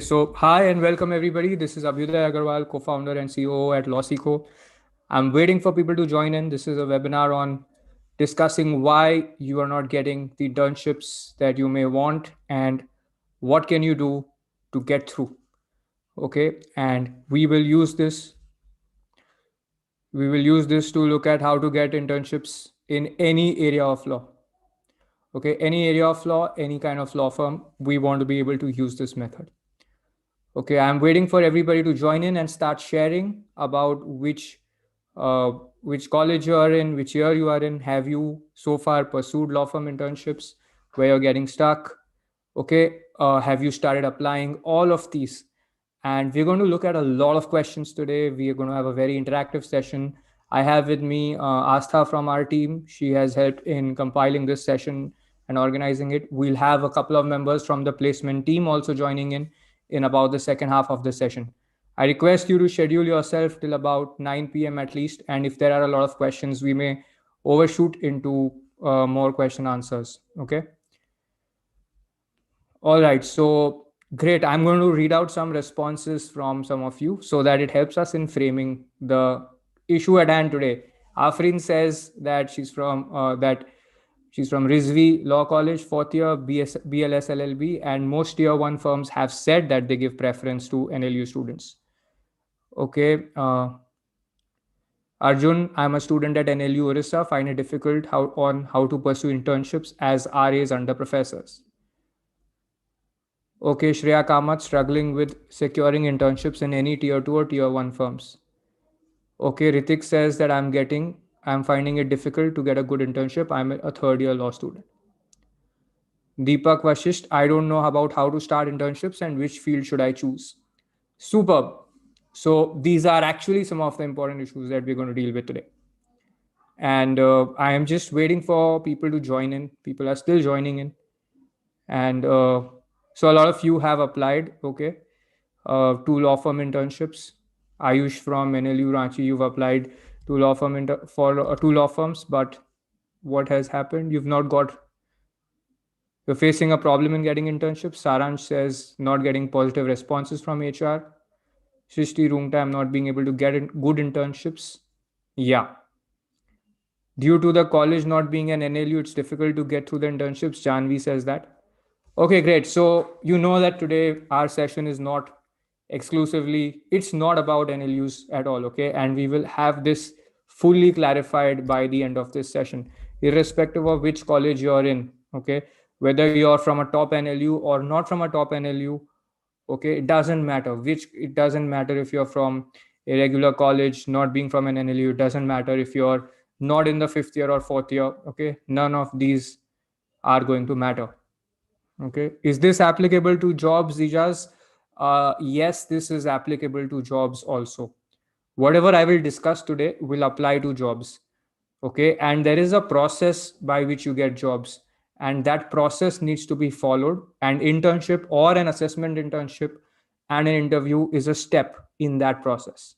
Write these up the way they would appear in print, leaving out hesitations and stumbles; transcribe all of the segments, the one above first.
So, hi and welcome everybody. This is Abhyuday Agarwal, co-founder and COO at LawSikho. I'm waiting for people to join in. This is a webinar on discussing why you are not getting the internships that you may want and what can you do to get through. Okay, and we will use this to look at how to get internships in any area of law. Okay, any area of law, any kind of law firm, we want to be able to use this method. Okay, I'm waiting for everybody to join in and start sharing about which college you are in, which year you are in. Have you so far pursued law firm internships where you're getting stuck? Okay, have you started applying all of these? And we're going to look at a lot of questions today. We are going to have a very interactive session. I have with me Astha from our team. She has helped in compiling this session and organizing it. We'll have a couple of members from the placement team also joining in about the second half of the session. I request you to schedule yourself till about 9 p.m. at least. And if there are a lot of questions, we may overshoot into more question answers. Okay. All right. So great. I'm going to read out some responses from some of you so that it helps us in framing the issue at hand today. Afrin says that she's from Rizvi Law College, fourth year BLS LLB, and most tier one firms have said that they give preference to NLU students. Okay. Arjun, I'm a student at NLU Orissa, find it difficult how to pursue internships as RAs under professors. Okay, Shreya Kamath, struggling with securing internships in any tier 2 or tier 1 firms. Okay, Ritik says that I'm finding it difficult to get a good internship. I'm a third year law student. Deepak Vashisht, I don't know about how to start internships and which field should I choose. Superb. So these are actually some of the important issues that we're going to deal with today. And I am just waiting for people to join in. People are still joining in. And so a lot of you have applied, okay, to law firm internships. Ayush from NLU Ranchi, you've applied to law firm for two law firms, but what has happened? You're facing a problem in getting internships. Saransh says not getting positive responses from HR. Shrishti Rungta, I'm not being able to get good internships. Yeah. Due to the college not being an NLU, it's difficult to get through the internships. Janvi says that. Okay, great. So you know that today our session is not it's not about NLUs at all, okay? And we will have this fully clarified by the end of this session, irrespective of which college you're in, okay? Whether you're from a top NLU or not from a top NLU, okay? It doesn't matter if you're from a regular college, not being from an NLU. It doesn't matter if you're not in the fifth year or fourth year, okay? None of these are going to matter. Okay, is this applicable to jobs, Ijaz? Yes, this is applicable to jobs also. Whatever I will discuss today will apply to jobs. Okay, and there is a process by which you get jobs, and that process needs to be followed. And internship or an assessment internship and an interview is a step in that process.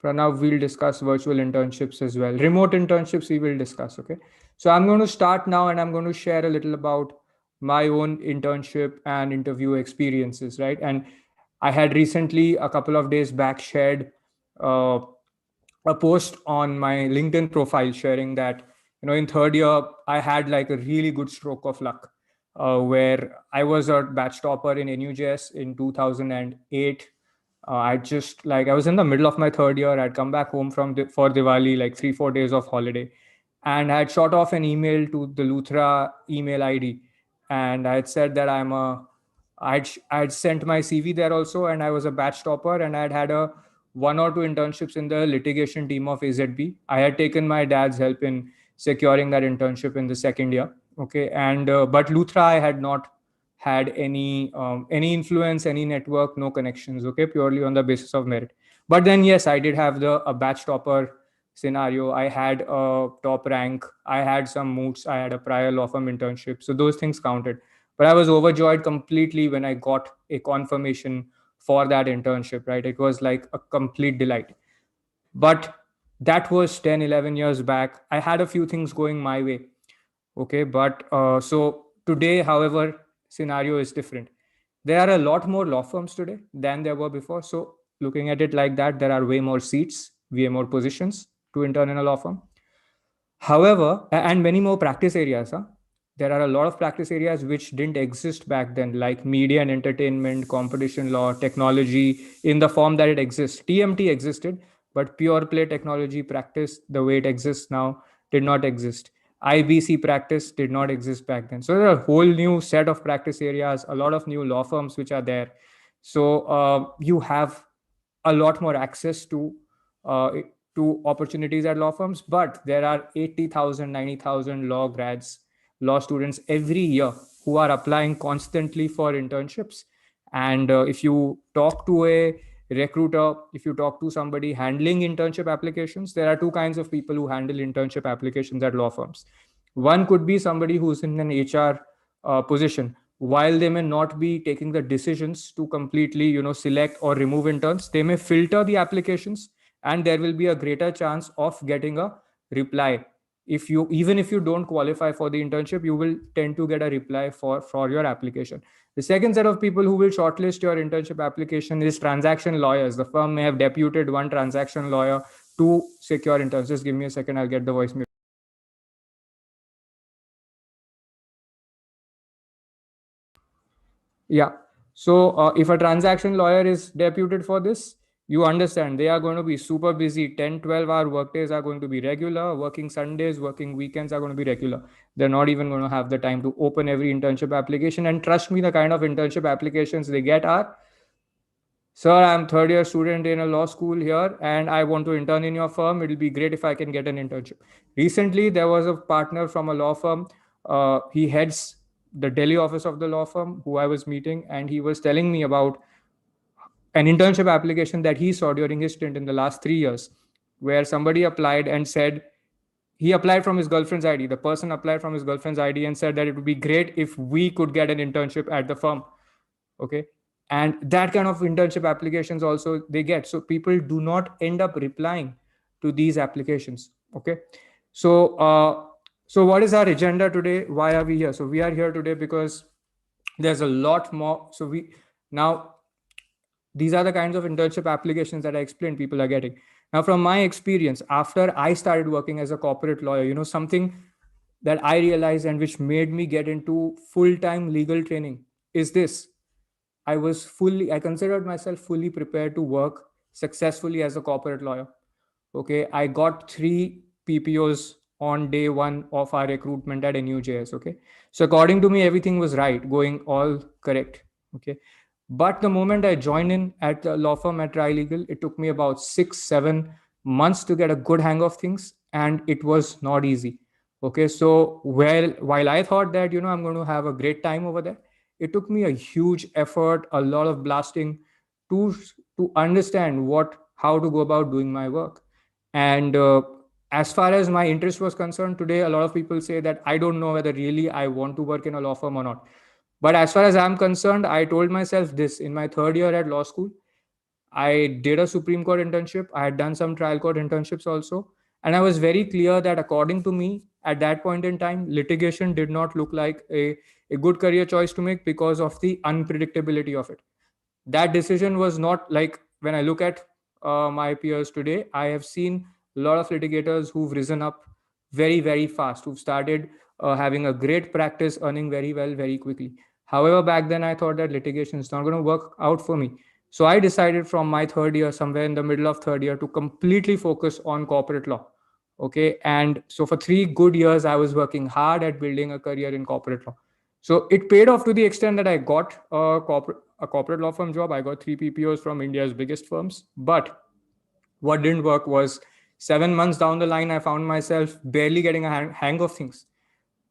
Pranav, we'll discuss virtual internships as well. Remote internships we will discuss, okay? So I'm going to start now and I'm going to share a little about my own internship and interview experiences, right? And I had recently, a couple of days back, shared a post on my LinkedIn profile sharing that, in third year, I had like a really good stroke of luck where I was a batch topper in NUJS in 2008. I was in the middle of my third year. I'd come back home for Diwali, like 3-4 days of holiday. And I had shot off an email to the Luthra email ID. And I had said that I'd sent my CV there also, and I was a batch topper, and I'd had one or two internships in the litigation team of AZB. I had taken my dad's help in securing that internship in the second year. Okay. And, but Luthra, I had not had any influence, any network, no connections, okay, purely on the basis of merit. But then, yes, I did have a batch topper scenario. I had a top rank. I had some moots. I had a prior law firm internship. So those things counted. But I was overjoyed completely when I got a confirmation for that internship, right? It was like a complete delight. But that was 10, 11 years back. I had a few things going my way. Okay. But so today, however, scenario is different. There are a lot more law firms today than there were before. So looking at it like that, there are way more seats, way more positions to intern in a law firm. However, and many more practice areas. There are a lot of practice areas which didn't exist back then, like media and entertainment, competition law, technology, in the form that it exists. TMT existed, but pure play technology practice, the way it exists now, did not exist. IBC practice did not exist back then. So there are a whole new set of practice areas, a lot of new law firms which are there. So you have a lot more access uh, to opportunities at law firms, but there are 80,000, 90,000 law grads, law students every year who are applying constantly for internships. And if you talk to a recruiter, if you talk to somebody handling internship applications, there are two kinds of people who handle internship applications at law firms. One could be somebody who's in an HR position. While they may not be taking the decisions to completely, select or remove interns, they may filter the applications, and there will be a greater chance of getting a reply. If you Even if you don't qualify for the internship, you will tend to get a reply for your application. The second set of people who will shortlist your internship application is transaction lawyers. The firm may have deputed one transaction lawyer to secure interns. Just give me a second, I'll get the voice. Yeah. So if a transaction lawyer is deputed for this, you understand they are going to be super busy. 10, 12-hour workdays are going to be regular. Working Sundays, working weekends are going to be regular. They're not even going to have the time to open every internship application. And trust me, the kind of internship applications they get are, sir, I'm third year student in a law school here and I want to intern in your firm. It'll be great if I can get an internship. Recently, there was a partner from a law firm. He heads the Delhi office of the law firm who I was meeting, and he was telling me about an internship application that he saw during his stint in the last 3 years, where somebody applied and said he applied from his girlfriend's ID. The person applied from his girlfriend's ID and said that it would be great if we could get an internship at the firm. Okay. And that kind of internship applications also they get. So people do not end up replying to these applications. Okay. So, so what is our agenda today? Why are we here? So we are here today because there's a lot more. So now these are the kinds of internship applications that I explained people are getting. Now, from my experience, after I started working as a corporate lawyer, something that I realized and which made me get into full-time legal training is this. I considered myself fully prepared to work successfully as a corporate lawyer. Okay. I got 3 PPOs on day one of our recruitment at NUJS. Okay. So according to me, everything was right, going all correct. Okay. But the moment I joined in at the law firm at Trilegal, it took me about 6-7 months to get a good hang of things. And it was not easy. Okay. So while I thought that, I'm going to have a great time over there, it took me a huge effort, a lot of blasting to understand how to go about doing my work. And as far as my interest was concerned, today a lot of people say that I don't know whether really I want to work in a law firm or not. But as far as I'm concerned, I told myself this in my third year at law school. I did a Supreme Court internship. I had done some trial court internships also. And I was very clear that according to me, at that point in time, litigation did not look like a good career choice to make because of the unpredictability of it. That decision was not like, when I look at my peers today, I have seen a lot of litigators who've risen up very, very fast, who've started having a great practice, earning very well, very quickly. However, back then I thought that litigation is not going to work out for me. So I decided from my third year, somewhere in the middle of third year, to completely focus on corporate law. Okay. And so for 3 good years, I was working hard at building a career in corporate law. So it paid off to the extent that I got a corporate law firm job. I got 3 PPOs from India's biggest firms. But what didn't work was 7 months down the line, I found myself barely getting a hang of things.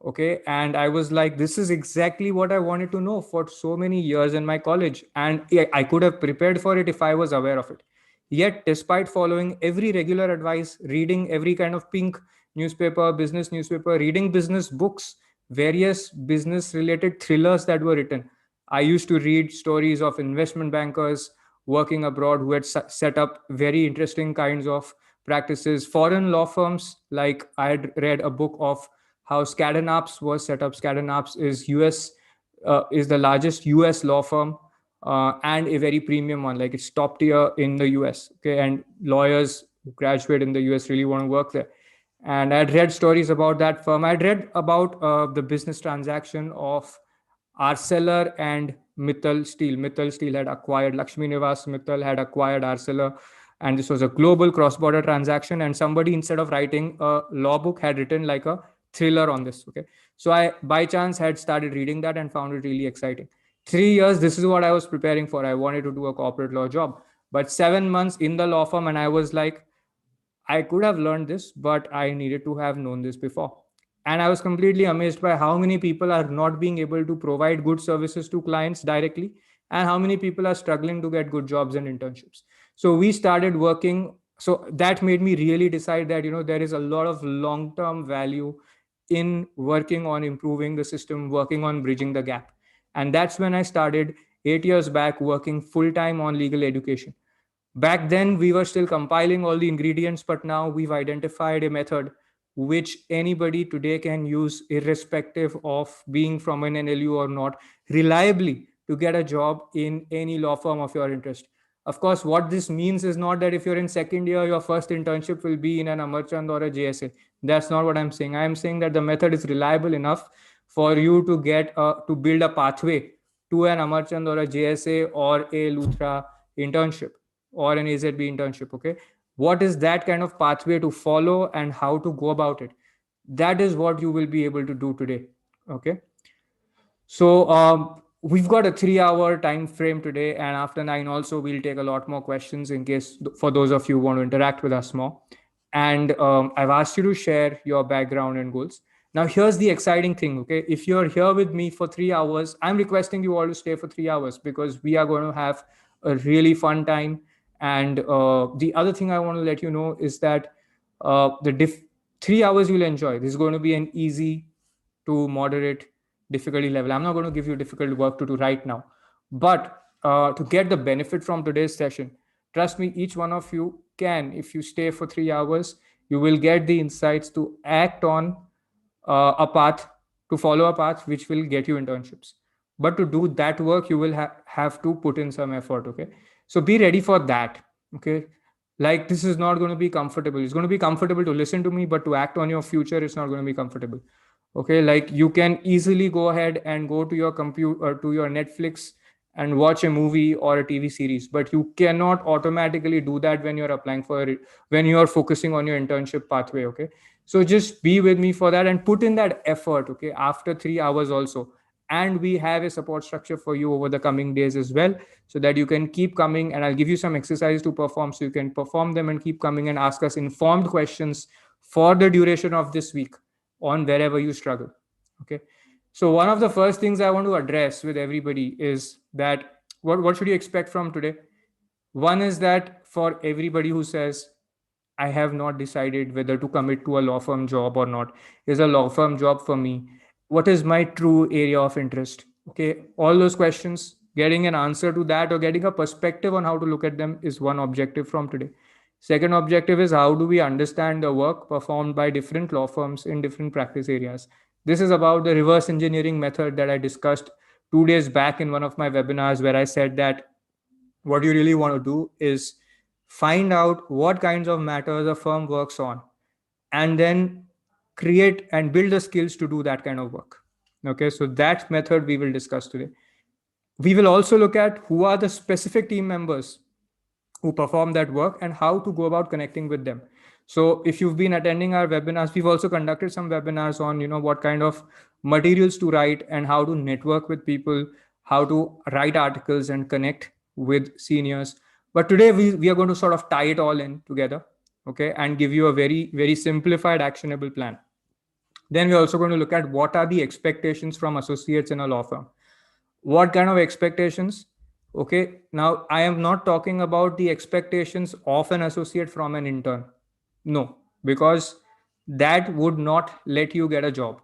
Okay. And I was like, this is exactly what I wanted to know for so many years in my college. And I could have prepared for it if I was aware of it. Yet, despite following every regular advice, reading every kind of pink newspaper, business newspaper, reading business books, various business related thrillers that were written, I used to read stories of investment bankers working abroad who had set up very interesting kinds of practices, foreign law firms. Like I had read a book of how Skadden Arps was set up. Skadden Arps is the largest US law firm and a very premium one, like it's top tier in the US. Okay, and lawyers who graduate in the US really want to work there. And I'd read stories about that firm. I'd read about the business transaction of Arcelor and Mittal Steel. Mittal Steel had acquired Lakshmi Nivas Mittal had acquired Arcelor, and this was a global cross-border transaction. And somebody, instead of writing a law book, had written like a thriller on this. Okay, so I by chance had started reading that and found it really exciting. 3 years, this is what I was preparing for. I wanted to do a corporate law job, but 7 months in the law firm, and I was like, I could have learned this, but I needed to have known this before. And I was completely amazed by how many people are not being able to provide good services to clients directly, and how many people are struggling to get good jobs and internships. So we started working. So that made me really decide that, there is a lot of long-term value in working on improving the system, working on bridging the gap. And that's when I started 8 years back working full-time on legal education. Back then, we were still compiling all the ingredients, but now we've identified a method which anybody today can use, irrespective of being from an NLU or not, reliably to get a job in any law firm of your interest. Of course, what this means is not that if you're in second year, your first internship will be in an Amarchand or a JSA. That's not what I'm saying. I'm saying that the method is reliable enough for you to to build a pathway to an Amarchand or a JSA or a Luthra internship or an AZB internship. Okay, what is that kind of pathway to follow and how to go about it? That is what you will be able to do today. Okay, so we've got a 3-hour time frame today, and after 9 also we'll take a lot more questions in case for those of you who want to interact with us more. And I've asked you to share your background and goals. Now here's the exciting thing. Okay, if you're here with me for 3 hours, I'm requesting you all to stay for 3 hours, because we are going to have a really fun time. And the other thing I want to let you know is that 3 hours you'll enjoy. This is going to be an easy to moderate difficulty level. I'm not going to give you difficult work to do right now, but to get the benefit from today's session, trust me, each one of you can, if you stay for 3 hours, you will get the insights to act on a path, to follow a path which will get you internships. But to do that work, you will have to put in some effort. Okay, so be ready for that. Okay, like this is not going to be comfortable. It's going to be comfortable to listen to me, but to act on your future, it's not going to be comfortable. Okay, like you can easily go ahead and go to your computer or to your Netflix and watch a movie or a TV series, but you cannot automatically do that when you're applying for it, when you're focusing on your internship pathway. Okay, so just be with me for that and put in that effort. Okay, after 3 hours also. And we have a support structure for you over the coming days as well, so that you can keep coming, and I'll give you some exercises to perform so you can perform them and keep coming and ask us informed questions for the duration of this week on wherever you struggle. Okay, so one of the first things I want to address with everybody is that what should you expect from today? One is that for everybody who says, I have not decided whether to commit to a law firm job or not, is a law firm job for me? What is my true area of interest? Okay, all those questions, getting an answer to that or getting a perspective on how to look at them is one objective from today. Second objective is, how do we understand the work performed by different law firms in different practice areas? This is about the reverse engineering method that I discussed 2 days back in one of my webinars, where I said that what you really want to do is find out what kinds of matters a firm works on, and then create and build the skills to do that kind of work. Okay, so that method we will discuss today. We will also look at who are the specific team members who perform that work and how to go about connecting with them. So if you've been attending our webinars, we've also conducted some webinars on, what kind of materials to write and how to network with people, how to write articles and connect with seniors. But today we are going to sort of tie it all in together, okay, and give you a very, very simplified, actionable plan. Then we're also going to look at what are the expectations from associates in a law firm. What kind of expectations? Okay, now I am not talking about the expectations of an associate from an intern. No, because that would not let you get a job.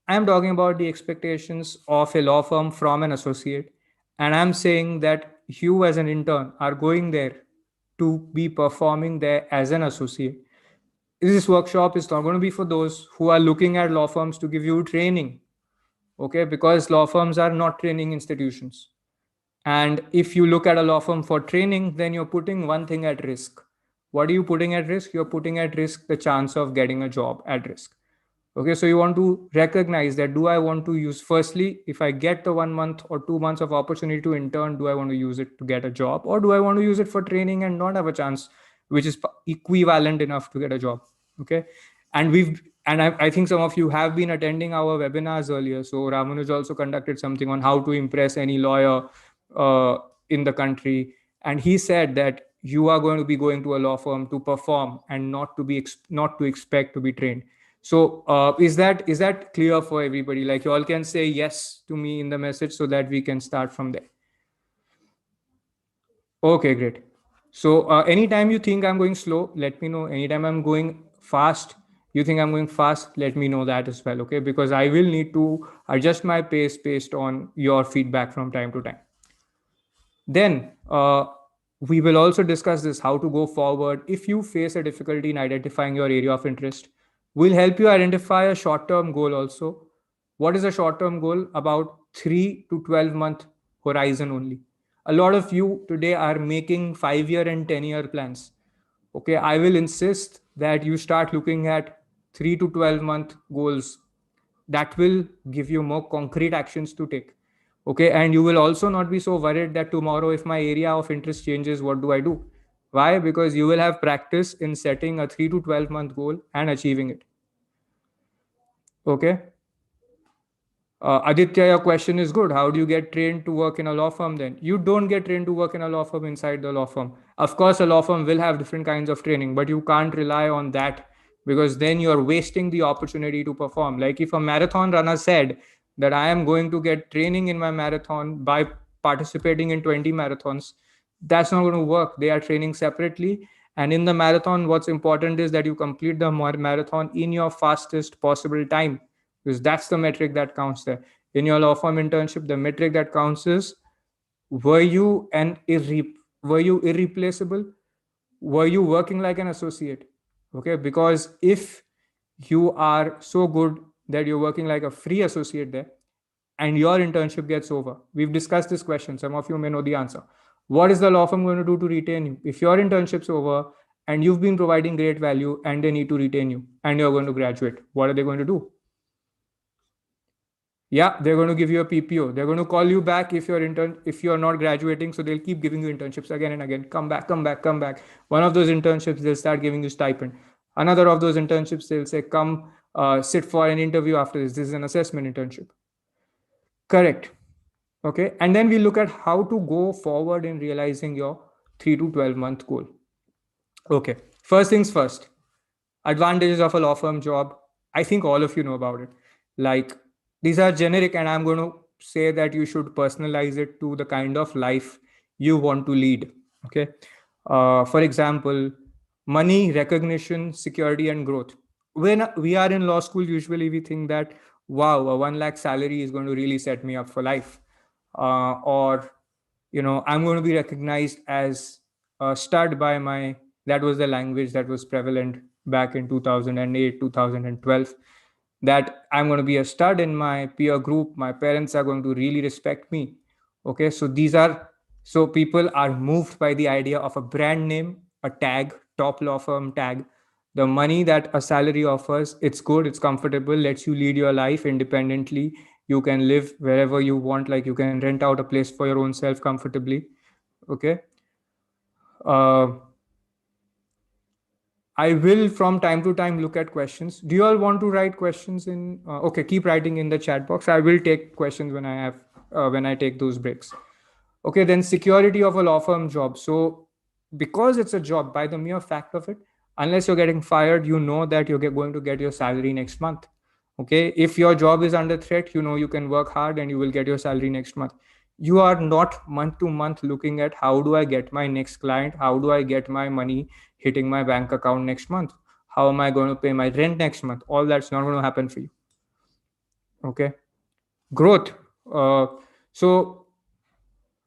I am talking about the expectations of a law firm from an associate. And I'm saying that you as an intern are going there to be performing there as an associate. This workshop is not going to be for those who are looking at law firms to give you training. Okay, because law firms are not training institutions. And if you look at a law firm for training, then you're putting one thing at risk. What are you putting at risk? You're putting at risk the chance of getting a job at risk. Okay, so you want to recognize that, do I want to use, firstly, if I get the 1 month or 2 months of opportunity to intern, do I want to use it to get a job, or do I want to use it for training and not have a chance which is equivalent enough to get a job? Okay. And I think some of you have been attending our webinars earlier. So Ramanuj also conducted something on how to impress any lawyer uh, in the country, and he said that you are going to be going to a law firm to perform and not to expect to be trained. So is that clear for everybody? Like, you all can say yes to me in the message so that we can start from there. Okay, great. So anytime you think I'm going slow, let me know. Anytime I'm going fast, you think I'm going fast, let me know that as well. Okay, because I will need to adjust my pace based on your feedback from time to time. Then we will also discuss this, how to go forward. If you face a difficulty in identifying your area of interest, we'll help you identify a short-term goal also. What is a short-term goal? About 3 to 12 month horizon only. A lot of you today are making 5-year and 10-year plans. Okay, I will insist that you start looking at 3 to 12 month goals. That will give you more concrete actions to take. Okay, and you will also not be so worried that tomorrow, if my area of interest changes, what do I do? Why? Because you will have practice in setting a 3 to 12 month goal and achieving it. Okay. Aditya, your question is good. How do you get trained to work in a law firm then? You don't get trained to work in a law firm inside the law firm. Of course, a law firm will have different kinds of training, but you can't rely on that, because then you're wasting the opportunity to perform. Like, if a marathon runner said that I am going to get training in my marathon by participating in 20 marathons, that's not going to work. They are training separately. And in the marathon, what's important is that you complete the marathon in your fastest possible time, because that's the metric that counts there. In your law firm internship, the metric that counts is, were you were you irreplaceable? Were you working like an associate? Okay, because if you are so good that you're working like a free associate there, and your internship gets over, we've discussed this question, some of you may know the answer. What is the law firm going to do to retain you? If your internship's over and you've been providing great value and they need to retain you and you're going to graduate, what are they going to do? Yeah, they're going to give you a PPO. They're going to call you back if you're not graduating. So they'll keep giving you internships again and again. Come back, come back, come back. One of those internships, they'll start giving you stipend. Another of those internships, they'll say, come sit for an interview after this. This is an assessment internship. Correct. Okay. And then we look at how to go forward in realizing your 3 to 12 month goal. Okay. First things first. Advantages of a law firm job. I think all of you know about it. Like, these are generic, and I'm going to say that you should personalize it to the kind of life you want to lead. Okay. For example, money, recognition, security, and growth. When we are in law school, usually we think that, wow, a 1 lakh salary is going to really set me up for life. Or, I'm going to be recognized as a stud by my, that was the language that was prevalent back in 2008, 2012, that I'm going to be a stud in my peer group. My parents are going to really respect me. Okay. So people are moved by the idea of a brand name, a tag, top law firm tag, the money that a salary offers. It's good, it's comfortable, lets you lead your life independently. You can live wherever you want, like you can rent out a place for your own self comfortably. Okay. I will from time to time look at questions. Do you all want to write questions in? Okay, keep writing in the chat box. I will take questions when I take those breaks. Okay, then security of a law firm job. So because it's a job, by the mere fact of it, unless you're getting fired, you know that you're going to get your salary next month. Okay, if your job is under threat, you can work hard and you will get your salary next month. You are not month to month looking at, how do I get my next client? How do I get my money hitting my bank account next month? How am I going to pay my rent next month? All that's not going to happen for you. Okay. Growth. So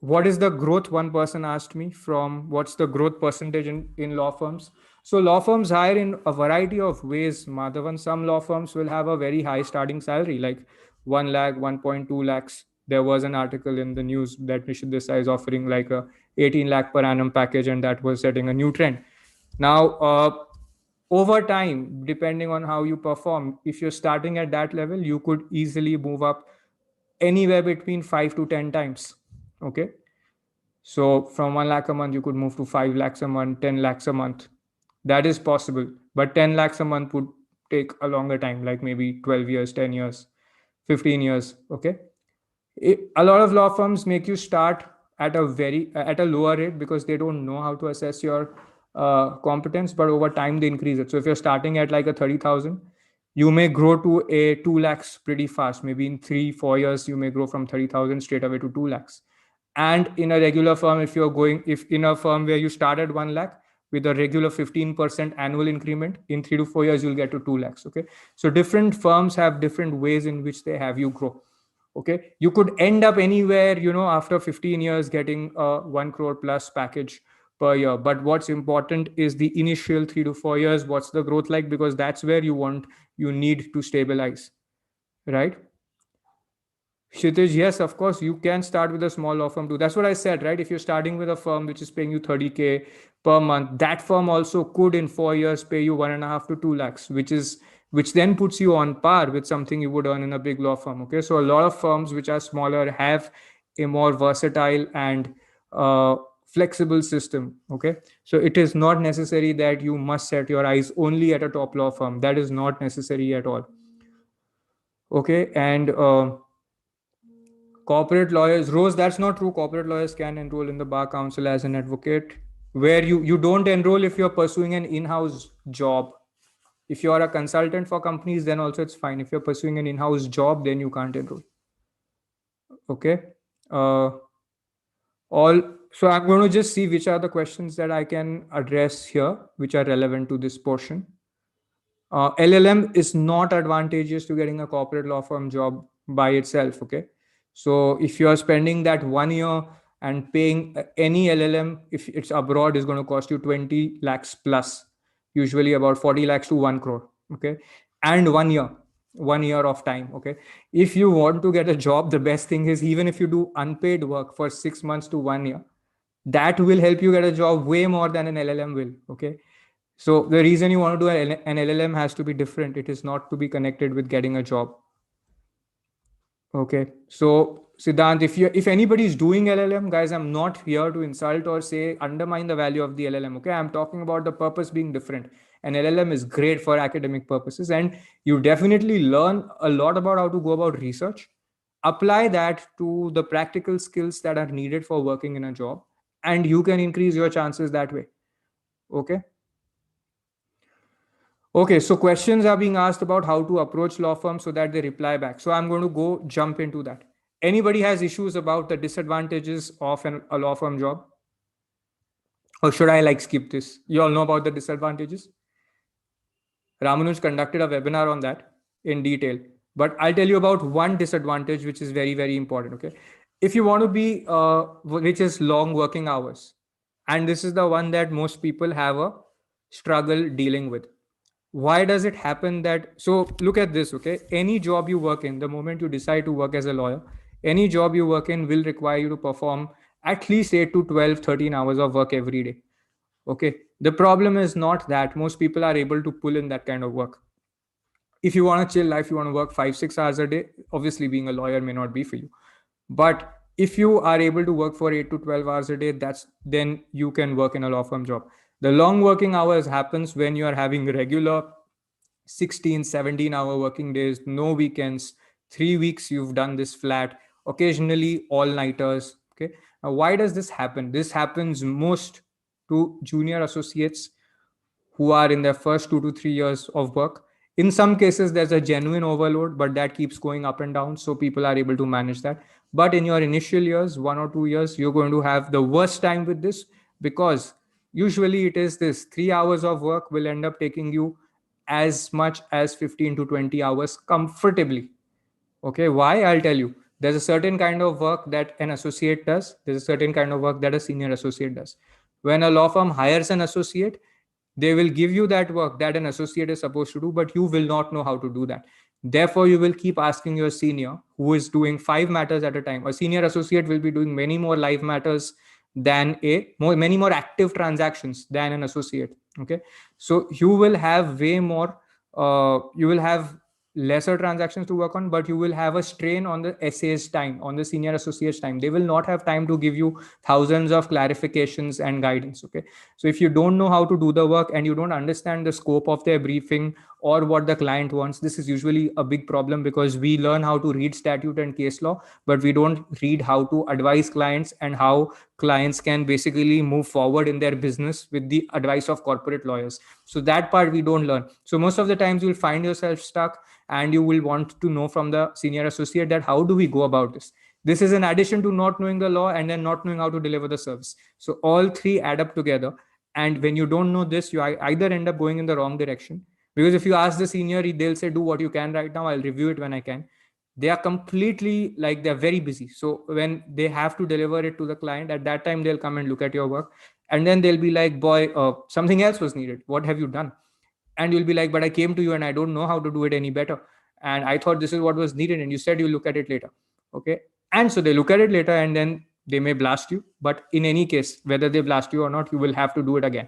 what is the growth? One person asked me, from what's the growth percentage in law firms. So law firms hire in a variety of ways, Madhavan. Some law firms will have a very high starting salary, like 1 lakh, 1.2 lakhs. There was an article in the news that Nishit Desai is offering like a 18 lakh per annum package, and that was setting a new trend. Now, over time, depending on how you perform, if you're starting at that level, you could easily move up anywhere between 5 to 10 times. Okay. So from 1 lakh a month, you could move to 5 lakhs a month, 10 lakhs a month. That is possible. But 10 lakhs a month would take a longer time, like maybe 12 years, 10 years, 15 years. Okay. A lot of law firms make you start at a lower rate because they don't know how to assess your competence, but over time they increase it. So if you're starting at like a 30,000, you may grow to a 2 lakhs pretty fast. Maybe in 3-4 years, you may grow from 30,000 straight away to 2 lakhs. And in a regular firm, if in a firm where you start at 1 lakh with a regular 15% annual increment, in 3 to 4 years, you'll get to 2 lakhs. Okay. So different firms have different ways in which they have you grow. Okay. You could end up anywhere, after 15 years getting a 1 crore plus package per year. But what's important is the initial 3 to 4 years. What's the growth like? Because that's where you need to stabilize, right? Kshitij, yes, of course, you can start with a small law firm too. That's what I said, right? If you're starting with a firm which is paying you 30K per month, that firm also could in 4 years pay you 1.5 to 2 lakhs, which then puts you on par with something you would earn in a big law firm. Okay. So a lot of firms which are smaller have a more versatile and flexible system. Okay. So it is not necessary that you must set your eyes only at a top law firm. That is not necessary at all. Okay. And corporate lawyers, Rose, that's not true. Corporate lawyers can enroll in the bar council as an advocate, where you don't enroll if you're pursuing an in-house job. If you're a consultant for companies, then also it's fine. If you're pursuing an in-house job, then you can't enroll. Okay. So I'm going to just see which are the questions that I can address here, which are relevant to this portion. LLM is not advantageous to getting a corporate law firm job by itself. Okay. So if you're spending that 1 year and paying any LLM, if it's abroad, is going to cost you 20 lakhs plus, usually about 40 lakhs to 1 crore. Okay. And 1 year of time. Okay. If you want to get a job, the best thing is, even if you do unpaid work for 6 months to 1 year, that will help you get a job way more than an LLM will. Okay. So the reason you want to do an LLM has to be different. It is not to be connected with getting a job. Okay. So Siddhant, if anybody is doing LLM, guys, I'm not here to insult or say undermine the value of the LLM. Okay. I'm talking about the purpose being different. An LLM is great for academic purposes, and you definitely learn a lot about how to go about research. Apply that to the practical skills that are needed for working in a job, and you can increase your chances that way. Okay. Okay, so questions are being asked about how to approach law firms so that they reply back. So I'm going to jump into that. Anybody has issues about the disadvantages of a law firm job? Or should I skip this? You all know about the disadvantages? Ramanuj conducted a webinar on that in detail, but I'll tell you about one disadvantage, which is very, very important. Okay. If you want to be, which is long working hours. And this is the one that most people have a struggle dealing with. Why does it happen that, so look at this, okay? Any job you work in, the moment you decide to work as a lawyer, any job you work in will require you to perform at least 8 to 12, 13 hours of work every day. Okay. The problem is not that most people are able to pull in that kind of work. If you want a chill life, you want to work 5-6 hours a day, obviously being a lawyer may not be for you. But if you are able to work for 8 to 12 hours a day, then you can work in a law firm job. The long working hours happens when you are having regular 16, 17-hour working days, no weekends, 3 weeks you've done this flat, occasionally all-nighters. Okay. Now, why does this happen? This happens most to junior associates who are in their first 2 to 3 years of work. In some cases, there's a genuine overload, but that keeps going up and down. So people are able to manage that. But in your initial years, 1 or 2 years, you're going to have the worst time with this, because usually it is this 3 hours of work will end up taking you as much as 15 to 20 hours comfortably. Okay. Why? I'll tell you. There's a certain kind of work that an associate does. There's a certain kind of work that a senior associate does. When a law firm hires an associate, they will give you that work that an associate is supposed to do, but you will not know how to do that. Therefore, you will keep asking your senior, who is doing 5 matters at a time. A senior associate will be doing many more live matters than many more active transactions than an associate. Okay, so you will have way more. You will have lesser transactions to work on, but you will have a strain on the SA's time, on the senior associates time. They will not have time to give you thousands of clarifications and guidance. Okay, so if you don't know how to do the work and you don't understand the scope of their briefing or what the client wants, this is usually a big problem, because we learn how to read statute and case law, but we don't read how to advise clients and how clients can basically move forward in their business with the advice of corporate lawyers. So that part we don't learn. So most of the times you'll find yourself stuck, and you will want to know from the senior associate that how do we go about this. This is in addition to not knowing the law and then not knowing how to deliver the service. So all three add up together. And when you don't know this, you either end up going in the wrong direction, because if you ask the senior, they'll say, do what you can right now, I'll review it when I can. They are completely, like, they're very busy. So when they have to deliver it to the client, at that time they'll come and look at your work, and then they'll be like, boy, something else was needed, what have you done? And you'll be like, but I came to you and I don't know how to do it any better, and I thought this is what was needed, and you said you look at it later. Okay, and so they look at it later, and then they may blast you, but in any case, whether they blast you or not, you will have to do it again.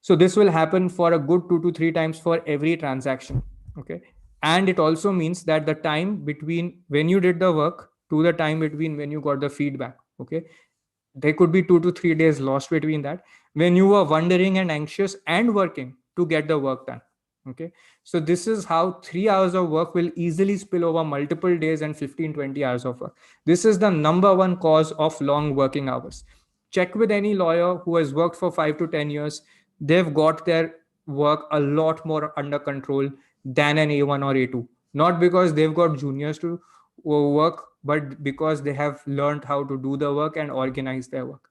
So this will happen for a good 2 to 3 times for every transaction. Okay, and it also means that the time between when you did the work to the time between when you got the feedback, okay, there could be 2 to 3 days lost between that, when you were wondering and anxious and working to get the work done. Okay, so this is how 3 hours of work will easily spill over multiple days and 15-20 hours of work. This is the number one cause of long working hours. Check with any lawyer who has worked for 5 to 10 years. They've got their work a lot more under control than an A1 or A2. Not because they've got juniors to work, but because they have learned how to do the work and organize their work,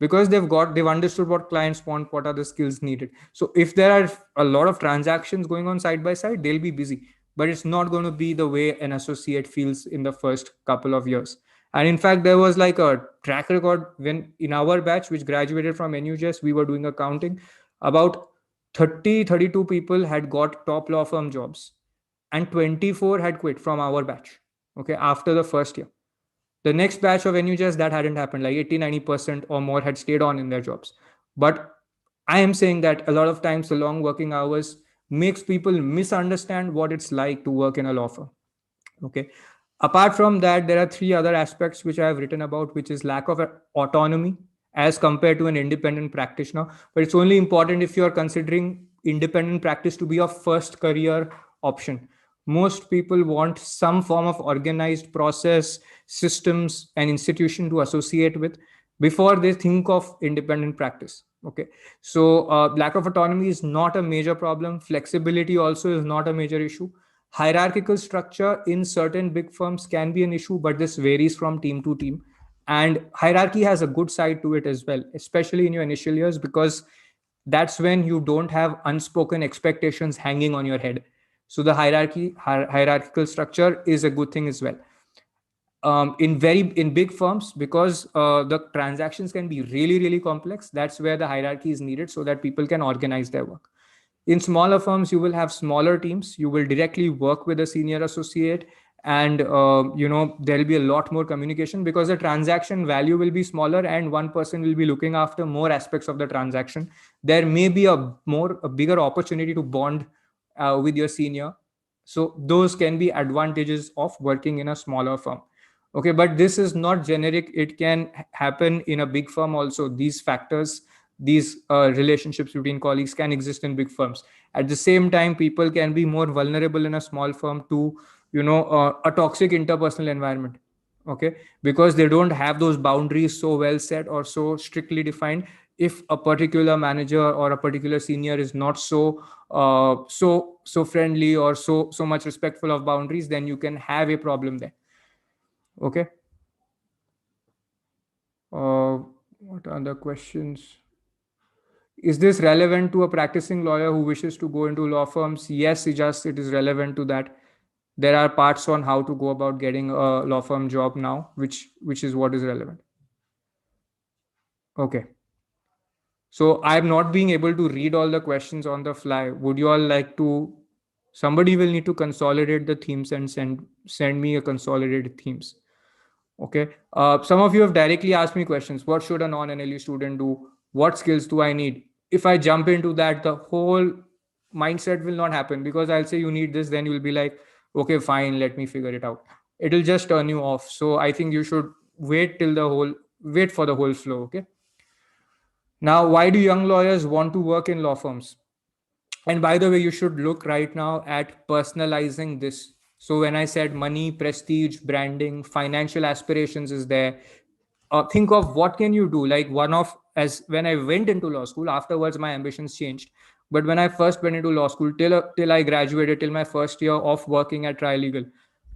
because they've understood what clients want, what are the skills needed. So if there are a lot of transactions going on side by side, they'll be busy, but it's not going to be the way an associate feels in the first couple of years. And in fact, there was like a track record when in our batch, which graduated from NUJS, we were doing accounting. About 32 people had got top law firm jobs, and 24 had quit from our batch. Okay, after the first year. The next batch of NUJS, that hadn't happened. Like 80-90% or more had stayed on in their jobs. But I am saying that a lot of times the long working hours makes people misunderstand what it's like to work in a law firm. Okay. Apart from that, there are 3 other aspects which I have written about, which is lack of autonomy as compared to an independent practitioner. But it's only important if you are considering independent practice to be your first career option. Most people want some form of organized process, systems, and institution to associate with before they think of independent practice. Okay, so lack of autonomy is not a major problem. Flexibility also is not a major issue. Hierarchical structure in certain big firms can be an issue, but this varies from team to team. And hierarchy has a good side to it as well, especially in your initial years, because that's when you don't have unspoken expectations hanging on your head. So the hierarchical structure is a good thing as well. In big firms, because the transactions can be really complex, that's where the hierarchy is needed so that people can organize their work. In smaller firms, you will have smaller teams. You will directly work with a senior associate, and there'll be a lot more communication, because the transaction value will be smaller and one person will be looking after more aspects of the transaction. There may be a bigger opportunity to bond with your senior. So those can be advantages of working in a smaller firm. Okay, but this is not generic. It can happen in a big firm also. These factors, these relationships between colleagues can exist in big firms. At the same time, people can be more vulnerable in a small firm to a toxic interpersonal environment. Okay, because they don't have those boundaries so well set or so strictly defined. If a particular manager or a particular senior is not so friendly or so much respectful of boundaries, then you can have a problem there. Okay, what are the questions? Is this relevant to a practicing lawyer who wishes to go into law firms? Yes, it is relevant to that. There are parts on how to go about getting a law firm job now, which is what is relevant. Okay. So I'm not being able to read all the questions on the fly. Would you all like to Somebody will need to consolidate the themes and send me a consolidated themes. Okay. Some of you have directly asked me questions. What should a non-NLE student do? What skills do I need? If I jump into that, the whole mindset will not happen, because I'll say you need this, then you'll be like, okay, fine, let me figure it out. It'll just turn you off. So I think you should wait for the whole flow. Okay. Now, why do young lawyers want to work in law firms? And by the way, you should look right now at personalizing this. So when I said money, prestige, branding, financial aspirations is there, think of what can you do. Like, as when I went into law school, afterwards my ambitions changed. But when I first went into law school, till I graduated, till my first year of working at Trilegal,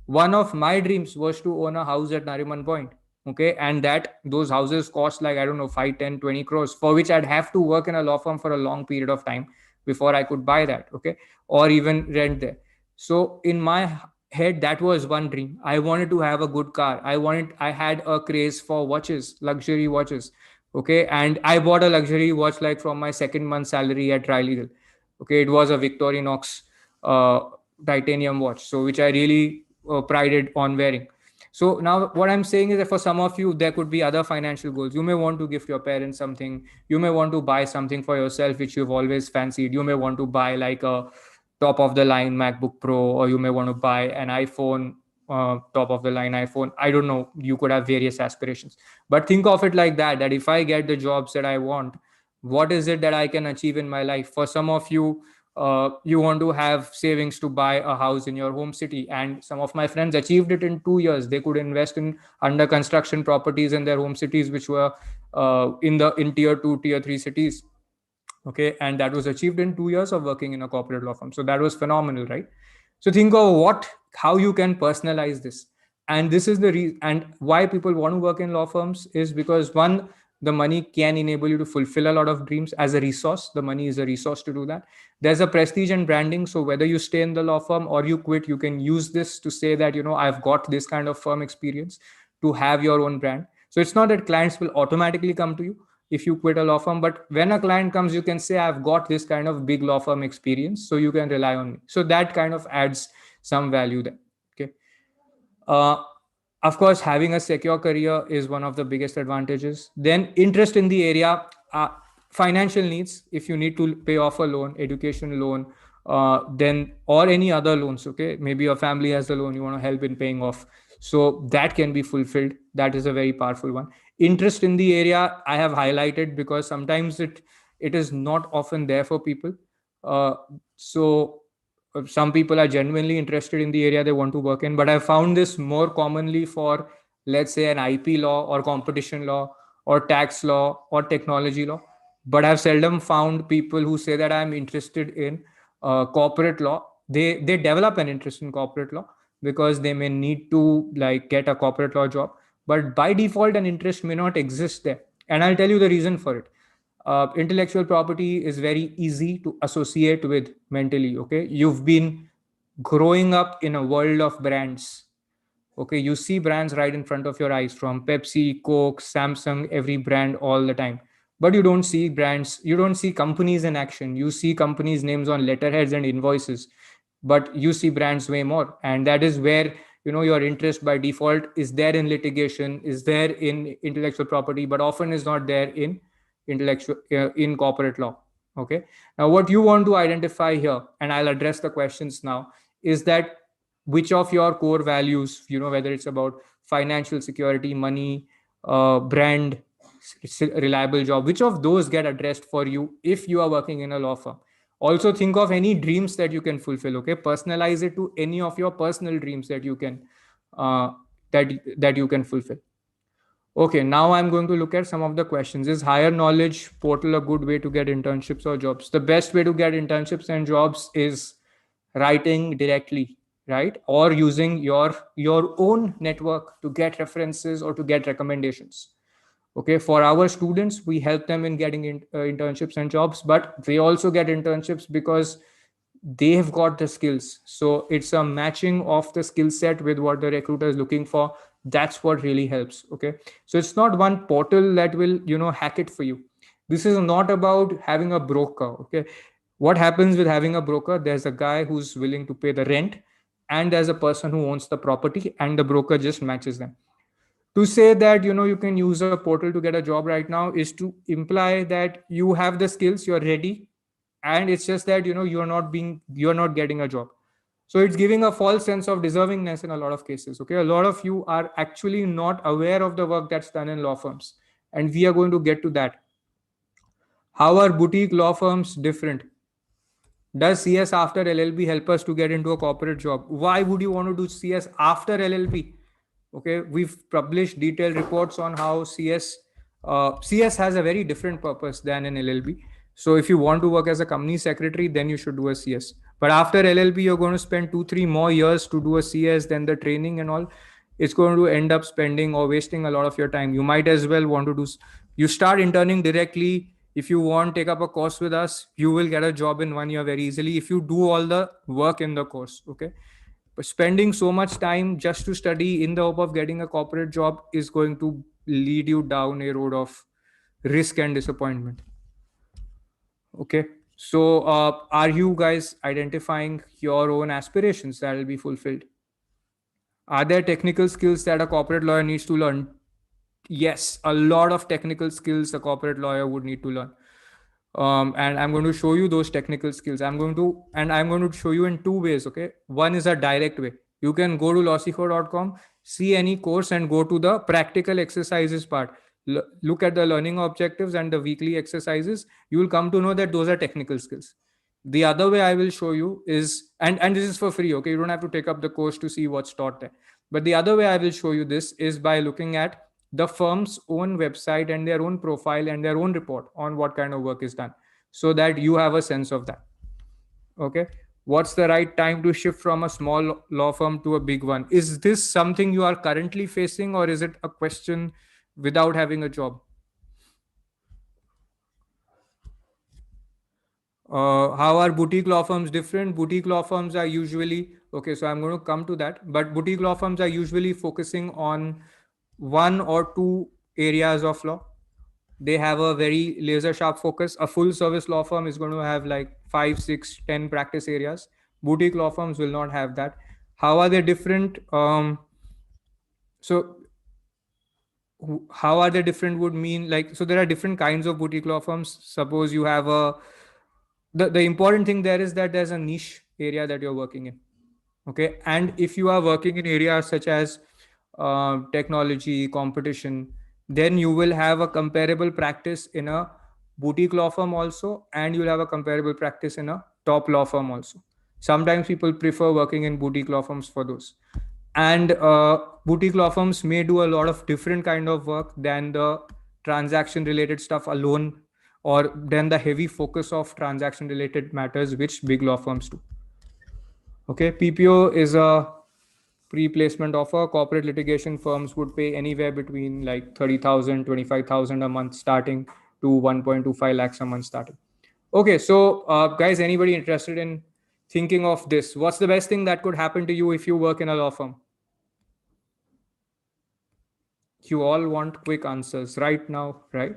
one of my dreams was to own a house at Nariman Point. Okay. And those houses cost, like, I don't know, 5, 10, 20 crores, for which I'd have to work in a law firm for a long period of time before I could buy that. Okay. Or even rent there. So in my head, that was one dream. I wanted to have a good car. I had a craze for watches, luxury watches. Okay. And I bought a luxury watch like from my second month salary at Trilegal. Okay. It was a Victorinox titanium watch, so which I really prided on wearing. So now what I'm saying is that for some of you, there could be other financial goals. You may want to gift your parents something. You may want to buy something for yourself, which you've always fancied. You may want to buy like a top of the line MacBook Pro, or you may want to buy an iPhone, top of the line iPhone. I don't know. You could have various aspirations, but think of it like that if I get the jobs that I want, what is it that I can achieve in my life? For some of you, you want to have savings to buy a house in your home city, and some of my friends achieved it in 2 years. They could invest in under construction properties in their home cities, which were in tier 2, tier 3 cities. Okay. And that was achieved in 2 years of working in a corporate law firm. So that was phenomenal, right? So think of how you can personalize this. And this is the reason, and why people want to work in law firms is because, one, the money can enable you to fulfill a lot of dreams as a resource. The money is a resource to do that. There's a prestige and branding. So whether you stay in the law firm or you quit, you can use this to say that, I've got this kind of firm experience, to have your own brand. So it's not that clients will automatically come to you if you quit a law firm, but when a client comes, you can say, I've got this kind of big law firm experience, so you can rely on me. So that kind of adds some value there. Okay. Of course, having a secure career is one of the biggest advantages. Then interest in the area, financial needs. If you need to pay off a loan, education loan, then, or any other loans. Okay. Maybe your family has a loan, you want to help in paying off. So that can be fulfilled. That is a very powerful one. Interest in the area, I have highlighted because sometimes it is not often there for people. So some people are genuinely interested in the area they want to work in, but I found this more commonly for, let's say, an IP law or competition law or tax law or technology law. But I've seldom found people who say that I'm interested in corporate law. They develop an interest in corporate law because they may need to like get a corporate law job, but by default an interest may not exist there. And I'll tell you the reason for it. Intellectual property is very easy to associate with mentally. Okay. You've been growing up in a world of brands. Okay. You see brands right in front of your eyes, from Pepsi, Coke, Samsung, every brand all the time. But you don't see brands, you don't see companies in action. You see companies' names on letterheads and invoices, but you see brands way more. And that is where, your interest by default is there in litigation, is there in intellectual property, but often is not there in in corporate law. Okay. Now what you want to identify here, and I'll address the questions now, is that which of your core values, whether it's about financial security, money, brand, reliable job, which of those get addressed for you if you are working in a law firm. Also think of any dreams that you can fulfill. Okay. Personalize it to any of your personal dreams that you can that you can fulfill. Okay, now I'm going to look at some of the questions. Is Higher Knowledge portal a good way to get internships or jobs? The best way to get internships and jobs is writing directly, right? Or using your own network to get references or to get recommendations. Okay, for our students, we help them in getting internships and jobs, but they also get internships because they have got the skills. So it's a matching of the skill set with what the recruiter is looking for. That's what really helps. Okay, so it's not one portal that will hack it for you. This is not about having a broker. Okay, What happens with having a broker? There's a guy who's willing to pay the rent, and there's a person who owns the property, and the broker just matches them. To say that you can use a portal to get a job right now is to imply that you have the skills, you're ready, and it's just that you're not getting a job. So it's giving a false sense of deservingness in a lot of cases. Okay, a lot of you are actually not aware of the work that's done in law firms, and we are going to get to that. How are boutique law firms different? Does CS after LLB help us to get into a corporate job? Why would you want to do CS after LLB? Okay, we've published detailed reports on how CS has a very different purpose than an LLB. So if you want to work as a company secretary, then you should do a CS. But after LLB, you're going to spend 2-3 more years to do a CS, then the training and all. It's going to end up spending or wasting a lot of your time. You might as well want to you start interning directly. If you want, take up a course with us, you will get a job in 1 year very easily if you do all the work in the course. Okay. But spending so much time just to study in the hope of getting a corporate job is going to lead you down a road of risk and disappointment. Okay. So are you guys identifying your own aspirations that will be fulfilled? Are there technical skills that a corporate lawyer needs to learn? Yes, a lot of technical skills a corporate lawyer would need to learn. And I'm going to show you those technical skills. I'm going to show you in 2 ways. Okay. One is a direct way. You can go to 𝘧𝘯𝘵.com, see any course and go to the practical exercises part. Look at the learning objectives and the weekly exercises. You will come to know that those are technical skills. The other way I will show you is, and this is for free. Okay. You don't have to take up the course to see what's taught there. But the other way I will show you this is by looking at the firm's own website and their own profile and their own report on what kind of work is done, so that you have a sense of that. Okay. What's the right time to shift from a small law firm to a big one? Is this something you are currently facing, or is it a question without having a job? How are boutique law firms different? Boutique law firms are usually, okay, so I'm going to come to that, but boutique law firms are usually focusing on 1 or 2 areas of law. They have a very laser sharp focus. A full service law firm is going to have like 5, 6, 10 practice areas. Boutique law firms will not have that. How are they different? So how are they different would mean like, so there are different kinds of boutique law firms. Suppose you have the important thing there is that there's a niche area that you're working in. Okay. And if you are working in areas such as technology, competition, then you will have a comparable practice in a boutique law firm also, and you'll have a comparable practice in a top law firm also. Sometimes people prefer working in boutique law firms for those. And boutique law firms may do a lot of different kind of work than the transaction related stuff alone, or then the heavy focus of transaction related matters, which big law firms do. Okay. PPO is a pre-placement offer. Corporate litigation firms would pay anywhere between like 30,000, 25,000 a month starting to 1.25 lakhs a month starting. Okay. So guys, anybody interested in thinking of this? What's the best thing that could happen to you if you work in a law firm? You all want quick answers right now, right?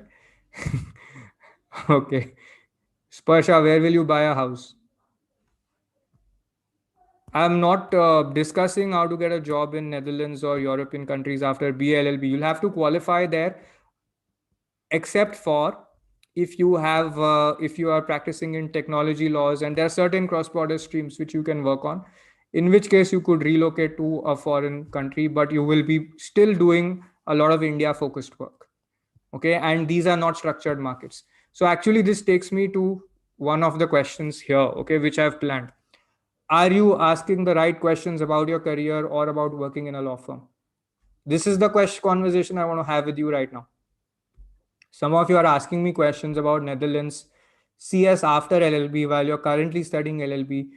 Okay. Sparsha, where will you buy a house? I'm not discussing how to get a job in Netherlands or European countries after BLLB. You'll have to qualify there, except for if you are practicing in technology laws, and there are certain cross-border streams which you can work on, in which case you could relocate to a foreign country, but you will be still doing a lot of India-focused work. Okay, and these are not structured markets. So actually, this takes me to one of the questions here, okay, which I've planned. Are you asking the right questions about your career or about working in a law firm? This is the conversation I want to have with you right now. Some of you are asking me questions about Netherlands, CS after LLB while you're currently studying LLB.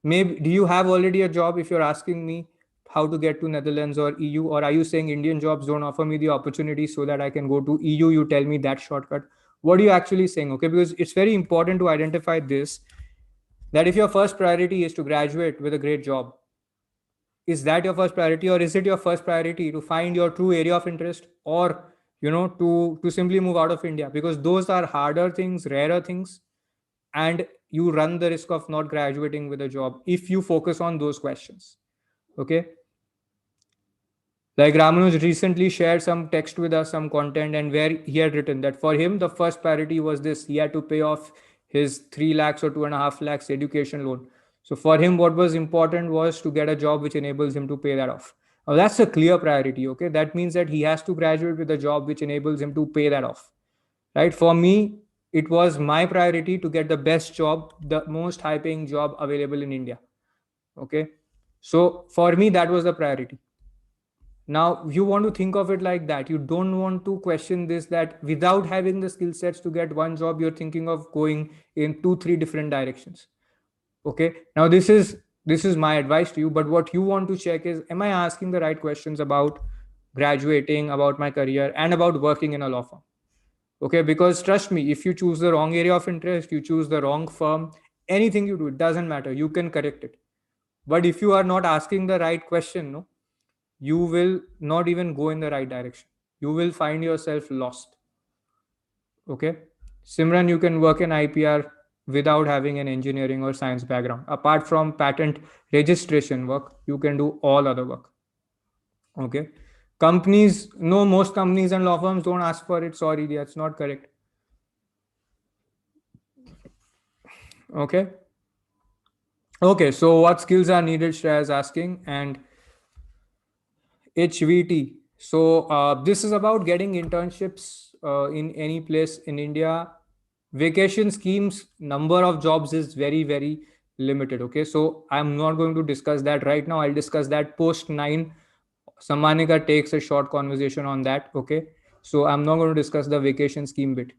Maybe do you have already a job if you're asking me how to get to Netherlands or EU, or are you saying Indian jobs don't offer me the opportunity so that I can go to EU? You tell me that shortcut. What are you actually saying? Okay, because it's very important to identify this, that if your first priority is to graduate with a great job, is that your first priority, or is it your first priority to find your true area of interest, or to simply move out of India? Because those are harder things, rarer things, and you run the risk of not graduating with a job if you focus on those questions. Okay. Like Ramanuj recently shared some text with us, some content, and where he had written that for him, the first priority was this: he had to pay off his 3 lakhs or 2.5 lakhs education loan. So for him, what was important was to get a job which enables him to pay that off. Now that's a clear priority. Okay. That means that he has to graduate with a job which enables him to pay that off. Right. For me, it was my priority to get the best job, the most high paying job available in India. Okay. So for me, that was the priority. Now you want to think of it like that. You don't want to question this, that without having the skill sets to get one job, you're thinking of going in 2-3 different directions. Okay. Now this is my advice to you. But what you want to check is, am I asking the right questions about graduating, about my career, and about working in a law firm? Okay. Because trust me, if you choose the wrong area of interest, you choose the wrong firm, anything you do, it doesn't matter. You can correct it. But if you are not asking the right question, no, you will not even go in the right direction. You will find yourself lost. Okay. Simran, you can work in IPR without having an engineering or science background. Apart from patent registration work, you can do all other work. Okay. Companies, no, most companies and law firms don't ask for it. Sorry, that's not correct. Okay. Okay. So what skills are needed, Shreya is asking. And HVT. So this is about getting internships in any place in India. Vacation schemes, number of jobs is very, very limited. Okay. So I'm not going to discuss that right now. I'll discuss that post 9. Sammanika takes a short conversation on that. Okay. So I'm not going to discuss the vacation scheme bit.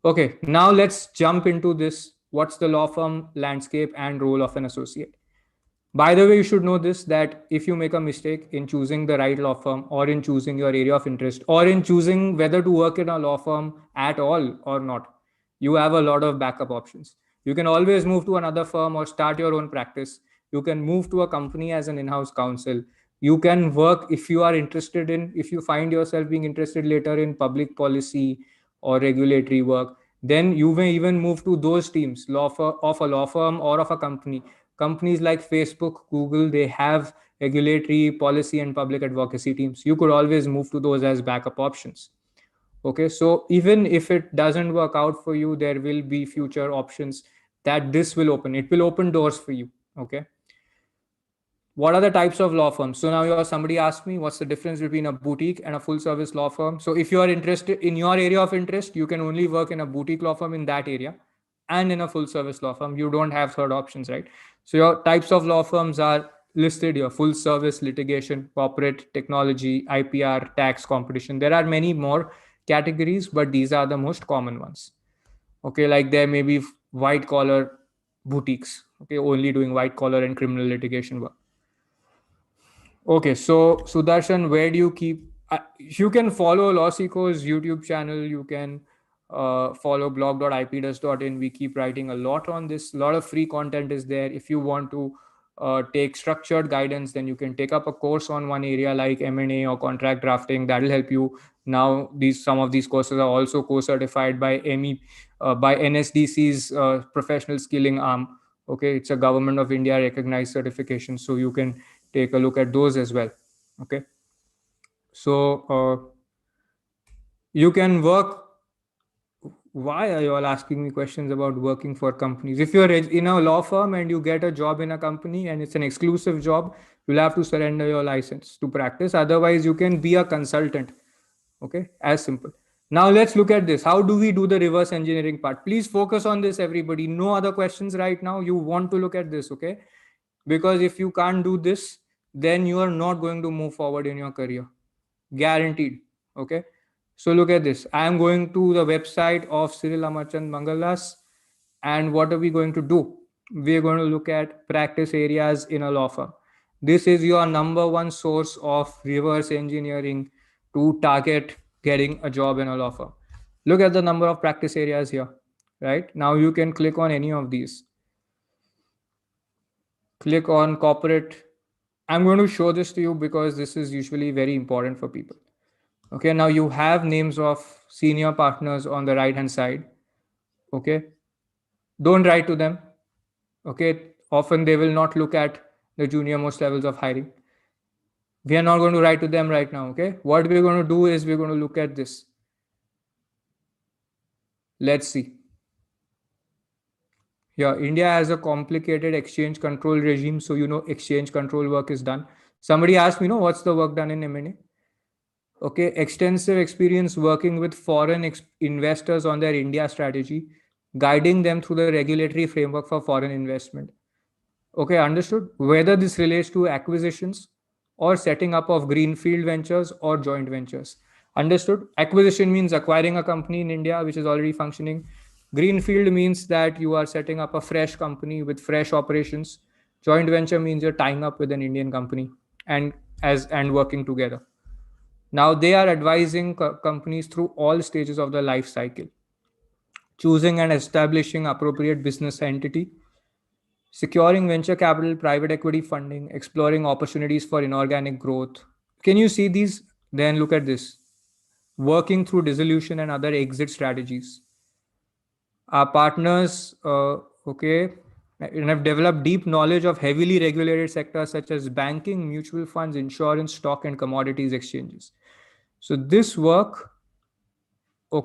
Okay. Now let's jump into this. What's the law firm landscape and role of an associate? By the way, you should know this, that if you make a mistake in choosing the right law firm, or in choosing your area of interest, or in choosing whether to work in a law firm at all or not, you have a lot of backup options. You can always move to another firm or start your own practice. You can move to a company as an in-house counsel. You can work if you are interested in, if you find yourself being interested later in public policy or regulatory work, then you may even move to those teams, of a law firm or of a company. Companies like Facebook, Google, they have regulatory policy and public advocacy teams. You could always move to those as backup options. Okay. So even if it doesn't work out for you, there will be future options that this will open. It will open doors for you. Okay. What are the types of law firms? So now somebody asked me, what's the difference between a boutique and a full service law firm? So if you are interested in your area of interest, you can only work in a boutique law firm in that area, and in a full service law firm. You don't have third options, right? So your types of law firms are listed here: full service, litigation, corporate, technology, IPR, tax, competition. There are many more categories, but these are the most common ones. Okay. Like there may be white collar boutiques, okay, only doing white collar and criminal litigation work. Okay, so Sudarshan, where do you keep? You can follow LawSikho's YouTube channel. You can follow blog.ipdas.in. We keep writing a lot on this. A lot of free content is there. If you want to take structured guidance, then you can take up a course on one area like M&A or contract drafting. That will help you. Now, some of these courses are also co-certified by by NSDC's professional skilling arm. Okay, it's a Government of India recognized certification, so you can take a look at those as well. Okay. So you can work. Why are you all asking me questions about working for companies? If you're in a law firm and you get a job in a company and it's an exclusive job, you'll have to surrender your license to practice. Otherwise, you can be a consultant. Okay. As simple. Now let's look at this. How do we do the reverse engineering part? Please focus on this, everybody. No other questions right now. You want to look at this. Okay. Because if you can't do this, then you are not going to move forward in your career. Guaranteed. Okay. So look at this. I am going to the website of Cyril Amarchand Mangalas. And what are we going to do? We are going to look at practice areas in a law firm. This is your number one source of reverse engineering to target getting a job in a law firm. Look at the number of practice areas here. Right. Now you can click on any of these. Click on corporate. I'm going to show this to you because this is usually very important for people. Okay, now you have names of senior partners on the right hand side. Okay. Don't write to them. Okay. Often they will not look at the junior most levels of hiring. We are not going to write to them right now. Okay. What we're going to do is we're going to look at this. Let's see. Yeah, India has a complicated exchange control regime. So, exchange control work is done. Somebody asked me, what's the work done in M&A? Okay, extensive experience working with foreign investors on their India strategy, guiding them through the regulatory framework for foreign investment. Okay, understood. Whether this relates to acquisitions or setting up of greenfield ventures or joint ventures. Understood. Acquisition means acquiring a company in India which is already functioning. Greenfield means that you are setting up a fresh company with fresh operations. Joint venture means you're tying up with an Indian company and working together. Now they are advising companies through all stages of the life cycle, choosing and establishing appropriate business entity, securing venture capital, private equity funding, exploring opportunities for inorganic growth. Can you see these? Then look at this. Working through dissolution and other exit strategies. Our partners, and have developed deep knowledge of heavily regulated sectors such as banking, mutual funds, insurance, stock, and commodities exchanges. So this work,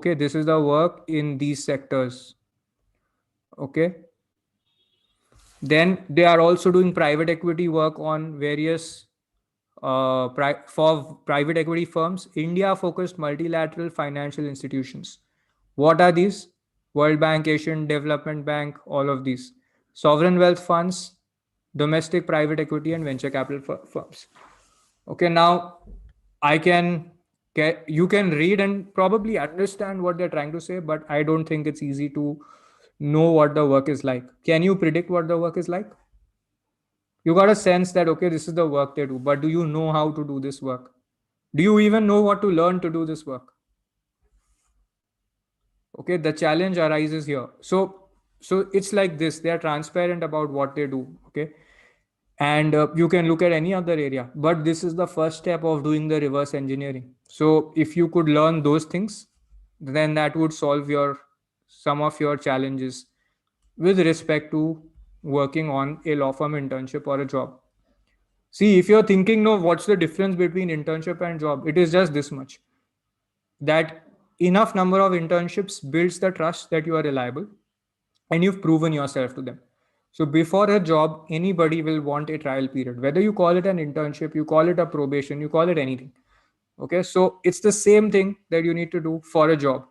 this is the work in these sectors. Okay. Then they are also doing private equity work on various for private equity firms, India-focused multilateral financial institutions. What are these? World Bank, Asian Development Bank, all of these. Sovereign wealth funds, domestic private equity, and venture capital firms. Okay, now you can read and probably understand what they're trying to say, but I don't think it's easy to know what the work is like. Can you predict what the work is like? You got a sense that, okay, this is the work they do, but do you know how to do this work? Do you even know what to learn to do this work? Okay, the challenge arises here. So it's like this. They are transparent about what they do. Okay, and you can look at any other area, but this is the first step of doing the reverse engineering. So if you could learn those things, then that would solve some of your challenges with respect to working on a law firm internship or a job. See, if you're thinking, no, what's the difference between internship and job? It is just this much, that enough number of internships builds the trust that you are reliable and you've proven yourself to them. So before a job, anybody will want a trial period. Whether you call it an internship, you call it a probation, you call it anything. Okay, so it's the same thing that you need to do for a job.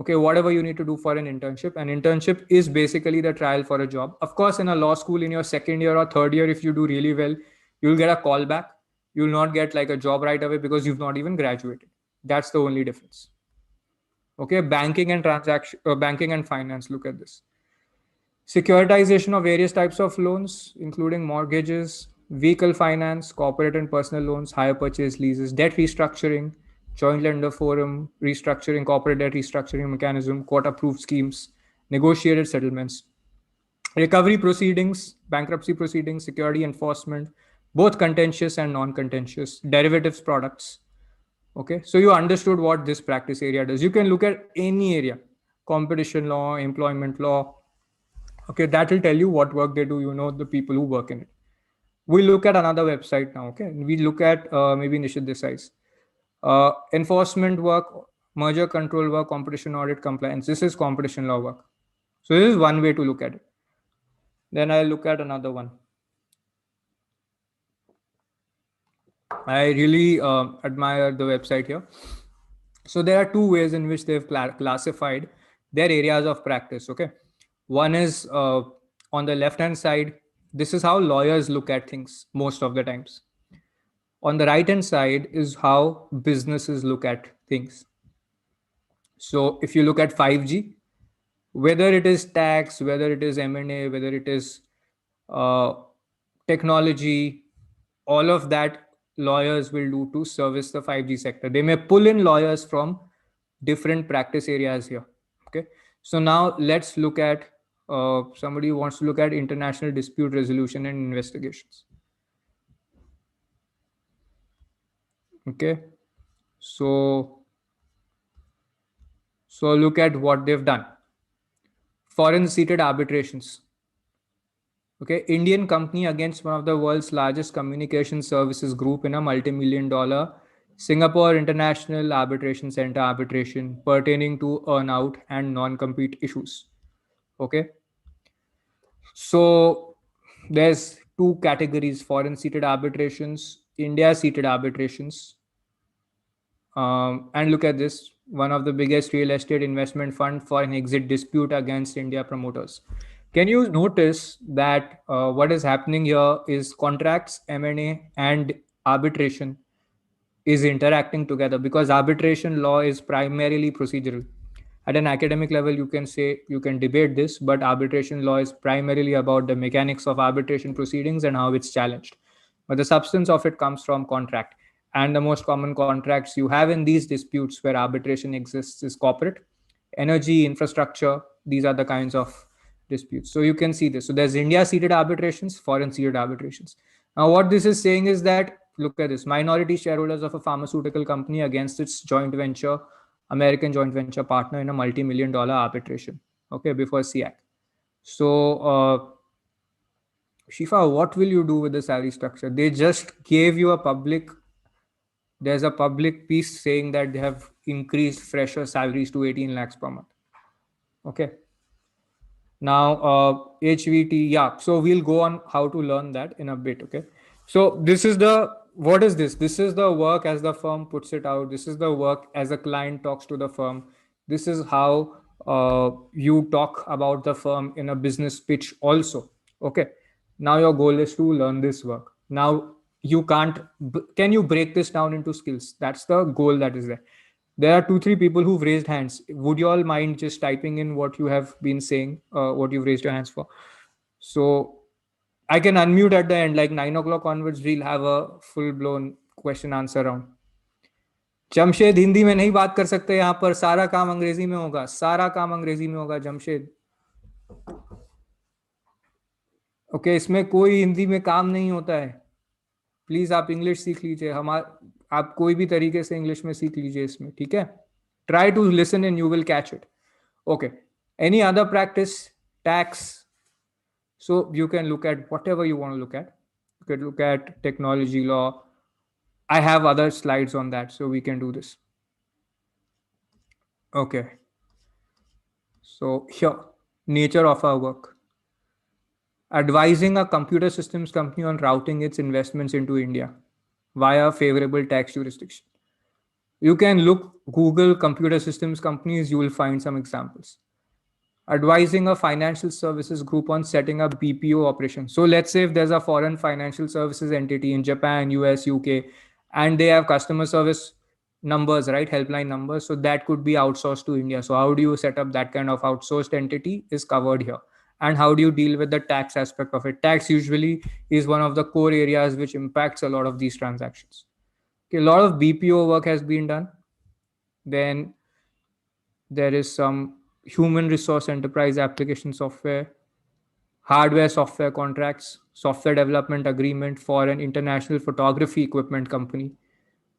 Okay, whatever you need to do for an internship is basically the trial for a job. Of course, in a law school, in your second year or third year, if you do really well, you'll get a call back. You'll not get like a job right away because you've not even graduated. That's the only difference. Okay, banking and finance. Look at this. Securitization of various types of loans, including mortgages, vehicle finance, corporate and personal loans, hire purchase leases, debt restructuring, joint lender forum, restructuring, corporate debt restructuring mechanism, court approved schemes, negotiated settlements, recovery proceedings, bankruptcy proceedings, security enforcement, both contentious and non-contentious, derivatives products. Okay, so you understood what this practice area does. You can look at any area, competition law, employment law. Okay, that will tell you what work they do, the people who work in it. We look at another website now. Okay, we look at maybe Nishit Desai's enforcement work, merger control work, competition audit, compliance. This is competition law work. So this is one way to look at it. Then I'll look at another one. I really admire the website here. So there are two ways in which they've classified their areas of practice. Okay, one is on the left hand side. This is how lawyers look at things most of the times. On the right hand side is how businesses look at things. So if you look at 5G, whether it is tax, whether it is M&A, whether it is technology, all of that lawyers will do to service the 5G sector. They may pull in lawyers from different practice areas here. Okay, so now let's look at somebody who wants to look at international dispute resolution and investigations. Okay, so look at what they've done. foreign seated arbitrations. Okay, Indian company against one of the world's largest communication services group in a multi-million-dollar Singapore International Arbitration Center arbitration pertaining to earn-out and non-compete issues. Okay, so there's two categories: foreign seated arbitrations, India seated arbitrations. And look at this, one of the biggest real estate investment fund for an exit dispute against India promoters. Can you notice that what is happening here is contracts, M&A, and arbitration is interacting together, because arbitration law is primarily procedural. At an academic level, you can say, you can debate this, but arbitration law is primarily about the mechanics of arbitration proceedings and how it's challenged. But the substance of it comes from contract. And the most common contracts you have in these disputes where arbitration exists is corporate, energy, infrastructure. These are the kinds of disputes. So you can see this. So there's India seated arbitrations, foreign seated arbitrations. Now, what this is saying is that, look at this, minority shareholders of a pharmaceutical company against its joint venture, American joint venture partner in a multi-million-dollar arbitration, okay, before SEAC. So, Shifa, what will you do with the salary structure? They just gave you there's a public piece saying that they have increased fresher salaries to 18 lakhs per month. Okay. Now, HVT, yeah. So we'll go on how to learn that in a bit. Okay. So this is what is this? This is the work as the firm puts it out. This is the work as a client talks to the firm. This is how you talk about the firm in a business pitch also. Okay. Now your goal is to learn this work. Now can you break this down into skills? That's the goal that is there. There are 2-3 people who've raised hands. Would you all mind just typing in what you have been saying, what you've raised your hands for? So I can unmute at the end, like 9 o'clock onwards, we'll have a full-blown question answer round. Jamshed, Hindi में नहीं बात कर सकते यहाँ पर, सारा काम अंग्रेजी में होगा, सारा काम अंग्रेजी में होगा जमशेद. ओके, इसमें कोई हिंदी में काम नहीं होता है. प्लीज आप इंग्लिश सीख लीजिए, आप कोई भी तरीके से इंग्लिश में सीख लीजिए इसमें, ठीक है. Try to listen and you will catch it. Okay, any other practice? Tax. So you can look at whatever you want to look at. You can look at technology law. I have other slides on that, so we can do this. Okay. So here, nature of our work. Advising a computer systems company on routing its investments into India via favorable tax jurisdiction. You can Google computer systems companies, you will find some examples. Advising a financial services group on setting up BPO operations. So let's say if there's a foreign financial services entity in Japan, US, UK, and they have customer service numbers, right? Helpline numbers. So that could be outsourced to India. So how do you set up that kind of outsourced entity is covered here. And how do you deal with the tax aspect of it? Tax usually is one of the core areas which impacts a lot of these transactions. Okay, a lot of BPO work has been done. Then there is some human resource enterprise application software, hardware software contracts, software development agreement for an international photography equipment company.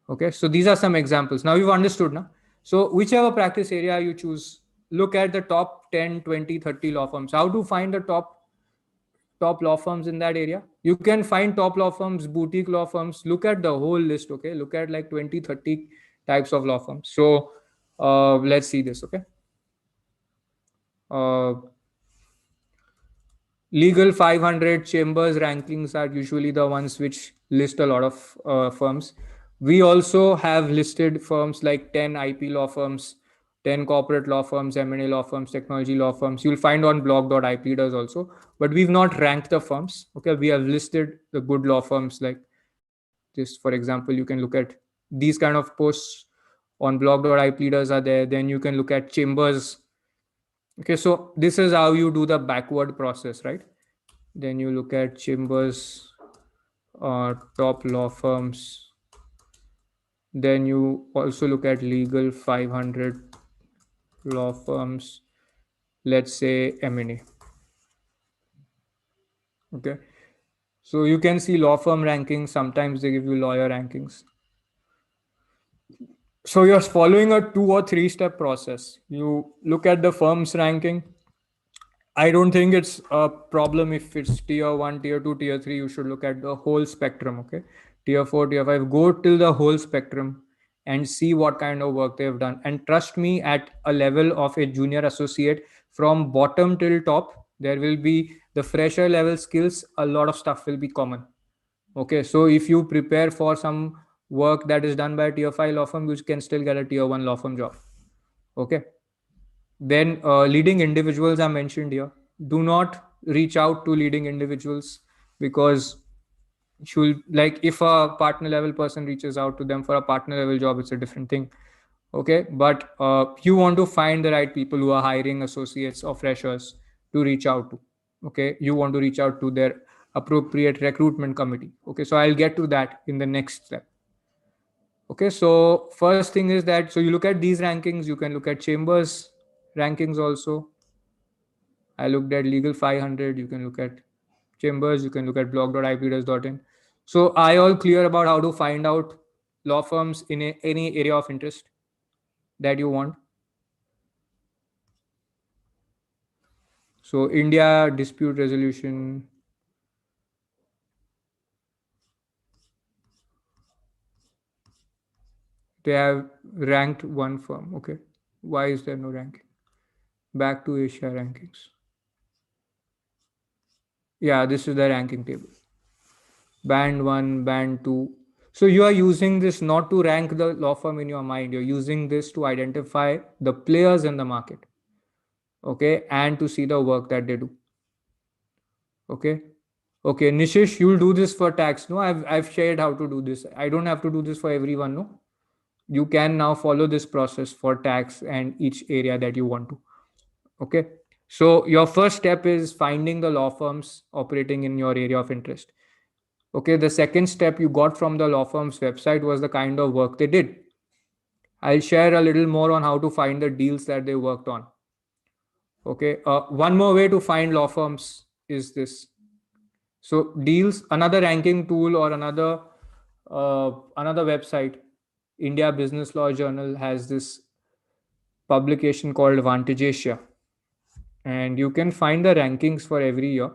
Okay, so these are some examples. Now you've understood now. So whichever practice area you choose, look at the top 10, 20, 30 law firms. How to find the top law firms in that area? You can find top law firms, boutique law firms. Look at the whole list. Okay, look at like 20, 30 types of law firms. So let's see this. Okay. Legal 500 chambers rankings are usually the ones which list a lot of firms. We also have listed firms like 10 IP law firms, 10 corporate law firms, M&A law firms, technology law firms. You'll find on blog.ipleaders also, but we've not ranked the firms. Okay, we have listed the good law firms like this. For example, you can look at these kind of posts on blog.ipleaders are there. Then you can look at chambers. Okay, so this is how you do the backward process, right? Then you look at chambers, top law firms. Then you also look at legal 500 law firms, let's say M&A. Okay, so you can see law firm rankings. Sometimes they give you lawyer rankings. So you're following a 2 or 3 step process. You look at the firm's ranking, I don't think it's a problem if it's tier 1, tier 2, tier 3. You should look at the whole spectrum, okay? Tier 4, tier 5, go till the whole spectrum and see what kind of work they've done. And trust me, at a level of a junior associate, from bottom till top, there will be the fresher level skills, a lot of stuff will be common. Okay, so if you prepare for some work that is done by a tier 5 law firm, you can still get a tier 1 law firm job. Okay. Then leading individuals are mentioned here. Do not reach out to leading individuals, because should, like, if a partner level person reaches out to them for a partner level job, it's a different thing. Okay, but you want to find the right people who are hiring associates or freshers to reach out to. Okay, you want to reach out to their appropriate recruitment committee. Okay, so I'll get to that in the next step. Okay, so first thing is that, so you look at these rankings, you can look at Chambers rankings also. I looked at Legal 500. You can look at Chambers. You can look at blog.ipdesk.in. So are you all clear about how to find out law firms in any area of interest that you want? So India dispute resolution. They have ranked one firm. Okay. Why is there no ranking? Back to Asia rankings. Yeah, this is the ranking table. Band 1, band 2. So you are using this not to rank the law firm in your mind. You're using this to identify the players in the market. Okay, and to see the work that they do. Okay. Okay, Nishish, you'll do this for tax. No, I've shared how to do this. I don't have to do this for everyone. No, you can now follow this process for tax and each area that you want to. Okay. So your first step is finding the law firms operating in your area of interest. Okay. The second step you got from the law firm's website was the kind of work they did. I'll share a little more on how to find the deals that they worked on. Okay. One more way to find law firms is this. So deals, another ranking tool or another website, India Business Law Journal has this publication called Vantage Asia, and you can find the rankings for every year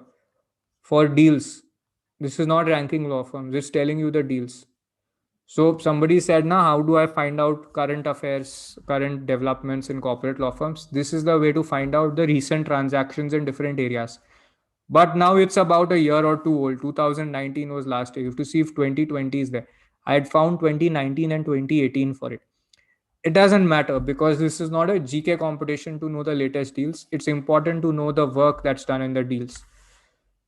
for deals. This is not ranking law firms; it's telling you the deals. So somebody said, "Now, how do I find out current affairs, current developments in corporate law firms?" This is the way to find out the recent transactions in different areas. But now it's about a year or two old. 2019 was last year. You have to see if 2020 is there. I had found 2019 and 2018 for it. It doesn't matter, because this is not a GK competition to know the latest deals. It's important to know the work that's done in the deals.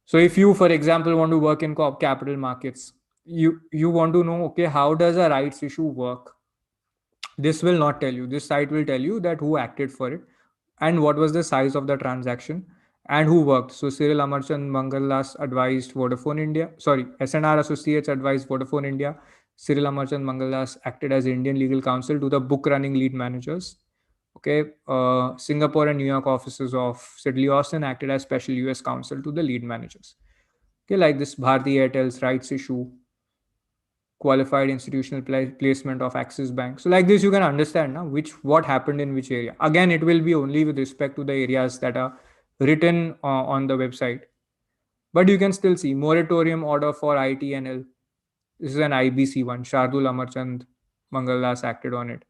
So if you, for example, want to work in capital markets, you want to know, okay, how does a rights issue work? This will not tell you. This site will tell you that who acted for it and what was the size of the transaction and who worked. So Cyril Amarchand Mangaldas advised Vodafone India. Sorry, SNR Associates advised Vodafone India. Cyril Amarchand Mangaldas acted as Indian legal counsel to the book running lead managers. Okay, Singapore and New York offices of Sidley Austin acted as special US counsel to the lead managers. Okay, like this Bharti Airtel's rights issue, qualified institutional placement of Axis Bank. So like this, you can understand now what happened in which area. Again, it will be only with respect to the areas that are written on the website. But you can still see moratorium order for ITNL. This is an IBC one. Shardul Amarchand Mangaldas acted on it.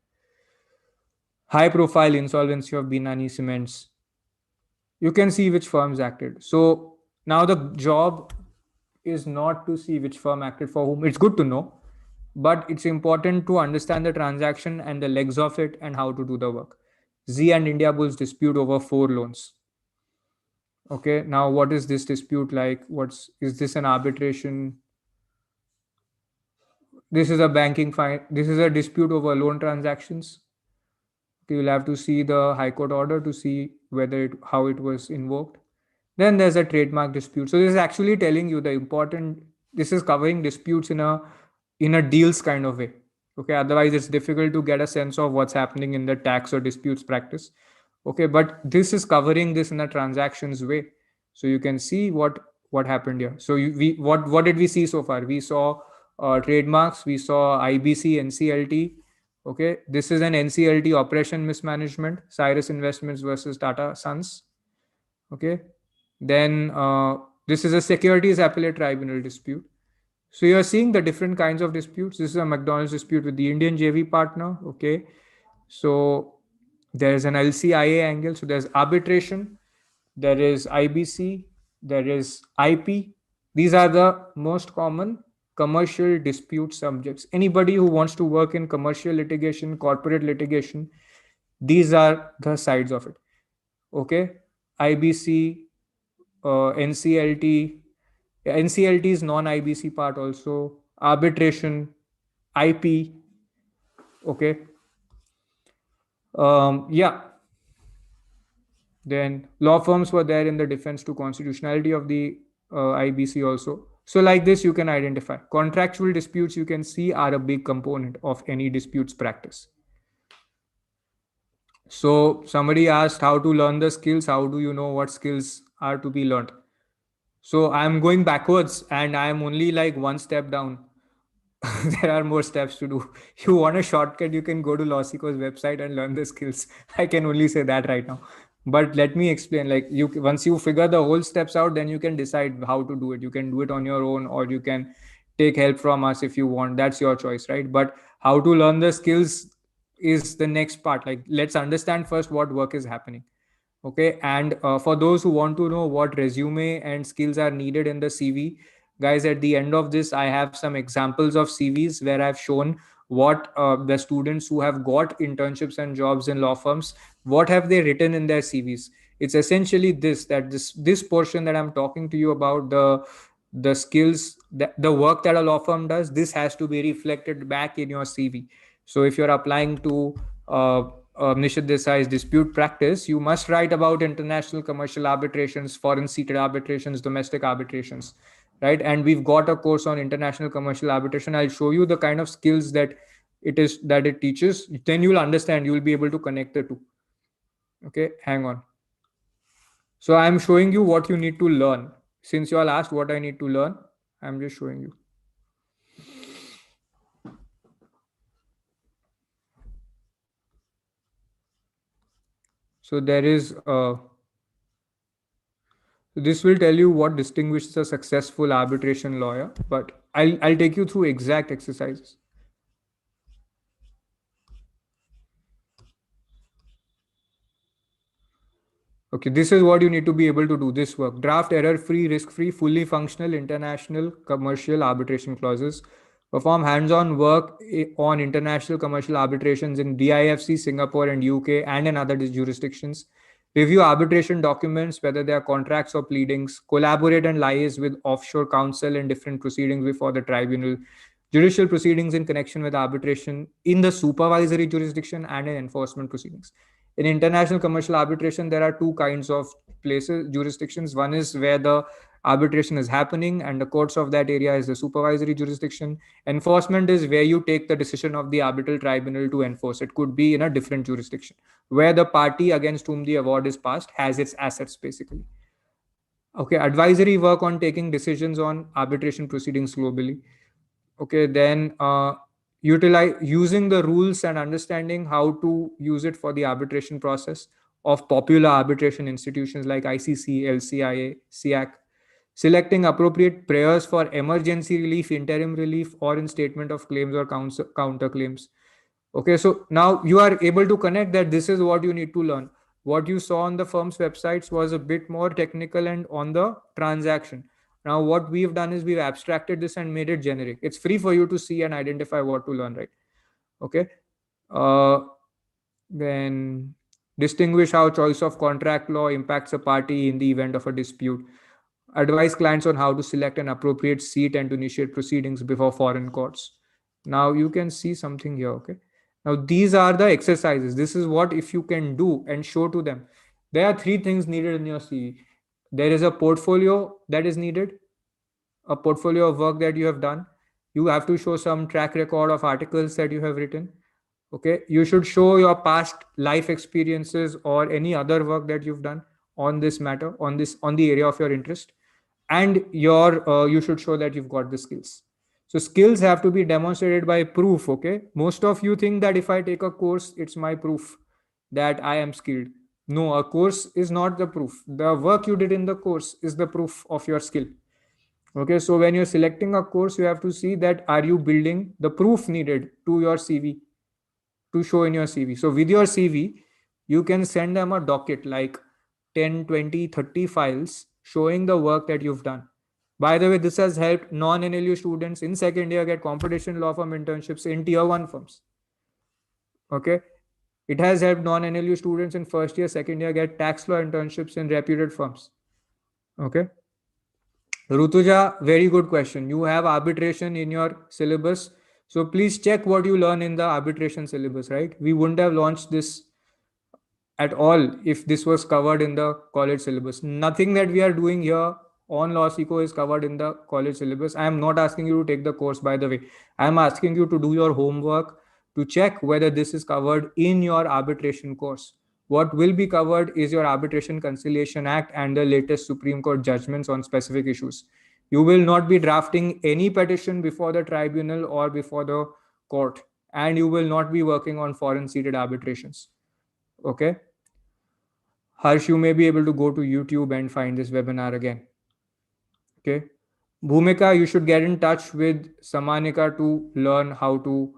High profile insolvency of Binani Cements. You can see which firms acted. So now the job is not to see which firm acted for whom. It's good to know, but it's important to understand the transaction and the legs of it and how to do the work. Z and India Bulls dispute over 4 loans. Okay, now what is this dispute like? Is this an arbitration? This is a banking fine. This is a dispute over loan transactions. Okay, you'll have to see the High Court order to see how it was invoked. Then there's a trademark dispute. So this is actually telling you the important. This is covering disputes in a deals kind of way. Okay, otherwise it's difficult to get a sense of what's happening in the tax or disputes practice. Okay, but this is covering this in a transactions way. So you can see what happened here. So what did we see so far? We saw trademarks. We saw IBC, NCLT. Okay, this is an NCLT operation mismanagement. Cyrus Investments versus Tata Sons. Okay. Then this is a securities appellate tribunal dispute. So you're seeing the different kinds of disputes. This is a McDonald's dispute with the Indian JV partner. Okay. So there's an LCIA angle. So there's arbitration, there is IBC, there is IP. These are the most common commercial dispute subjects. Anybody who wants to work in commercial litigation, corporate litigation, these are the sides of it. Okay. IBC, NCLT. NCLT is non-IBC part also. Arbitration, IP. Okay. Yeah. Then law firms were there in the defense to constitutionality of the IBC also. So like this, you can identify contractual disputes. You can see are a big component of any disputes practice. So somebody asked how to learn the skills. How do you know what skills are to be learned? So I'm going backwards and I'm only like one step down. There are more steps to do. You want a shortcut, you can go to LawSikho's website and learn the skills. I can only say that right now. But let me explain. Like you, once you figure the whole steps out, then you can decide how to do it. You can do it on your own, or you can take help from us if you want. That's your choice, right? But how to learn the skills is the next part. Like let's understand first what work is happening. Okay. And for those who want to know what resume and skills are needed in the CV, guys, at the end of this, I have some examples of CVs where I've shown what the students who have got internships and jobs in law firms, what have they written in their CVs. It's essentially this, that this portion that I'm talking to you about, the skills, the work that a law firm does, this has to be reflected back in your CV. So if you're applying to Nishit Desai's dispute practice, you must write about international commercial arbitrations, foreign seated arbitrations, domestic arbitrations, right? And we've got a course on international commercial arbitration. I'll show you the kind of skills that it teaches. Then you'll understand, you'll be able to connect the two. Okay, hang on. So I'm showing you what you need to learn. Since you all asked what I need to learn, I'm just showing you. So there is this will tell you what distinguishes a successful arbitration lawyer, but I'll take you through exact exercises. Okay, this is what you need to be able to do this work. Draft error-free, risk-free, fully functional international commercial arbitration clauses. Perform hands-on work on international commercial arbitrations in DIFC, Singapore and UK and in other jurisdictions. Review arbitration documents, whether they are contracts or pleadings. Collaborate and liaise with offshore counsel in different proceedings before the tribunal. Judicial proceedings in connection with arbitration in the supervisory jurisdiction and in enforcement proceedings. In international commercial arbitration, there are two kinds of places, jurisdictions. One is where the arbitration is happening and the courts of that area is the supervisory jurisdiction. Enforcement is where you take the decision of the arbitral tribunal to enforce. It could be in a different jurisdiction where the party against whom the award is passed has its assets, basically. Okay, advisory work on taking decisions on arbitration proceedings globally. Okay, then using the rules and understanding how to use it for the arbitration process of popular arbitration institutions like ICC, LCIA, SIAC. Selecting appropriate prayers for emergency relief, interim relief, or in statement of claims or counter claims. Okay, so now you are able to connect that this is what you need to learn. What you saw on the firm's websites was a bit more technical and on the transaction. Now, what we've done is we've abstracted this and made it generic. It's free for you to see and identify what to learn, right? Okay. Then distinguish how choice of contract law impacts a party in the event of a dispute. Advise clients on how to select an appropriate seat and to initiate proceedings before foreign courts. Now you can see something here, okay? Now these are the exercises. This is what if you can do and show to them. There are three things needed in your CV. There is a portfolio that is needed, a portfolio of work that you have done. You have to show some track record of articles that you have written. Okay, you should show your past life experiences or any other work that you've done on this matter, on the area of your interest, and you should show that you've got the skills. So skills have to be demonstrated by proof. Okay, most of you think that if I take a course, it's my proof that I am skilled. No, a course is not the proof. The work you did in the course is the proof of your skill. Okay, so when you're selecting a course, you have to see that are you building the proof needed to your CV, to show in your CV. So with your CV, you can send them a docket like 10, 20, 30 files showing the work that you've done. By the way, this has helped non-NLU students in second year get competition law firm internships in tier 1 firms. Okay. It has helped non-NLU students in first year, second year get tax law internships in reputed firms. Okay. Rutuja, very good question. You have arbitration in your syllabus. So please check what you learn in the arbitration syllabus, right? We wouldn't have launched this at all if this was covered in the college syllabus. Nothing that we are doing here on LawSikho is covered in the college syllabus. I am not asking you to take the course, by the way. I am asking you to do your homework to check whether this is covered in your arbitration course. What will be covered is your Arbitration Conciliation Act and the latest Supreme Court judgments on specific issues. You will not be drafting any petition before the tribunal or before the court, and you will not be working on foreign seated arbitrations. Okay. Harsh, you may be able to go to YouTube and find this webinar again. Okay. Bhumika, you should get in touch with Sammanika to learn how to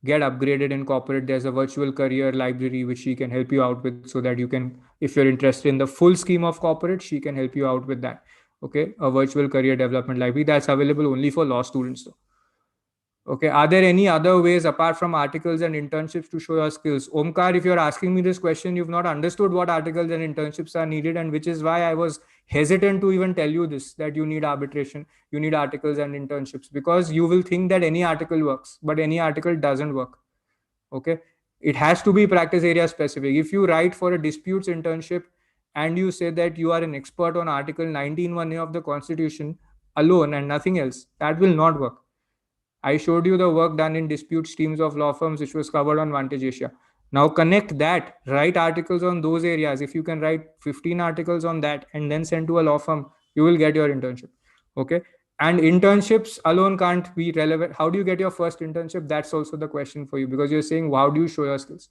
get upgraded in corporate. There's a virtual career library which she can help you out with, so that you can, if you're interested in the full scheme of corporate, she can help you out with that. Okay. A virtual career development library that's available only for law students though. Okay, are there any other ways apart from articles and internships to show your skills? Omkar, if you're asking me this question, you've not understood what articles and internships are needed, and which is why I was hesitant to even tell you this, that you need arbitration, you need articles and internships, because you will think that any article works, but any article doesn't work. Okay, it has to be practice area specific. If you write for a disputes internship and you say that you are an expert on Article 19(1)(a) of the Constitution alone and nothing else, that will not work. I showed you the work done in dispute streams of law firms, which was covered on Vantage Asia. Now connect that, write articles on those areas. If you can write 15 articles on that and then send to a law firm, you will get your internship. Okay. And internships alone can't be relevant. How do you get your first internship? That's also the question for you, because you're saying, how do you show your skills?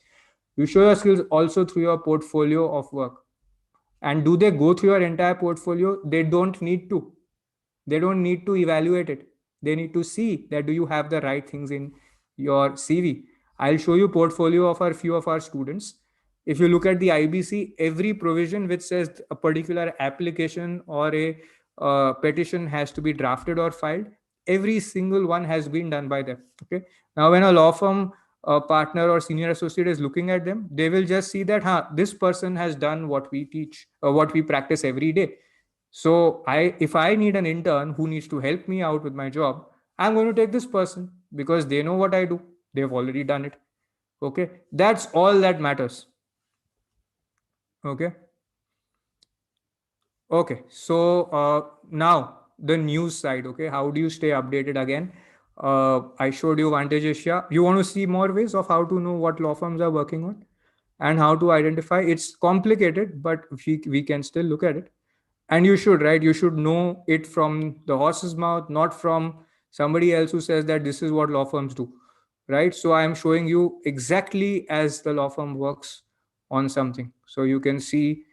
You show your skills also through your portfolio of work. And do they go through your entire portfolio? They don't need to. They don't need to evaluate it. They need to see that do you have the right things in your CV. I'll show you portfolio of a few of our students. If you look at the IBC, every provision which says a particular application or a petition has to be drafted or filed, every single one has been done by them. Okay. Now, when a law firm partner or senior associate is looking at them, they will just see that this person has done what we teach or what we practice every day. So if I need an intern who needs to help me out with my job, I'm going to take this person because they know what I do. They've already done it. Okay. That's all that matters. Okay. Okay. So now the news side. Okay. How do you stay updated again? I showed you Vantage Asia. You want to see more ways of how to know what law firms are working on and how to identify? It's complicated, but we can still look at it. And you should, right? You should know it from the horse's mouth, not from somebody else who says that this is what law firms do, right? So I'm showing you exactly as the law firm works on something. So you can see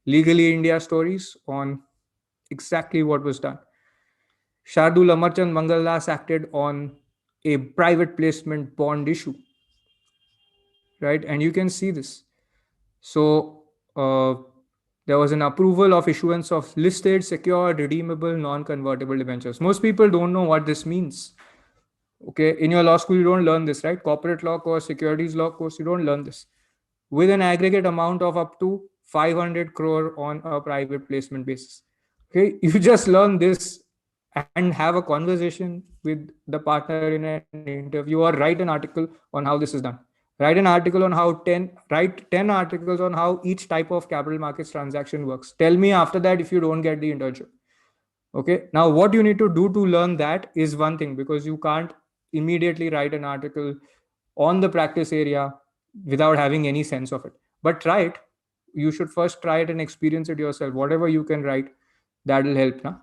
Legally India stories on exactly what was done. Shardul Amarchand Mangaldas acted on a private placement bond issue, right? And you can see this. So there was an approval of issuance of listed, secured, redeemable, non-convertible debentures. Most people don't know what this means. Okay, in your law school, you don't learn this, right? Corporate law course, securities law course, you don't learn this. With an aggregate amount of up to 500 crore on a private placement basis. Okay, you just learn this and have a conversation with the partner in an interview, or write an article on how this is done. Write an article on how write 10 articles on how each type of capital markets transaction works. Tell me after that if you don't get the internship. Okay. Now, what you need to do to learn that is one thing, because you can't immediately write an article on the practice area without having any sense of it. But try it. You should first try it and experience it yourself. Whatever you can write, that will help. Now.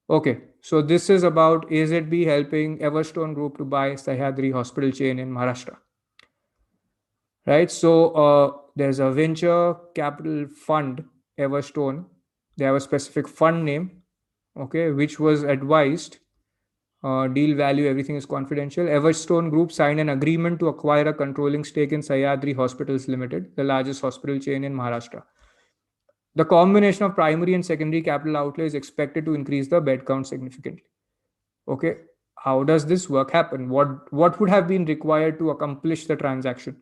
Okay, so this is about AZB helping Everstone Group to buy Sahyadri hospital chain in Maharashtra. Right, so There's a venture capital fund, Everstone. They have a specific fund name, okay, which was advised. Deal value, everything is confidential. Everstone Group signed an agreement to acquire a controlling stake in Sahyadri Hospitals Limited, the largest hospital chain in Maharashtra. The combination of primary and secondary capital outlay is expected to increase the bed count significantly. Okay, how does this work happen? What would have been required to accomplish the transaction?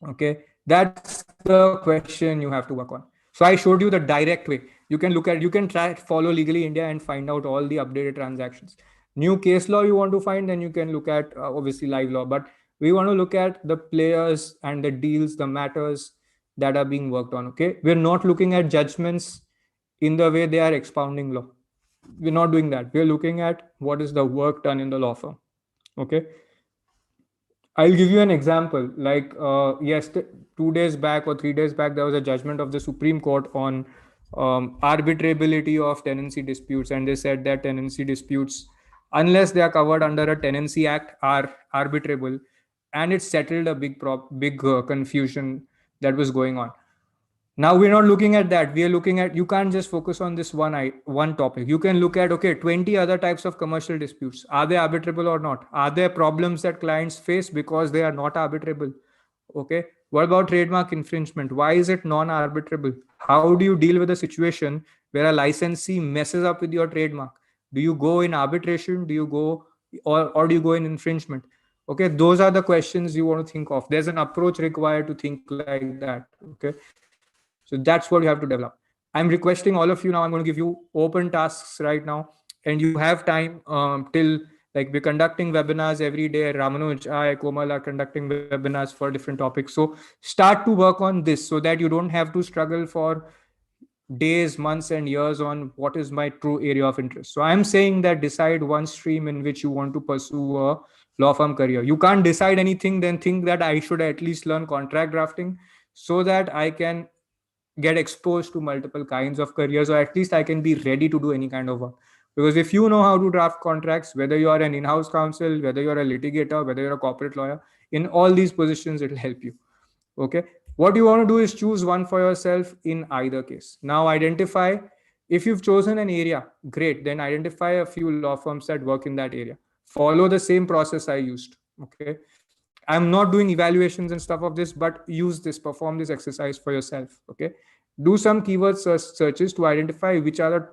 Okay, that's the question you have to work on. So I showed you the direct way. You can try follow Legally India and find out all the updated transactions. New case law you want to find, then you can look at obviously live law, but we want to look at the players and the deals, the matters that are being worked on. Okay, we're not looking at judgments in the way they are expounding law. We're not doing that. We're looking at what is the work done in the law firm. Okay, I'll give you an example. Like yes, 2 days back or 3 days back, there was a judgment of the Supreme Court on arbitrability of tenancy disputes, and they said that tenancy disputes, unless they are covered under a Tenancy Act, are arbitrable, and it settled a big confusion that was going on. Now we're not looking at that. We are looking at, you can't just focus on this one topic. You can look at, okay, 20 other types of commercial disputes. Are they arbitrable or not? Are there problems that clients face because they are not arbitrable? Okay, what about trademark infringement? Why is it non-arbitrable? How do you deal with a situation where a licensee messes up with your trademark? Do you go in arbitration? Do you go or do you go in infringement? Okay, those are the questions you want to think of. There's an approach required to think like that. Okay, so that's what you have to develop. I'm requesting all of you now. I'm going to give you open tasks right now, and you have time till, like, we're conducting webinars every day. Ramanuj, I, Komal are conducting webinars for different topics. So start to work on this so that you don't have to struggle for days, months, and years on what is my true area of interest. So I'm saying that decide one stream in which you want to pursue a law firm career. You can't decide anything, then think that I should at least learn contract drafting so that I can get exposed to multiple kinds of careers, or at least I can be ready to do any kind of work. Because if you know how to draft contracts, whether you are an in-house counsel, whether you're a litigator, whether you're a corporate lawyer, in all these positions, it will help you. Okay, what you want to do is choose one for yourself in either case. Now identify, if you've chosen an area, great, then identify a few law firms that work in that area. Follow the same process I used. Okay, I'm not doing evaluations and stuff of this, but use this, perform this exercise for yourself. Okay, do some keyword searches to identify which are the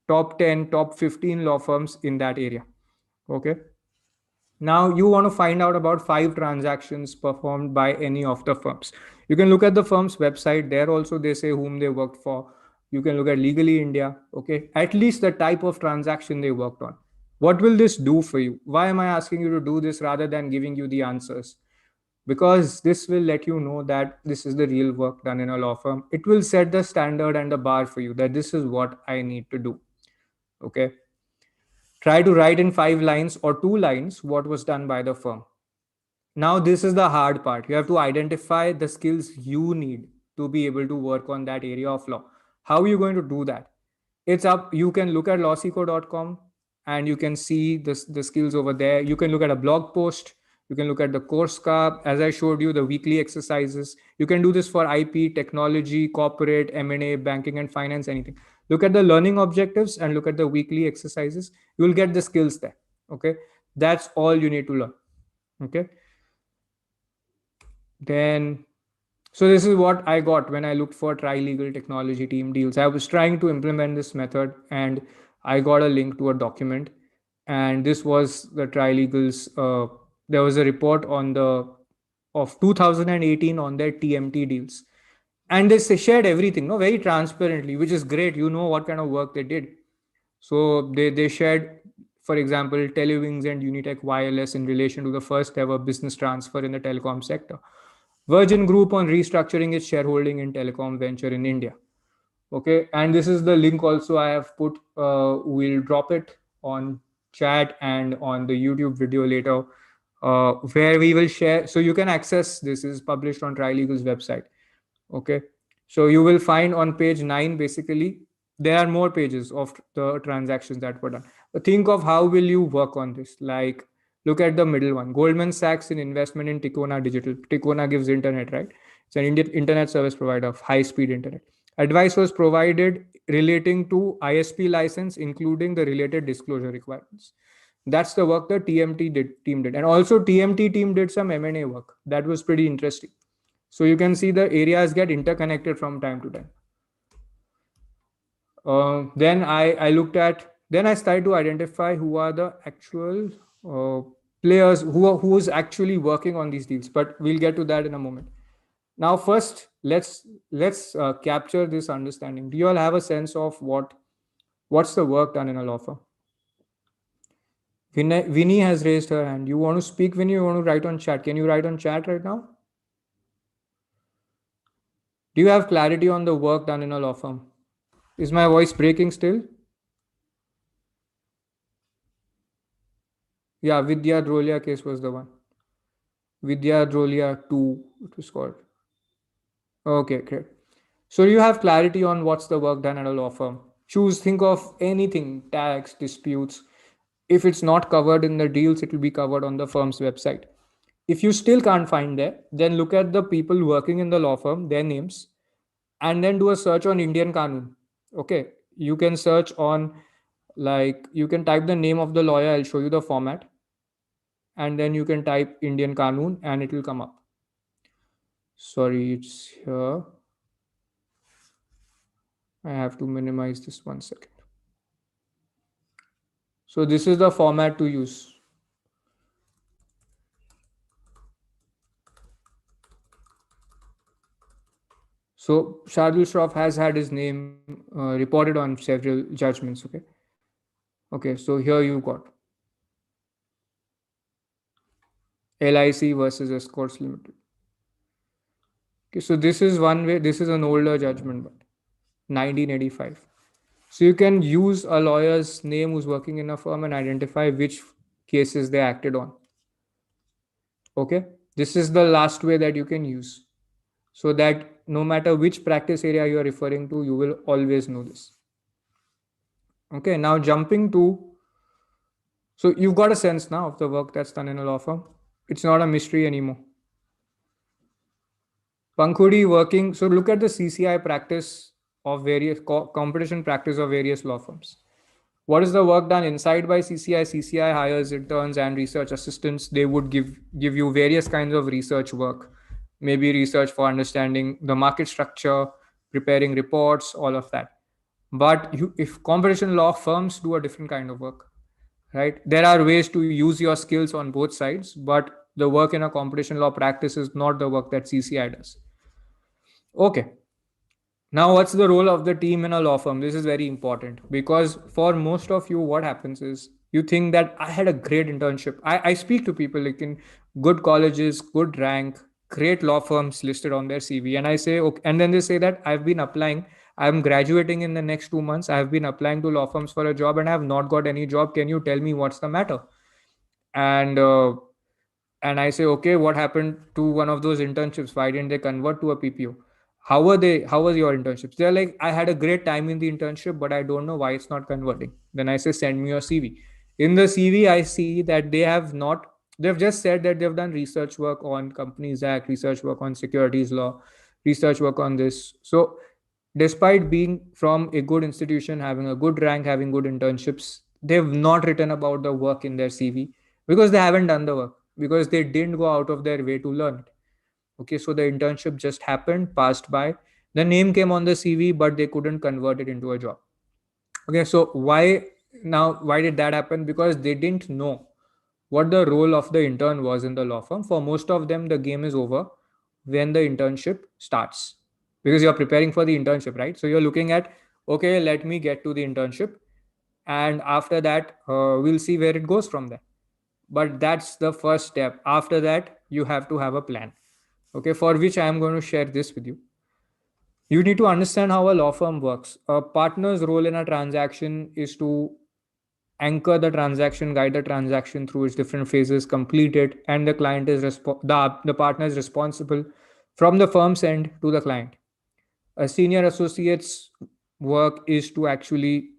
top 10, top 15 law firms in that area. Okay, now you want to find out about 5 transactions performed by any of the firms. You can look at the firm's website. There also they say whom they worked for. You can look at Legally India. Okay, at least the type of transaction they worked on. What will this do for you? Why am I asking you to do this rather than giving you the answers? Because this will let you know that this is the real work done in a law firm. It will set the standard and the bar for you that this is what I need to do. Okay. Try to write in 5 lines or 2 lines what was done by the firm. Now, this is the hard part. You have to identify the skills you need to be able to work on that area of law. How are you going to do that? It's up. You can look at LawSikho.com and you can see the skills over there. You can look at a blog post. You can look at the course card. As I showed you, the weekly exercises. You can do this for IP, technology, corporate, M&A, banking and finance, anything. Look at the learning objectives and look at the weekly exercises. You will get the skills there. Okay. That's all you need to learn. Okay. Then, so this is what I got when I looked for Trilegal technology team deals. I was trying to implement this method and I got a link to a document, and this was the Trilegal's. There was a report on of 2018 on their TMT deals, and they shared everything, no, very transparently, which is great. You know what kind of work they did. So they shared, for example, Telewings and Unitech Wireless in relation to the first ever business transfer in the telecom sector. Virgin Group on restructuring its shareholding in telecom venture in India. Okay, and this is the link also I have put. We'll drop it on chat and on the YouTube video later, where we will share. So you can access this. Is published on Trilegal's website. Okay, so you will find on page 9, basically, there are more pages of the transactions that were done. But think of how will you work on this. Like, look at the middle one. Goldman Sachs in investment in Ticona Digital. Ticona gives internet, right? It's an Indian internet service provider of high speed internet. Advice was provided relating to ISP license, including the related disclosure requirements. That's the work the team did. And also TMT team did some M&A work. That was pretty interesting. So you can see the areas get interconnected from time to time. Then I started to identify who are the actual players who's actually working on these deals. But we'll get to that in a moment. Now, first, let's capture this understanding. Do you all have a sense of what's the work done in a law firm? Vinny has raised her hand. You want to speak, Vinny? You want to write on chat? Can you write on chat right now? Do you have clarity on the work done in a law firm? Is my voice breaking still? Yeah, 𝘵𝘩𝘢𝘵𝘮𝘦 case was the one. 𝘵𝘩𝘢𝘵𝘮𝑦 2, it was called. Okay, great. So you have clarity on what's the work done at a law firm. Think of anything, tax, disputes. If it's not covered in the deals, it will be covered on the firm's website. If you still can't find that, then look at the people working in the law firm, their names, and then do a search on Indian Qanun. Okay, you can search on, like, you can type the name of the lawyer. I'll show you the format. And then you can type Indian Qanun and it will come up. Sorry, it's here. I have to minimize this 1 second. So this is the format to use. So Shardul Shroff has had his name reported on several judgments. Okay, so here you got LIC versus Escorts Limited. Okay, so this is one way. This is an older judgment, but 1985. So you can use a lawyer's name who's working in a firm and identify which cases they acted on. Okay, this is the last way that you can use, so that no matter which practice area you are referring to, you will always know this. Okay, now jumping to, so you've got a sense now of the work that's done in a law firm. It's not a mystery anymore. Pankhudi working, so look at the CCI practice of various competition practice of various law firms. What is the work done inside by CCI? CCI hires interns and research assistants. They would give you various kinds of research work, maybe research for understanding the market structure, preparing reports, all of that. But if competition law firms do a different kind of work, right? There are ways to use your skills on both sides, but the work in a competition law practice is not the work that CCI does. Okay. Now, what's the role of the team in a law firm? This is very important, because for most of you, what happens is you think that I had a great internship. I speak to people like in good colleges, good rank, great law firms listed on their CV. And I say, okay, and then they say that I've been applying. I'm graduating in the next 2 months. I've been applying to law firms for a job and I have not got any job. Can you tell me what's the matter? And I say, okay, what happened to one of those internships? Why didn't they convert to a PPO? How was your internships? They're like, I had a great time in the internship, but I don't know why it's not converting. Then I say, send me your CV. In the CV, I see that they've just said that they've done research work on Companies Act, research work on securities law, research work on this. So despite being from a good institution, having a good rank, having good internships, they've not written about the work in their CV because they haven't done the work, because they didn't go out of their way to learn it. Okay, so the internship just happened, passed by. The name came on the CV, but they couldn't convert it into a job. Okay, so why did that happen? Because they didn't know what the role of the intern was in the law firm. For most of them, the game is over when the internship starts, because you're preparing for the internship, right? So you're looking at, okay, let me get to the internship, and after that, we'll see where it goes from there. But that's the first step. After that, you have to have a plan. Okay, for which I am going to share this with you. You need to understand how a law firm works. A partner's role in a transaction is to anchor the transaction, guide the transaction through its different phases, complete it, and the client is the partner is responsible from the firm's end to the client. A senior associate's work is to actually,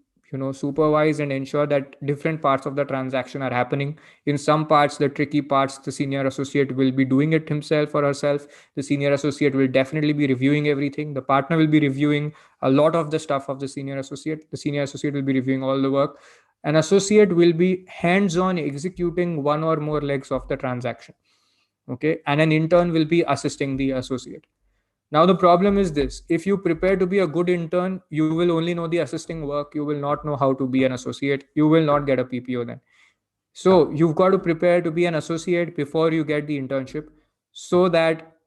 supervise and ensure that different parts of the transaction are happening. In some parts, the tricky parts, the senior associate will be doing it himself or herself. The senior associate will definitely be reviewing everything. The partner will be reviewing a lot of the stuff of the senior associate. The senior associate will be reviewing all the work. An associate will be hands-on executing one or more legs of the transaction. Okay, and an intern will be assisting the associate. Now, the problem is this: if you prepare to be a good intern, you will only know the assisting work. You will not know how to be an associate. You will not get a PPO then. So, you've got to prepare to be an associate before you get the internship, so that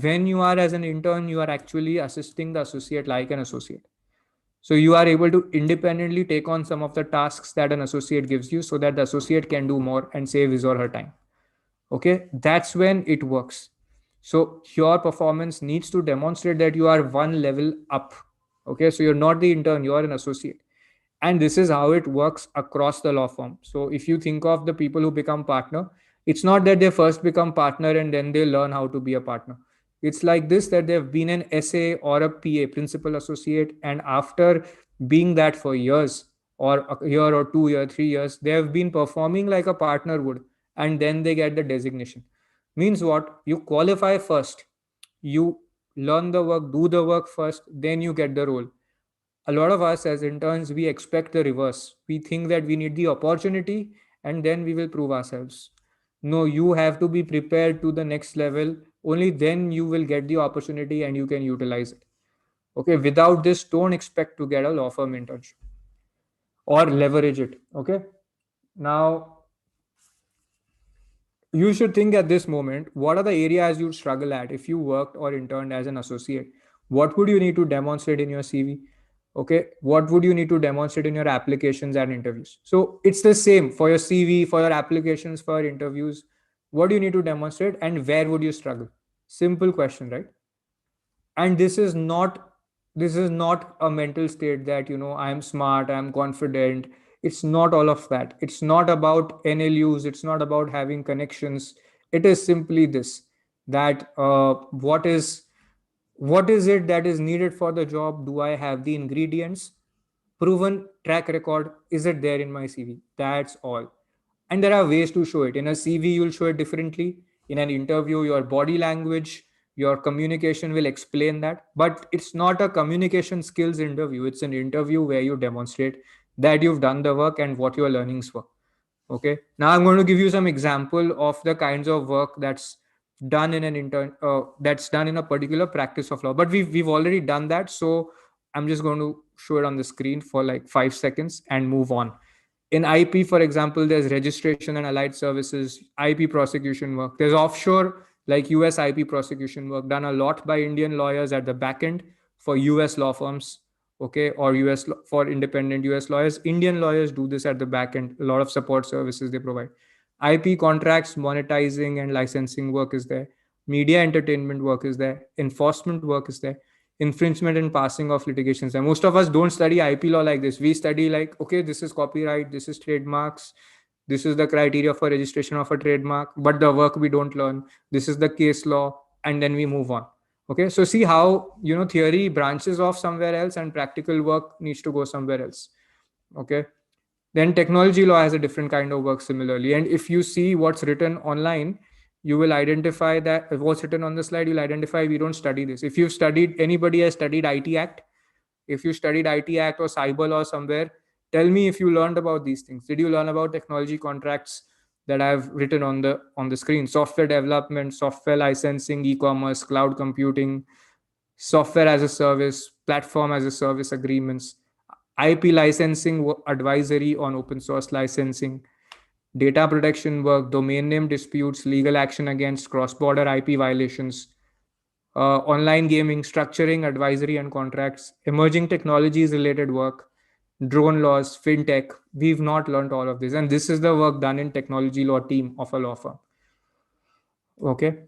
when you are as an intern, you are actually assisting the associate like an associate. So, you are able to independently take on some of the tasks that an associate gives you, so that the associate can do more and save his or her time. Okay, that's when it works. So your performance needs to demonstrate that you are one level up. Okay, so you're not the intern, you are an associate. And this is how it works across the law firm. So if you think of the people who become partner, it's not that they first become partner and then they learn how to be a partner. It's like this, that they've been an SA or a PA, principal associate, and after being that for years, or a year or 2 year, 3 years, they have been performing like a partner would, and then they get the designation. Means what? You qualify first, you learn the work, do the work first, then you get the role. A lot of us as interns, we expect the reverse. We think that we need the opportunity and then we will prove ourselves. No, you have to be prepared to the next level. Only then you will get the opportunity and you can utilize it. Okay, without this, don't expect to get a law firm internship or leverage it. Okay, now you should think at this moment, what are the areas you'd struggle at if you worked or interned as an associate? What would you need to demonstrate in your CV? Okay, what would you need to demonstrate in your applications and interviews? So it's the same for your CV, for your applications, for your interviews. What do you need to demonstrate and where would you struggle? Simple question, right? And this is not a mental state that I'm smart, I'm confident. It's not all of that. It's not about NLUs, it's not about having connections. It is simply this, that what is it that is needed for the job? Do I have the ingredients? Proven track record, is it there in my CV? That's all. And there are ways to show it. In a CV, you'll show it differently. In an interview, your body language, your communication will explain that. But it's not a communication skills interview. It's an interview where you demonstrate that you've done the work and what your learnings were. Okay, now I'm going to give you some example of the kinds of work that's done in an intern that's done in a particular practice of law, but we've already done that. So I'm just going to show it on the screen for like 5 seconds and move on. In IP, for example, there's registration and allied services, IP prosecution work. There's offshore, like US IP prosecution work done a lot by Indian lawyers at the back end for US law firms. Okay, or for independent US lawyers. Indian lawyers do this at the back end. A lot of support services they provide. IP contracts, monetizing and licensing work is there. Media entertainment work is there. Enforcement work is there. Infringement and passing of litigations. And most of us don't study IP law like this. We study like, okay, this is copyright, this is trademarks, this is the criteria for registration of a trademark, but the work we don't learn. This is the case law, and then we move on. Okay, so see how theory branches off somewhere else and practical work needs to go somewhere else. Okay, then technology law has a different kind of work similarly. And if you see what's written online, you will identify that what's written on the slide, you'll identify we don't study this. If you've studied, anybody has studied IT Act, if you studied IT Act or cyber law somewhere, tell me if you learned about these things. Did you learn about technology contracts that I've written on the screen? Software development, software licensing, e-commerce, cloud computing, software as a service, platform as a service agreements, IP licensing advisory on open source licensing, data protection work, domain name disputes, legal action against cross-border IP violations, online gaming, structuring, advisory and contracts, emerging technologies related work, drone laws, fintech. We've not learned all of this. And this is the work done in technology law team of a law firm. Okay.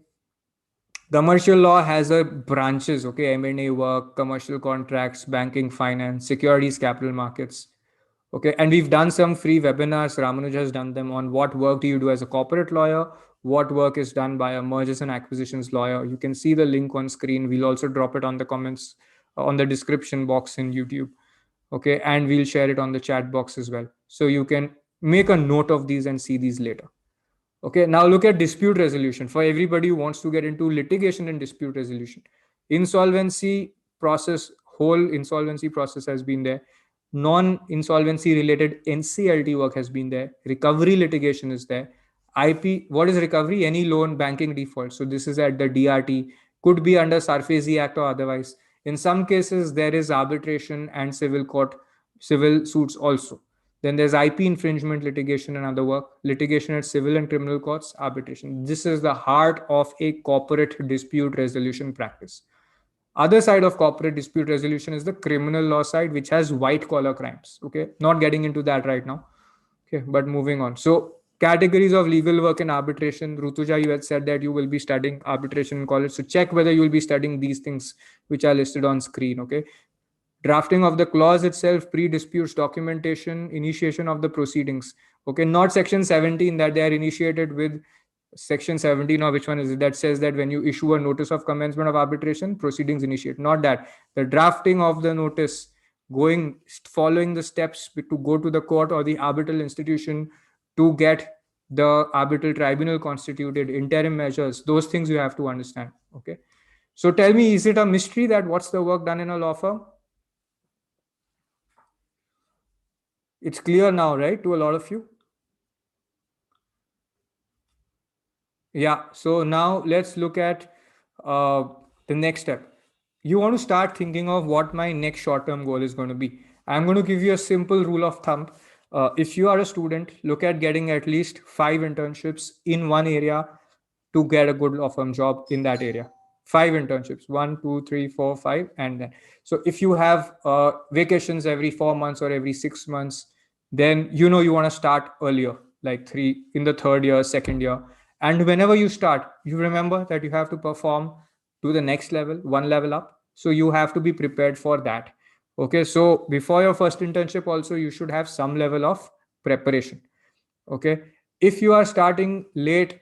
Commercial law has a branches, okay, M&A work, commercial contracts, banking, finance, securities, capital markets. Okay, and we've done some free webinars. Ramanuj has done them on what work do you do as a corporate lawyer, what work is done by a mergers and acquisitions lawyer. You can see the link on screen. We'll also drop it on the comments, on the description box in YouTube. Okay, and we'll share it on the chat box as well, so you can make a note of these and see these later. Okay, now look at dispute resolution. For everybody who wants to get into litigation and dispute resolution, insolvency process, whole insolvency process has been there. Non-insolvency related NCLT work has been there. Recovery litigation is there. IP, what is recovery? Any loan banking default. So this is at the DRT, could be under SARFAESI Act or otherwise. In some cases, there is arbitration and civil suits also. Then there's IP infringement litigation and other work, litigation at civil and criminal courts, arbitration. This is the heart of a corporate dispute resolution practice. Other side of corporate dispute resolution is the criminal law side, which has white collar crimes. Okay, not getting into that right now. Okay, but moving on. So categories of legal work and arbitration. Rutuja, you had said that you will be studying arbitration in college. So check whether you will be studying these things which are listed on screen. Okay. Drafting of the clause itself, pre-disputes documentation, initiation of the proceedings. Okay, not section 17 that they are initiated with. Section 17, or which one is it, that says that when you issue a notice of commencement of arbitration, proceedings initiate. Not that. The drafting of the notice, following the steps to go to the court or the arbitral institution to get the arbitral tribunal constituted, interim measures, those things you have to understand. Okay. So tell me, is it a mystery that what's the work done in a law firm? It's clear now, right, to a lot of you? Yeah. So now let's look at the next step. You want to start thinking of what my next short-term goal is going to be. I'm going to give you a simple rule of thumb. If you are a student, look at getting at least 5 internships in one area to get a good law firm job in that area. 5 internships, 1, 2, 3, 4, 5, and then. So if you have vacations every 4 months or every 6 months, then you want to start earlier, like in the third year, second year. And whenever you start, you remember that you have to perform to the next level, one level up. So you have to be prepared for that. Okay, so before your first internship also, you should have some level of preparation. Okay, if you are starting late,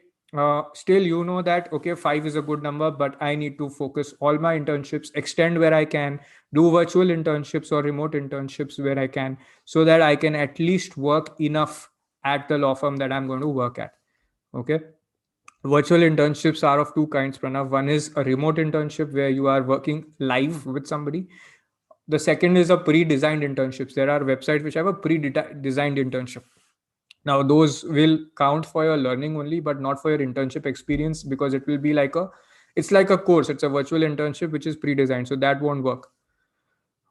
still that, okay, 5 is a good number, but I need to focus all my internships, extend where I can, do virtual internships or remote internships where I can, so that I can at least work enough at the law firm that I'm going to work at. Okay. Virtual internships are of two kinds, Pranav. One is a remote internship where you are working live with somebody. The second is a pre-designed internships. There are websites which have a pre-designed internship. Now, those will count for your learning only, but not for your internship experience, because it will be it's like a course. It's a virtual internship which is pre-designed. So that won't work.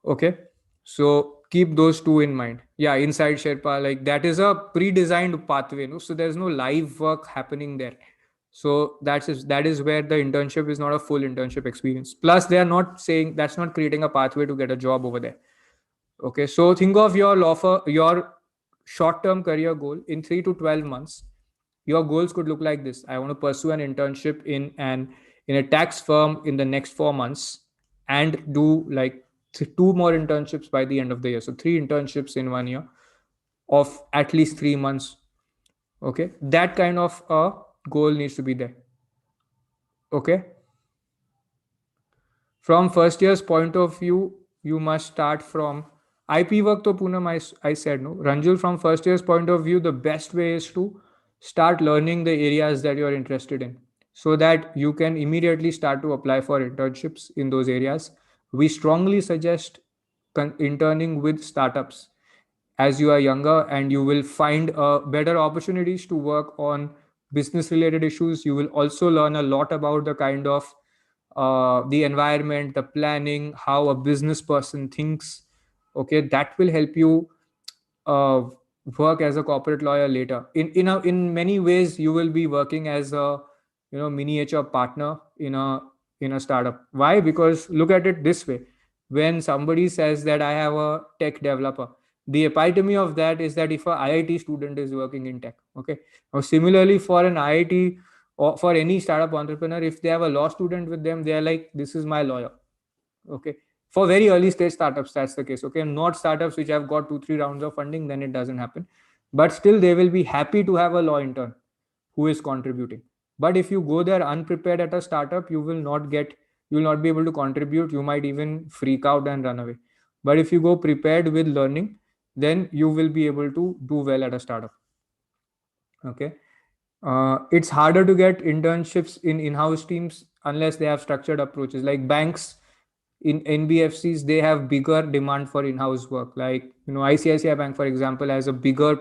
Okay. So keep those two in mind. Yeah, inside Sherpa, that is a pre-designed pathway. No? So there's no live work happening there. So that is where the internship is not a full internship experience. Plus, they are not saying, that's not creating a pathway to get a job over there. Okay, so think of your short-term career goal in 3 to 12 months. Your goals could look like this. I want to pursue an internship in a tax firm in the next 4 months, and do 2 more internships by the end of the year. So 3 internships in 1 year of at least 3 months. Okay, that kind of a goal needs to be there. Okay, from first year's point of view, you must start from IP work. To Poonam, I said no. Ranjul, from first year's point of view, the best way is to start learning the areas that you're interested in, so that you can immediately start to apply for internships in those areas. We strongly suggest interning with startups as you are younger, and you will find better opportunities to work on business related issues. You will also learn a lot about the kind of the environment, the planning, how a business person thinks. Okay, that will help you uh, work as a corporate lawyer later. In many ways, you will be working as a miniature partner in a startup. Why? Because look at it this way: when somebody says that I have a tech developer, the epitome of that is that if a IIT student is working in tech. Okay. Now, similarly, for an IIT or for any startup entrepreneur, if they have a law student with them, they are like, this is my lawyer. Okay. For very early stage startups, that's the case. Okay. Not startups which have got 2-3 rounds of funding, then it doesn't happen. But still, they will be happy to have a law intern who is contributing. But if you go there unprepared at a startup, you will not be able to contribute. You might even freak out and run away. But if you go prepared with learning, then you will be able to do well at a startup. Okay. It's harder to get internships in in-house teams unless they have structured approaches. Like banks, in NBFCs, they have bigger demand for in-house work. Like, ICICI Bank, for example, has a bigger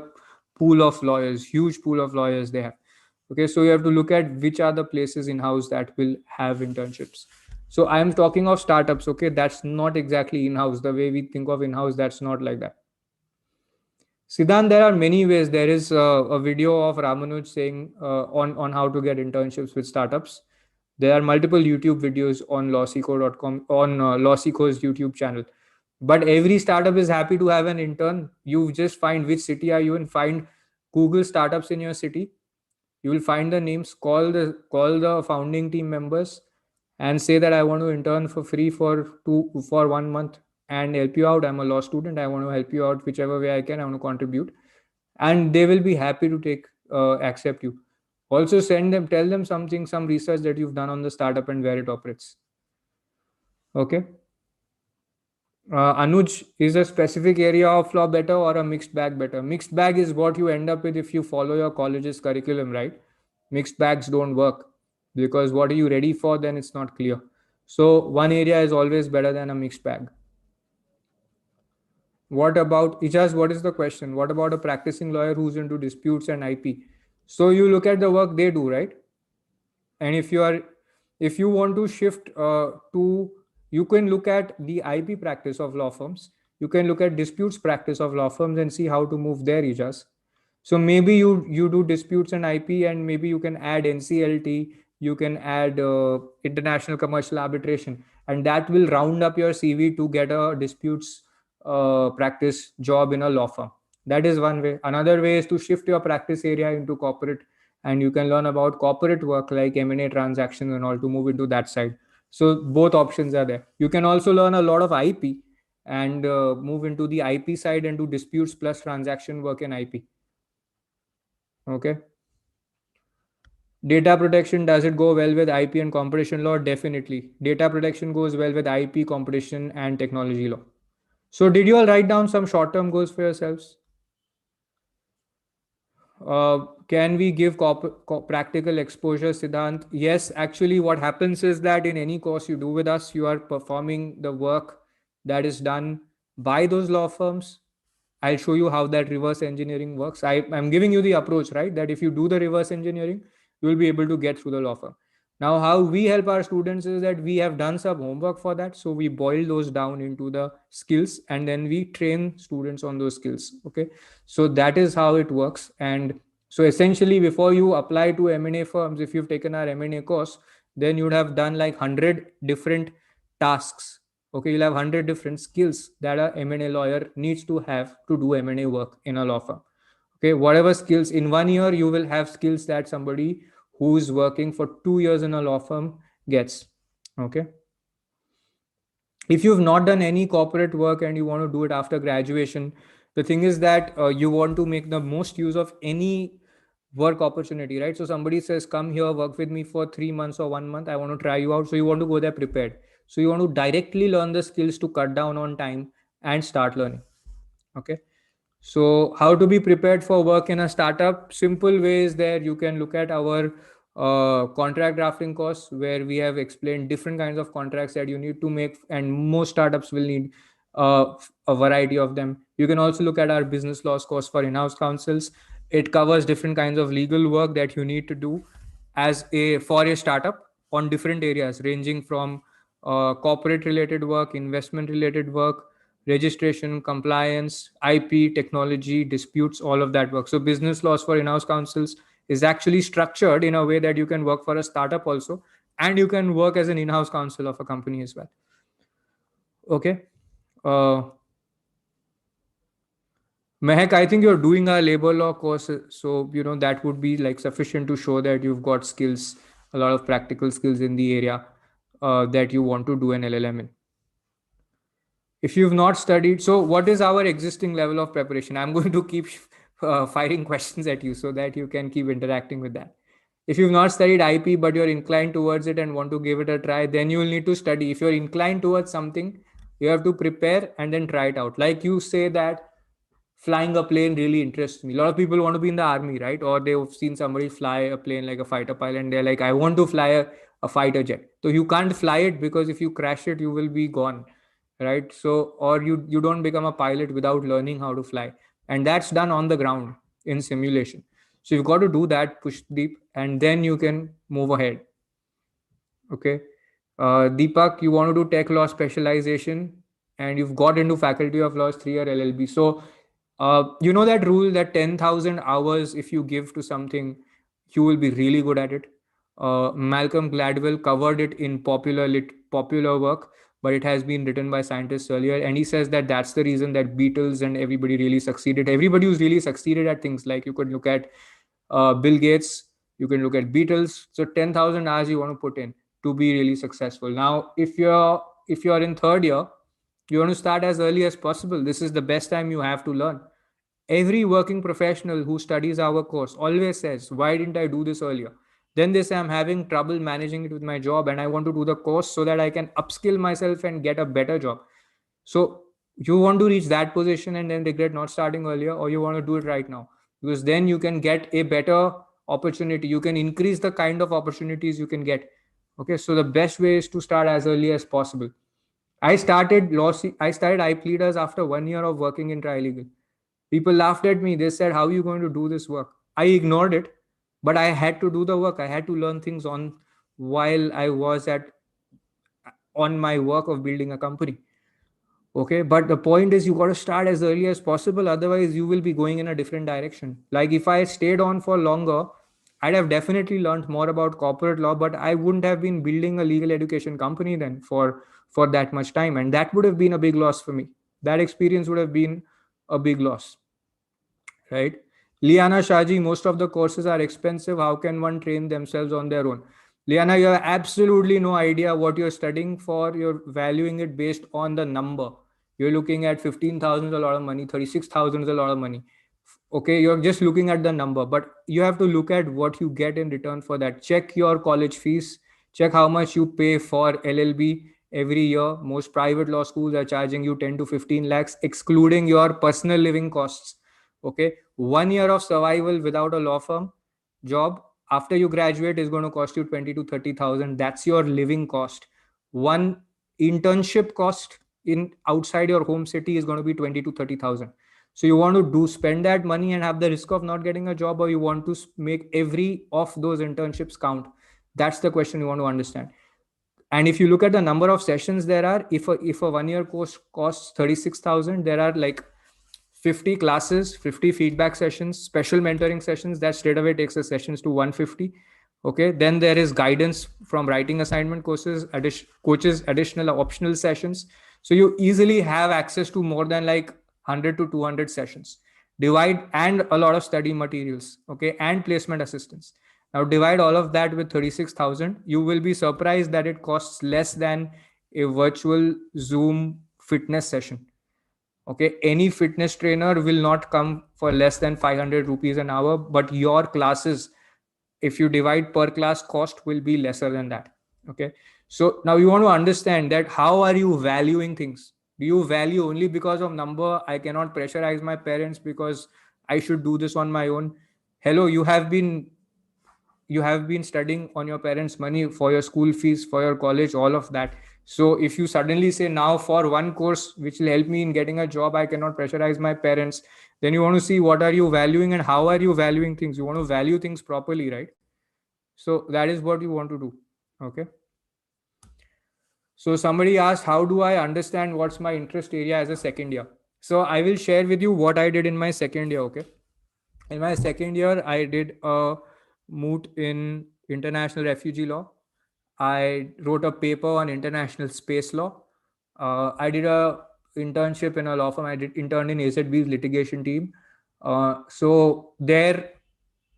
pool of lawyers, huge pool of lawyers they have. Okay, so you have to look at which are the places in-house that will have internships. So I am talking of startups. Okay, that's not exactly in-house. The way we think of in-house, that's not like that. Siddhant, there are many ways. There is a video of Ramanuj saying on how to get internships with startups. There are multiple YouTube videos on lawsikho.com, on LawSikho's YouTube channel. But every startup is happy to have an intern. You just find which city are you in, find Google startups in your city. You will find the names, call the founding team members and say that I want to intern for free for 1 month and help you out. I'm a law student. I want to help you out whichever way I can. I want to contribute, and they will be happy to accept you. Also, tell them some research that you've done on the startup and where it operates. Okay. Anuj, is a specific area of law better or a mixed bag better? Mixed bag is what you end up with if you follow your college's curriculum, right? Mixed bags don't work because what are you ready for? Then it's not clear. So one area is always better than a mixed bag. What about Ijaz? What is the question? What about a practicing lawyer who's into disputes and IP? So you look at the work they do, right? And if you want to shift to, you can look at the IP practice of law firms. You can look at disputes practice of law firms and see how to move there, Ijaz. So maybe you do disputes and IP, and maybe you can add NCLT, you can add international commercial arbitration, and that will round up your CV to get a disputes practice job in a law firm. That is one way. Another way is to shift your practice area into corporate, and you can learn about corporate work like M&A transactions and all to move into that side. So both options are there. You can also learn a lot of IP and move into the IP side and do disputes plus transaction work in IP. Okay. Data protection, does it go well with IP and competition law? Definitely. Data protection goes well with IP, competition, and technology law. So did you all write down some short-term goals for yourselves? Can we give practical exposure, Siddhant? Yes, actually what happens is that in any course you do with us, you are performing the work that is done by those law firms. I'll show you how that reverse engineering works. I'm giving you the approach, right? That if you do the reverse engineering, you will be able to get through the law firm. Now, how we help our students is that we have done some homework for that. So we boil those down into the skills and then we train students on those skills. Okay. So that is how it works. And so essentially before you apply to M&A firms, if you've taken our M&A course, then you'd have done like 100 different tasks. Okay. You'll have 100 different skills that a M&A lawyer needs to have to do M&A work in a law firm. Okay. Whatever skills in 1 year, you will have skills that somebody who's working for 2 years in a law firm gets. Okay. If you've not done any corporate work and you want to do it after graduation, the thing is that you want to make the most use of any work opportunity, right? So somebody says, come here, work with me for 3 months or 1 month. I want to try you out. So you want to go there prepared. So you want to directly learn the skills to cut down on time and start learning. Okay. So how to be prepared for work in a startup? Simple ways there. You can look at our contract drafting course where we have explained different kinds of contracts that you need to make, and most startups will need a variety of them. You can also look at our business laws course for in-house counsels. It covers different kinds of legal work that you need to do for a startup on different areas, ranging from corporate related work, investment related work, registration, compliance, IP, technology, disputes, all of that work. So business laws for in-house counsels is actually structured in a way that you can work for a startup also, and you can work as an in-house counsel of a company as well. Okay. Mehak, I think you're doing a labor law course, so that would be like sufficient to show that you've got skills, a lot of practical skills in the area that you want to do an LLM in. If you've not studied, so what is our existing level of preparation? I'm going to keep firing questions at you so that you can keep interacting with that. If you've not studied IP, but you're inclined towards it and want to give it a try, then you will need to study. If you're inclined towards something, You have to prepare and then try it out. Like you say that flying a plane really interests me. A lot of people want to be in the army, right? Or they've seen somebody fly a plane like a fighter pilot and they're like, I want to fly a fighter jet. So you can't fly it because if you crash it, you will be gone, right? So, or you don't become a pilot without learning how to fly. And that's done on the ground in simulation. So you've got to do that, push deep, and then you can move ahead. Okay. Deepak, you want to do tech law specialization and you've got into faculty of laws 3-year LLB. So, you know that rule that 10,000 hours, if you give to something, you will be really good at it. Malcolm Gladwell covered it in popular work, but it has been written by scientists earlier. And he says that that's the reason that Beatles and everybody really succeeded. Everybody who's really succeeded at things, like you could look at Bill Gates, you can look at Beatles. So 10,000 hours you want to put in to be really successful. Now, if you're in third year, you want to start as early as possible. This is the best time you have to learn. Every working professional who studies our course always says, why didn't I do this earlier? Then they say, I'm having trouble managing it with my job and I want to do the course so that I can upskill myself and get a better job. So you want to reach that position and then regret not starting earlier, or you want to do it right now? Because then you can get a better opportunity. You can increase the kind of opportunities you can get. Okay, so the best way is to start as early as possible. I started IP leaders after 1 year of working in trilegal. People laughed at me. They said, how are you going to do this work? I ignored it, but I had to do the work. I had to learn things while I was on my work of building a company. Okay, but the point is you got to start as early as possible. Otherwise, you will be going in a different direction. Like if I stayed on for longer, I'd have definitely learned more about corporate law, but I wouldn't have been building a legal education company then for that much time. And that would have been a big loss for me. That experience would have been a big loss, right? Liana Shaji, most of the courses are expensive. How can one train themselves on their own? Liana, you have absolutely no idea what you're studying for. You're valuing it based on the number. You're looking at 15,000 is a lot of money, 36,000 is a lot of money. Okay, you're just looking at the number, but you have to look at what you get in return for that. Check your college fees, check how much you pay for LLB every year. Most private law schools are charging you 10 to 15 lakhs, excluding your personal living costs. Okay, 1 year of survival without a law firm job after you graduate is going to cost you 20 to 30,000. That's your living cost. One internship cost in outside your home city is going to be 20 to 30,000. So you want to spend that money and have the risk of not getting a job, or you want to make every of those internships count? That's the question you want to understand. And if you look at the number of sessions there are, if a 1 year course costs 36,000, there are like 50 classes, 50 feedback sessions, special mentoring sessions. That straight away takes the sessions to 150. Okay, then there is guidance from writing assignment coaches, additional optional sessions. So you easily have access to more than like 100 to 200 sessions. And a lot of study materials, okay, and placement assistance. Now divide all of that with 36,000. You will be surprised that it costs less than a virtual Zoom fitness session. Okay, any fitness trainer will not come for less than 500 rupees an hour, but your classes, if you divide per class cost, will be lesser than that. Okay, so now you want to understand that how are you valuing things? Do you value only because of number? I cannot pressurize my parents because I should do this on my own. Hello, you have been studying on your parents' money for your school fees, for your college, all of that. So if you suddenly say now for one course which will help me in getting a job, I cannot pressurize my parents, then you want to see what are you valuing and how are you valuing things. You want to value things properly, right? So that is what you want to do. Okay. So somebody asked, how do I understand what's my interest area as a second year? So I will share with you what I did in my second year. Okay. In my second year, I did a moot in international refugee law. I wrote a paper on international space law. I did a internship in a law firm. I did intern in AZB's litigation team. So there,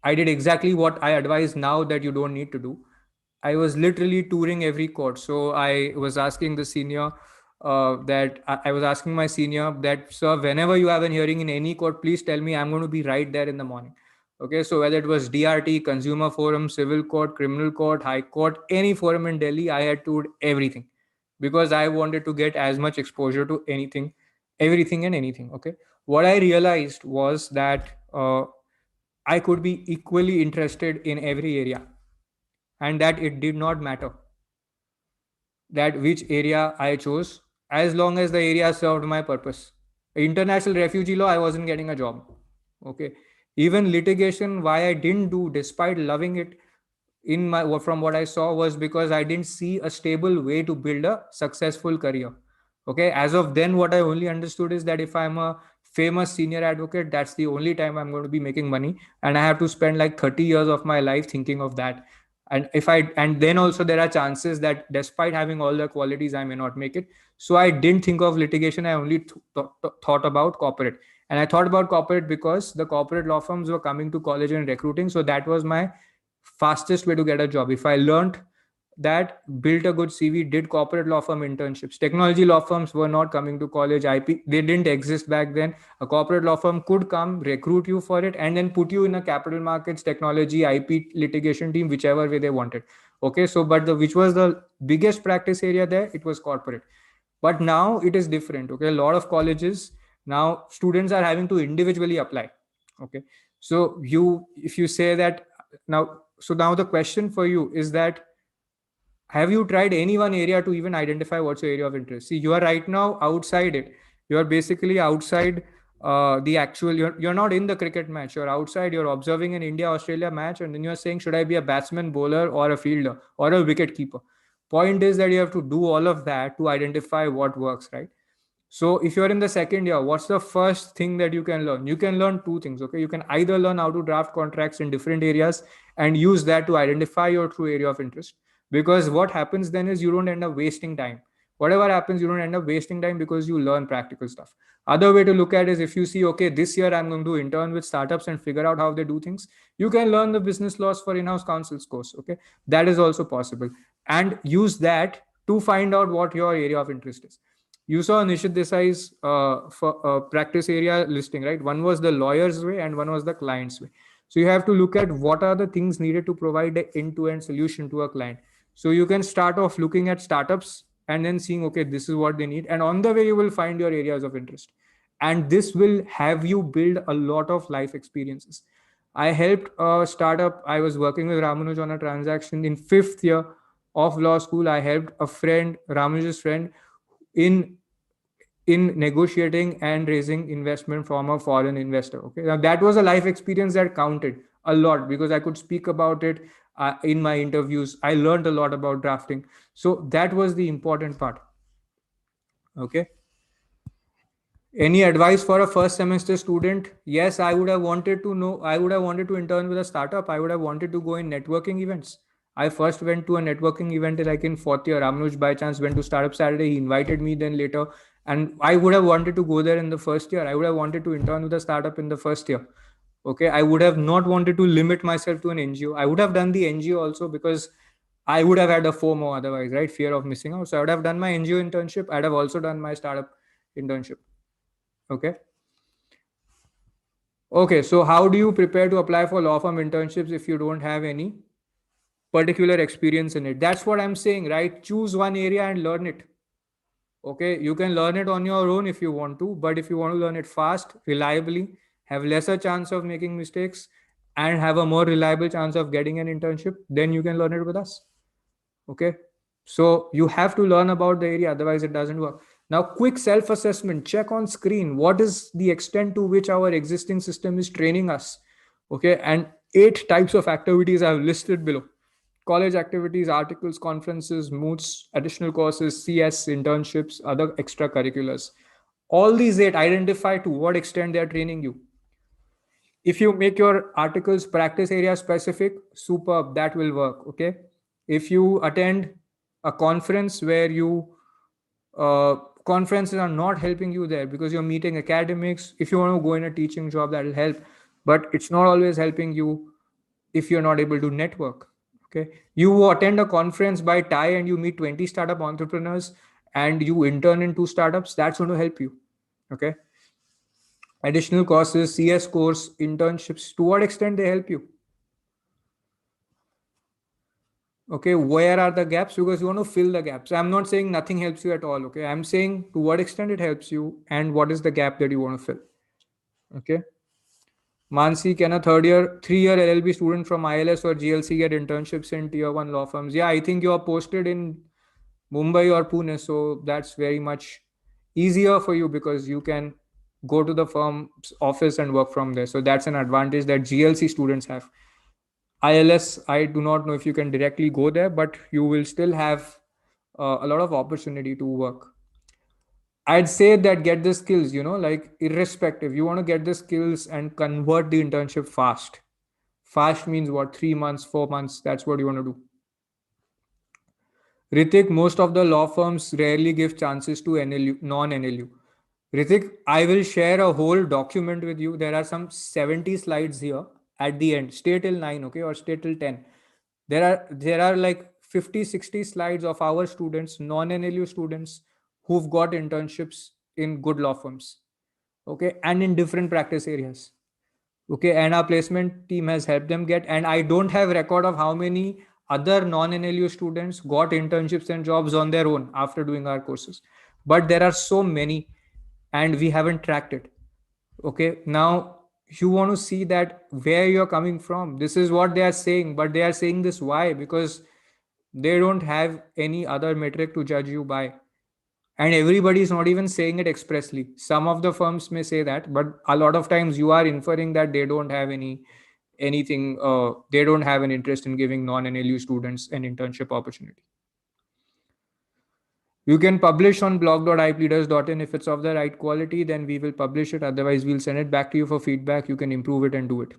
I did exactly what I advise now that you don't need to do. I was literally touring every court. So I was asking the senior I was asking my senior that, sir, whenever you have a hearing in any court, please tell me. I'm going to be right there in the morning. Okay, so whether it was DRT, Consumer Forum, Civil Court, Criminal Court, High Court, any forum in Delhi, I had toured everything. because I wanted to get as much exposure to anything, everything and anything. Okay. What I realized was that I could be equally interested in every area, and that it did not matter that which area I chose, as long as the area served my purpose. International refugee law, I wasn't getting a job. Okay. Even litigation, why I didn't do, despite loving it, in my from what I saw, was because I didn't see a stable way to build a successful career. Okay. As of then, what I only understood is that if I'm a famous senior advocate, that's the only time I'm going to be making money, and I have to spend like 30 years of my life thinking of that. And then also there are chances that despite having all the qualities, I may not make it. So I didn't think of litigation. I only thought about corporate. And I thought about corporate because the corporate law firms were coming to college and recruiting. So that was my fastest way to get a job. If I learned that, built a good CV, did corporate law firm internships. Technology law firms were not coming to college. IP, they didn't exist back then. A corporate law firm could come, recruit you for it, and then put you in a capital markets, technology, IP litigation team, whichever way they wanted. Okay, so but which was the biggest practice area there? It was corporate. But now it is different. Okay, a lot of colleges now, students are having to individually apply. Okay, so if you say that now, so now the question for you is that, have you tried any one area to even identify what's your area of interest? See, you are right now outside it. You are basically outside the actual, you're not in the cricket match. You're outside, you're observing an India-Australia match, and then you're saying, should I be a batsman, bowler, or a fielder, or a wicket keeper? Point is that you have to do all of that to identify what works, right? So if you're in the second year, what's the first thing that you can learn? You can learn two things. Okay, you can either learn how to draft contracts in different areas and use that to identify your true area of interest, because what happens then is you don't end up wasting time. Whatever happens, you don't end up wasting time because you learn practical stuff. Other way to look at it is, if you see, okay, this year I'm going to intern with startups and figure out how they do things, you can learn the business laws for in-house counsels course. Okay, that is also possible, and use that to find out what your area of interest is. You saw Nishit Desai's practice area listing, right? One was the lawyer's way and one was the client's way. So you have to look at what are the things needed to provide an end-to-end solution to a client. So you can start off looking at startups and then seeing, okay, this is what they need. And on the way, you will find your areas of interest. And this will have you build a lot of life experiences. I helped a startup. I was working with Ramanuj on a transaction in 5th year of law school. I helped a friend, Ramanuj's friend, in negotiating and raising investment from a foreign investor. Okay, now that was a life experience that counted a lot because I could speak about it in my interviews. I learned a lot about drafting, so that was the important part. Okay, any advice for a first semester student? Yes, I would have wanted to know. I would have wanted to intern with a startup. I would have wanted to go in networking events. I first went to a networking event like in 4th year. Ramanuj by chance went to Startup Saturday. He invited me then later. And I would have wanted to go there in the first year. I would have wanted to intern with a startup in the first year. Okay. I would have not wanted to limit myself to an NGO. I would have done the NGO also because I would have had a FOMO otherwise, right? Fear of missing out. So I would have done my NGO internship. I'd have also done my startup internship. Okay. Okay. So how do you prepare to apply for law firm internships if you don't have any particular experience in it? That's what I'm saying, right? Choose one area and learn it. Okay, you can learn it on your own if you want to, but if you want to learn it fast, reliably, have lesser chance of making mistakes, and have a more reliable chance of getting an internship, then you can learn it with us. Okay, so you have to learn about the area, otherwise it doesn't work. Now, quick self-assessment, check on screen. What is the extent to which our existing system is training us? Okay, and 8 types of activities I have listed below. College activities, articles, conferences, moots, additional courses, CS, internships, other extracurriculars. All these 8, identify to what extent they are training you. If you make your articles practice area specific, superb, that will work. Okay. If you attend a conference where conferences are not helping you there because you're meeting academics, if you want to go in a teaching job, that will help, but it's not always helping you if you're not able to network. Okay, you attend a conference by tie and you meet 20 startup entrepreneurs and you intern in 2 startups, that's going to help you. Okay, additional courses, CS course, internships, to what extent they help you? Okay, where are the gaps? Because you want to fill the gaps. I'm not saying nothing helps you at all. Okay, I'm saying to what extent it helps you and what is the gap that you want to fill. Okay. Mansi, can a 3-year LLB student from ILS or GLC get internships in tier 1 law firms? Yeah, I think you are posted in Mumbai or Pune, so that's very much easier for you because you can go to the firm's office and work from there. So that's an advantage that GLC students have. ILS, I do not know if you can directly go there, but you will still have a lot of opportunity to work. I'd say that get the skills, like irrespective, you want to get the skills and convert the internship fast. Fast means what? 3 months, 4 months. That's what you want to do. Ritik, most of the law firms rarely give chances to NLU, non-NLU. Ritik, I will share a whole document with you. There are some 70 slides here at the end. Stay till 9, okay, or stay till 10. There are like 50, 60 slides of our students, non-NLU students, who've got internships in good law firms, okay, and in different practice areas. Okay, and our placement team has helped them get, and I don't have record of how many other non-NLU students got internships and jobs on their own after doing our courses, but there are so many and we haven't tracked it. Okay, now you want to see that where you're coming from. This is what they are saying, but they are saying this why? Because they don't have any other metric to judge you by, and everybody is not even saying it expressly. Some of the firms may say that, but a lot of times you are inferring that they don't have anything, they don't have an interest in giving non-NLU students an internship opportunity. You can publish on blog.ipleaders.in. If it's of the right quality, then we will publish it. Otherwise, we'll send it back to you for feedback. You can improve it and do it.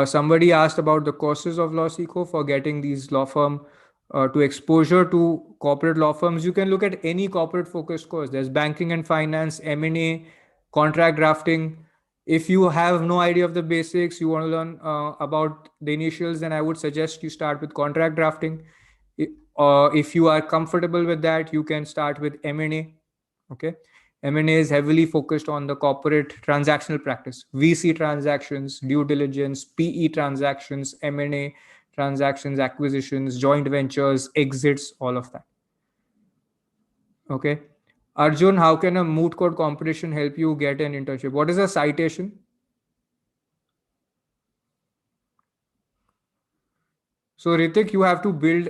Somebody asked about the courses of LawSikho for getting these law firm to exposure to corporate law firms. You can look at any corporate focused course. There's banking and finance, M&A, contract drafting. If you have no idea of the basics, you want to learn about the initials, then I would suggest you start with contract drafting. If you are comfortable with that, you can start with M&A. Okay. M&A is heavily focused on the corporate transactional practice, VC transactions, due diligence, PE transactions, M&A transactions, acquisitions, joint ventures, exits, all of that. Okay. Arjun, how can a moot court competition help you get an internship? What is a citation? So Ritik, you have to build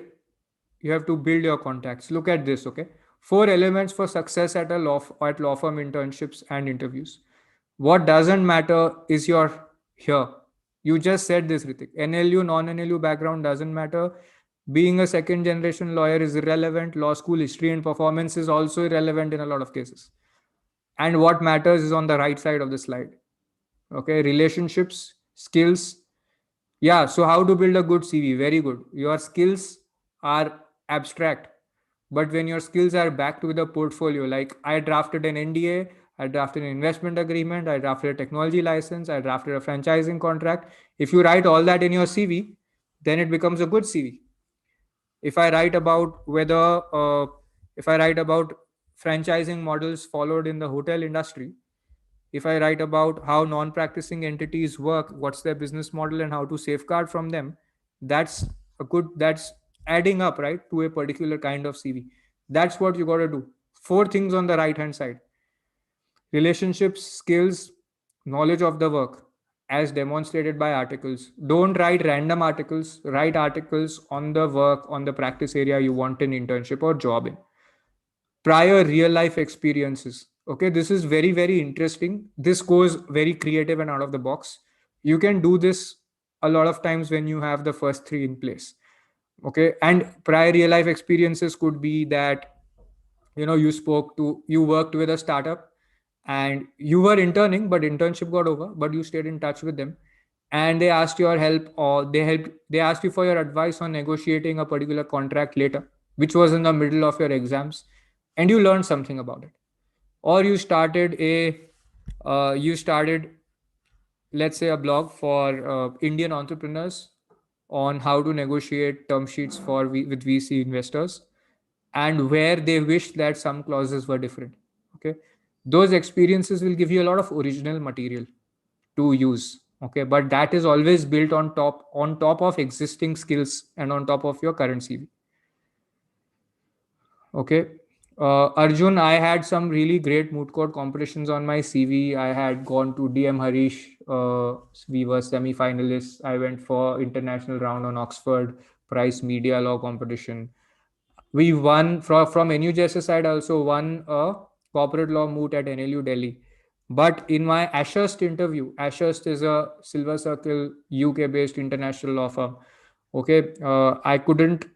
your contacts. Look at this, okay? 4 elements for success at law firm internships and interviews. What doesn't matter is your here. You just said this, Ritik. NLU, non-NLU background doesn't matter. Being a second generation lawyer is irrelevant. Law school history and performance is also irrelevant in a lot of cases. And what matters is on the right side of the slide. Okay, relationships, skills. Yeah, so how to build a good CV? Very good. Your skills are abstract, but when your skills are backed with a portfolio, like I drafted an NDA, I drafted an investment agreement, I drafted a technology license, I drafted a franchising contract. If you write all that in your CV, then it becomes a good CV. If I write about if I write about franchising models followed in the hotel industry, if I write about how non-practicing entities work, what's their business model and how to safeguard from them, that's adding up, right, to a particular kind of CV. That's what you got to do. 4 things on the right hand side: relationships, skills, knowledge of the work as demonstrated by articles. Don't write random articles, write articles on the work, on the practice area you want an internship or job in. Prior real life experiences. Okay, this is very, very interesting. This goes very creative and out of the box. You can do this a lot of times when you have the first 3 in place. Okay, and prior real life experiences could be that you worked with a startup and you were interning, but internship got over, but you stayed in touch with them and they asked your help, or they asked you for your advice on negotiating a particular contract later, which was in the middle of your exams, and you learned something about it. Or you started, let's say, a blog for Indian entrepreneurs on how to negotiate term sheets with VC investors, and where they wish that some clauses were different. Okay, those experiences will give you a lot of original material to use. Okay, but that is always built on top of existing skills and on top of your current CV. Okay. Arjun, I had some really great moot court competitions on my CV. I had gone to 𝘵𝘩𝘵𝘮. We were semi-finalists. I went for international round on Oxford Prize Media Law competition. We won from NUJS side. Also won a corporate law moot at NLU Delhi. But in my Ashurst interview, Ashurst is a Silver Circle UK-based international law firm. Okay, I couldn't,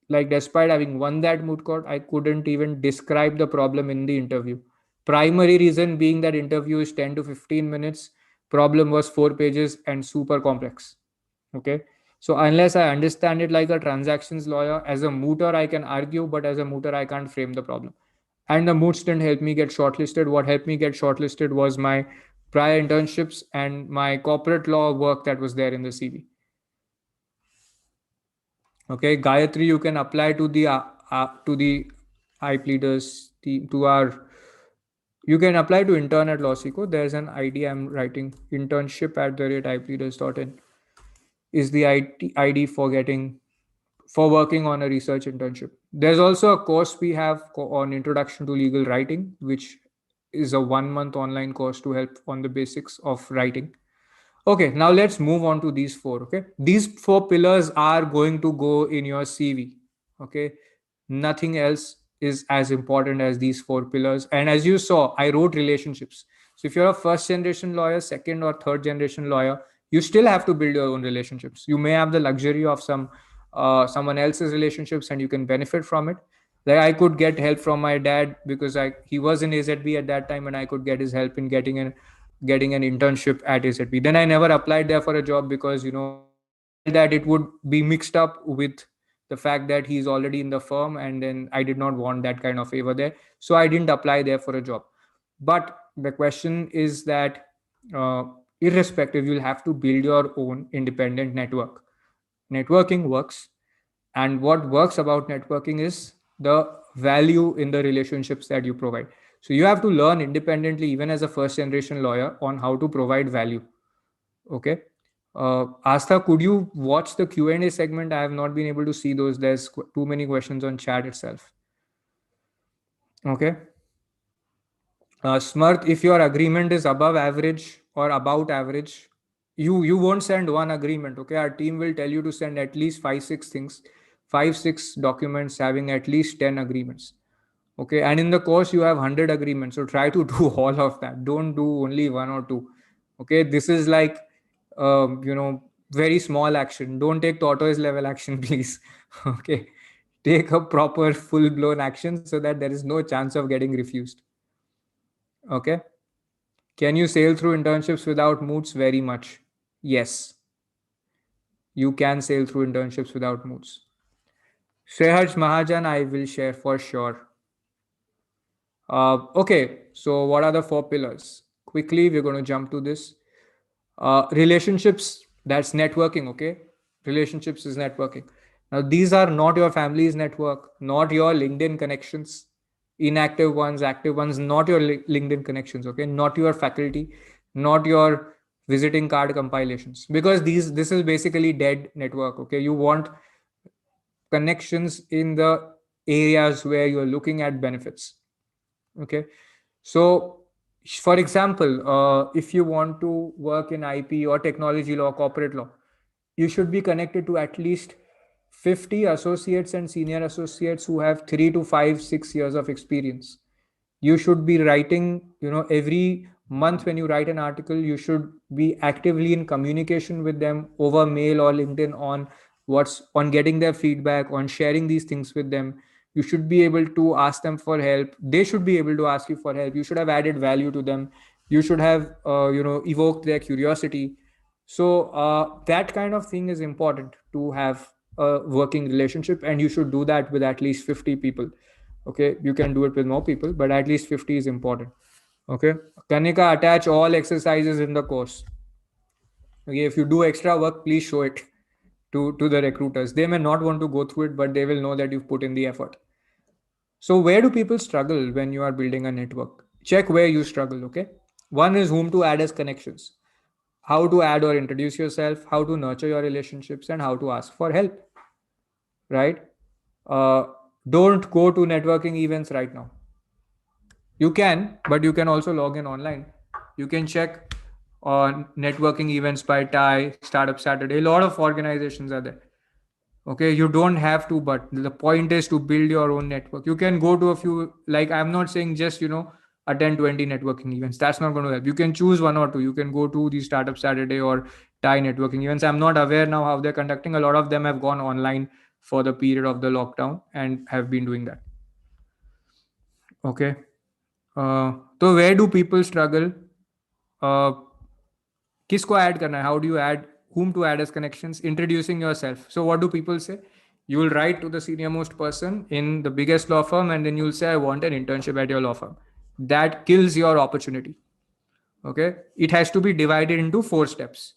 like, despite having won that moot court, I couldn't even describe the problem in the interview. Primary reason being that interview is 10 to 15 minutes. Problem was 4 pages and super complex. Okay. So unless I understand it like a transactions lawyer, as a mooter, I can argue, but as a mooter, I can't frame the problem. And the moots didn't help me get shortlisted. What helped me get shortlisted was my prior internships and my corporate law work that was there in the CV. Okay, Gayatri, you can apply to the high pleaders team, to our. You can apply to intern at LawSikho. There's an ID I'm writing, internship@highpleaders.in is the ID for working on a research internship. There's also a course we have on Introduction to Legal Writing, which is a 1 month online course to help on the basics of writing. Okay, now let's move on to these four. Okay, these four pillars are going to go in your CV. Okay, nothing else is as important as these four pillars. And as you saw, I wrote relationships. So if you're a first generation lawyer, second or third generation lawyer, you still have to build your own relationships. You may have the luxury of someone else's relationships and you can benefit from it. Like, I could get help from my dad because he was in AZB at that time, and I could get his help in getting an internship at AZB. Then I never applied there for a job because I felt that it would be mixed up with the fact that he's already in the firm, and then I did not want that kind of favor there, so I didn't apply there for a job. But the question is that, irrespective, you'll have to build your own independent network. Networking works, and what works about networking is the value in the relationships that you provide. So you have to learn independently, even as a first generation lawyer, on how to provide value. Okay. Astha, could you watch the Q&A segment? I have not been able to see those. There's too many questions on chat itself. Okay. Smarth, if your agreement is above average or about average, you won't send one agreement. Okay, our team will tell you to send at least 5-6 things, 5-6 documents having at least 10 agreements. Okay, and in the course you have 100 agreements, so try to do all of that. Don't do only one or two. Okay, this is like very small action. Don't take tortoise level action, please. Okay, take a proper full blown action so that there is no chance of getting refused. Okay. Can you sail through internships without moots? Very much. Yes. You can sail through internships without moots. Shreyaj Mahajan, I will share for sure. Okay. So what are the 4 pillars? Quickly, we're going to jump to this. Relationships, that's networking. Okay. Relationships is networking. Now, these are not your family's network, not your LinkedIn connections, inactive ones, active ones, not your LinkedIn connections. Okay. Not your faculty, not your visiting card compilations, because this is basically dead network. Okay. You want connections in the areas where you're looking at benefits. Okay. So for example, if you want to work in IP or technology law, corporate law, you should be connected to at least 50 associates and senior associates who have 3 to 5, 6 years of experience. You should be writing, every month when you write an article, you should be actively in communication with them over mail or LinkedIn on getting their feedback, on sharing these things with them. You should be able to ask them for help. They should be able to ask you for help. You should have added value to them. You should have, evoked their curiosity. So that kind of thing is important to have a working relationship, and you should do that with at least 50 people. Okay, you can do it with more people, but at least 50 is important. Okay, Kanika, attach all exercises in the course. Okay, if you do extra work, please show it to the recruiters. They may not want to go through it, but they will know that you've put in the effort. So where do people struggle when you are building a network? Check where you struggle. Okay, one is whom to add as connections. how to add or introduce yourself, how to nurture your relationships, and how to ask for help, right? Uh, don't go to networking events right now. You can, but you can also log in online. You can check on networking events by TIE, Startup Saturday. A lot of organizations are there. Okay, you don't have to, but the point is to build your own network. You can go to a few, like I'm not saying just, attend 20 networking events. That's not going to help. You can choose one or two. You can go to the Startup Saturday or TIE networking events. I'm not aware now how they're conducting. A lot of them have gone online for the period of the lockdown and have been doing that. Okay. So where do people struggle? किसको add करना है? How do you add? Whom to add as connections? Introducing yourself. So what do people say? You will write to the senior most person in the biggest law firm, and then you'll say, I want an internship at your law firm. That kills your opportunity. Okay. It has to be divided into 4 steps.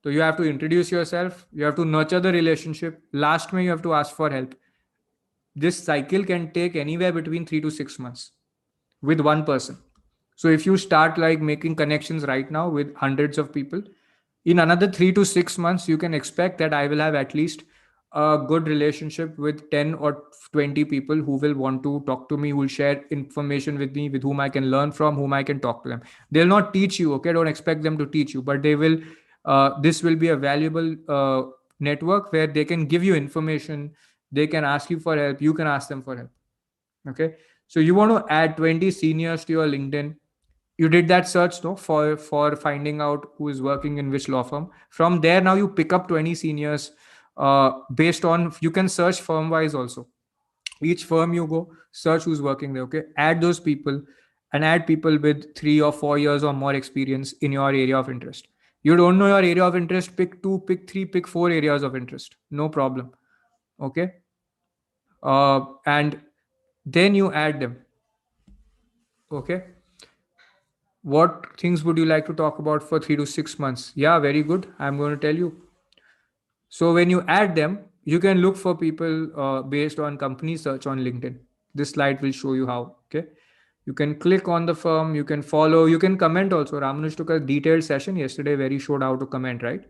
So you have to introduce yourself. You have to nurture the relationship. Last you have to ask for help. This cycle can take anywhere between 3 to 6 months with one person. So if you start like making connections right now with hundreds of people, in another 3 to 6 months, you can expect that I will have at least a good relationship with 10 or 20 people who will want to talk to me, who will share information with me, with whom I can learn from, whom I can talk to them. They'll not teach you, okay? Don't expect them to teach you, but they will. This will be a valuable network where they can give you information. They can ask you for help. You can ask them for help. Okay. So you want to add 20 seniors to your LinkedIn. You did that search, no, for finding out who is working in which law firm. From there, now you pick up 20 seniors based on, you can search firm wise also. Each firm you go, search who's working there. Okay. Add those people and add people with 3 or 4 years or more experience in your area of interest. You don't know your area of interest, pick 2, pick 3, pick 4 areas of interest. No problem. Okay. And then you add them. Okay. What things would you like to talk about for 3 to 6 months? Yeah, very good. I'm going to tell you. So when you add them, you can look for people based on company search on LinkedIn. This slide will show you how. Okay. You can click on the firm, you can follow, you can comment also. Ramanuj took a detailed session yesterday where he showed how to comment, right?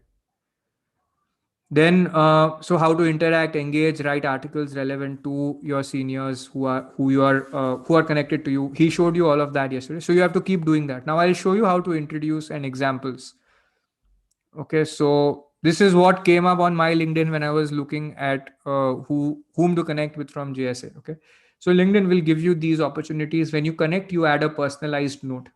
Then, so how to interact, engage, write articles relevant to your seniors who are connected to you. He showed you all of that yesterday. So you have to keep doing that. Now I'll show you how to introduce and examples. Okay, so this is what came up on my LinkedIn when I was looking at whom to connect with from JSA. Okay, so LinkedIn will give you these opportunities. When you connect, you add a personalized note.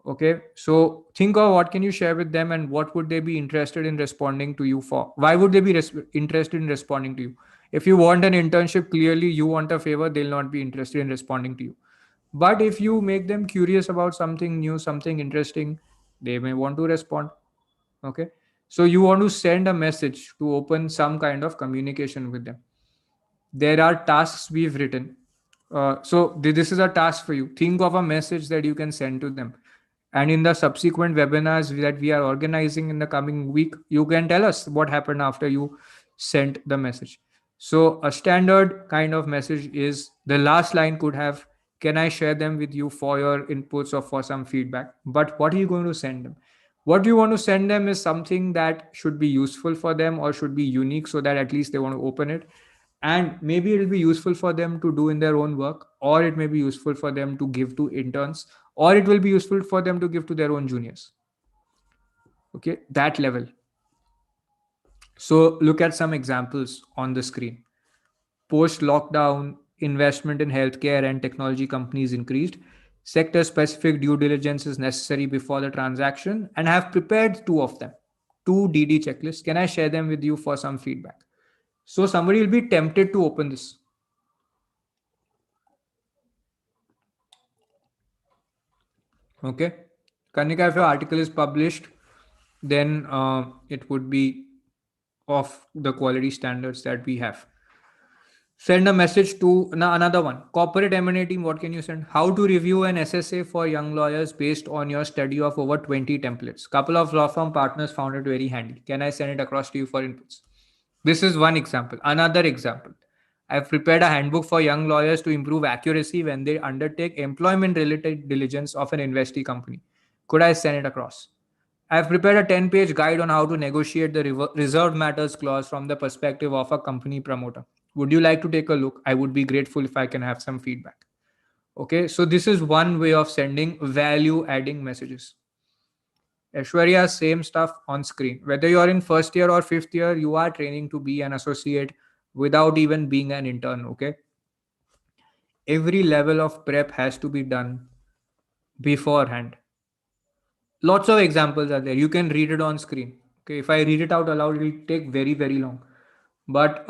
Okay, so think of what can you share with them and what would they be interested in responding to you for? Why would they be interested in responding to you? If you want an internship, clearly you want a favor, they'll not be interested in responding to you. But if you make them curious about something new, something interesting, they may want to respond. Okay, so you want to send a message to open some kind of communication with them. There are tasks we've written. So this is a task for you. Think of a message that you can send to them. And in the subsequent webinars that we are organizing in the coming week, you can tell us what happened after you sent the message. So a standard kind of message is the last line could have, can I share them with you for your inputs or for some feedback? But what are you going to send them? What you want to send them is something that should be useful for them or should be unique so that at least they want to open it. And maybe it will be useful for them to do in their own work, or it may be useful for them to give to interns, or it will be useful for them to give to their own juniors. Okay, that level. So look at some examples on the screen. Post lockdown, investment in healthcare and technology companies increased. Sector specific due diligence is necessary before the transaction, and I have prepared 2 of them, 2 DD checklists. Can I share them with you for some feedback? So somebody will be tempted to open this. Okay. Kanika, if your article is published, then it would be of the quality standards that we have. Send a message to another one. Corporate M&A team, what can you send? How to review an SSA for young lawyers based on your study of over 20 templates. Couple of law firm partners found it very handy. Can I send it across to you for inputs? This is one example. Another example. I've prepared a handbook for young lawyers to improve accuracy when they undertake employment-related diligence of an investee company. Could I send it across? I've prepared a 10-page guide on how to negotiate the reserved matters clause from the perspective of a company promoter. Would you like to take a look? I would be grateful if I can have some feedback. Okay, so this is one way of sending value adding messages. Aishwarya, same stuff on screen. Whether you're in first year or fifth year, you are training to be an associate without even being an intern. Okay, every level of prep has to be done beforehand. Lots of examples are there. You can read it on screen. Okay, if I read it out aloud, it will take very, very long. But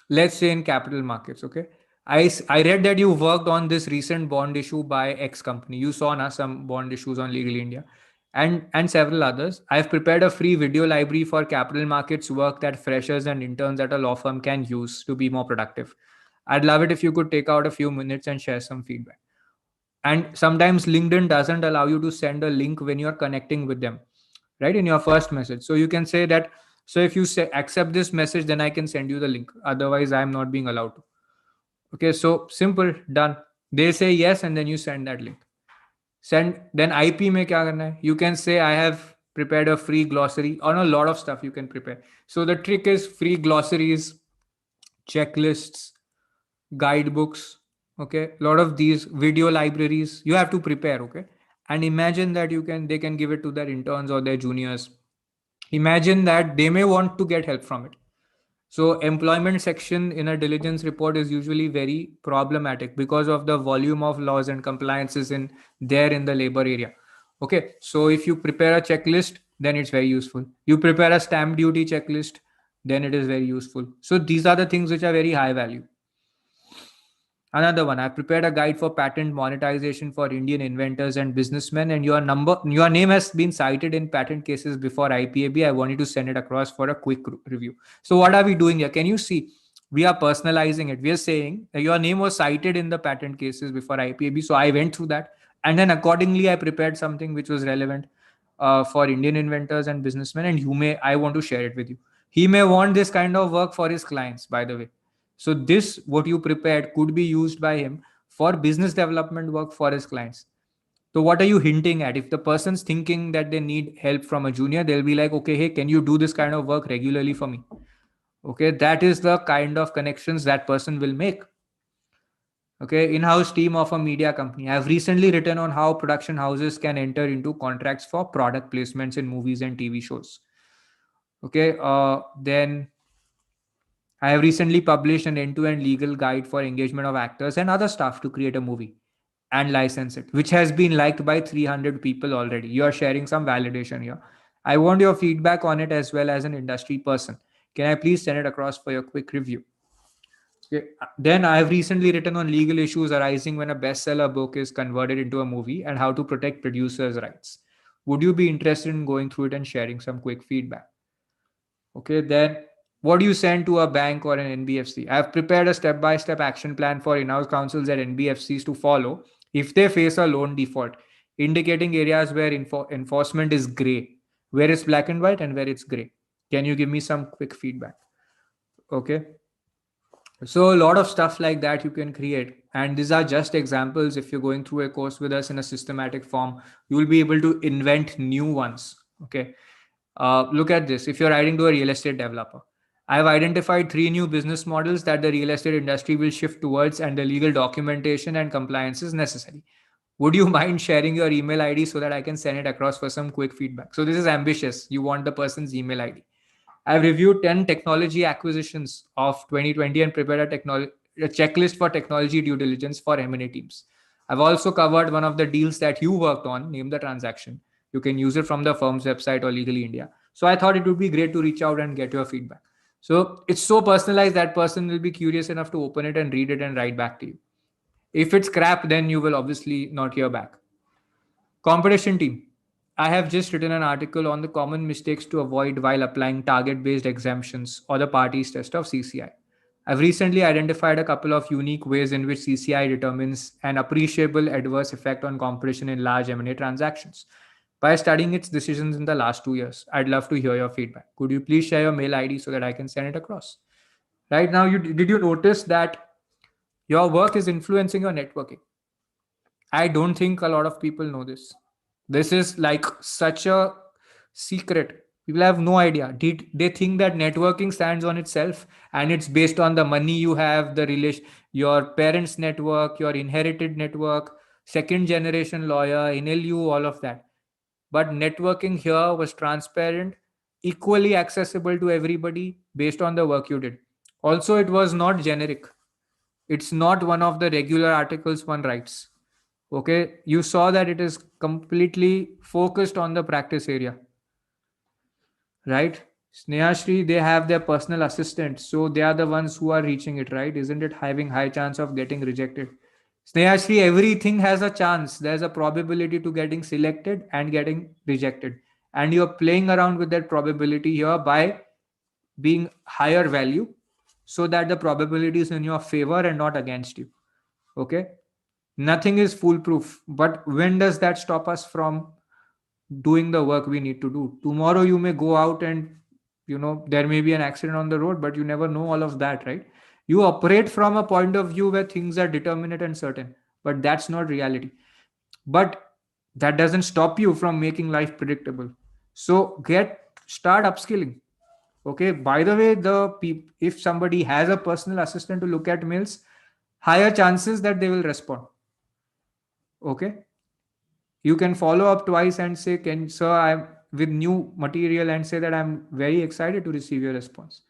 let's say in capital markets, okay. I read that you worked on this recent bond issue by X company. You saw na some bond issues on Legal India and several others. I've prepared a free video library for capital markets work that freshers and interns at a law firm can use to be more productive. I'd love it if you could take out a few minutes and share some feedback. And sometimes LinkedIn doesn't allow you to send a link when you're connecting with them, right, in your first message. So you can say that, so if you say accept this message, then I can send you the link, otherwise I'm not being allowed to. Okay, so simple, done. They say yes, and then you send that link. Send. Then IP mein kya karna hai? You can say I have prepared a free glossary on a lot of stuff you can prepare. So the trick is free glossaries, checklists, guidebooks. Okay, a lot of these video libraries you have to prepare. Okay, and imagine that they can give it to their interns or their juniors. Imagine that they may want to get help from it. So employment section in a diligence report is usually very problematic because of the volume of laws and compliances in the labor area. Okay, so if you prepare a checklist, then it's very useful. You prepare a stamp duty checklist, then it is very useful. So these are the things which are very high value. Another one, I prepared a guide for patent monetization for Indian inventors and businessmen, and your name has been cited in patent cases before IPAB. I want you to send it across for a quick review. So what are we doing here? Can you see? We are personalizing it. We are saying that your name was cited in the patent cases before IPAB. So I went through that, and then accordingly I prepared something which was relevant for Indian inventors and businessmen, and I want to share it with you. He may want this kind of work for his clients, by the way. So this, what you prepared, could be used by him for business development work for his clients. So what are you hinting at? If the person's thinking that they need help from a junior, they'll be like, okay, hey, can you do this kind of work regularly for me? Okay, that is the kind of connections that person will make. Okay, in-house team of a media company. I've recently written on how production houses can enter into contracts for product placements in movies and TV shows. Okay, then I have recently published an end-to-end legal guide for engagement of actors and other staff to create a movie and license it, which has been liked by 300 people already. You are sharing some validation here. I want your feedback on it as well as an industry person. Can I please send it across for your quick review? Okay. Then I have recently written on legal issues arising when a bestseller book is converted into a movie and how to protect producers' rights. Would you be interested in going through it and sharing some quick feedback? Okay, then what do you send to a bank or an NBFC? I have prepared a step-by-step action plan for in-house counsels at NBFCs to follow if they face a loan default, indicating areas where enforcement is gray, where it's black and white and where it's gray. Can you give me some quick feedback? Okay. So a lot of stuff like that you can create. And these are just examples. If you're going through a course with us in a systematic form, you will be able to invent new ones. Okay. Look at this. If you're writing to a real estate developer, I've identified 3 new business models that the real estate industry will shift towards, and the legal documentation and compliance is necessary. Would you mind sharing your email ID so that I can send it across for some quick feedback? So this is ambitious. You want the person's email ID. I've reviewed 10 technology acquisitions of 2020 and prepared a checklist for technology due diligence for M&A teams. I've also covered one of the deals that you worked on, name the transaction. You can use it from the firm's website or Legally India. So I thought it would be great to reach out and get your feedback. So it's so personalized that person will be curious enough to open it and read it and write back to you. If it's crap, then you will obviously not hear back. Competition team. I have just written an article on the common mistakes to avoid while applying target-based exemptions or the parties test of CCI. I've recently identified a couple of unique ways in which CCI determines an appreciable adverse effect on competition in large M&A transactions. By studying its decisions in the last 2 years, I'd love to hear your feedback. Could you please share your mail ID so that I can send it across? Right now, did you notice that your work is influencing your networking? I don't think a lot of people know this. This is like such a secret. People have no idea. They think that networking stands on itself and it's based on the money you have, the relation, your parents' network, your inherited network, second generation lawyer, NLU, all of that. But networking here was transparent, equally accessible to everybody based on the work you did. Also, it was not generic. It's not one of the regular articles one writes. Okay, you saw that it is completely focused on the practice area, right? Snehashri, they have their personal assistants, so they are the ones who are reaching it, right? Isn't it having high chance of getting rejected? Snehashri, everything has a chance. There's a probability to getting selected and getting rejected. And you're playing around with that probability here by being higher value so that the probability is in your favor and not against you. Okay. Nothing is foolproof. But when does that stop us from doing the work we need to do? Tomorrow you may go out and there may be an accident on the road, but you never know all of that, right? You operate from a point of view where things are determinate and certain, but that's not reality. But that doesn't stop you from making life predictable. So start upskilling. Okay, by the way, if somebody has a personal assistant to look at mails, higher chances that they will respond. Okay, you can follow up twice and say, can sir, I'm with new material, and say that I'm very excited to receive your response.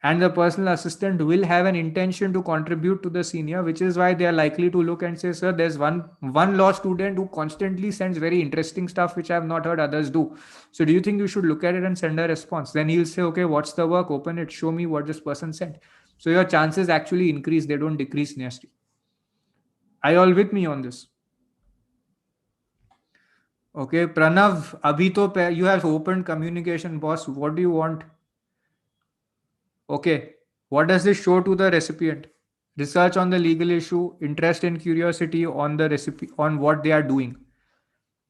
And the personal assistant will have an intention to contribute to the senior, which is why they are likely to look and say, sir, there's one law student who constantly sends very interesting stuff which I have not heard others do. So do you think you should look at it and send a response? Then he'll say, okay, what's the work? Open it, show me what this person sent. So your chances actually increase, they don't decrease. Nasty. Are you all with me on this? Okay, Pranav, abhi you have opened communication, boss. What do you want? Okay, what does this show to the recipient? Research on the legal issue, interest and curiosity on the recipe on what they are doing.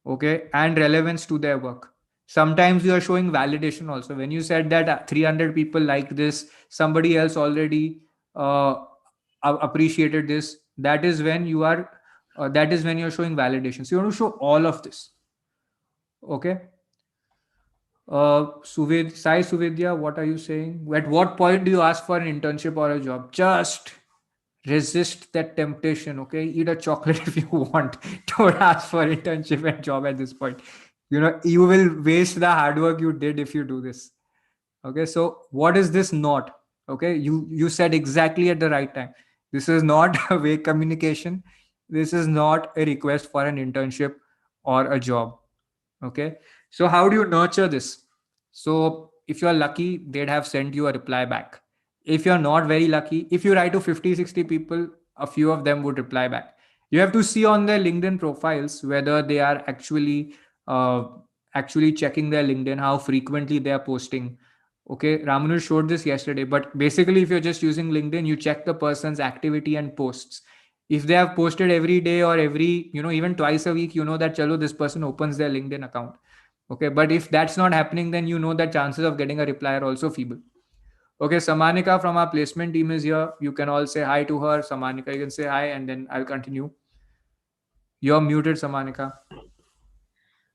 Okay, and relevance to their work. Sometimes you are showing validation also. When you said that 300 people liked this, somebody else already appreciated this. That is when you are. That is when you are showing validation. So you want to show all of this. Okay. Sai Suvidya, what are you saying? At what point do you ask for an internship or a job? Just resist that temptation. Okay, eat a chocolate if you want. Don't ask for internship and job at this point. You will waste the hard work you did if you do this. Okay, so what is this not? Okay, you said exactly at the right time. This is not a vague communication. This is not a request for an internship or a job. Okay, so how do you nurture this? So if you're lucky, they'd have sent you a reply back. If you're not very lucky, if you write to 50, 60 people, a few of them would reply back. You have to see on their LinkedIn profiles whether they are actually checking their LinkedIn, how frequently they are posting. Okay, Ramanu showed this yesterday, but basically if you're just using LinkedIn, you check the person's activity and posts. If they have posted every day or every, even twice a week, that chalo, this person opens their LinkedIn account. Okay, but if that's not happening, then that chances of getting a reply are also feeble. Okay, Sammanika from our placement team is here. You can all say hi to her. Sammanika, you can say hi and then I'll continue. You're muted, Sammanika.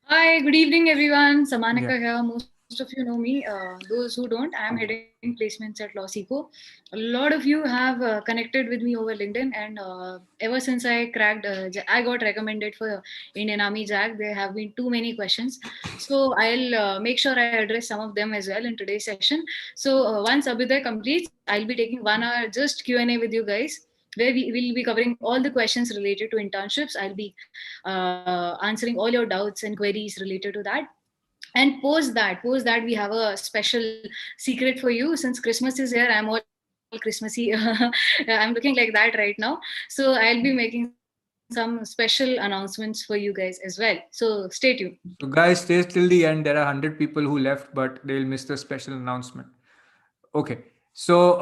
Hi, good evening, everyone. Sammanika here. Most of you know me. Those who don't, I am heading placements at LawSikho. A lot of you have connected with me over LinkedIn, and ever since I cracked, I got recommended for Indian Army JAG. There have been too many questions, so I'll make sure I address some of them as well in today's session. So once Abhyuday completes, I'll be taking 1 hour just Q&A with you guys, where we will be covering all the questions related to internships. I'll be answering all your doubts and queries related to that. And post that we have a special secret for you. Since Christmas is here, I'm all Christmassy. I'm looking like that right now. So I'll be making some special announcements for you guys as well. So stay tuned. So guys, stay till the end. There are 100 people who left, but they'll miss the special announcement. Okay. So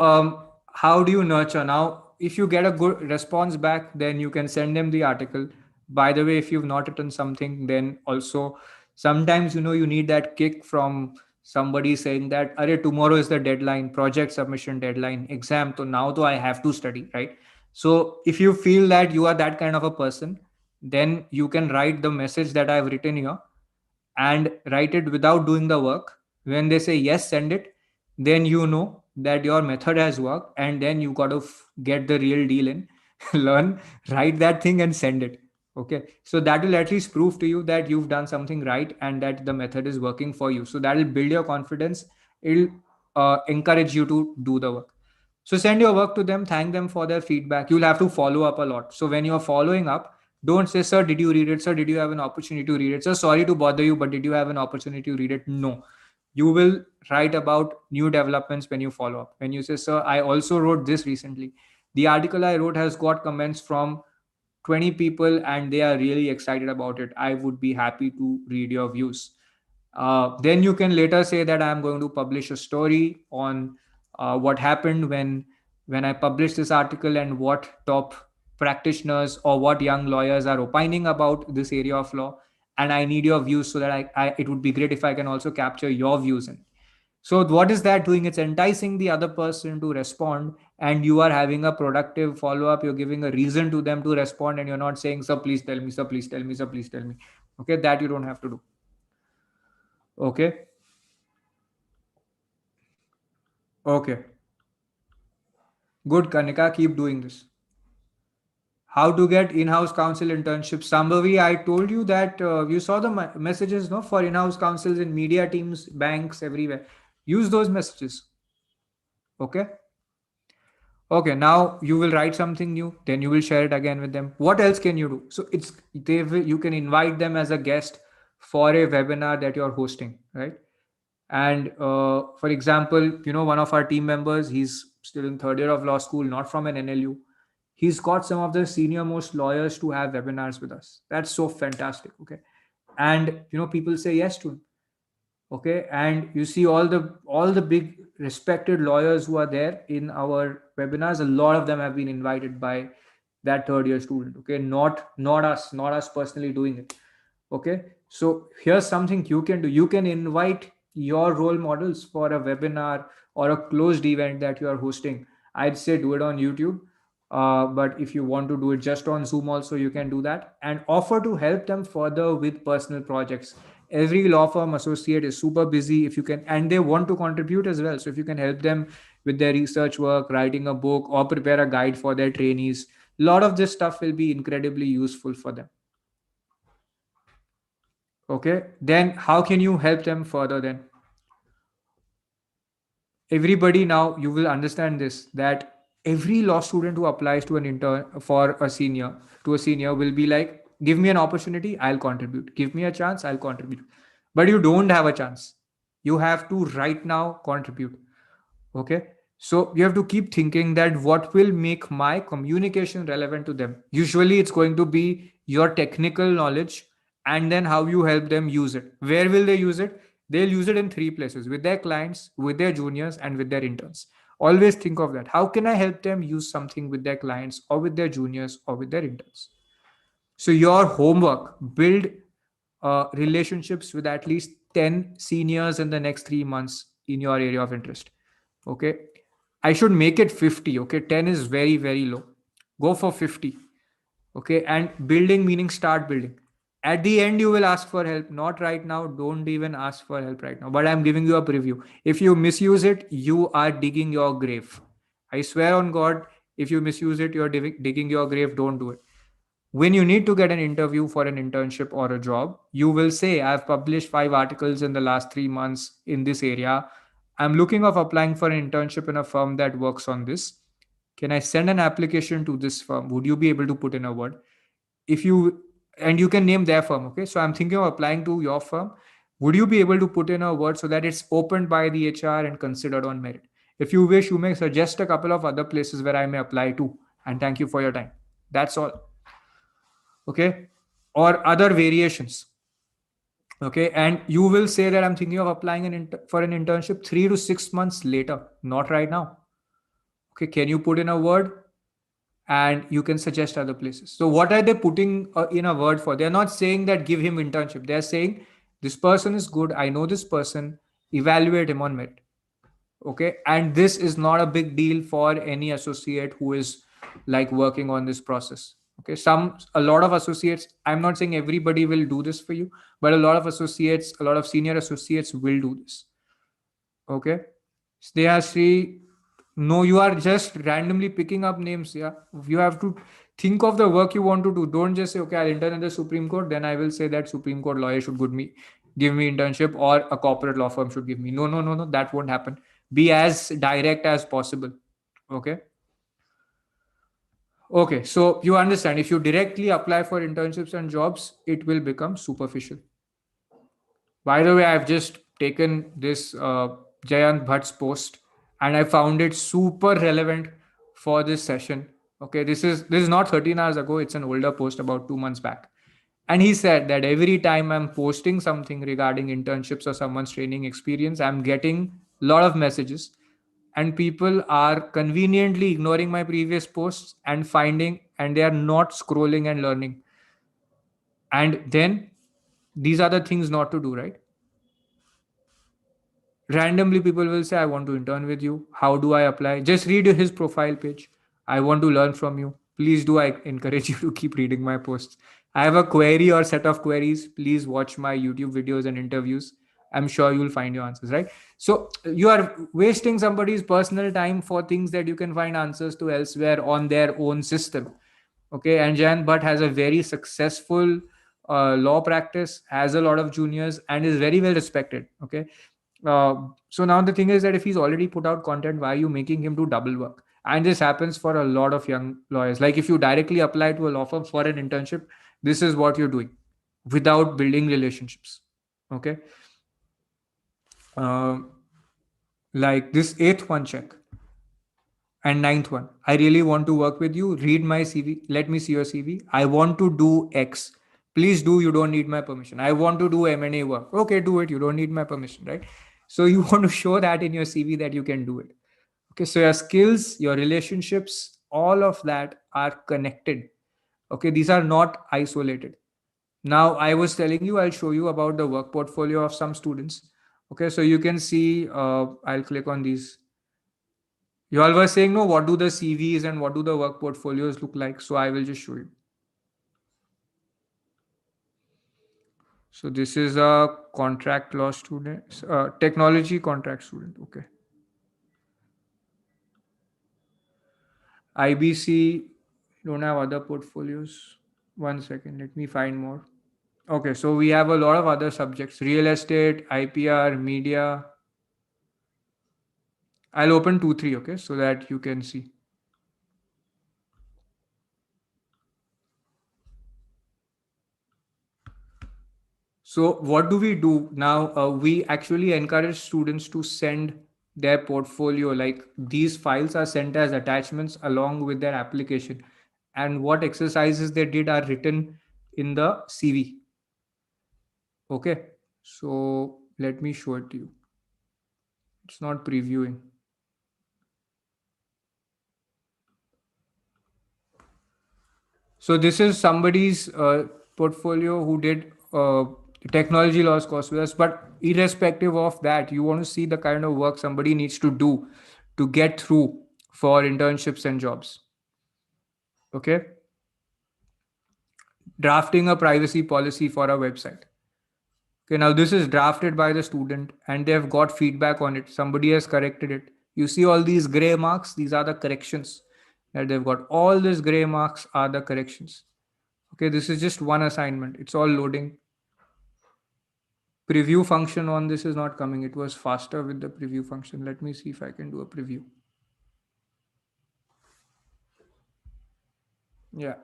how do you nurture? Now, if you get a good response back, then you can send them the article. By the way, if you've not written something, then also sometimes you need that kick from somebody saying that, "Arey, tomorrow is the deadline, project submission deadline, exam. So now I have to study, right?" So if you feel that you are that kind of a person, then you can write the message that I've written here and write it without doing the work. When they say yes, send it, then you know that your method has worked, and then you got to get the real deal in, learn, write that thing and send it. Okay, so that will at least prove to you that you've done something right and that the method is working for you. So that will build your confidence. It'll encourage you to do the work. So send your work to them, thank them for their feedback. You'll have to follow up a lot. So when you're following up, don't say, sir, did you read it? Sir, did you have an opportunity to read it? Sir, sorry to bother you, but did you have an opportunity to read it? No. You will write about new developments when you follow up. When you say, sir, I also wrote this recently. The article I wrote has got comments from 20 people and they are really excited about it. I would be happy to read your views. Then you can later say that I'm going to publish a story on what happened when I published this article and what top practitioners or what young lawyers are opining about this area of law. And I need your views so that it would be great if I can also capture your views in. So what is that doing? It's enticing the other person to respond, and you are having a productive follow up. You're giving a reason to them to respond, and you're not saying, sir, please tell me, sir, please tell me, sir, please tell me. Okay, that you don't have to do. Okay. Okay. Good, Kanika. Keep doing this. How to get in-house counsel internships? Sambhavi, I told you that you saw the messages, no, for in-house counsels in media teams, banks, everywhere. Use those messages. Okay. Okay. Now you will write something new. Then you will share it again with them. What else can you do? So you can invite them as a guest for a webinar that you're hosting, right? And for example, one of our team members, he's still in third year of law school, not from an NLU. He's got some of the senior most lawyers to have webinars with us. That's so fantastic. Okay. And people say yes to him. Okay. And you see all the big respected lawyers who are there in our webinars, a lot of them have been invited by that third year student. Okay. Not us personally doing it. Okay. So here's something you can do. You can invite your role models for a webinar or a closed event that you are hosting. I'd say do it on YouTube. But if you want to do it just on Zoom also, you can do that and offer to help them further with personal projects. Every law firm associate is super busy. If you can, and they want to contribute as well. So if you can help them with their research work, writing a book, or prepare a guide for their trainees, a lot of this stuff will be incredibly useful for them. Okay, then how can you help them further then? Everybody, now you will understand this, that every law student who applies to an intern for a senior will be like, give me an opportunity, I'll contribute. Give me a chance, I'll contribute. But you don't have a chance. You have to right now contribute. Okay. So you have to keep thinking that what will make my communication relevant to them. Usually it's going to be your technical knowledge and then how you help them use it. Where will they use it? They'll use it in three places: with their clients, with their juniors, and with their interns. Always think of that. How can I help them use something with their clients or with their juniors or with their interns? So your homework, build relationships with at least 10 seniors in the next 3 months in your area of interest. Okay. I should make it 50. Okay. 10 is very, very low. Go for 50. Okay. And building meaning start building. At the end, you will ask for help. Not right now. Don't even ask for help right now. But I'm giving you a preview. If you misuse it, you are digging your grave. I swear on God, if you misuse it, you're digging your grave. Don't do it. When you need to get an interview for an internship or a job, you will say, I've published 5 articles in the last 3 months in this area. I'm looking of applying for an internship in a firm that works on this. Can I send an application to this firm? Would you be able to put in a word? And you can name their firm. Okay. So I'm thinking of applying to your firm. Would you be able to put in a word so that it's opened by the HR and considered on merit? If you wish, you may suggest a couple of other places where I may apply to. And thank you for your time. That's all. Okay. Or other variations. Okay. And you will say that I'm thinking of applying for an internship 3 to 6 months later, not right now. Okay. Can you put in a word? And you can suggest other places. So what are they putting in a word for? They're not saying that give him internship. They're saying this person is good. I know this person. Evaluate him on merit. Okay. And this is not a big deal for any associate who is like working on this process. Okay, a lot of associates, I'm not saying everybody will do this for you, but a lot of associates, a lot of senior associates will do this. Okay, Snehashree, no, you are just randomly picking up names. Yeah, you have to think of the work you want to do. Don't just say, okay, I'll intern in the Supreme Court, then I will say that Supreme Court lawyer should give me internship, or a corporate law firm should give me. No, no, no, no, that won't happen. Be as direct as possible. Okay. Okay, so you understand, if you directly apply for internships and jobs, it will become superficial. By the way, I've just taken this Jayant Bhatt's post and I found it super relevant for this session. Okay, this is not 13 hours ago, it's an older post about 2 months back. And he said that every time I'm posting something regarding internships or someone's training experience, I'm getting a lot of messages, and people are conveniently ignoring my previous posts and they are not scrolling and learning. And then these are the things not to do, right? Randomly people will say, I want to intern with you, how do I apply? Just read his profile page. I want to learn from you, please do. I encourage you to keep reading my posts. I have a query or set of queries, please watch my YouTube videos and interviews. I'm sure you'll find your answers, right? So you are wasting somebody's personal time for things that you can find answers to elsewhere on their own system. Okay, and Jan Bhatt has a very successful law practice, has a lot of juniors, and is very well respected. Okay, so now the thing is that if he's already put out content, why are you making him do double work? And this happens for a lot of young lawyers. Like if you directly apply to a law firm for an internship, this is what you're doing without building relationships. Okay. Uh, like this eighth one, check. And ninth one, I really want to work with you. Read my CV. Let me see your CV. I want to do X. Please do. You don't need my permission. I want to do M&A work. Okay, do it. You don't need my permission, right? So you want to show that in your CV that you can do it. Okay, so your skills, your relationships, all of that are connected. Okay, these are not isolated. Now, I was telling you, I'll show you about the work portfolio of some students. Okay, so you can see, I'll click on these. You all were saying, no, what do the CVs and what do the work portfolios look like? So I will just show you. So this is a contract law student, technology contract student. Okay. IBC, don't have other portfolios. 1 second, let me find more. Okay, so we have a lot of other subjects: real estate, IPR, media. I'll open 2-3, okay, so that you can see. So what do we do now? We actually encourage students to send their portfolio. Like these files are sent as attachments along with their application, and what exercises they did are written in the CV. Okay, so let me show it to you. It's not previewing. So this is somebody's portfolio who did technology laws course with us. But irrespective of that, you want to see the kind of work somebody needs to do to get through for internships and jobs. Okay. Drafting a privacy policy for a website. Okay, now this is drafted by the student and they've got feedback on it. Somebody has corrected it. You see all these gray marks, these are the corrections that they've got. All these gray marks are the corrections. Okay, this is just one assignment. It's all loading. Preview function on this is not coming. It was faster with the preview function. Let me see if I can do a preview. Yeah.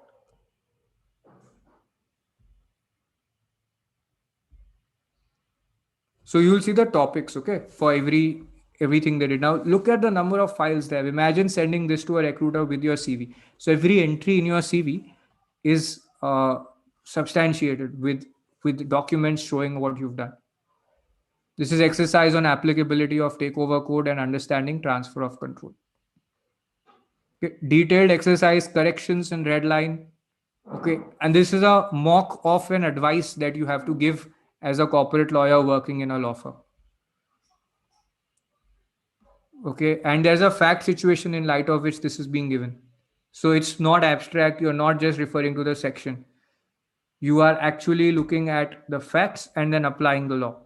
So you'll see the topics, okay, for everything they did. Now look at the number of files there. Imagine sending this to a recruiter with your CV. So every entry in your CV is substantiated with documents showing what you've done. This is exercise on applicability of takeover code and understanding transfer of control. Okay. Detailed exercise, corrections in red line. Okay, and this is a mock of an advice that you have to give as a corporate lawyer working in a law firm. Okay, and there's a fact situation in light of which this is being given. So it's not abstract. You're not just referring to the section. You are actually looking at the facts and then applying the law.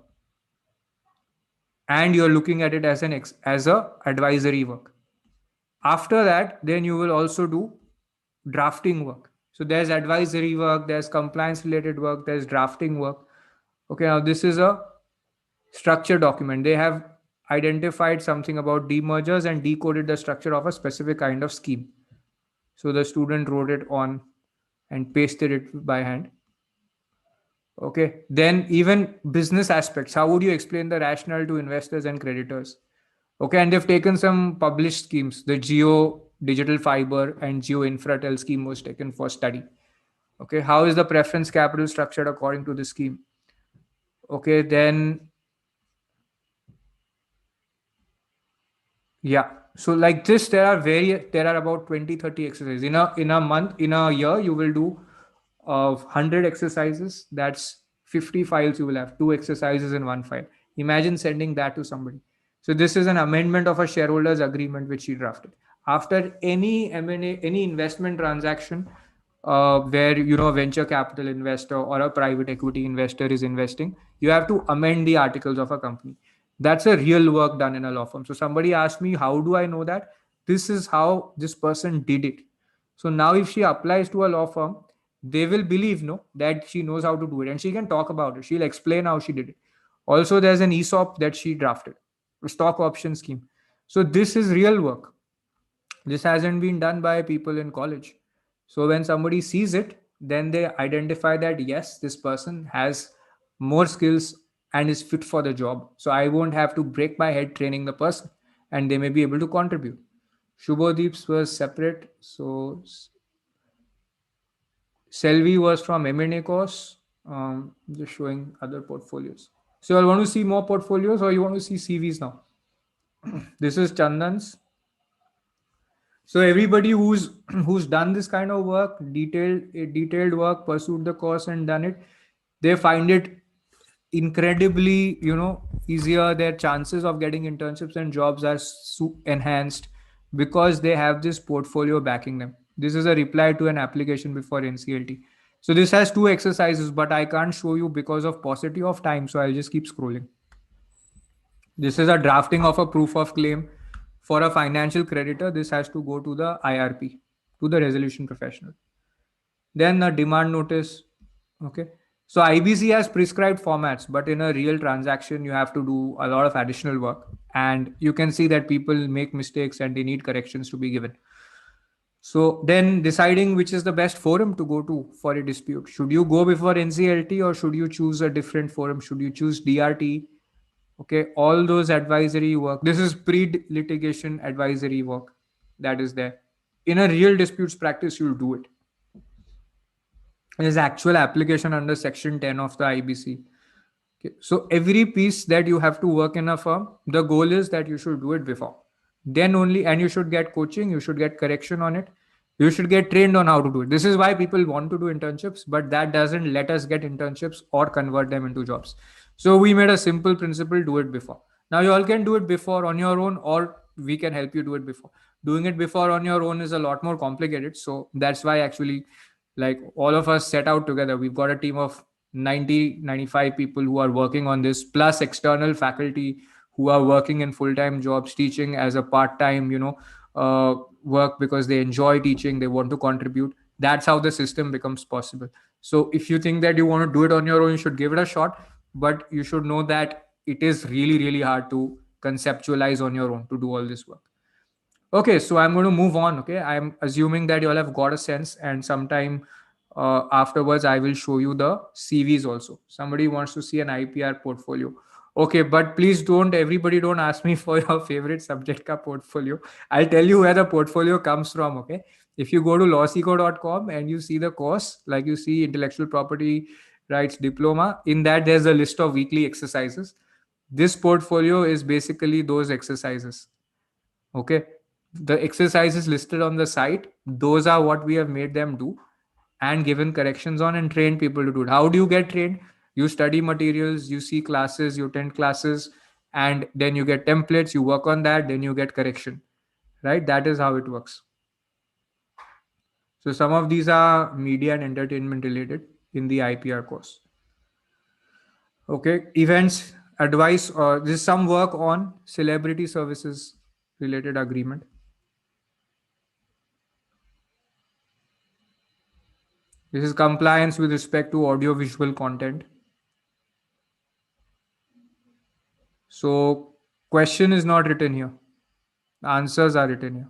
And you're looking at it as as a advisory work. After that, then you will also do drafting work. So there's advisory work, there's compliance related work, there's drafting work. Okay, now this is a structure document. They have identified something about demergers and decoded the structure of a specific kind of scheme. So the student wrote it on and pasted it by hand. Okay, then even business aspects. How would you explain the rationale to investors and creditors? Okay, and they've taken some published schemes. The Geo Digital Fiber and Geo Infratel scheme was taken for study. Okay, how is the preference capital structured according to the scheme? Okay, then yeah. So like this, there are about 20-30 exercises. In a month, in a year, you will do 100 exercises. That's 50 files you will have, 2 exercises in one file. Imagine sending that to somebody. So this is an amendment of a shareholders agreement which he drafted. After any M&A, any investment transaction, where a venture capital investor or a private equity investor is investing, you have to amend the articles of a company. That's a real work done in a law firm. So somebody asked me, how do I know that? This is how this person did it. So now if she applies to a law firm, they will believe that she knows how to do it, and she can talk about it. She'll explain how she did it. Also, there's an ESOP that she drafted, a stock option scheme. So this is real work. This hasn't been done by people in college. So when somebody sees it, then they identify that yes, this person has more skills and is fit for the job. So I won't have to break my head training the person, and they may be able to contribute. Shubhodeep's was separate. So Selvi was from M&A course. Just showing other portfolios. So you want to see more portfolios or you want to see CVs now? This is Chandan's. So everybody who's done this kind of work, detailed work, pursued the course and done it, they find it incredibly easier. Their chances of getting internships and jobs are enhanced because they have this portfolio backing them. This is a reply to an application before NCLT. So this has 2 exercises, but I can't show you because of paucity of time, so I'll just keep scrolling. This is a drafting of a proof of claim for a financial creditor. This has to go to the IRP, to the resolution professional. Then a demand notice. Okay. So IBC has prescribed formats, but in a real transaction, you have to do a lot of additional work. And you can see that people make mistakes and they need corrections to be given. So then deciding which is the best forum to go to for a dispute. Should you go before NCLT or should you choose a different forum? Should you choose DRT? Okay, all those advisory work. This is pre-litigation advisory work that is there. In a real disputes practice, you'll do it. There's actual application under section 10 of the IBC. Okay. So every piece that you have to work in a firm, the goal is that you should do it before. Then only, and you should get coaching, you should get correction on it. You should get trained on how to do it. This is why people want to do internships, but that doesn't let us get internships or convert them into jobs. So we made a simple principle, do it before. Now you all can do it before on your own, or we can help you do it before. Doing it before on your own is a lot more complicated. So that's why actually, like, all of us set out together. We've got a team of 95 people who are working on this, plus external faculty who are working in full-time jobs, teaching as a part-time, work because they enjoy teaching, they want to contribute. That's how the system becomes possible. So if you think that you want to do it on your own, you should give it a shot, but you should know that it is really, really hard to conceptualize on your own to do all this work. Okay, so I'm going to move on. Okay, I'm assuming that you all have got a sense, and sometime afterwards, I will show you the CVs also. Somebody wants to see an IPR portfolio. Okay, but please everybody don't ask me for your favorite subject ka portfolio. I'll tell you where the portfolio comes from. Okay, if you go to lawsikho.com and you see the course, like you see intellectual property rights diploma, in that there's a list of weekly exercises. This portfolio is basically those exercises. Okay, the exercises listed on the site, those are what we have made them do and given corrections on and train people to do it. How do you get trained? You study materials, you see classes, you attend classes, and then you get templates, you work on that, then you get correction, right? That is how it works. So some of these are media and entertainment related in the IPR course. Okay, events, advice, or this is some work on celebrity services related agreement. This is compliance with respect to audiovisual content. So question is not written here. Answers are written here.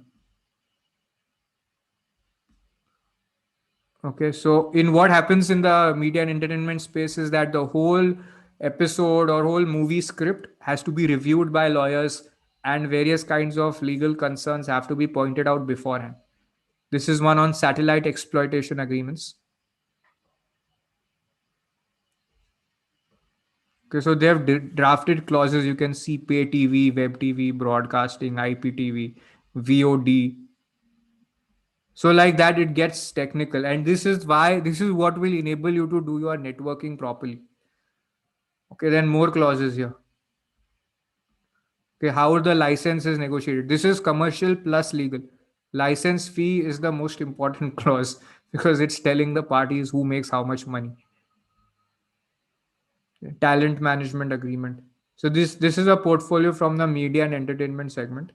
Okay, so in what happens in the media and entertainment space is that the whole episode or whole movie script has to be reviewed by lawyers and various kinds of legal concerns have to be pointed out beforehand. This is one on satellite exploitation agreements. Okay, so they have drafted clauses. You can see pay TV, web TV, broadcasting, IPTV, VOD. So like that, it gets technical, and this is what will enable you to do your networking properly. Okay, then more clauses here. Okay, how the license is negotiated. This is commercial plus legal. License fee is the most important clause because it's telling the parties who makes how much money. Talent management agreement. So this is a portfolio from the media and entertainment segment.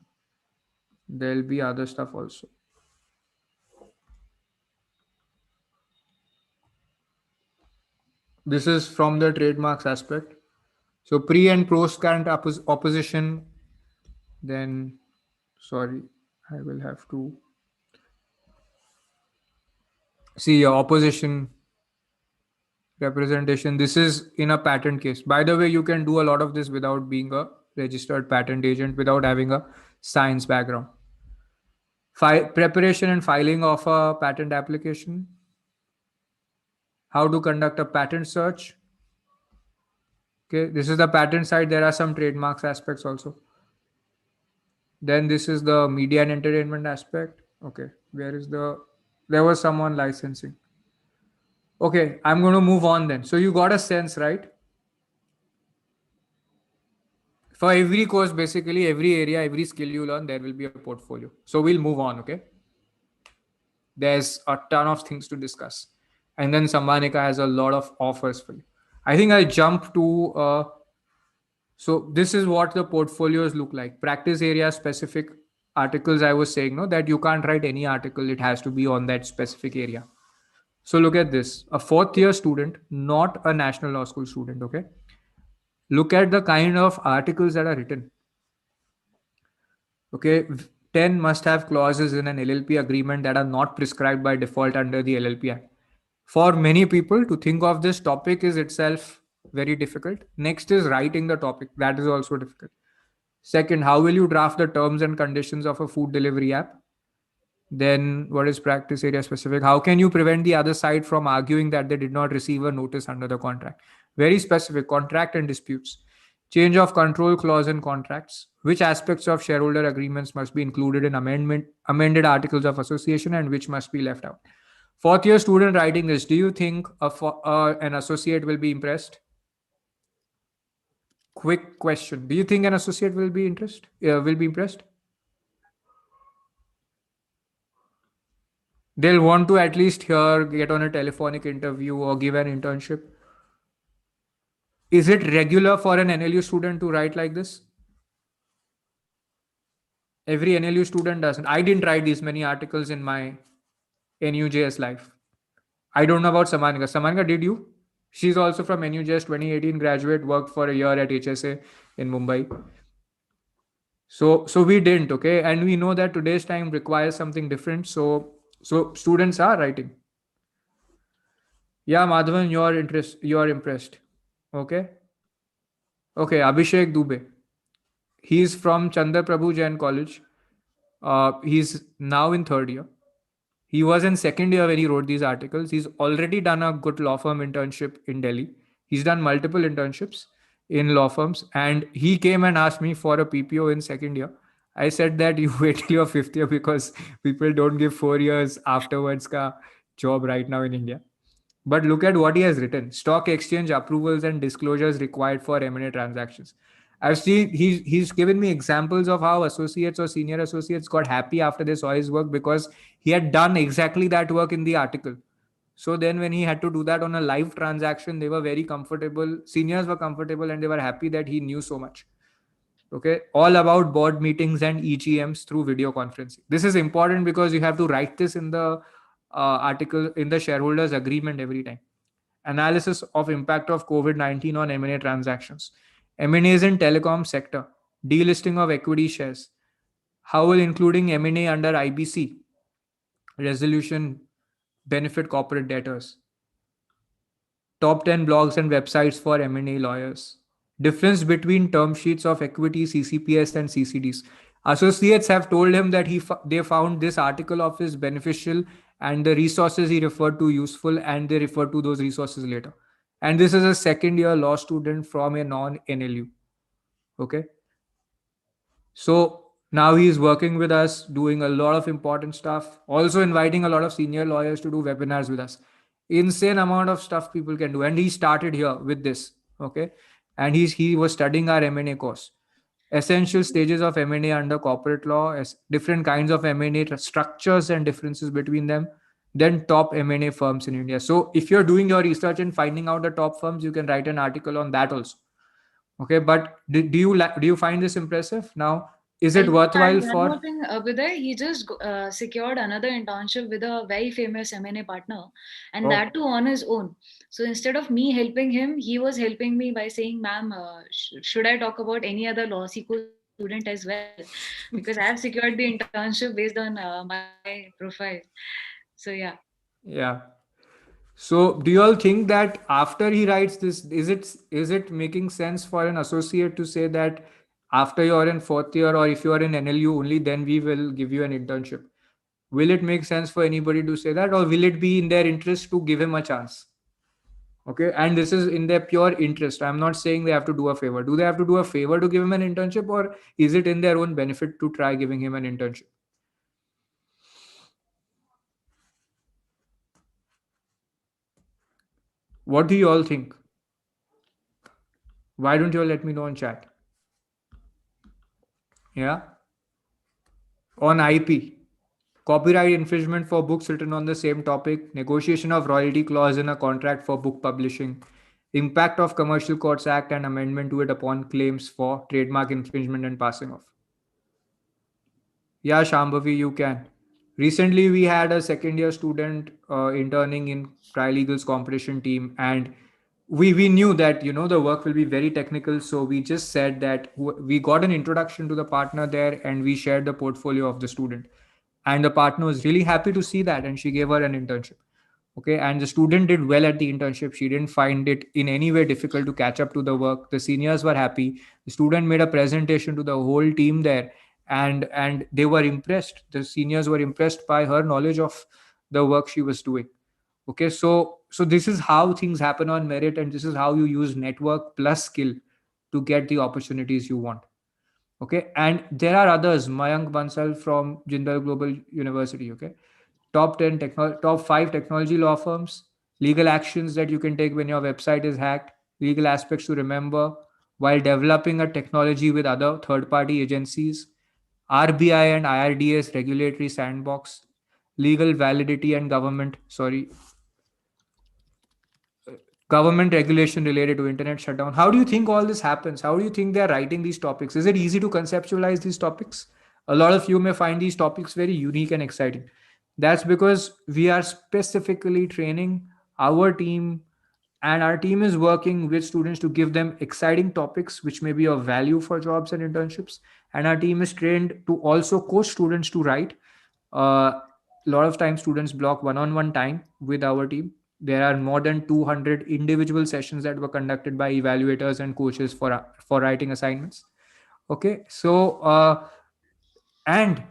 There'll be other stuff also. This is from the trademarks aspect. So pre and post current opposition. Then, sorry, I will have to see your opposition representation. This is in a patent case. By the way, you can do a lot of this without being a registered patent agent, without having a science background. Preparation and filing of a patent application. How to conduct a patent search. Okay, this is the patent side. There are some trademarks aspects also. Then this is the media and entertainment aspect. Okay, there was someone licensing. Okay, I'm going to move on then. So you got a sense, right? For every course, basically every area, every skill you learn, there will be a portfolio. So we'll move on, okay? There's a ton of things to discuss. And then Sammanika has a lot of offers for you. I think I'll jump to, so this is what the portfolios look like. Practice area specific articles, I was saying, no, that you can't write any article. It has to be on that specific area. So look at this, a fourth year student, not a national law school student, okay? Look at the kind of articles that are written. Okay, 10 must have clauses in an LLP agreement that are not prescribed by default under the LLP Act. For many people, to think of this topic is itself very difficult. Next is writing the topic. That is also difficult. Second, how will you draft the terms and conditions of a food delivery app? Then what is practice area specific? How can you prevent the other side from arguing that they did not receive a notice under the contract? Very specific, contract and disputes. Change of control clause in contracts. Which aspects of shareholder agreements must be included in amended articles of association and which must be left out? Fourth year student writing this, do you think an associate will be impressed? Quick question. Do you think an associate will be impressed? They'll want to at least get on a telephonic interview or give an internship. Is it regular for an NLU student to write like this? Every NLU student doesn't. I didn't write these many articles in my NUJS life. I don't know about Sammanika. Sammanika, did you? She's also from NUJS 2018 graduate, worked for a year at HSA in Mumbai. So we didn't, okay? And we know that today's time requires something different. So students are writing. Yeah, Madhavan, you're impressed. Okay. Okay, Abhishek Dubey. He's from Chandra Prabhu Jain College. He's now in third year. He was in second year when he wrote these articles. He's already done a good law firm internship in Delhi. He's done multiple internships in law firms. And he came and asked me for a PPO in second year. I said that you wait till your fifth year because people don't give 4 years afterwards ka job right now in India. But look at what he has written. Stock exchange approvals and disclosures required for M&A transactions. I've seen he's given me examples of how associates or senior associates got happy after they saw his work because he had done exactly that work in the article. So then when he had to do that on a live transaction, they were very comfortable. Seniors were comfortable and they were happy that he knew so much. Okay, all about board meetings and EGMs through video conferencing. This is important because you have to write this in the article in the shareholders agreement every time. Analysis of impact of COVID-19 on M&A transactions. M&As in telecom sector. Delisting of equity shares. How will including M&A under IBC resolution benefit corporate debtors? Top 10 blogs and websites for M&A lawyers. Difference between term sheets of equity, CCPS and CCDs. Associates have told him that they found this article of his beneficial and the resources he referred to useful, and they referred to those resources later. And this is a second year law student from a non-NLU. Okay. So now he is working with us, doing a lot of important stuff, also inviting a lot of senior lawyers to do webinars with us. Insane amount of stuff people can do. And he started here with this. Okay. And he was studying our M&A course. Essential stages of M&A under corporate law, as different kinds of M&A structures and differences between them, then top M&A firms in India. So if you're doing your research and finding out the top firms, you can write an article on that also. Okay, but do you find this impressive? Now, is it worthwhile One more for? thing, Abhyuday, he just secured another internship with a very famous M&A partner, and that too on his own. So instead of me helping him, he was helping me by saying, "Ma'am, should I talk about any other LawSikho student as well? Because I have secured the internship based on my profile." So yeah. Yeah. So do you all think that after he writes this, is it making sense for an associate to say that after you're in fourth year or if you are in NLU only, then we will give you an internship? Will it make sense for anybody to say that, or will it be in their interest to give him a chance? Okay, and this is in their pure interest. I'm not saying they have to do a favor. Do they have to do a favor to give him an internship, or is it in their own benefit to try giving him an internship? What do you all think? Why don't you all let me know on chat? Yeah. On IP, copyright infringement for books written on the same topic, negotiation of royalty clause in a contract for book publishing, impact of Commercial Courts Act and amendment to it upon claims for trademark infringement and passing off. Yeah, Shambhavi, you can. Recently, we had a second year student interning in Trilegal's competition team, and we knew that the work will be very technical. So we just said that we got an introduction to the partner there, and we shared the portfolio of the student, and the partner was really happy to see that, and she gave her an internship. Okay, and the student did well at the internship. She didn't find it in any way difficult to catch up to the work. The seniors were happy. The student made a presentation to the whole team there, and they were impressed. The seniors were impressed by her knowledge of the work she was doing. Okay, so this is how things happen on merit, and this is how you use network plus skill to get the opportunities you want. Okay, and there are others. Mayank Bansal from Jindal Global University. Okay, top 5 technology law firms, legal actions that you can take when your website is hacked, legal aspects to remember while developing a technology with other third party agencies, RBI and IRDA's regulatory sandbox, legal validity and government regulation related to internet shutdown. How do you think all this happens? How do you think they're writing these topics? Is it easy to conceptualize these topics? A lot of you may find these topics very unique and exciting. That's because we are specifically training our team, and our team is working with students to give them exciting topics which may be of value for jobs and internships. And our team is trained to also coach students to write. A lot of times students block one-on-one time with our team. There are more than 200 individual sessions that were conducted by evaluators and coaches for writing assignments. Okay, and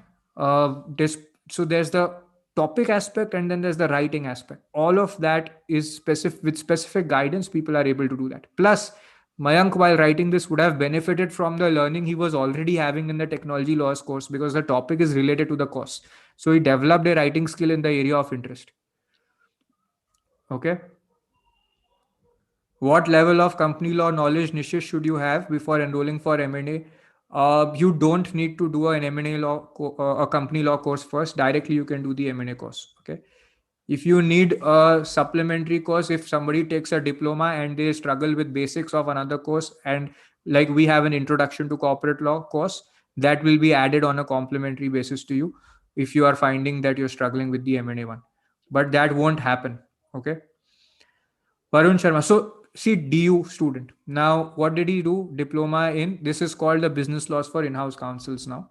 this so there's the topic aspect, and then there's the writing aspect. All of that is specific. With specific guidance, people are able to do that. Plus, Mayank, while writing this, would have benefited from the learning he was already having in the technology laws course, because the topic is related to the course. So he developed a writing skill in the area of interest. Okay. What level of company law knowledge niches should you have before enrolling for M&A? You don't need to do an M&A a company law course first. Directly, you can do the M&A course. Okay. If you need a supplementary course, if somebody takes a diploma and they struggle with basics of another course, and like we have an introduction to corporate law course, that will be added on a complementary basis to you if you are finding that you're struggling with the M&A one. But that won't happen. Okay. Varun Sharma. So, see, DU student. Now, what did he do? Diploma in, this is called the business laws for in-house counsels now.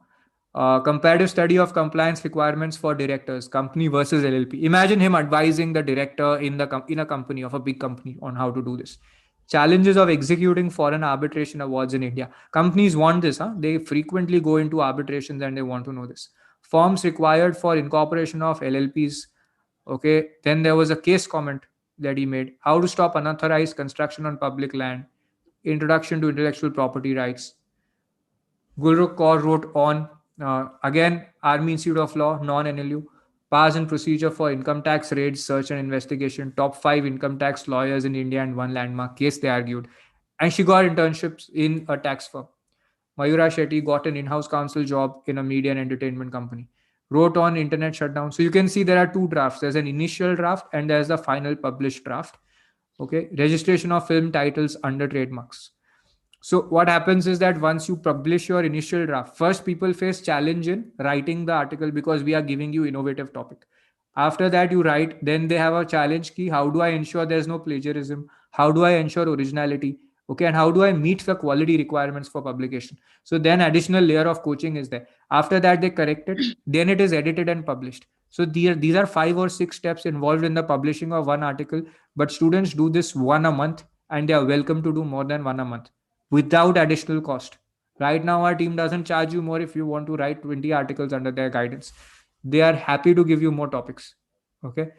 Comparative study of compliance requirements for directors, company versus LLP. Imagine him advising the director in a company of a big company on how to do this. Challenges of executing foreign arbitration awards in India. Companies want this, huh? They frequently go into arbitrations and they want to know this. Forms required for incorporation of LLPs. Okay, then there was a case comment that he made. How to stop unauthorized construction on public land. Introduction to intellectual property rights. Gulrukh Kaur wrote on, again, Army Institute of Law, non-NLU, powers and procedure for income tax raids, search and investigation, top 5 income tax lawyers in India and one landmark case, they argued. And she got internships in a tax firm. Mayura Shetty got an in-house counsel job in a media and entertainment company. Wrote on internet shutdown. So you can see there are two drafts. There's an initial draft and there's the final published draft. Okay. Registration of film titles under trademarks. So what happens is that once you publish your initial draft, first people face challenge in writing the article because we are giving you innovative topic. After that you write, then they have a challenge key. How do I ensure there's no plagiarism? How do I ensure originality? Okay, and how do I meet the quality requirements for publication? So then additional layer of coaching is there. After that they correct it, then it is edited and published. So these are 5 or 6 steps involved in the publishing of one article, but students do this one a month and they are welcome to do more than one a month without additional cost. Right now, our team doesn't charge you more if you want to write 20 articles under their guidance. They are happy to give you more topics. Okay.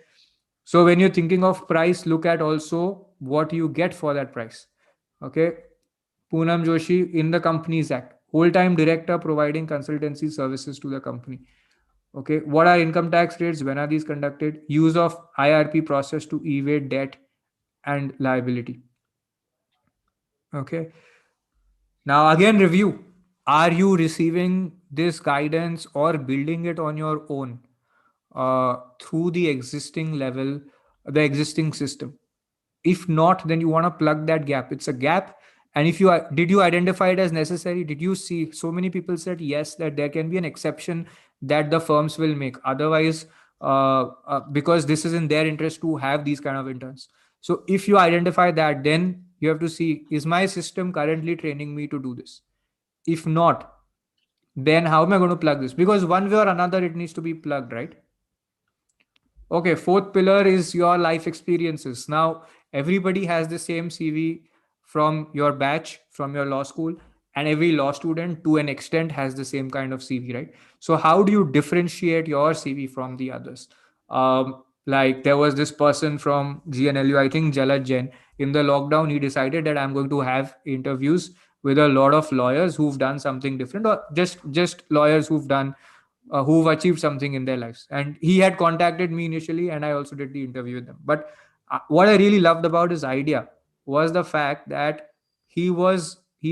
So when you're thinking of price, look at also what you get for that price. Okay. Poonam Joshi in the Companies Act, whole-time director providing consultancy services to the company. Okay. What are income tax rates? When are these conducted? Use of IRP process to evade debt and liability. Okay. Now, again, review. Are you receiving this guidance or building it on your own through the existing level, the existing system? If not, then you want to plug that gap. It's a gap. And if you did you identify it as necessary? Did you see so many people said yes, that there can be an exception that the firms will make? Otherwise, because this is in their interest to have these kind of interns. So if you identify that, then you have to see, is my system currently training me to do this? If not, then how am I going to plug this? Because one way or another, it needs to be plugged, right? Okay, fourth pillar is your life experiences. Now, everybody has the same CV from your batch, from your law school, and every law student to an extent has the same kind of CV, right? So how do you differentiate your CV from the others? Like there was this person from GNLU, I think Jalaj Jain. In the lockdown, he decided that I'm going to have interviews with a lot of lawyers who've done something different, or just lawyers who've achieved something in their lives. And he had contacted me initially, and I also did the interview with them. But what I really loved about his idea was the fact that he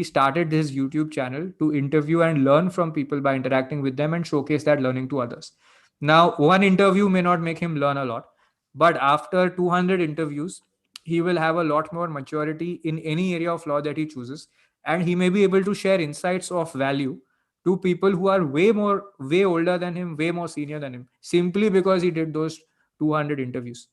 started his YouTube channel to interview and learn from people by interacting with them and showcase that learning to others. Now, one interview may not make him learn a lot, but after 200 interviews, he will have a lot more maturity in any area of law that he chooses, and he may be able to share insights of value to people who are way older than him, way more senior than him, simply because he did those 200 interviews.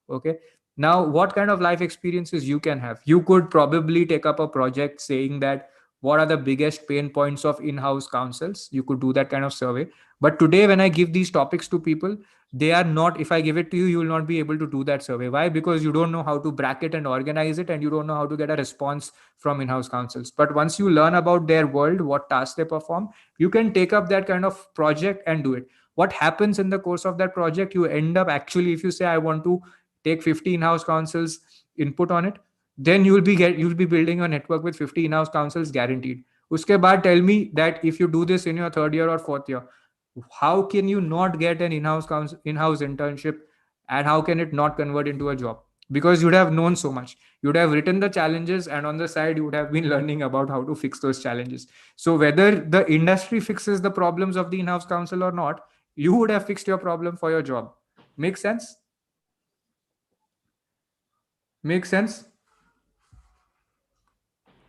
Okay. Now, what kind of life experiences you can have? You could probably take up a project saying that what are the biggest pain points of in-house counsels. You could do that kind of survey. But today, when I give these topics to people, they are not, if I give it to you, you will not be able to do that survey. Why? Because you don't know how to bracket and organize it, and you don't know how to get a response from in-house counsels. But once you learn about their world, what tasks they perform, you can take up that kind of project and do it. What happens in the course of that project? You end up actually, if you say, I want to take 50 in-house counsels input on it, then you'll be building a network with 50 in-house counsels guaranteed. Uske baad tell me that if you do this in your third year or fourth year, how can you not get an in-house internship, and how can it not convert into a job? because you'd have known so much. You'd have written the challenges, and on the side, you would have been learning about how to fix those challenges. So, whether the industry fixes the problems of the in house counsel or not, you would have fixed your problem for your job. Make sense? Make sense?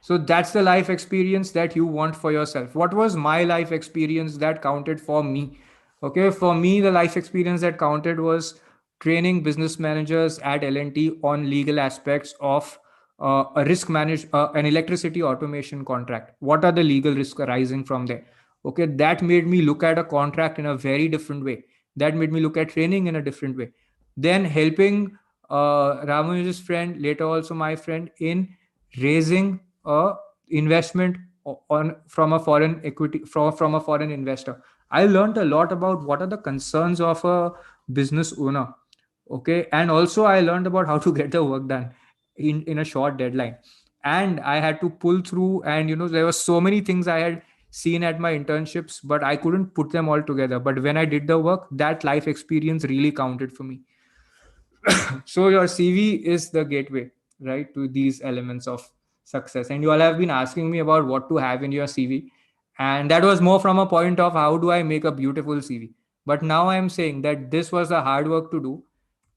So that's the life experience that you want for yourself. What was my life experience that counted for me? Okay, for me, the life experience that counted was training business managers at L&T on legal aspects of an electricity automation contract. What are the legal risks arising from there? Okay, that made me look at a contract in a very different way. That made me look at training in a different way. Then helping Ramanuj's friend, later also my friend, in raising a investment on from a foreign equity from a foreign investor. I learned a lot about what are the concerns of a business owner. Okay, and also I learned about how to get the work done in a short deadline. And I had to pull through, and there were so many things I had seen at my internships, but I couldn't put them all together. But when I did the work, that life experience really counted for me. So your CV is the gateway, right, to these elements of success. And you all have been asking me about what to have in your CV, and that was more from a point of how do I make a beautiful CV. But now I am saying that this was the hard work to do,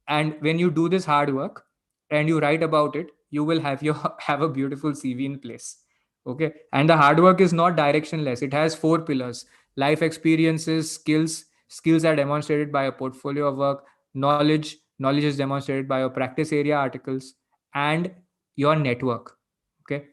and when you do this hard work and you write about it, you will have your have a beautiful CV in place. Okay, and the hard work is not directionless. It has four pillars: life experiences, skills are demonstrated by a portfolio of work, knowledge is demonstrated by your practice area articles, and your network. Okay,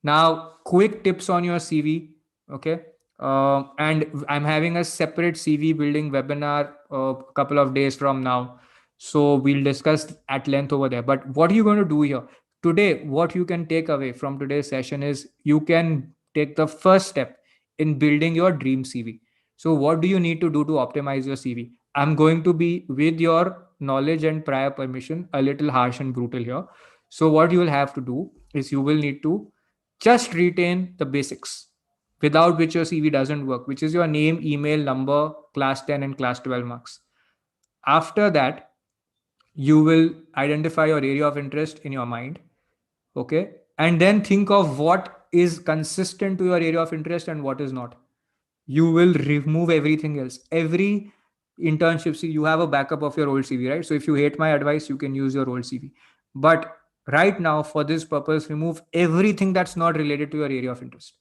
now quick tips on your CV. Okay, and I'm having a separate CV building webinar a couple of days from now, so we'll discuss at length over there. But what are you going to do here today? What you can take away from today's session is you can take the first step in building your dream CV. So what do you need to do to optimize your CV? I'm going to be, with your knowledge and prior permission, a little harsh and brutal here. So what you will have to do is you will need to just retain the basics, without which your CV doesn't work, which is your name, email, number, class 10 and class 12 marks. After that, you will identify your area of interest in your mind. Okay, and then think of what is consistent to your area of interest and what is not. You will remove everything else. Every internship, see, you have a backup of your old CV, right? So if you hate my advice, you can use your old CV. But right now, for this purpose, remove everything that's not related to your area of interest.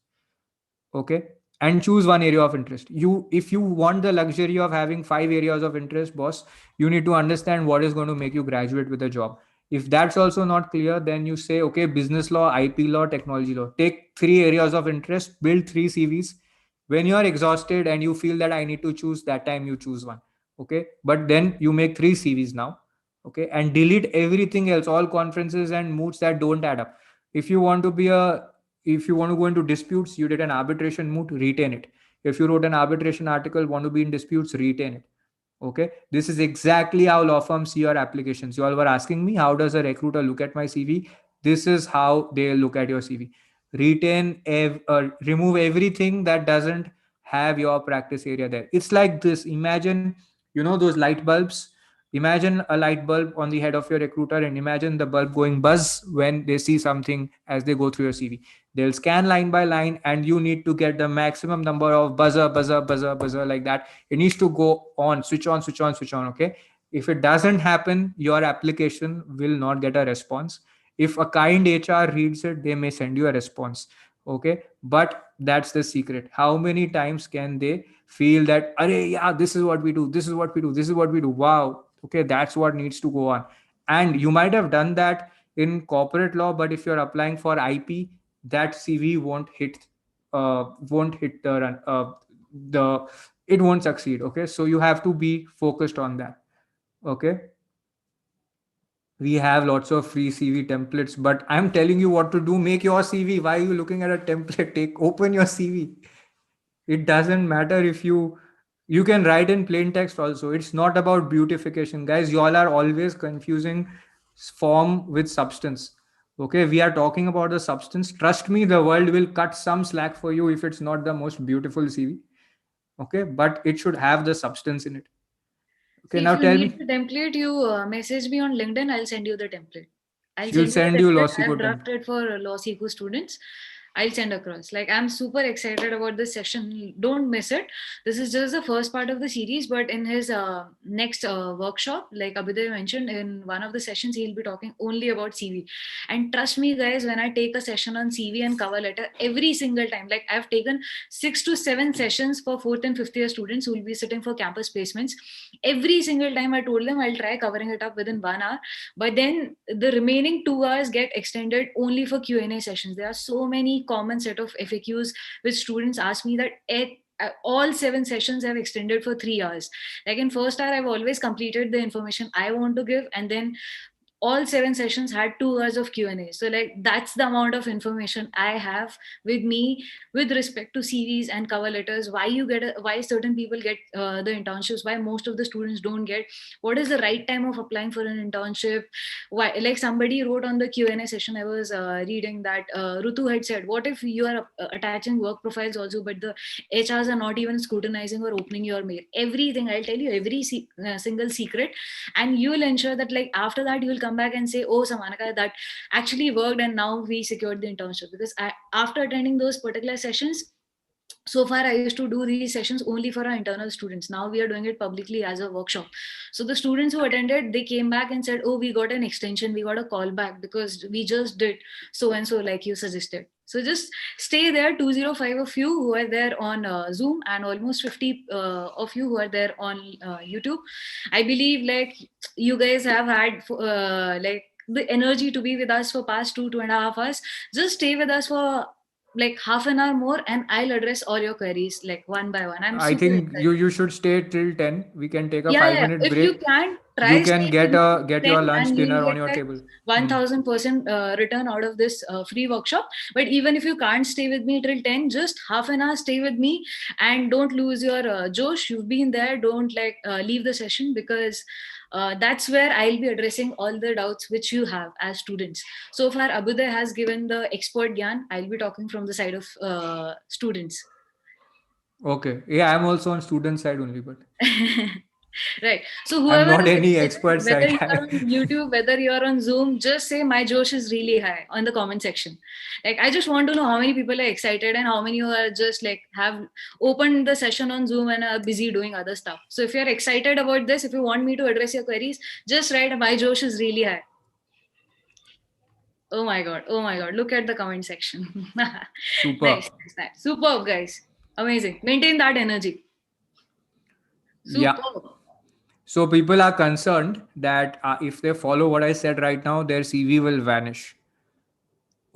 Okay, and choose one area of interest. If you want the luxury of having 5 areas of interest, boss, you need to understand what is going to make you graduate with a job. If that's also not clear, then you say, okay, business law, IP law, technology law, take 3 areas of interest, build 3 CVs. When you are exhausted and you feel that I need to choose, that time you choose one. Okay, but then you make 3 CVs now. Okay, and delete everything else, all conferences and moods that don't add up. If you want to be a if you want to go into disputes, you did an arbitration moot, retain it. If you wrote an arbitration article, want to be in disputes, retain it. Okay, this is exactly how law firms see your applications. You all were asking me, how does a recruiter look at my CV? This is how they look at your CV. Remove everything that doesn't have your practice area there. It's like this. Imagine, those light bulbs. Imagine a light bulb on the head of your recruiter, and imagine the bulb going buzz when they see something as they go through your CV. They'll scan line by line, and you need to get the maximum number of buzzer like that. It needs to go on, switch on, switch on, switch on. Okay, if it doesn't happen, your application will not get a response. If a kind HR reads it, they may send you a response. Okay, but that's the secret. How many times can they feel that, Arey, yeah, this is what we do, this is what we do, this is what we do, wow, okay, that's what needs to go on. And you might have done that in corporate law, but if you're applying for IP, that CV won't hit the run the it won't succeed. Okay, so you have to be focused on that. Okay, we have lots of free CV templates, but I'm telling you what to do. Make your CV. Why are you looking at a template? Open your CV. It doesn't matter if you can write in plain text also. It's not about beautification, guys. You all are always confusing form with substance. Okay, we are talking about the substance. Trust me, the world will cut some slack for you if it's not the most beautiful CV. Okay, but it should have the substance in it. Okay, See, now if you tell need me. the template, you message me on LinkedIn. I'll send you the template. I'll She'll send you send the you template I LawSikho have template. drafted for LawSikho students. I'll send across. Like, I'm super excited about this session. Don't miss it. This is just the first part of the series, but in his next workshop, like Abhyuday mentioned, in one of the sessions, he'll be talking only about CV. And trust me, guys, when I take a session on CV and cover letter, every single time, like I've taken 6 to 7 sessions for fourth and fifth year students who will be sitting for campus placements. Every single time I told them I'll try covering it up within 1 hour, but then the remaining 2 hours get extended only for Q&A sessions. There are so many common set of FAQs which students ask me that all 7 sessions have extended for 3 hours. Like in first hour, I've always completed the information I want to give, and then all 7 sessions had 2 hours of Q&A. So like that's the amount of information I have with me with respect to CVs and cover letters. Why you get why certain people get the internships, why most of the students don't get, what is the right time of applying for an internship. Why, like somebody wrote on the Q&A session I was reading that Rutu had said, what if you are attaching work profiles also, but the HRs are not even scrutinizing or opening your mail? Everything, I'll tell you every single secret, and you will ensure that like after that you will come back and say, oh Sammanika, that actually worked and now we secured the internship. Because after attending those particular sessions, so far I used to do these sessions only for our internal students. Now we are doing it publicly as a workshop. So the students who attended, they came back and said, oh, we got an extension, we got a call back because we just did so and so like you suggested. So just stay there. 205 of you who are there on Zoom, and almost 50 of you who are there on YouTube. I believe like you guys have had like the energy to be with us for past 2.5 hours. Just stay with us for like half an hour more, and I'll address all your queries like one by one. I'm I super think excited. you should stay till 10. We can take a Yeah, five yeah. minute If you break. can, You try can staying with me till get 10, your lunch and you'll dinner on get your like table. 1000% return out of this free workshop. But even if you can't stay with me till 10, just half an hour stay with me, and don't lose your Josh. You've been there. Don't like leave the session, because that's where I'll be addressing all the doubts which you have as students. So far, Abhyuday has given the expert gyan. I'll be talking from the side of students. Okay. Yeah, I'm also on student side only, but Right. So I'm whoever not is any excited, expert whether side. you are on YouTube, whether you are on Zoom, just say my Josh is really high on the comment section. Like I just want to know how many people are excited and how many who are just like have opened the session on Zoom and are busy doing other stuff. So if you're excited about this, if you want me to address your queries, just write my Josh is really high. Oh my god. Oh my god. Look at the comment section. Superb. Nice, nice, nice. Superb, guys. Amazing. Maintain that energy. Yeah. Superb. So people are concerned that if they follow what I said right now, their CV will vanish.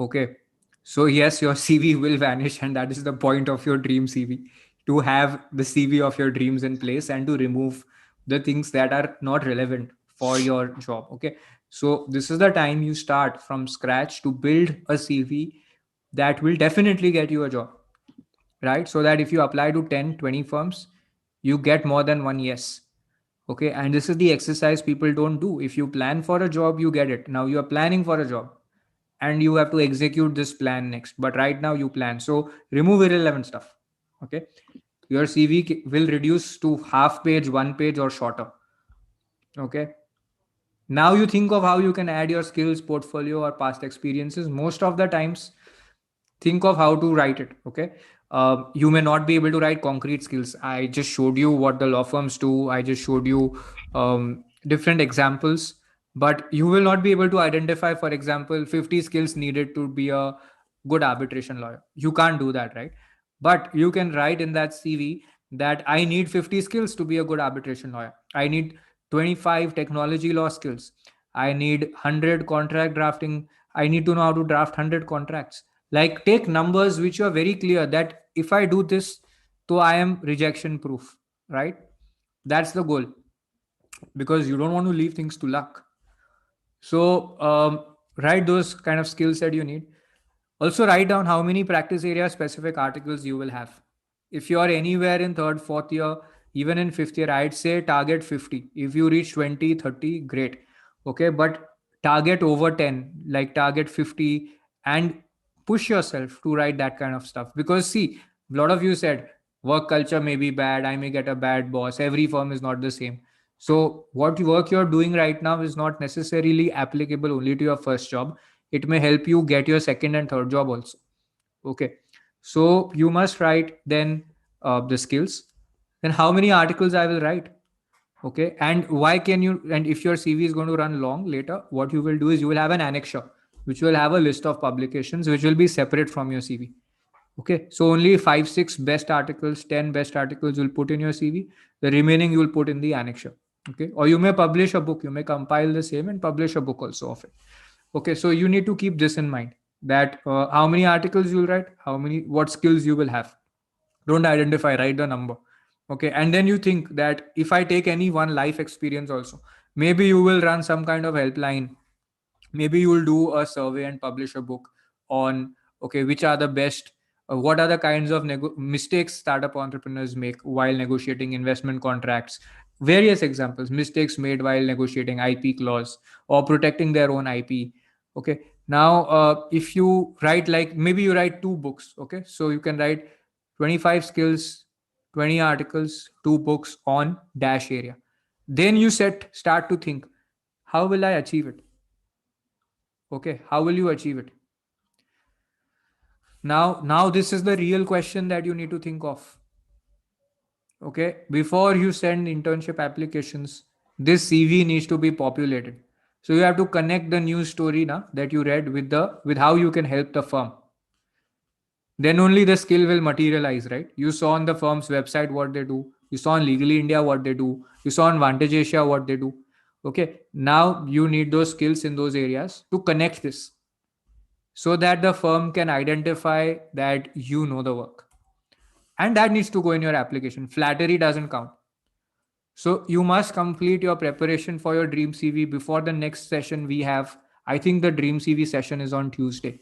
Okay. So yes, your CV will vanish, and that is the point of your dream CV, to have the CV of your dreams in place and to remove the things that are not relevant for your job. Okay. So this is the time you start from scratch to build a CV that will definitely get you a job, right? So that if you apply to 10, 20 firms, you get more than one yes. Okay. And this is the exercise people don't do. If you plan for a job, you get it. Now you are planning for a job and you have to execute this plan next. But right now you plan. So remove irrelevant stuff. Okay. Your CV will reduce to half page, 1 page, or shorter. Okay. Now you think of how you can add your skills, portfolio, or past experiences. Most of the times, think of how to write it. Okay. You may not be able to write concrete skills. I just showed you what the law firms do. I just showed you different examples, but you will not be able to identify, for example, 50 skills needed to be a good arbitration lawyer. You can't do that, right? But you can write in that CV that I need 50 skills to be a good arbitration lawyer. I need 25 technology law skills. I need 100 contract drafting. I need to know how to draft 100 contracts. Like, take numbers which are very clear that if I do this, so I am rejection proof, right? That's the goal, because you don't want to leave things to luck. So write those kind of skills that you need. Also write down how many practice area specific articles you will have. If you are anywhere in third, fourth year, even in fifth year, I'd say target 50. If you reach 20, 30, great. Okay, but target over 10, like target 50, and push yourself to write that kind of stuff. Because see, a lot of you said work culture may be bad, I may get a bad boss, every firm is not the same. So what work you're doing right now is not necessarily applicable only to your first job. It may help you get your second and third job also. Okay. So you must write then the skills. Then how many articles I will write? Okay. And why can you, and if your CV is going to run long later, what you will do is you will have an annexure, which will have a list of publications, which will be separate from your CV. Okay. So only 5, 6 best articles, 10 best articles you'll put in your CV. The remaining you will put in the annexure. Okay. Or you may publish a book, you may compile the same and publish a book also of it. Okay. So you need to keep this in mind, that how many articles you'll write, what skills you will have. Don't identify, write the number. Okay. And then you think that if I take any one life experience also, maybe you will run some kind of helpline, maybe you will do a survey and publish a book on, okay, which are the best, what are the kinds of mistakes startup entrepreneurs make while negotiating investment contracts, various examples, mistakes made while negotiating IP clause or protecting their own IP. Okay. Now if you write, like maybe you write 2 books. Okay. So you can write 25 skills, 20 articles, 2 books on dash area. Then you start to think, how will I achieve it? Okay. How will you achieve it? Now this is the real question that you need to think of. Okay. Before you send internship applications, this CV needs to be populated. So you have to connect the news story now that you read with how you can help the firm. Then only the skill will materialize, right? You saw on the firm's website what they do. You saw on Legally India what they do. You saw on Vantage Asia what they do. Okay. Now you need those skills in those areas to connect this, so that the firm can identify that you know the work. And that needs to go in your application. Flattery doesn't count. So you must complete your preparation for your dream CV before the next session we have. I think the dream CV session is on Tuesday.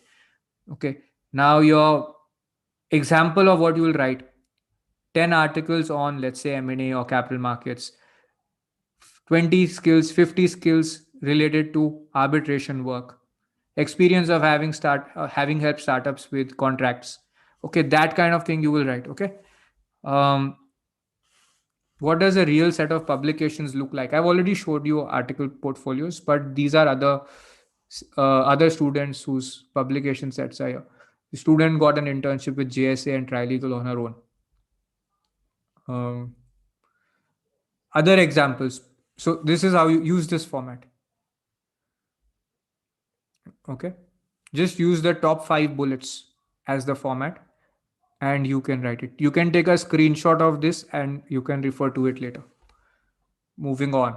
Okay. Now your example of what you will write: 10 articles on, let's say, M&A or capital markets, 20 skills, 50 skills related to arbitration work, experience of having helped startups with contracts. Okay, that kind of thing you will write. Okay. um, what does a real set of publications look like? I've already showed you article portfolios, but these are other students whose publication sets are here. The student got an internship with JSA and Trilegal on her own. um, Other examples. So this is how you use this format. Okay. Just use the top 5 bullets as the format and you can write it. You can take a screenshot of this and you can refer to it later. Moving on.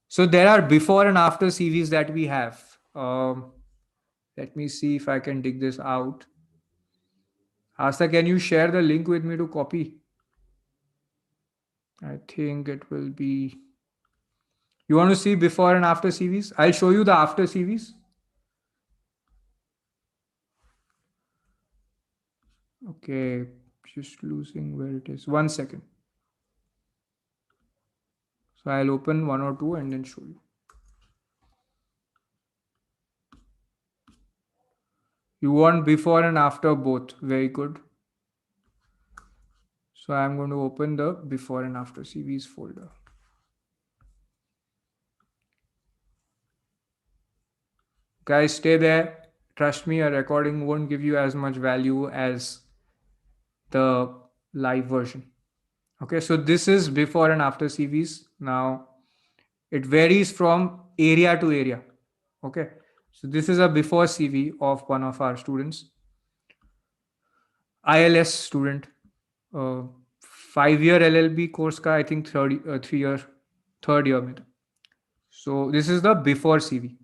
So there are before and after CVs that we have. Let me see if I can dig this out. Asta, can you share the link with me to copy? I think it will be. You want to see before and after CVs? I'll show you the after CVs. Okay, just losing where it is. 1 second. So I'll open 1 or 2 and then show you. You want before and after both. Very good. So I'm going to open the before and after CVs folder. Guys, stay there. Trust me, a recording won't give you as much value as the live version. Okay, so this is before and after CVs. Now, it varies from area to area. Okay, so this is a before CV of one of our students. ILS student, 5-year LLB course ka, I think 3 year, third year. So this is the before CV.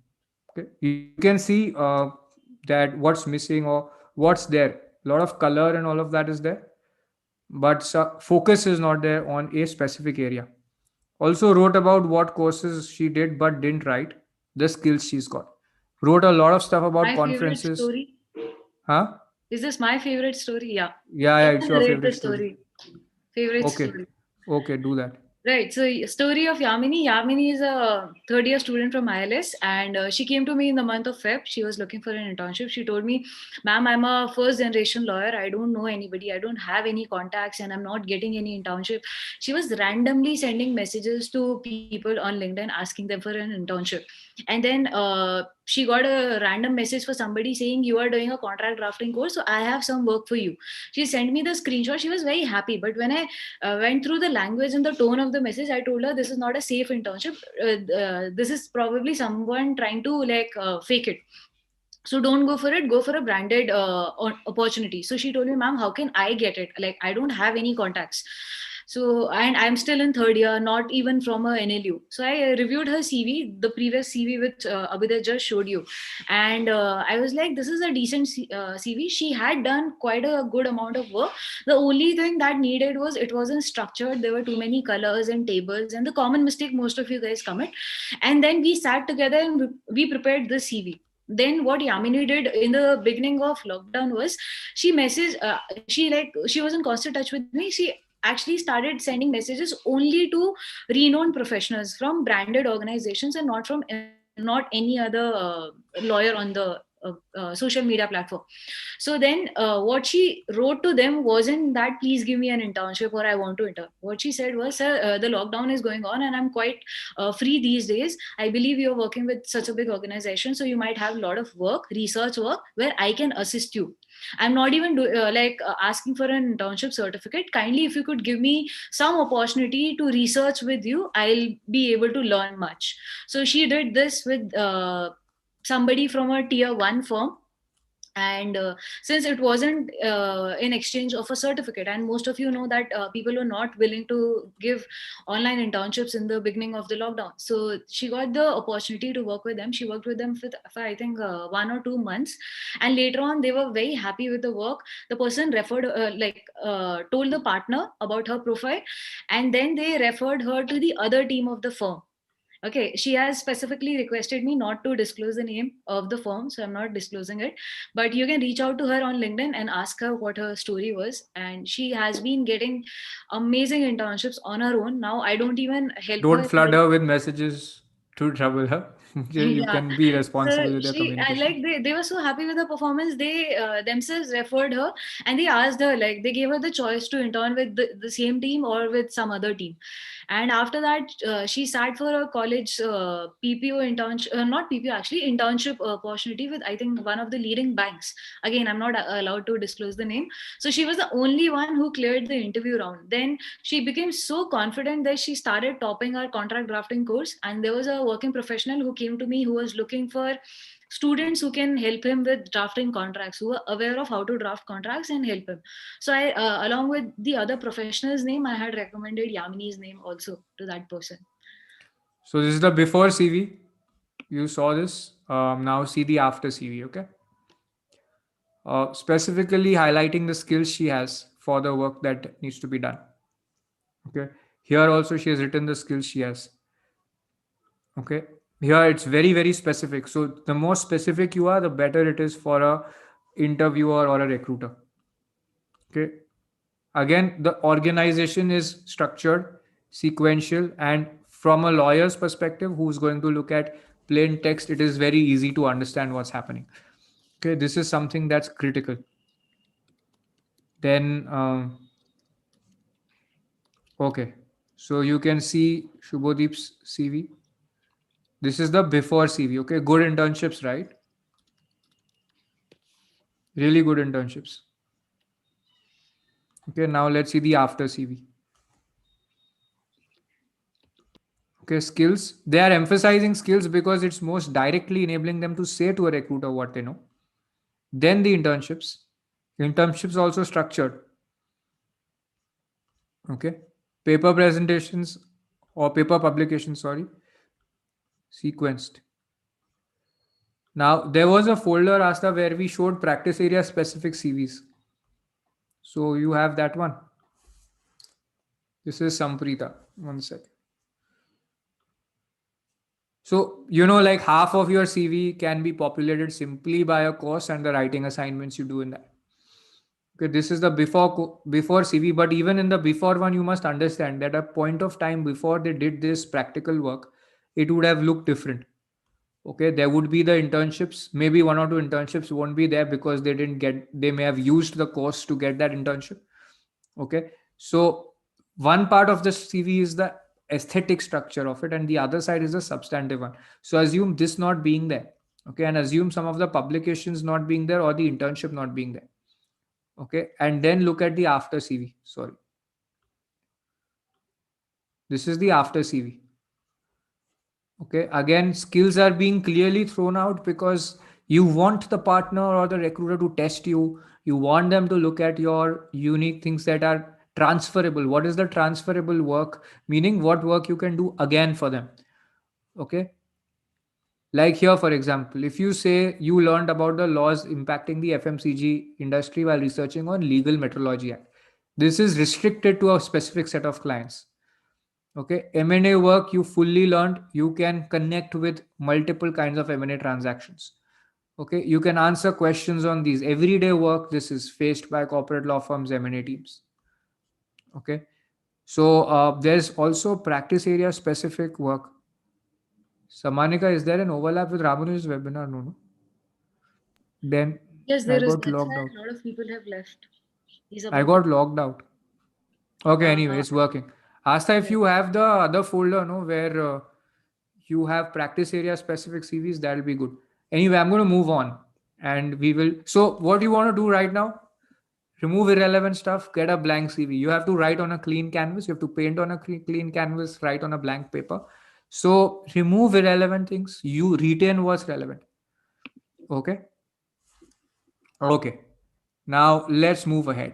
Okay, you can see that what's missing or what's there. A lot of color and all of that is there, but focus is not there on a specific area. Also wrote about what courses she did but didn't write the skills she's got. Wrote a lot of stuff about My conferences. Favorite story. Huh? Is this my favorite story? Yeah. Yeah, it's your favorite story. Favorite Okay. story. Okay, do that. Right. So, story of Yamini. Yamini is a third year student from ILS, and she came to me in the month of Feb. She was looking for an internship. She told me, "Ma'am, I'm a first generation lawyer. I don't know anybody. I don't have any contacts, and I'm not getting any internship." She was randomly sending messages to people on LinkedIn asking them for an internship, and then she got a random message for somebody saying, "You are doing a contract drafting course, so I have some work for you." She sent me the screenshot. She was very happy, but when I went through the language and the tone of the message, I told her this is not a safe internship. This is probably someone trying to fake it, so don't go for it, go for a branded opportunity. So she told me, "Ma'am, how can I get it? Like, I don't have any contacts." So, and I'm still in third year, not even from a NLU. So I reviewed her CV, the previous CV which Abhyuday just showed you, and I was like, this is a decent CV. She had done quite a good amount of work. The only thing that needed was it wasn't structured. There were too many colors and tables, and the common mistake most of you guys commit. And then we sat together and we prepared this CV. Then what Yamini did in the beginning of lockdown was she messaged, she was in constant touch with me. She actually started sending messages only to renowned professionals from branded organizations, and not any other lawyer on the social media platform. So then what she wrote to them wasn't that, "Please give me an internship," or "I want to intern." What she said was, "Sir, the lockdown is going on and I'm quite free these days. I believe you're working with such a big organization, so you might have a lot of work, research work, where I can assist you. I'm not even asking for an internship certificate. Kindly, if you could give me some opportunity to research with you, I'll be able to learn much." So she did this with somebody from a tier 1 firm. And since it wasn't in exchange of a certificate, and most of you know that people were not willing to give online internships in the beginning of the lockdown, so she got the opportunity to work with them. She worked with them for I think 1 or 2 months, and later on they were very happy with the work. The person referred told the partner about her profile, and then they referred her to the other team of the firm. Okay, she has specifically requested me not to disclose the name of the firm, so I'm not disclosing it. But you can reach out to her on LinkedIn and ask her what her story was. And she has been getting amazing internships on her own. Now I don't even help Don't her. flood her with messages to trouble her. You Yeah. can be So responsible with your communication. they were so happy with her performance. They themselves referred her, and they asked her, like, they gave her the choice to intern with the same team or with some other team. And after that, she sat for a college PPO internship, not PPO actually, internship opportunity with, I think, one of the leading banks. Again, I'm not allowed to disclose the name. So she was the only one who cleared the interview round. Then she became so confident that she started topping our contract drafting course. And there was a working professional who came to me who was looking for students who can help him with drafting contracts, who are aware of how to draft contracts and help him. So I, along with the other professional's name, I had recommended Yamini's name also to that person. So this is the before CV. You saw this. Now see the after CV. Okay. Specifically highlighting the skills she has for the work that needs to be done. Okay. Here also she has written the skills she has. Okay. Here it's very, very specific. So the more specific you are, the better it is for a interviewer or a recruiter. Okay. Again, the organization is structured, sequential, and from a lawyer's perspective, who's going to look at plain text, it is very easy to understand what's happening. Okay. This is something that's critical. Then, okay. So you can see Shubhodip's CV. This is the before CV. Okay. Good internships, right? Really good internships. Okay. Now let's see the after CV. Okay. Skills. They are emphasizing skills because it's most directly enabling them to say to a recruiter what they know. Then the internships. Internships also structured. Okay. Paper presentations or paper publications, sorry, sequenced. Now, there was a folder, Asta, where we showed practice area specific CVs. So you have that one. This is Samprita. One second. So, like half of your CV can be populated simply by a course and the writing assignments you do in that. Okay, this is the before CV, but even in the before one, you must understand that a point of time before they did this practical work, it would have looked different. Okay, there would be the internships, maybe one or two internships won't be there because they may have used the course to get that internship. Okay, so one part of the CV is the aesthetic structure of it, and the other side is the substantive one. So assume this not being there. Okay, and assume some of the publications not being there or the internship not being there. Okay, and then look at the after CV. Sorry, this is the after CV. Okay, again, skills are being clearly thrown out because you want the partner or the recruiter to test you. You want them to look at your unique things that are transferable. What is the transferable work? Meaning what work you can do again for them. Okay, like here, for example, if you say you learned about the laws impacting the FMCG industry while researching on Legal Metrology Act, this is restricted to a specific set of clients. Okay, M&A work you fully learned, you can connect with multiple kinds of M&A transactions. Okay, you can answer questions on these. Everyday work, this is faced by corporate law firms, M&A teams. Okay, so there's also practice area specific work. Samanika, is there an overlap with Ramunu's webinar? No, no. Then Yes, I there is. got That's logged why out. a lot of people have left. He's I about to. got logged out. Okay, anyway, Uh, it's working. Asta, if yes. you have the other folder, no, where you have practice area specific CVs, that'll be good. Anyway, I'm going to move on and we will. So, what do you want to do right now? Remove irrelevant stuff, get a blank CV. You have to write on a clean canvas. You have to paint on a clean canvas, write on a blank paper. So, remove irrelevant things. You retain what's relevant. Okay. Okay. Now, let's move ahead.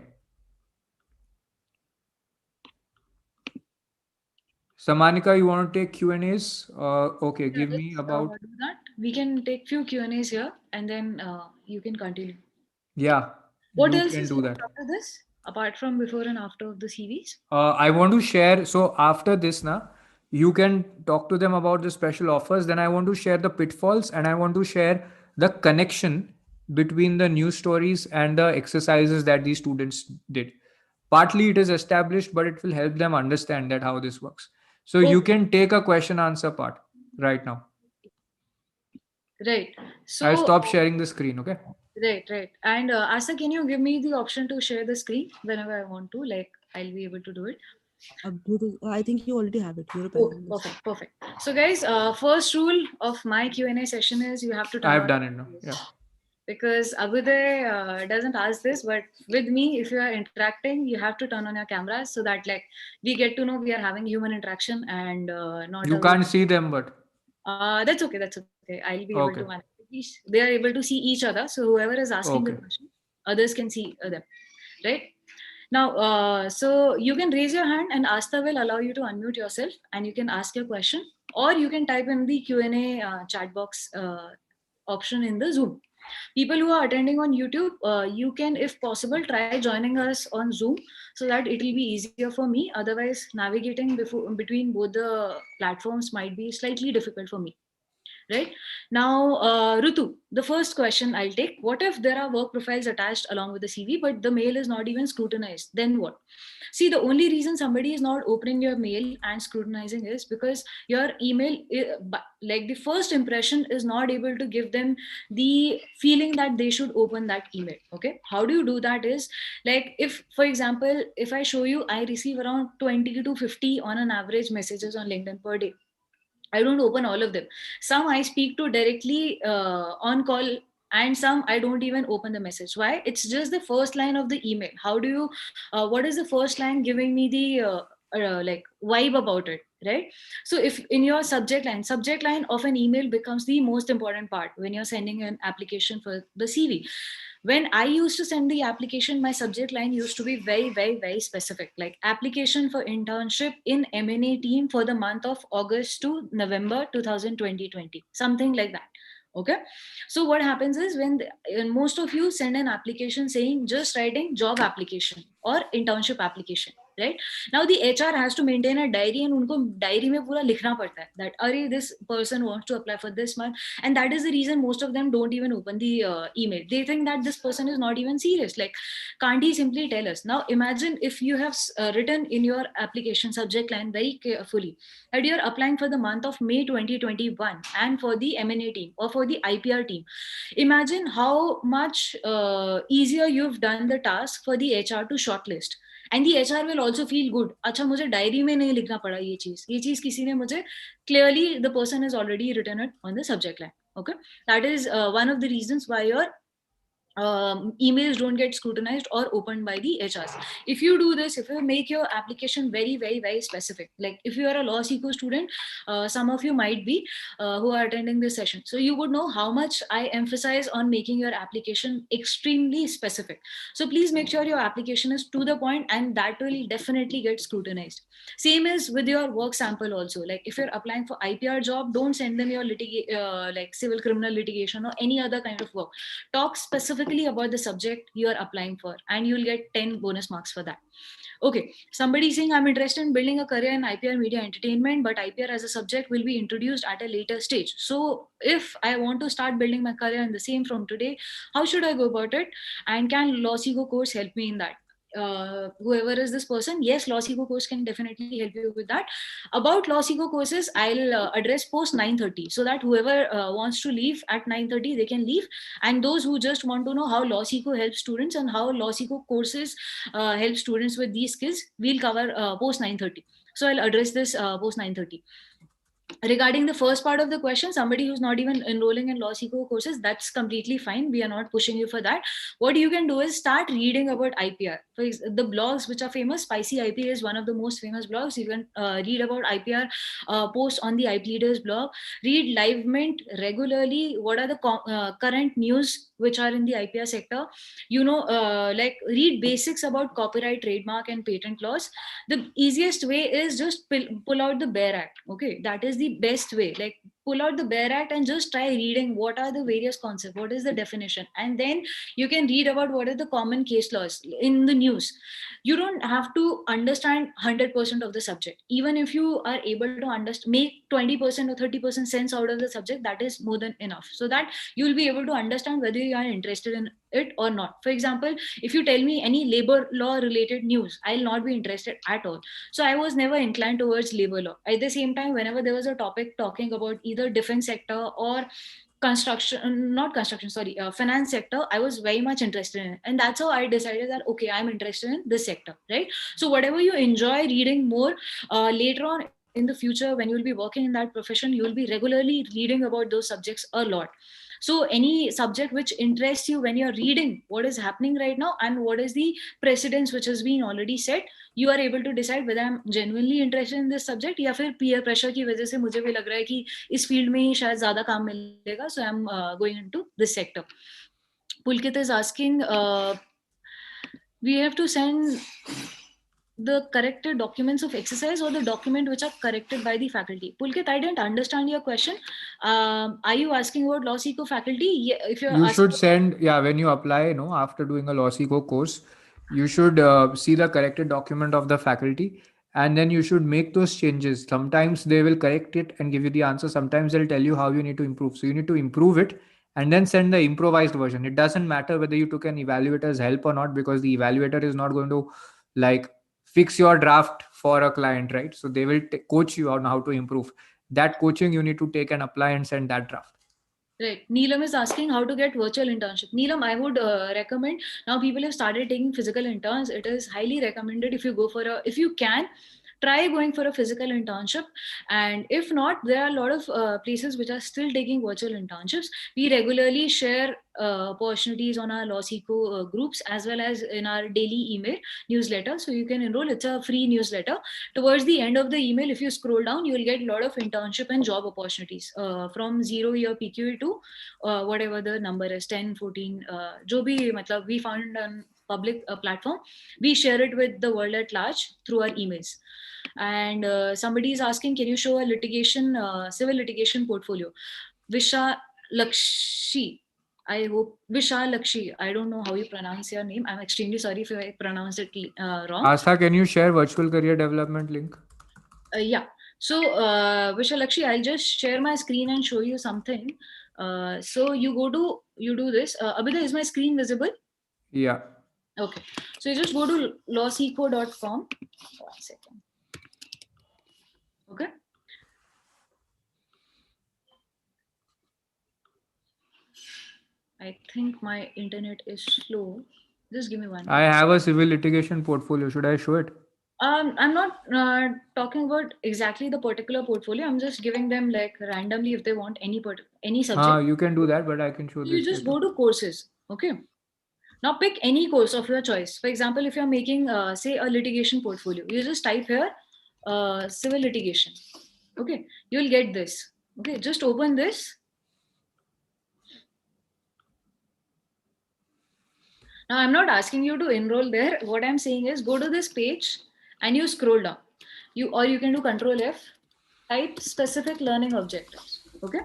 Samanika, you want to take Q&As? Okay, Yeah, give me let's about. do that. We can take few Q&As here, and then you can continue. Yeah, What you else can is do left that. after this, apart from before and after of the CVs? I want to share. So after this, now you can talk to them about the special offers. Then I want to share the pitfalls and I want to share the connection between the news stories and the exercises that these students did. Partly it is established, but it will help them understand that how this works. So you Okay, can take a question answer part right now. right. I'll So, stop sharing the screen. Okay. right. And Asa, can you give me the option to share the screen whenever I want to? Like, I'll be able to do it. I think you already have it. You're a Okay, panelist. perfect. So, guys, first rule of my Q&A session is you have to turn I've on done it now. your Yeah. cameras. Because Abhyuday doesn't ask this, but with me, if you are interacting, you have to turn on your cameras so that like we get to know we are having human interaction and not You a. can't see them, but That's okay. That's okay. I'll be able to okay. manage. At least they are able to see each other. So whoever is asking the Okay. question, others can see them, right? Now, so you can raise your hand and Asta will allow you to unmute yourself and you can ask your question, or you can type in the Q&A chat box option in the Zoom. People who are attending on YouTube, you can, if possible, try joining us on Zoom so that it will be easier for me. Otherwise, navigating between both the platforms might be slightly difficult for me. Right now, Rutu, the first question I'll take: what if there are work profiles attached along with the CV, but the mail is not even scrutinized? Then what? See, the only reason somebody is not opening your mail and scrutinizing is because your email, like the first impression, is not able to give them the feeling that they should open that email. Okay, how do you do that? Is like, if for example, if I show you, I receive around 20 to 50 on an average messages on LinkedIn per day. I don't open all of them. Some I speak to directly on call, and some I don't even open the message. Why? It's just the first line of the email. How do you? What is the first line giving me the like vibe about it? Right. So if in your subject line of an email becomes the most important part when you're sending an application for the CV. When I used to send the application, my subject line used to be very specific, like application for internship in M&A team for the month of August to November 2020, something like that. Okay, so what happens is and most of you send an application saying just writing job application or internship application, right? Now the HR has to maintain a diary, and उनको diary में पूरा लिखना पड़ता है that अरे this person wants to apply for this month, and that is the reason most of them don't even open the email. They think that this person is not even serious. Like, can't he simply tell us? Now imagine if you have written in your application subject line very carefully that you're applying for the month of May 2021 and for the M&A team or for the IPR team. Imagine how much easier you've done the task for the HR to shortlist. And the HR will also feel good. अच्छा मुझे diary में नहीं लिखना पड़ा ये चीज किसी ने मुझे clearly the person has already written it on the subject line. Okay, that is one of the reasons why your emails don't get scrutinized or opened by the HRs. If you do this, if you make your application very, very, very specific, like if you are a 𝘨𝘶𝘂 student, some of you might be who are attending this session, so you would know how much I emphasize on making your application extremely specific. So please make sure your application is to the point, and that will definitely get scrutinized. Same is with your work sample also. Like if you're applying for IPR job, don't send them your like civil criminal litigation or any other kind of work. Talk specifically about the subject you are applying for, and you'll get 10 bonus marks for that. Okay, somebody saying I'm interested in building a career in IPR media entertainment, but IPR as a subject will be introduced at a later stage. So if I want to start building my career in the same from today, how should I go about it? And can 𝘨𝘶𝘂 course help me in that? Whoever is this person, yes, 𝘨𝘶𝘂 course can definitely help you with that. About 𝘨𝘶𝘂 courses, I'll address post 9:30, so that whoever wants to leave at 9:30, they can leave. And those who just want to know how 𝘨𝘶𝘂 helps students and how 𝘨𝘶𝘂 courses help students with these skills, we'll cover post 9:30. So I'll address this post 9:30. Regarding the first part of the question, somebody who's not even enrolling in 𝘨𝘶𝘂 courses, that's completely fine. We are not pushing you for that. What you can do is start reading about IPR. For the blogs which are famous, Spicy IP is one of the most famous blogs. You can read about IPR posts on the IP Leaders blog. Read Live Mint regularly. What are the current news which are in the IPR sector? You know, like read basics about copyright, trademark, and patent laws. The easiest way is just pull out the BEAR Act. Okay, that is the best way. Like pull out the BEAR Act and just try reading what are the various concepts, what is the definition, and then you can read about what are the common case laws in the news. You don't have to understand 100% of the subject. Even if you are able to understand, make 20% or 30% sense out of the subject, that is more than enough, so that you will be able to understand whether you are interested in it or not. For example, if you tell me any labor law related news, I'll not be interested at all. So I was never inclined towards labor law. At the same time, whenever there was a topic talking about either defense sector or finance sector, I was very much interested in it. And that's how I decided that, okay, I'm interested in this sector, right? So whatever you enjoy reading more, later on in the future, when you'll be working in that profession, you'll be regularly reading about those subjects a lot. So any subject which interests you, when you're reading what is happening right now and what is the precedence which has been already set, you are able to decide whether I'm genuinely interested in this subject या फिर peer pressure की वजह से मुझे भी लग रहा है कि इस field में ही शायद ज़्यादा काम मिलेगा, so I'm going into this sector. Pulkit is asking, we have to send the corrected documents of exercise or the document which are corrected by the faculty? Pulkit, I didn't understand your question. Are you asking about 𝘨𝘶𝘂 faculty? Yeah, if you're you should send, when you apply, after doing a 𝘨𝘶𝘂 course, you should see the corrected document of the faculty, and then you should make those changes. Sometimes they will correct it and give you the answer. Sometimes they'll tell you how you need to improve. So you need to improve it and then send the improvised version. It doesn't matter whether you took an evaluator's help or not, because the evaluator is not going to fix your draft for a client, right? So they will coach you on how to improve. That coaching you need to take and apply and send that draft. Right. Neelam is asking how to get virtual internship. Neelam, I would recommend, now people have started taking physical interns. It is highly recommended if you go for if you can, try going for a physical internship. And if not, there are a lot of places which are still taking virtual internships. We regularly share opportunities on our 𝘨𝘶𝘂 groups as well as in our daily email newsletter. So you can enroll. It's a free newsletter. Towards the end of the email, if you scroll down, you will get a lot of internship and job opportunities from 0-year PQE to whatever the number is, 10, 14, jo bhi, matlab, we found on public platform. We share it with the world at large through our emails. And somebody is asking, can you show a civil litigation portfolio? Visha Lakshi, I hope Vishalakshi. I don't know how you pronounce your name. I'm extremely sorry if I pronounce it wrong. Astha, can you share virtual career development link? Yeah. So Vishalakshi, I'll just share my screen and show you something. So you do this. Abhyuday, is my screen visible? Yeah. Okay. So you just go to 𝘧𝘂.com. 1 second. Okay. I think my internet is slow. Just give me 1 minute. I have a civil litigation portfolio. Should I show it? I'm not talking about exactly the particular portfolio. I'm just giving them like randomly if they want any subject. You can do that, but I can show this. You just go to courses. Okay. Now pick any course of your choice. For example, if you're making, say, a litigation portfolio, you just type here civil litigation. Okay. You'll get this. Okay. Just open this. Now, I'm not asking you to enroll there. What I'm saying is go to this page and you scroll down. Or you can do Control F, type specific learning objectives. Okay.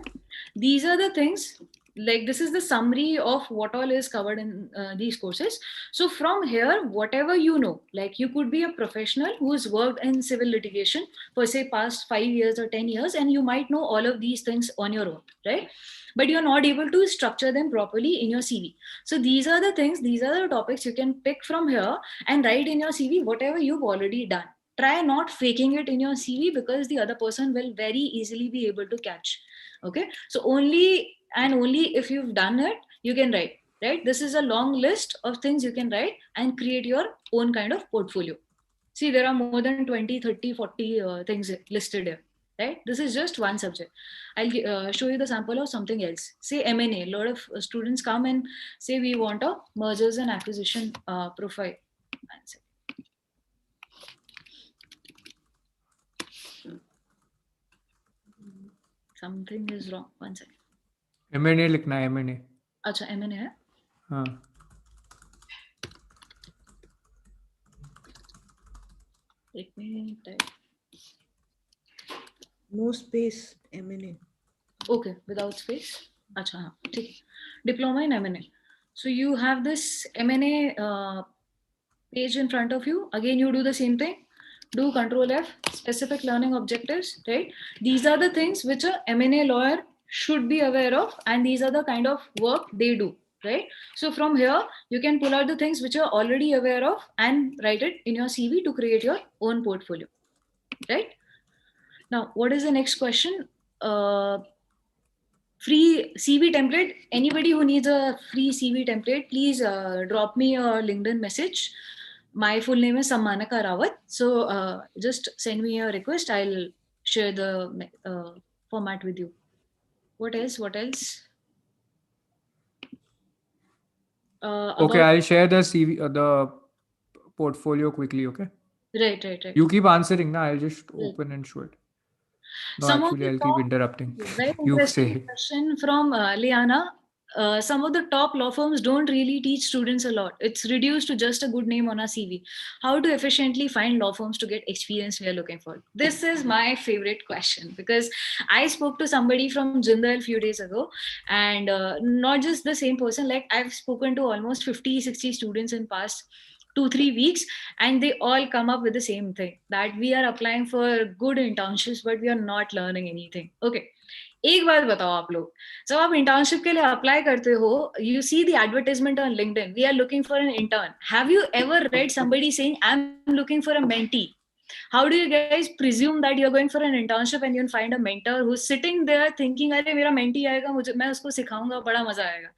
These are the things, like this is the summary of what all is covered in these courses. So from here, whatever you know, like you could be a professional who's worked in civil litigation for say past 5 years or 10 years, and you might know all of these things on your own, right? But you're not able to structure them properly in your CV. So these are the things, these are the topics you can pick from here and write in your CV whatever you've already done. Try not faking it in your CV because the other person will very easily be able to catch. Okay. So only if you've done it, you can write, right? This is a long list of things you can write and create your own kind of portfolio. See, there are more than 20, 30, 40 things listed here. Right? This is just one subject. I'll show you the sample of something else. Say M&A. A lot of students come and say we want a mergers and acquisition profile. Something is wrong. 1 second. M&A लिखना है M&A. अच्छा M&A है? हाँ. Let me type. No space, M&A. Okay, without space. Acha, हाँ, ठीक है. Diploma in M&A. So you have this M&A page in front of you. Again, you do the same thing. Do Control F, specific learning objectives, right? These are the things which a M&A lawyer should be aware of, and these are the kind of work they do, right? So from here, you can pull out the things which you're already aware of and write it in your CV to create your own portfolio, right? Now, what is the next question? Free CV template. Anybody who needs a free CV template, please drop me a LinkedIn message. My full name is Sammanika Rawat. So just send me a request. I'll share the format with you. What else? Okay, I'll share the CV, the portfolio quickly. Okay. Right. You keep answering now. I'll just open and show it. No, actually, I'll keep interrupting. Very You interesting say. question from Liana. Some of the top law firms don't really teach students a lot. It's reduced to just a good name on a CV. How to efficiently find law firms to get experience we are looking for? This is my favorite question because I spoke to somebody from Jindal a few days ago, and not just the same person. Like I've spoken to almost 50, 60 students in past 2-3 weeks, and they all come up with the same thing, that we are applying for good internships, but we are not learning anything. Okay. एक बात बताओ आप लोग, जब आप internship के लिए apply करते हो, you see the advertisement on LinkedIn, we are looking for an intern. Have you ever read somebody saying I'm looking for a mentee? How do you guys presume that you're going for an internship and you'll find a mentor who's sitting there thinking, अरे मेरा mentee आएगा, मुझे मैं उसको सिखाऊंगा, बड़ा मजा आएगा?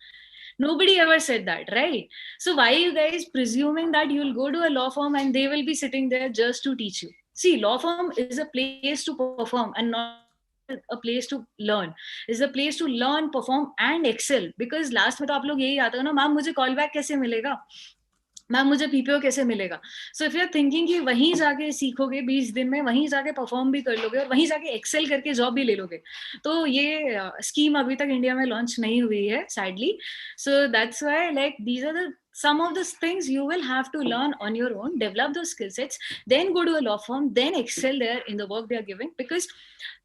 Nobody ever said that, right? So why are you guys presuming that you'll go to a law firm and they will be sitting there just to teach you? See, law firm is a place to perform and not a place to learn. It's a place to learn, perform and excel. Because last में तो आप लोग यही आता है ना, ma'am मुझे call back कैसे मिलेगा, मैम मुझे पीपीओ कैसे मिलेगा? So if you are thinking कि वहीं जाके सीखोगे 20 दिन में, वहीं जाके परफॉर्म भी कर लोगे और वहीं जाके एक्सेल करके जॉब भी ले लोगे, तो ये स्कीम अभी तक इंडिया में लॉन्च नहीं हुई है, sadly. So that's why like these are the some of those things you will have to learn on your own, develop those skill sets, then go to a law firm, then excel there in the work they are giving. Because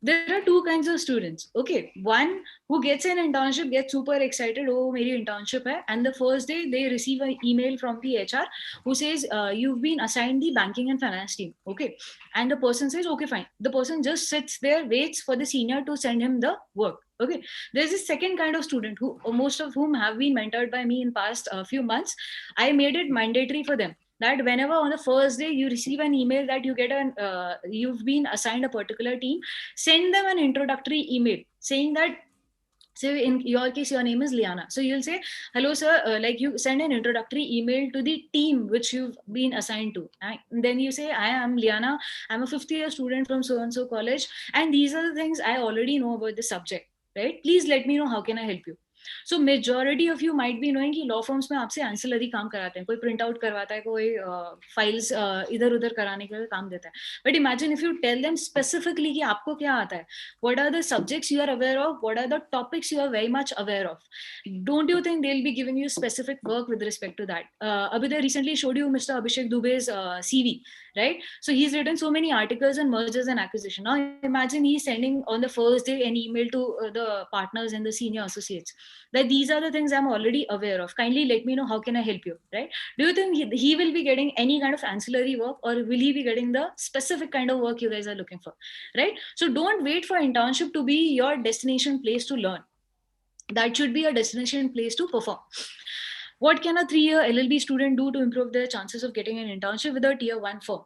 there are two kinds of students. Okay, one who gets an internship, gets super excited, oh meri internship hai, and the first day they receive an email from the HR who says, you've been assigned the banking and finance team. Okay, and the person says, okay fine, the person just sits there, waits for the senior to send him the work. Okay, there's this second kind of student who most of whom have been mentored by me in past few months. I made it mandatory for them that whenever on the first day you receive an email that you get an you've been assigned a particular team, send them an introductory email saying that, so in your case your name is Liana, so you'll say, hello sir, like you send an introductory email to the team which you've been assigned to, and then you say, I am Liana, I'm a 5th year student from so and so college, and these are the things I already know about the subject, right? Please let me know how can I help you. So majority of you might be knowing कि law firms में आपसे ancillary काम कराते हैं, कोई print out करवाता है, कोई files इधर उधर कराने के लिए काम देता है. But imagine if you tell them specifically कि आपको क्या आता है, what are the subjects you are aware of, what are the topics you are very much aware of. Don't you think they'll be giving you specific work with respect to that? Abhyuday recently showed you Mr. Abhishek Dubey's CV, right? So he's written so many articles on mergers and acquisition. Now imagine he's sending on the first day an email to the partners and the senior associates that these are the things I'm already aware of. Kindly let me know how can I help you, right? Do you think he will be getting any kind of ancillary work, or will he be getting the specific kind of work you guys are looking for, right? So don't wait for internship to be your destination place to learn. That should be a destination place to perform. What can a 3-year LLB student do to improve their chances of getting an internship with a tier 1 firm?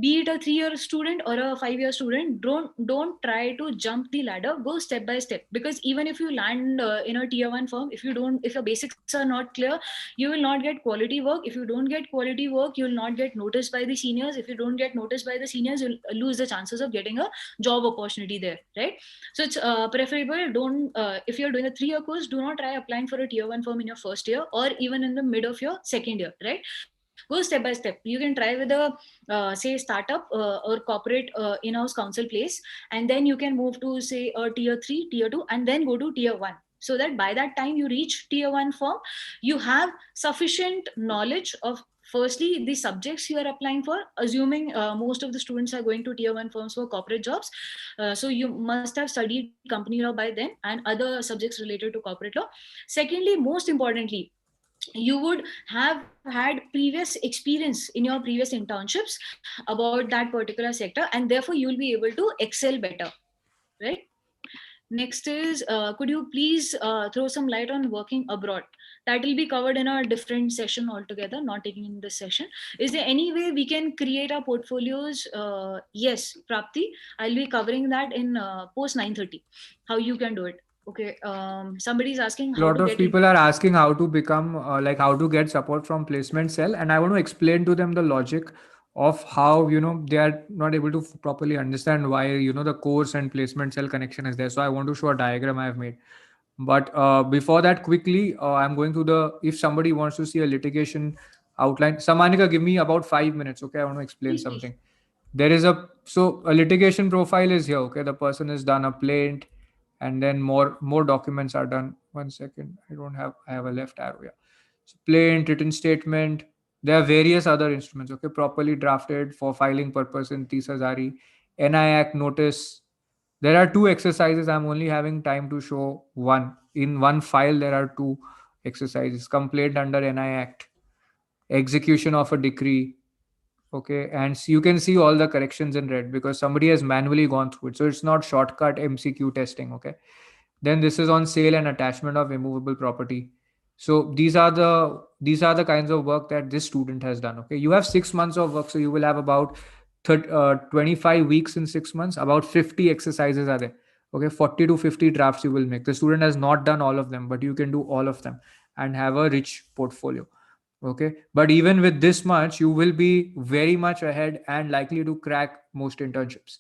Be it a 3-year student or a 5-year student, don't try to jump the ladder. Go step by step, because even if you land in a tier 1 firm, if your basics are not clear, you will not get quality work. If you don't get quality work, you will not get noticed by the seniors. If you don't get noticed by the seniors, you'll lose the chances of getting a job opportunity there, right? So it's preferable, don't if you're doing a 3-year course, do not try applying for a tier 1 firm in your first year or even in the mid of your second year, right? Go step by step. You can try with a say startup or corporate in-house counsel place, and then you can move to say a tier 3, tier 2, and then go to tier 1, so that by that time you reach tier 1 firm, you have sufficient knowledge of firstly the subjects you are applying for, assuming most of the students are going to tier 1 firms for corporate jobs. So you must have studied company law by then and other subjects related to corporate law. Secondly, most importantly, you would have had previous experience in your previous internships about that particular sector, and therefore you will be able to excel better, right? Next is, could you please throw some light on working abroad? That will be covered in a different session altogether, not taking in this session. Is there any way we can create our portfolios? Yes, Prapti, I'll be covering that in post 9:30, how you can do it. Okay, somebody is asking A how lot to of get people are asking how to become like how to get support from placement cell, and I want to explain to them the logic of how they are not able to properly understand why the course and placement cell connection is there. So I want to show a diagram I have made. But before that, quickly, I'm going to if somebody wants to see a litigation outline. Sammanika, give me about 5 minutes, okay? I want to explain Please, please. something. There is a litigation profile is here, okay? The person has done a plaint, and then more documents are done. One second, I have a left arrow. Yeah. So plaint, written statement. There are various other instruments, okay? Properly drafted for filing purpose in Tisazari, NI Act notice. There are 2 exercises. I'm only having time to show one. In one file, there are 2 exercises. Complaint under NI Act, execution of a decree. Okay. And you can see all the corrections in red because somebody has manually gone through it. So it's not shortcut MCQ testing. Okay. Then this is on sale and attachment of immovable property. So these are the kinds of work that this student has done. Okay. You have 6 months of work. So you will have about 25 weeks in 6 months. About 50 exercises are there. Okay. 40 to 50 drafts you will make. The student has not done all of them, but you can do all of them and have a rich portfolio. Okay. But even with this much, you will be very much ahead and likely to crack most internships.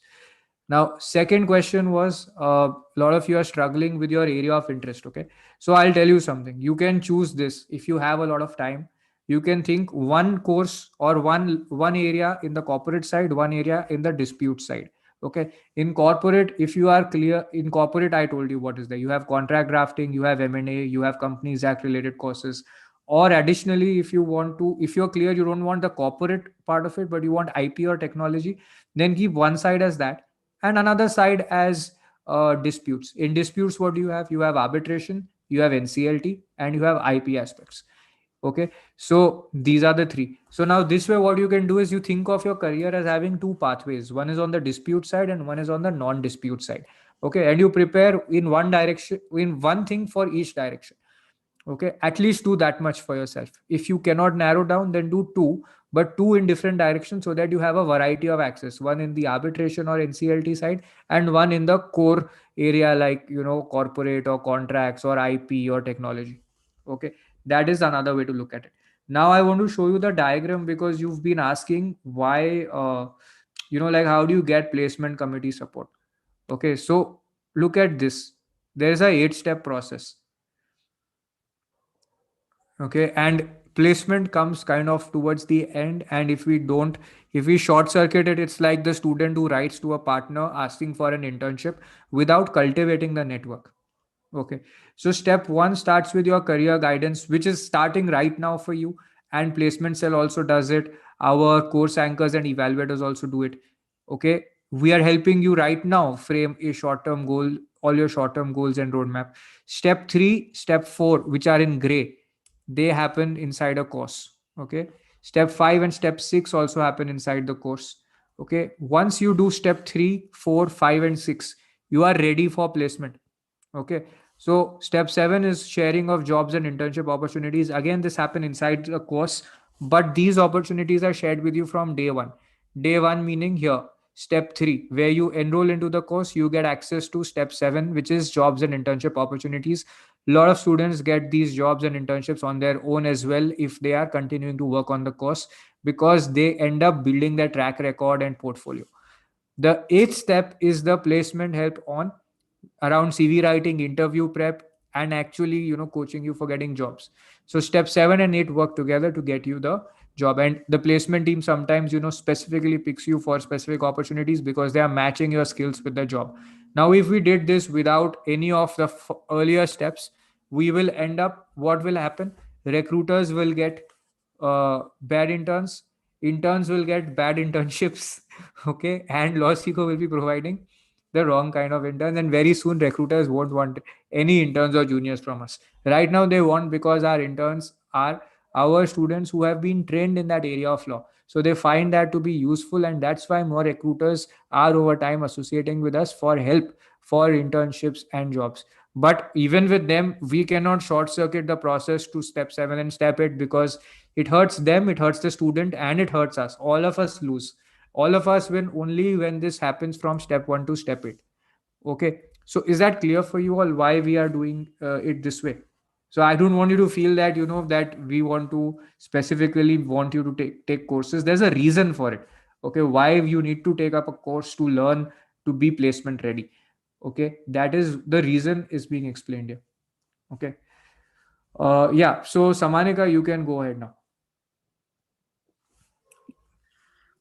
Now, second question was a lot of you are struggling with your area of interest. Okay. So I'll tell you something. You can choose this if you have a lot of time. You can think one course or one area in the corporate side, one area in the dispute side. Okay. In corporate, if you are clear in corporate, I told you what is there. You have contract drafting, you have M&A, you have Companies Act related courses. Or additionally, if you're clear, you don't want the corporate part of it, but you want IP or technology, then keep one side as that and another side as disputes. In disputes, what do you have? You have arbitration, you have NCLT, and you have IP aspects. Okay, so these are the three. So now this way, what you can do is you think of your career as having two pathways. One is on the dispute side and one is on the non-dispute side. Okay, and you prepare in one direction, in one thing for each direction. Okay, at least do that much for yourself. If you cannot narrow down, then do two, but two in different directions, so that you have a variety of access, one in the arbitration or NCLT side and one in the core area, like corporate or contracts or IP or technology. Okay, that is another way to look at it. Now I want to show you the diagram, because you've been asking why like how do you get placement committee support. Okay, so look at this. There's a 8-step process. Okay, and placement comes kind of towards the end, and if we short circuit it, it's like the student who writes to a partner asking for an internship without cultivating the network. Okay, so step 1 starts with your career guidance, which is starting right now for you, and placement cell also does it. Our course anchors and evaluators also do it. Okay, we are helping you right now frame a short term goal, all your short term goals and roadmap. Step 3, step 4, which are in gray, they happen inside a course. Okay, step 5 and step 6 also happen inside the course. Okay, once you do step 3, 4, 5 and 6, you are ready for placement. Okay, so step 7 is sharing of jobs and internship opportunities. Again, this happen inside the course, but these opportunities are shared with you from day 1. Day 1 meaning here step 3, where you enroll into the course, you get access to step 7, which is jobs and internship opportunities. A lot of students get these jobs and internships on their own as well if they are continuing to work on the course, because they end up building their track record and portfolio. The 8th step is the placement help on around CV writing, interview prep, and actually coaching you for getting jobs. So step 7 and 8 work together to get you the job, and the placement team sometimes specifically picks you for specific opportunities because they are matching your skills with the job. Now if we did this without any of the earlier steps, we will end up, what will happen, recruiters will get bad interns, interns will get bad internships. Okay, and LawSikho will be providing the wrong kind of interns, and very soon recruiters won't want any interns or juniors from us. Right now they want, because our interns are our students who have been trained in that area of law, so they find that to be useful, and that's why more recruiters are over time associating with us for help for internships and jobs. But even with them, we cannot short circuit the process to step 7 and step 8, because it hurts them, it hurts the student, and it hurts us. All of us lose. All of us win only when this happens from step 1 to step 8. Okay, so is that clear for you all why we are doing it this way? So I don't want you to feel that that we want to specifically want you to take courses. There's a reason for it. Okay, why you need to take up a course to learn to be placement ready. Okay, that is the reason is being explained here. Okay, yeah, so Sammanika, you can go ahead now.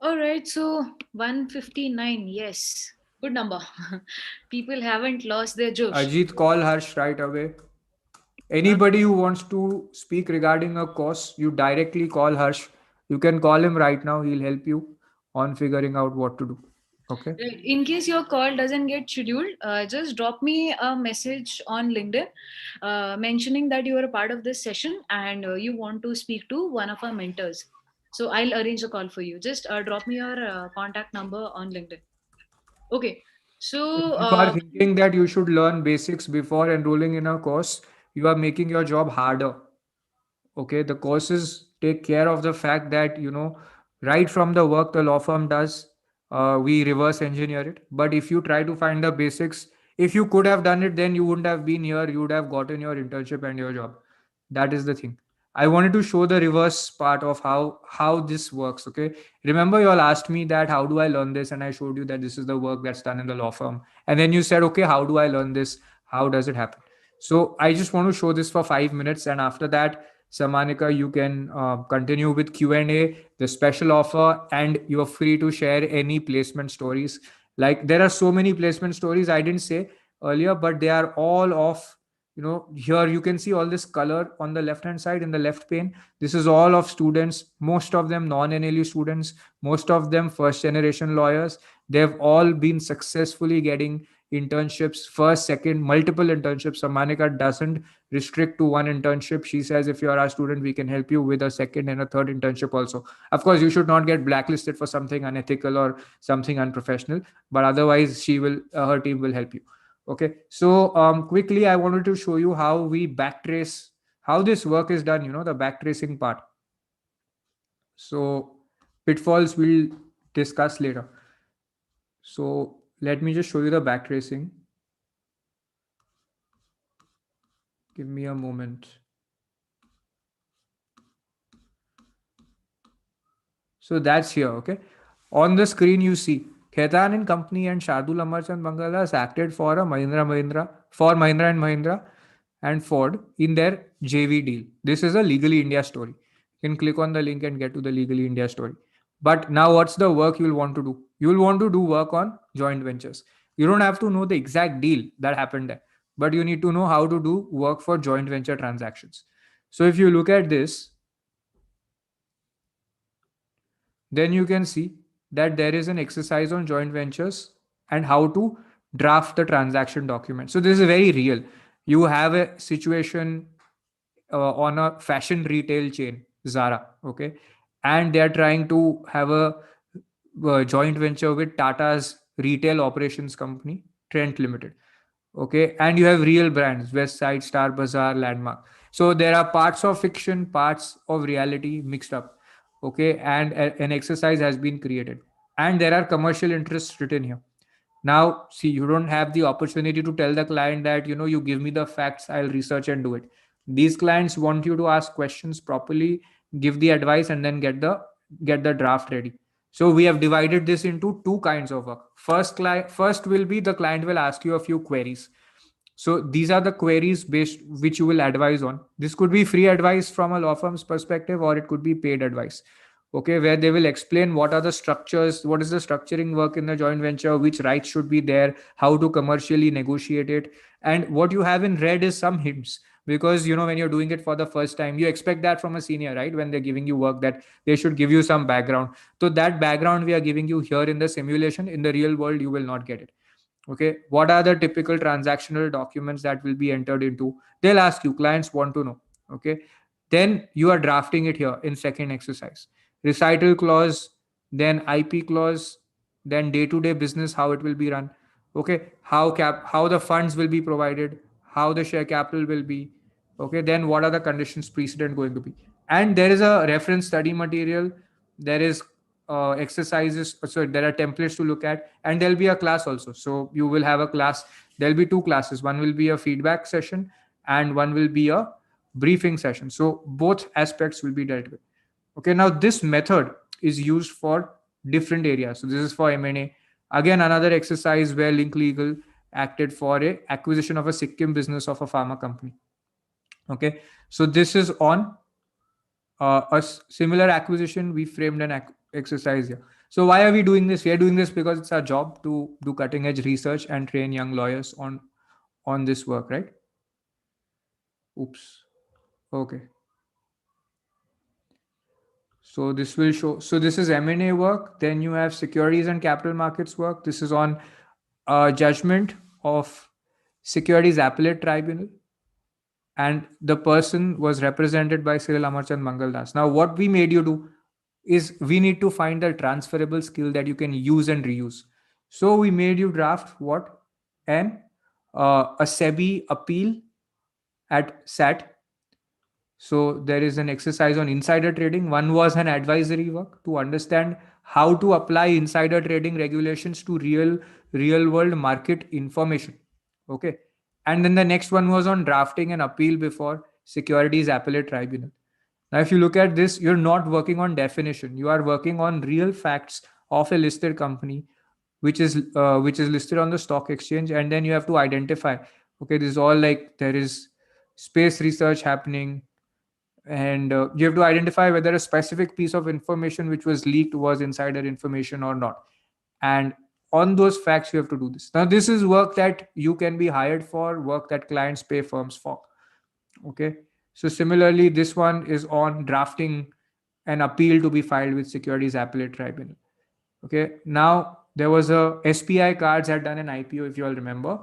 All right, so 159, yes, good number. People haven't lost their josh. Ajit, call Harsh right away. Anybody who wants to speak regarding a course, you directly call Harsh. You can call him right now. He'll help you on figuring out what to do. Okay. Right. In case your call doesn't get scheduled, just drop me a message on LinkedIn mentioning that you are a part of this session and you want to speak to one of our mentors. So I'll arrange a call for you. Just drop me your contact number on LinkedIn. Okay. So if you are thinking that you should learn basics before enrolling in a course, you are making your job harder. Okay, the courses take care of the fact that right from the work the law firm does, we reverse engineer it. But if you try to find the basics, if you could have done it, then you wouldn't have been here, you would have gotten your internship and your job. That is the thing. I wanted to show the reverse part of how this works. Okay, remember you all asked me that how do I learn this, and I showed you that this is the work that's done in the law firm, and then you said, okay, how do I learn this, how does it happen? So I just want to show this for 5 minutes, and after that, Sammanika, you can continue with Q&A, the special offer, and you are free to share any placement stories. Like there are so many placement stories I didn't say earlier, but they are all of here you can see all this color on the left hand side in the left pane. This is all of students, most of them non-NLU students, most of them first generation lawyers. They've all been successfully getting internships, first, second, multiple internships. Sammanika doesn't restrict to one internship. She says, if you are our student, we can help you with a second and a third internship also. Of course, you should not get blacklisted for something unethical or something unprofessional, but otherwise her team will help you. Okay, so quickly I wanted to show you how we backtrace, how this work is done, the backtracing part. So pitfalls we'll discuss later. So let me just show you the backtracing. Give me a moment. So that's here, okay? On the screen you see Khaitan and Company and Shardul Amarchand Bangalas acted for Mahindra and Mahindra and Ford in their JV deal. This is a Legally India story. You can click on the link and get to the Legally India story. But now what's the work you will want to do? You will want to do work on joint ventures. You don't have to know the exact deal that happened there, but you need to know how to do work for joint venture transactions. So if you look at this, then you can see that there is an exercise on joint ventures and how to draft the transaction document. So this is very real. You have a situation on a fashion retail chain, Zara, okay, and they are trying to have a joint venture with Tata's retail operations company, Trent Limited. Okay, and you have real brands, Westside, Star Bazaar, Landmark. So there are parts of fiction, parts of reality mixed up. Okay, and an exercise has been created, and there are commercial interests written here. Now, see, you don't have the opportunity to tell the client that, you give me the facts, I'll research and do it. These clients want you to ask questions properly, give the advice, and then get the draft ready. So we have divided this into two kinds of work. First will be the client will ask you a few queries. So these are the queries based which you will advise on. This could be free advice from a law firm's perspective, or it could be paid advice. Okay, where they will explain what are the structures, what is the structuring work in the joint venture, which rights should be there, how to commercially negotiate it. And what you have in red is some hints, because when you're doing it for the first time, you expect that from a senior, right? When they're giving you work, that they should give you some background. So that background we are giving you here in the simulation. In the real world, you will not get it. Okay, what are the typical transactional documents that will be entered into? They'll ask you, clients want to know. Okay, then you are drafting it here in second exercise. Recital clause, then IP clause, then day-to-day business, how it will be run. Okay, how the funds will be provided, how the share capital will be. Okay, then what are the conditions precedent going to be? And there is a reference study material. There is exercises. So there are templates to look at, and there'll be a class also. So you will have a class. There'll be two classes. One will be a feedback session, and one will be a briefing session. So both aspects will be dealt with. Okay, now this method is used for different areas. So this is for M&A. Again, another exercise where Link Legal acted for a acquisition of a Sikkim business of a pharma company. Okay, so this is on a similar acquisition. We framed an exercise here. So why are we doing this? We are doing this because it's our job to do cutting edge research and train young lawyers on this work, right? Oops. Okay. So this will show. So this is M&A work. Then you have securities and capital markets work. This is on judgment of Securities Appellate Tribunal. And the person was represented by Cyril Amarchand Mangaldas. Now, what we made you do is we need to find a transferable skill that you can use and reuse. So we made you draft what? A SEBI appeal at SAT. So there is an exercise on insider trading. One was an advisory work to understand how to apply insider trading regulations to real world market information. Okay. And then the next one was on drafting an appeal before Securities Appellate Tribunal. Now, if you look at this, you're not working on definition. You are working on real facts of a listed company, which is listed on the stock exchange, and then you have to identify. Okay, this is all like there is space research happening, and you have to identify whether a specific piece of information which was leaked was insider information or not, and on those facts, you have to do this. Now, this is work that you can be hired for, work that clients pay firms for. Okay. So similarly, this one is on drafting an appeal to be filed with Securities Appellate Tribunal. Okay. Now, there was a SPI Cards had done an IPO, if you all remember.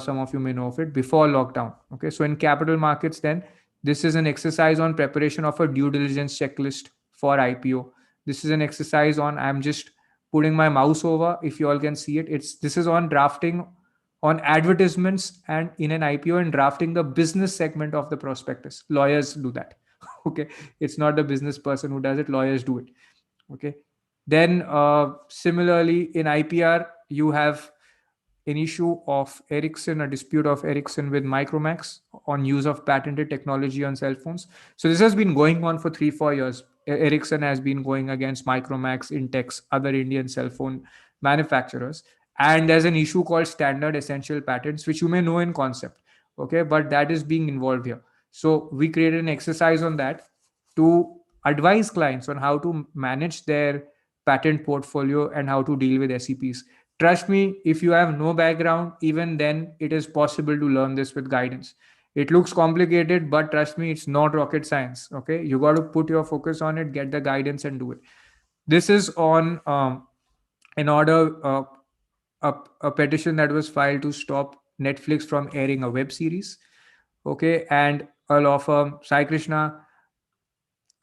Some of you may know of it, before lockdown. Okay. So in capital markets, then this is an exercise on preparation of a due diligence checklist for IPO. This is an exercise on, I'm just putting my mouse over, if you all can see it. This is on drafting on advertisements and in an IPO and drafting the business segment of the prospectus. Lawyers do that. Okay. It's not the business person who does it. Lawyers do it. Okay. Then similarly in IPR, you have an issue of Ericsson, a dispute of Ericsson with Micromax on use of patented technology on cell phones. So this has been going on for 3-4 years. Ericsson has been going against Micromax, Intex, other Indian cell phone manufacturers. And there's an issue called standard essential patents, which you may know in concept. Okay, but that is being involved here. So we created an exercise on that to advise clients on how to manage their patent portfolio and how to deal with SEPs. Trust me, if you have no background, even then it is possible to learn this with guidance. It looks complicated, but trust me, it's not rocket science. Okay, you got to put your focus on it, get the guidance, and do it. This is on an order, a petition that was filed to stop Netflix from airing a web series. Okay, and a law firm, Sai Krishna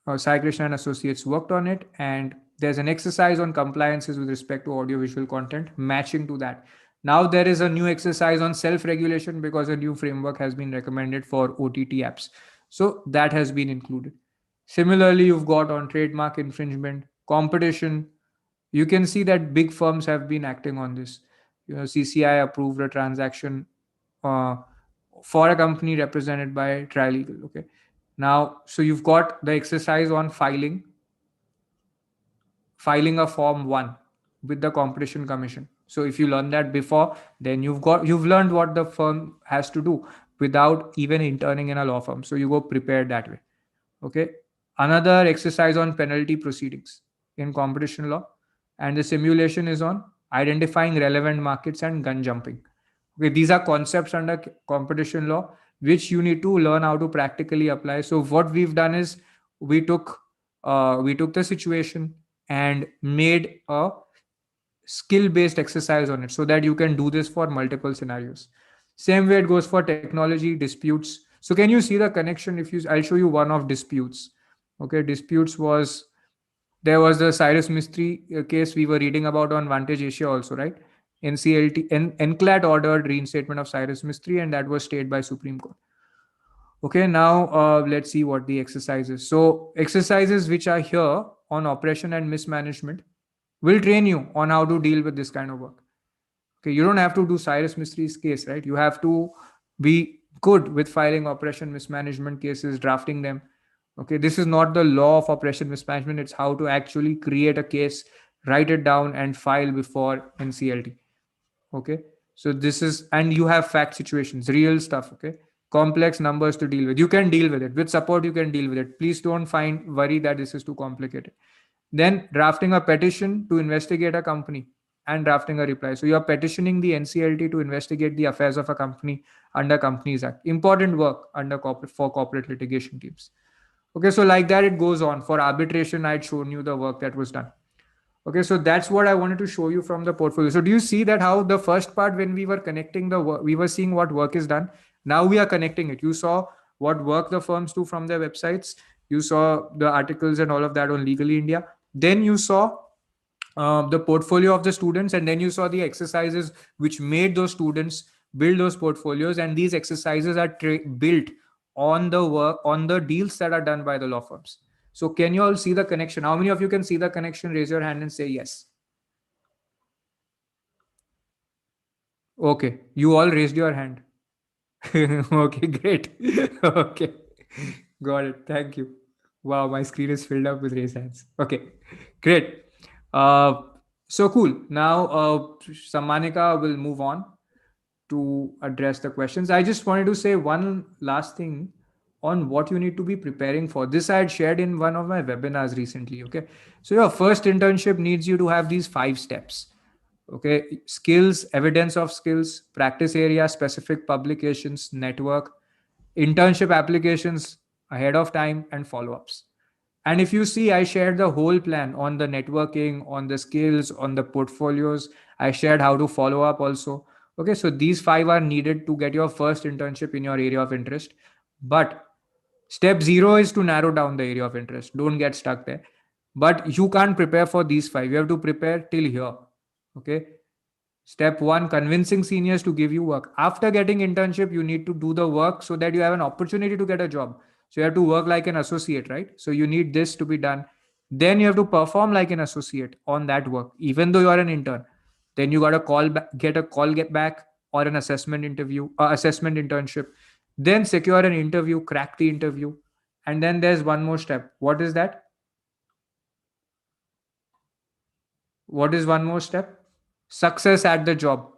and Associates, worked on it, and there's an exercise on compliances with respect to audiovisual content matching to that. Now there is a new exercise on self-regulation because a new framework has been recommended for OTT apps. So that has been included. Similarly, you've got on trademark infringement, competition. You can see that big firms have been acting on this. CCI approved a transaction for a company represented by Trilegal. Okay. Now, so you've got the exercise on filing a form 1 with the Competition Commission. So if you learn that before, then you've learned what the firm has to do without even interning in a law firm. So you go prepared that way. Okay. Another exercise on penalty proceedings in competition law, and the simulation is on identifying relevant markets and gun jumping. Okay, these are concepts under competition law which you need to learn how to practically apply. So what we've done is we took the situation and made a skill-based exercise on it so that you can do this for multiple scenarios. Same way it goes for technology, disputes. So can you see the connection? I'll show you one of disputes. Okay, disputes there was the Cyrus Mistry case we were reading about on Vantage Asia also, right? NCLT, NCLAT ordered reinstatement of Cyrus Mistry, and that was stayed by Supreme Court. Okay, now let's see what the exercises. So exercises which are here on oppression and mismanagement will train you on how to deal with this kind of work. Okay, you don't have to do Cyrus Mistry's case, right? You have to be good with filing oppression mismanagement cases, drafting them. Okay, this is not the law of oppression mismanagement. It's how to actually create a case, write it down, and file before NCLT. Okay, so this is, and you have fact situations, real stuff. Okay, complex numbers to deal with. You can deal with it. With support, you can deal with it. Please don't worry that this is too complicated. Then drafting a petition to investigate a company and drafting a reply. So you're petitioning the NCLT to investigate the affairs of a company under Companies Act. Important work for corporate litigation teams. Okay, so like that it goes on. For arbitration, I'd shown you the work that was done. Okay, so that's what I wanted to show you from the portfolio. So do you see that how the first part, when we were connecting the work, we were seeing what work is done. Now we are connecting it. You saw what work the firms do from their websites. You saw the articles and all of that on Legally India. Then you saw the portfolio of the students, and then you saw the exercises which made those students build those portfolios. And these exercises are built on the work, on the deals that are done by the law firms. So can you all see the connection? How many of you can see the connection? Raise your hand and say yes. Okay, you all raised your hand. Okay, great. Okay, got it. Thank you. Wow, my screen is filled up with raised hands. Okay, great. So cool. Now, Sammanika will move on to address the questions. I just wanted to say one last thing on what you need to be preparing for. This I had shared in one of my webinars recently. Okay, so your first internship needs you to have these 5 steps. Okay, skills, evidence of skills, practice area, specific publications, network, internship applications ahead of time, and follow ups. And if you see, I shared the whole plan on the networking, on the skills, on the portfolios. I shared how to follow up also. Okay, so these five are needed to get your first internship in your area of interest. But step zero is to narrow down the area of interest. Don't get stuck there. But you can't prepare for these five. You have to prepare till here. Okay. Step one, convincing seniors to give you work. After getting internship, you need to do the work so that you have an opportunity to get a job. So you have to work like an associate, right? So you need this to be done. Then you have to perform like an associate on that work, even though you are an intern. Then you got a call back, get a call get back or an assessment interview, assessment internship. Then secure an interview, crack the interview, and then there's one more step. What is that? What is one more step? Success at the job.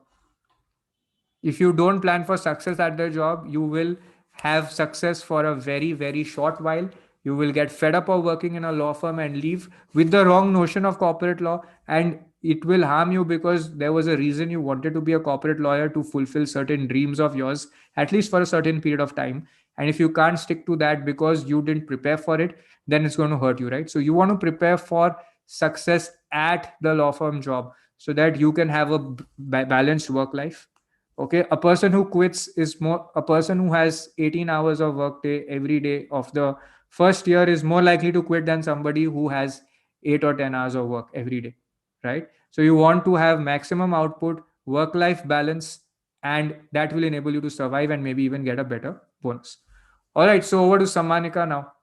If you don't plan for success at the job, you will have success for a very, very short while. You will get fed up of working in a law firm and leave with the wrong notion of corporate law. And it will harm you because there was a reason you wanted to be a corporate lawyer to fulfill certain dreams of yours, at least for a certain period of time. And if you can't stick to that because you didn't prepare for it, then it's going to hurt you, right? So you want to prepare for success at the law firm job so that you can have a balanced work life. Okay, a person who quits is more a person who has 18 hours of work day every day of the first year is more likely to quit than somebody who has 8 or 10 hours of work every day, right? So you want to have maximum output, work life balance, and that will enable you to survive and maybe even get a better bonus. All right, so over to Sammanika now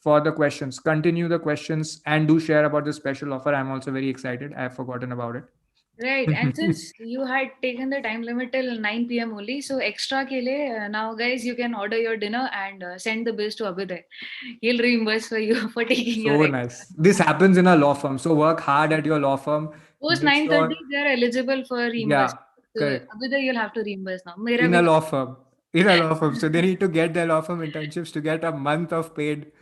for the questions. Continue the questions and do share about the special offer. I'm also very excited. I have forgotten about it. Right. And since you had taken the time limit till 9 p.m. only, so extra ke liye, now guys, you can order your dinner and send the bills to Abhyuday. He'll reimburse for you for taking your So extra. nice. This happens in a law firm. So work hard at your law firm. Post Make 9:30, sure, they are eligible for yeah, reimbursement. So correct. Abhyuday, you'll have to reimburse now. Mera In bhi a law kar- firm. In a law firm. So they need to get their law firm internships to get a month of paid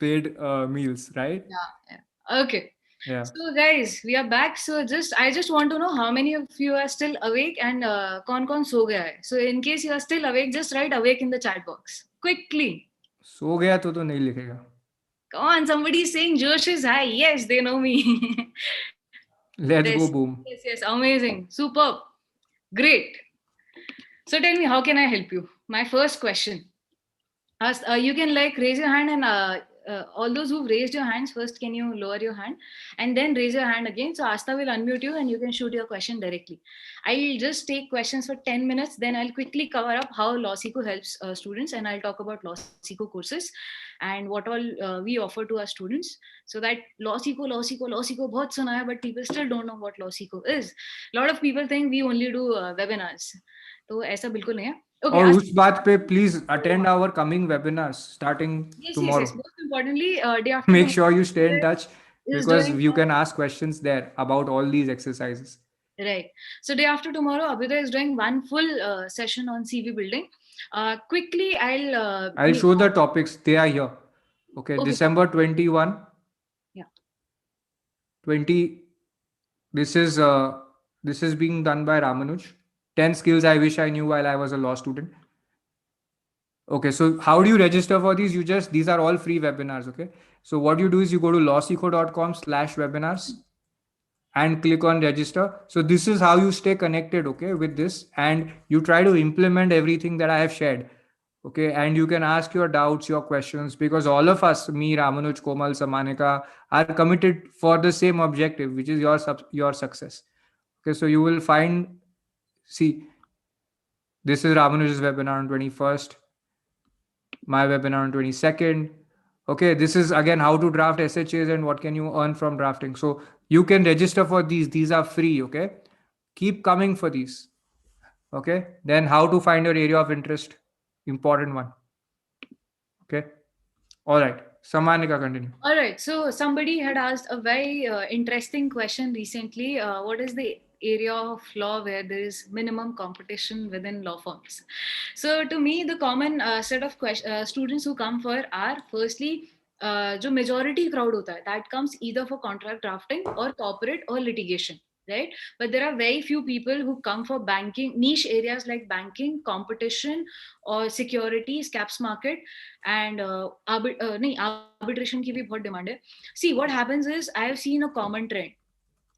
meals, right? Yeah, yeah. Okay. Yeah. So guys, we are back. So I just want to know how many of you are still awake and kaun so gaya hai. So in case you are still awake, just write awake in the chat box quickly. सो गया तो नहीं लिखेगा. Come on, somebody is saying Josh is high. Yes, they know me. Let's Yes, go boom. yes, amazing, superb, great. So tell me, how can I help you? My first question. You can like raise your hand and all those who've raised your hands first, can you lower your hand and then raise your hand again? So Asta will unmute you and you can shoot your question directly. I'll just take questions for 10 minutes. Then I'll quickly cover up how LawSikho helps students, and I'll talk about LawSikho courses and what all we offer to our students. So that LawSikho, bahut suna hai, but people still don't know what LawSikho is. A lot of people think we only do webinars. तो ऐसा बिल्कुल नहीं है. Okay, और उस बात पे please attend our coming webinars starting yes. tomorrow. Most importantly, day after Make tomorrow, sure you stay in touch is because doing you can ask questions there about all these exercises. right. So day after tomorrow, Abhyuday is doing one full session on CV building. Quickly, I'll show the topics. They are here. Okay. December 21. Yeah. 20. This is being done by Ramanuj. 10 skills I wish I knew while I was a law student. Okay, so how do you register for these? These are all free webinars, okay? So what you do is you go to lawsikho.com/webinars and click on register. So this is how you stay connected, okay, with this, and you try to implement everything that I have shared, okay? And you can ask your doubts, your questions, because all of us, me, Ramanuj, Komal, Sammanika, are committed for the same objective, which is your success. Okay, so you will find, see, this is Ramanuj's webinar on 21st, my webinar on 22nd. Okay, this is again how to draft SHAs and what can you earn from drafting. So you can register for these. These are free, okay? Keep coming for these. Okay, then how to find your area of interest, important one. Okay, all right, Sammanika, continue. All right, so somebody had asked a very interesting question recently. What is the area of law where there is minimum competition within law firms? So to me, the common set of students who come for are firstly, जो majority crowd होता है, that comes either for contract drafting or corporate or litigation, right? But there are very few people who come for banking, niche areas like banking, competition, or securities, caps market, and arbitration की भी बहुत demand है. See, what happens is I have seen a common trend.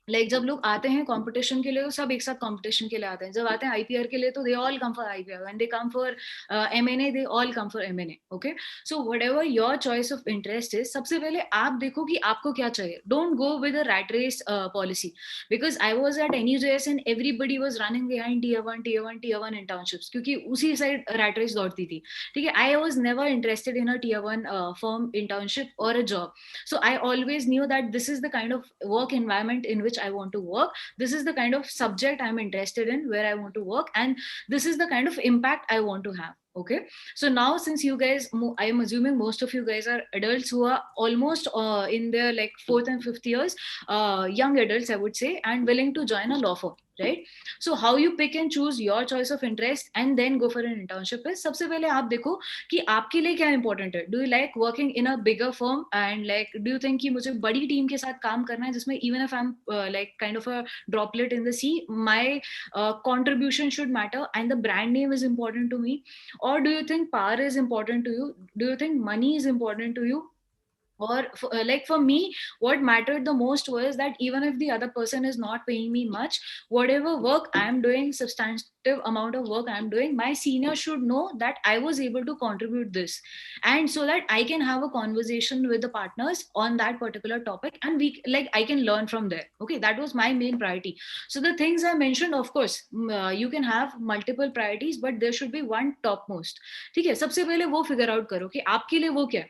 Like जब लोग आते हैं competition के लिए तो सब एक साथ कंपटीशन के लिए आते हैं. जब आते हैं आईपीआर के लिए तो they all come for IPR. When they come for M&A they all come for M&A. Okay, so whatever your choice of interest is, सबसे पहले आप देखो कि आपको क्या चाहिए. Don't go with a rat race policy, because I was at NUJS and everybody was running behind tier 1 internships, क्योंकि उसी साइड रैट रेस दौड़ती थी. ठीक है, I was never interested in a tier 1 firm internship or a job. So I always knew that this is the kind of work environment in which I want to work. This is the kind of subject I'm interested in, where I want to work, and this is the kind of impact I want to have. Okay, so now since you guys, I am assuming most of you guys are adults who are almost in their like 4th and 5th years, young adults I would say, and willing to join a law firm, right? So how you pick and choose your choice of interest and then go for an internship is, सबसे पहले आप देखो कि आपके लिए क्या important है. Do you like working in a bigger firm, and like do you think कि मुझे बड़ी टीम के साथ काम करना है जिसमें even if I'm like kind of a droplet in the sea, my contribution should matter and the brand name is important to me? Or do you think power is important to you? Do you think money is important to you? Or like for me, what mattered the most was that even if the other person is not paying me much, whatever work I am doing, substantive amount of work I am doing, my senior should know that I was able to contribute this, and so that I can have a conversation with the partners on that particular topic, and we like I can learn from there. Okay, that was my main priority. So the things I mentioned, of course, you can have multiple priorities, but there should be one topmost. ठीक है, सबसे पहले वो figure out करो कि आपके लिए वो क्या है.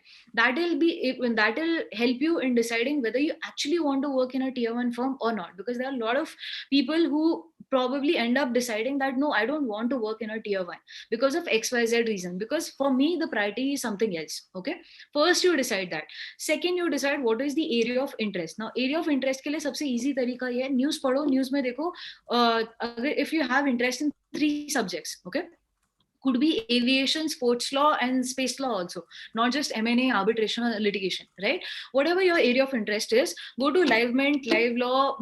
That will help you in deciding whether you actually want to work in a tier 1 firm or not, because there are a lot of people who probably end up deciding that no, I don't want to work in a tier 1 because of XYZ reason. Because for me the priority is something else. Okay, first you decide that. Second, you decide what is the area of interest. Now area of interest के लिए सबसे easy तरीका ये है, news पढ़ो. News में देखो अगर if you have interest in 3 subjects, okay, could be aviation, sports law, and space law also, not just M&A, arbitration, or litigation, right? Whatever your area of interest is, go to LiveMint, Live Law,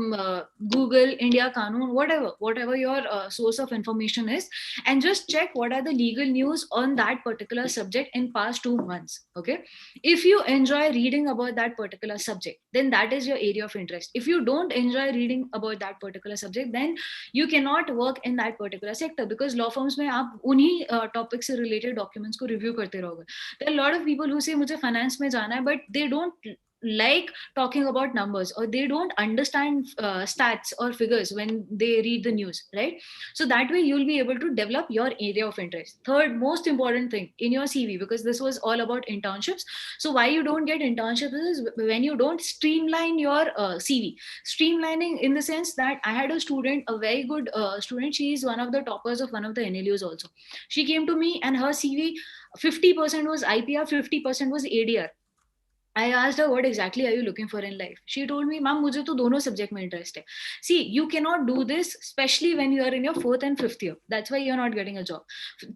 Google, India Kanun, whatever your source of information is, and just check what are the legal news on that particular subject in past 2 months. Okay, if you enjoy reading about that particular subject, then that is your area of interest. If you don't enjoy reading about that particular subject, then you cannot work in that particular sector, because law firms में आप उन्हीं topic से related documents को review करते रहोगे. There are lot of people who say मुझे finance में जाना है, but they don't like talking about numbers, or they don't understand stats or figures when they read the news, right? So that way you'll be able to develop your area of interest. Third most important thing in your CV, because this was all about internships, so why you don't get internships is when you don't streamline your CV. Streamlining in the sense that I had a student, a very good student, she is one of the toppers of one of the NLUs also. She came to me and her CV 50% was IPR, 50% was ADR. I asked her, what exactly are you looking for in life? She told me, ma'am, मुझे तो दोनों subject में interest है. See, you cannot do this, especially when you are in your 4th and 5th year. That's why you're not getting a job.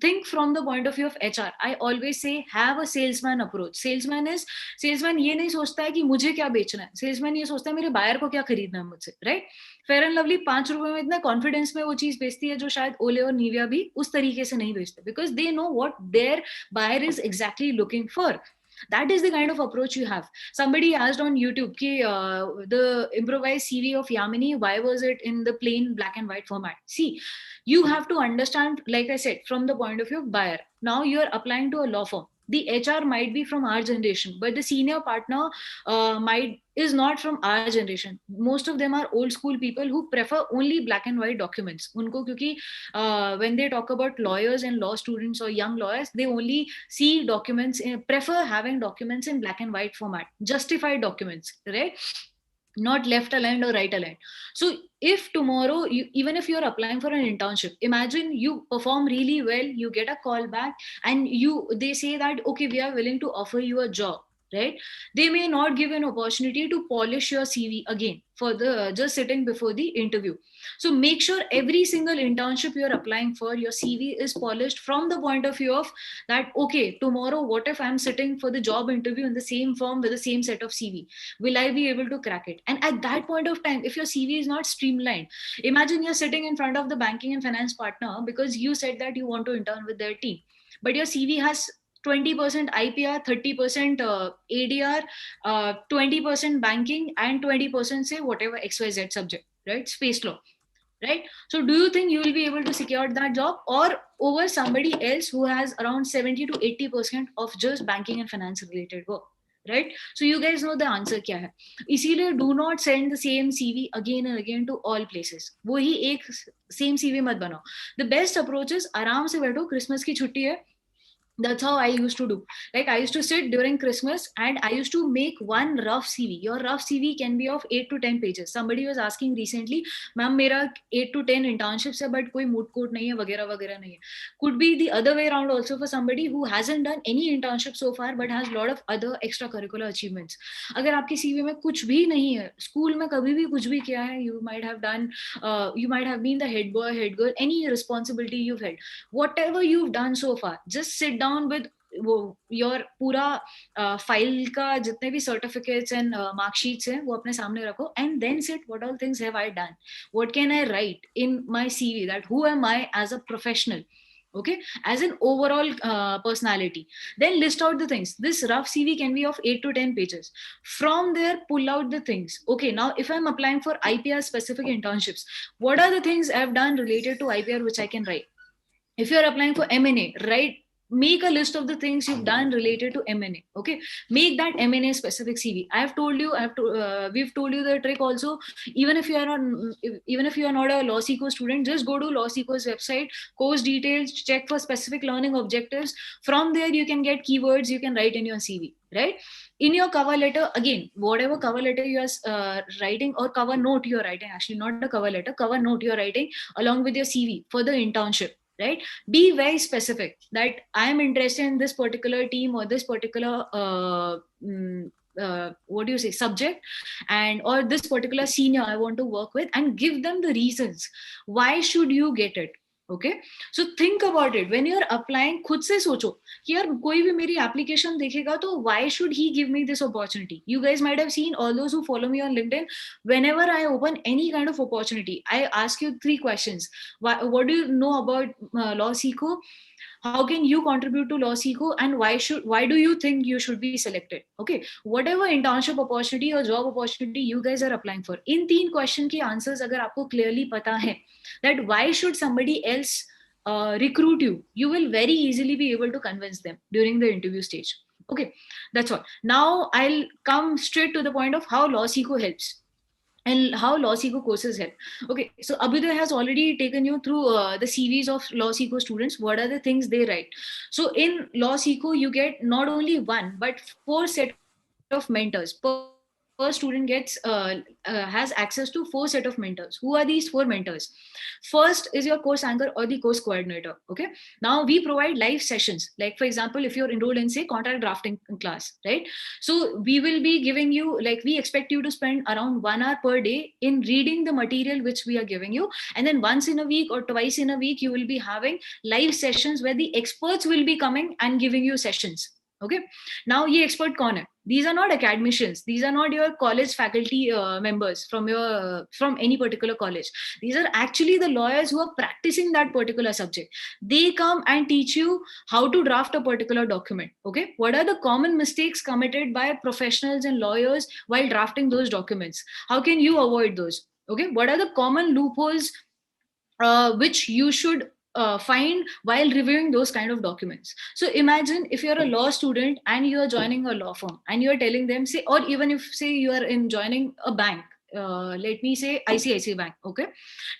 Think from the point of view of HR. I always say, have a salesman approach. Salesman ये नहीं सोचता है कि मुझे क्या बेचना है. Salesman ये सोचता है मेरे buyer को क्या खरीदना है मुझसे, right? फेयर एंड लवली 5 रुपए में इतना कॉन्फिडेंस में वो चीज बेचती है जो शायद ओले और नीविया भी उस तरीके से नहीं बेचते, because they know what their buyer is exactly looking for. That is the kind of approach you have. Somebody asked on YouTube, the improvised CV of Yamini, why was it in the plain black and white format? See, you have to understand, like I said, from the point of view of buyer. Now you are applying to a law firm. The HR might be from our generation, but the senior partner is not from our generation. Most of them are old school people who prefer only black and white documents. Unko kyunki when they talk about lawyers and law students or young lawyers, they only see documents, prefer having documents in black and white format, justified documents, right? Not left aligned or right aligned. So if tomorrow, even if you're applying for an internship, imagine you perform really well, you get a call back, and they say that, okay, we are willing to offer you a job, right? They may not give an opportunity to polish your CV again for the just sitting before the interview. So make sure every single internship you're applying for, your CV is polished from the point of view of that, okay, tomorrow, what if I'm sitting for the job interview in the same firm with the same set of CV? Will I be able to crack it? And at that point of time, if your CV is not streamlined, imagine you're sitting in front of the banking and finance partner because you said that you want to intern with their team, but your CV has 20% IPR, 30% ADR, 20% banking, and 20% say whatever XYZ subject, right? Space law, right? So do you think you will be able to secure that job, or over somebody else who has around 70 to 80% of just banking and finance related work, right? So you guys know the answer kya hai. Isliye do not send the same CV again and again to all places. Wahi ek same CV mat banao. The best approach is आराम से बैठो, Christmas की छुट्टी है. That's how I used to do. Like, I used to sit during Christmas and I used to make one rough CV. Your rough CV can be of 8 to 10 pages. Somebody was asking recently, ma'am, mera 8 to 10 internships hai, but koi moot court nahi hai, वगैरह वगैरह nahi hai. Could be the other way around also for somebody who hasn't done any internship so far but has a lot of other extracurricular achievements. अगर आपकी CV में कुछ भी नहीं है, school में कभी भी कुछ भी किया है, you might have done, you might have been the head boy, head girl, any responsibility you've held, whatever you've done so far, just sit down with your पूरा फाइल का जितने भी सर्टिफिकेट्स एंड मार्कशीट्स हैं वो अपने सामने रखो, and then sit what all things have I done, what can I write in my CV, that who am I as a professional, okay, as an overall personality. Then list out the things. This rough CV can be of 8 to 10 pages. From there, pull out the things. Okay, now if I'm applying for IPR specific internships, what are the things I've done related to IPR which I can write? If you're applying for M&A, right, make a list of the things you've done related to M&A. Okay, make that M&A specific CV. We've told you the trick also. Even if you are not a LawSikho student, just go to LawSikho's website, course details, check for specific learning objectives. From there you can get keywords you can write in your CV, right? In your cover letter, again, whatever cover letter you are writing, or cover note you're writing, actually not a cover letter, cover note you're writing along with your CV for the internship, right? Be very specific that I am interested in this particular team or this particular what do you say, subject, and or this particular senior I want to work with, and give them the reasons why should you get it. Okay, so think about it when you're applying. खुद से सोचो कि यार कोई भी मेरी application देखेगा तो why should he give me this opportunity? You guys might have seen, all those who follow me on LinkedIn, whenever I open any kind of opportunity, I ask you 3 questions. What do you know about LawSikho? How can you contribute to LawSikho, and why do you think you should be selected? Okay, whatever internship opportunity or job opportunity you guys are applying for, in 3 question के answers अगर आपको clearly पता है that why should somebody else recruit you, you will very easily be able to convince them during the interview stage. Okay, that's all. Now I'll come straight to the point of how LawSikho helps and how LawSikho courses help. Okay, so Abhyuday has already taken you through the CVs of LawSikho students. What are the things they write? So in LawSikho, you get not only 1 but 4 set of mentors. Per student gets has access to 4 set of mentors. Who are these 4 mentors? First is your course anchor or the course coordinator. Okay, now we provide live sessions. Like for example, if you're enrolled in say contract drafting class, right? So we will be giving you, like, we expect you to spend around 1 hour per day in reading the material which we are giving you, and then once in a week or twice in a week you will be having live sessions where the experts will be coming and giving you sessions. Okay, now ye expert kaun hai? These are not academicians. These are not your college faculty members from any particular college. These are actually the lawyers who are practicing that particular subject. They come and teach you how to draft a particular document. Okay, what are the common mistakes committed by professionals and lawyers while drafting those documents? How can you avoid those? Okay, what are the common loopholes which you should find while reviewing those kind of documents? So imagine if you're a law student and you are joining a law firm and you are telling them, say, or even if say you are in joining a bank, let me say ICICI Bank. Okay,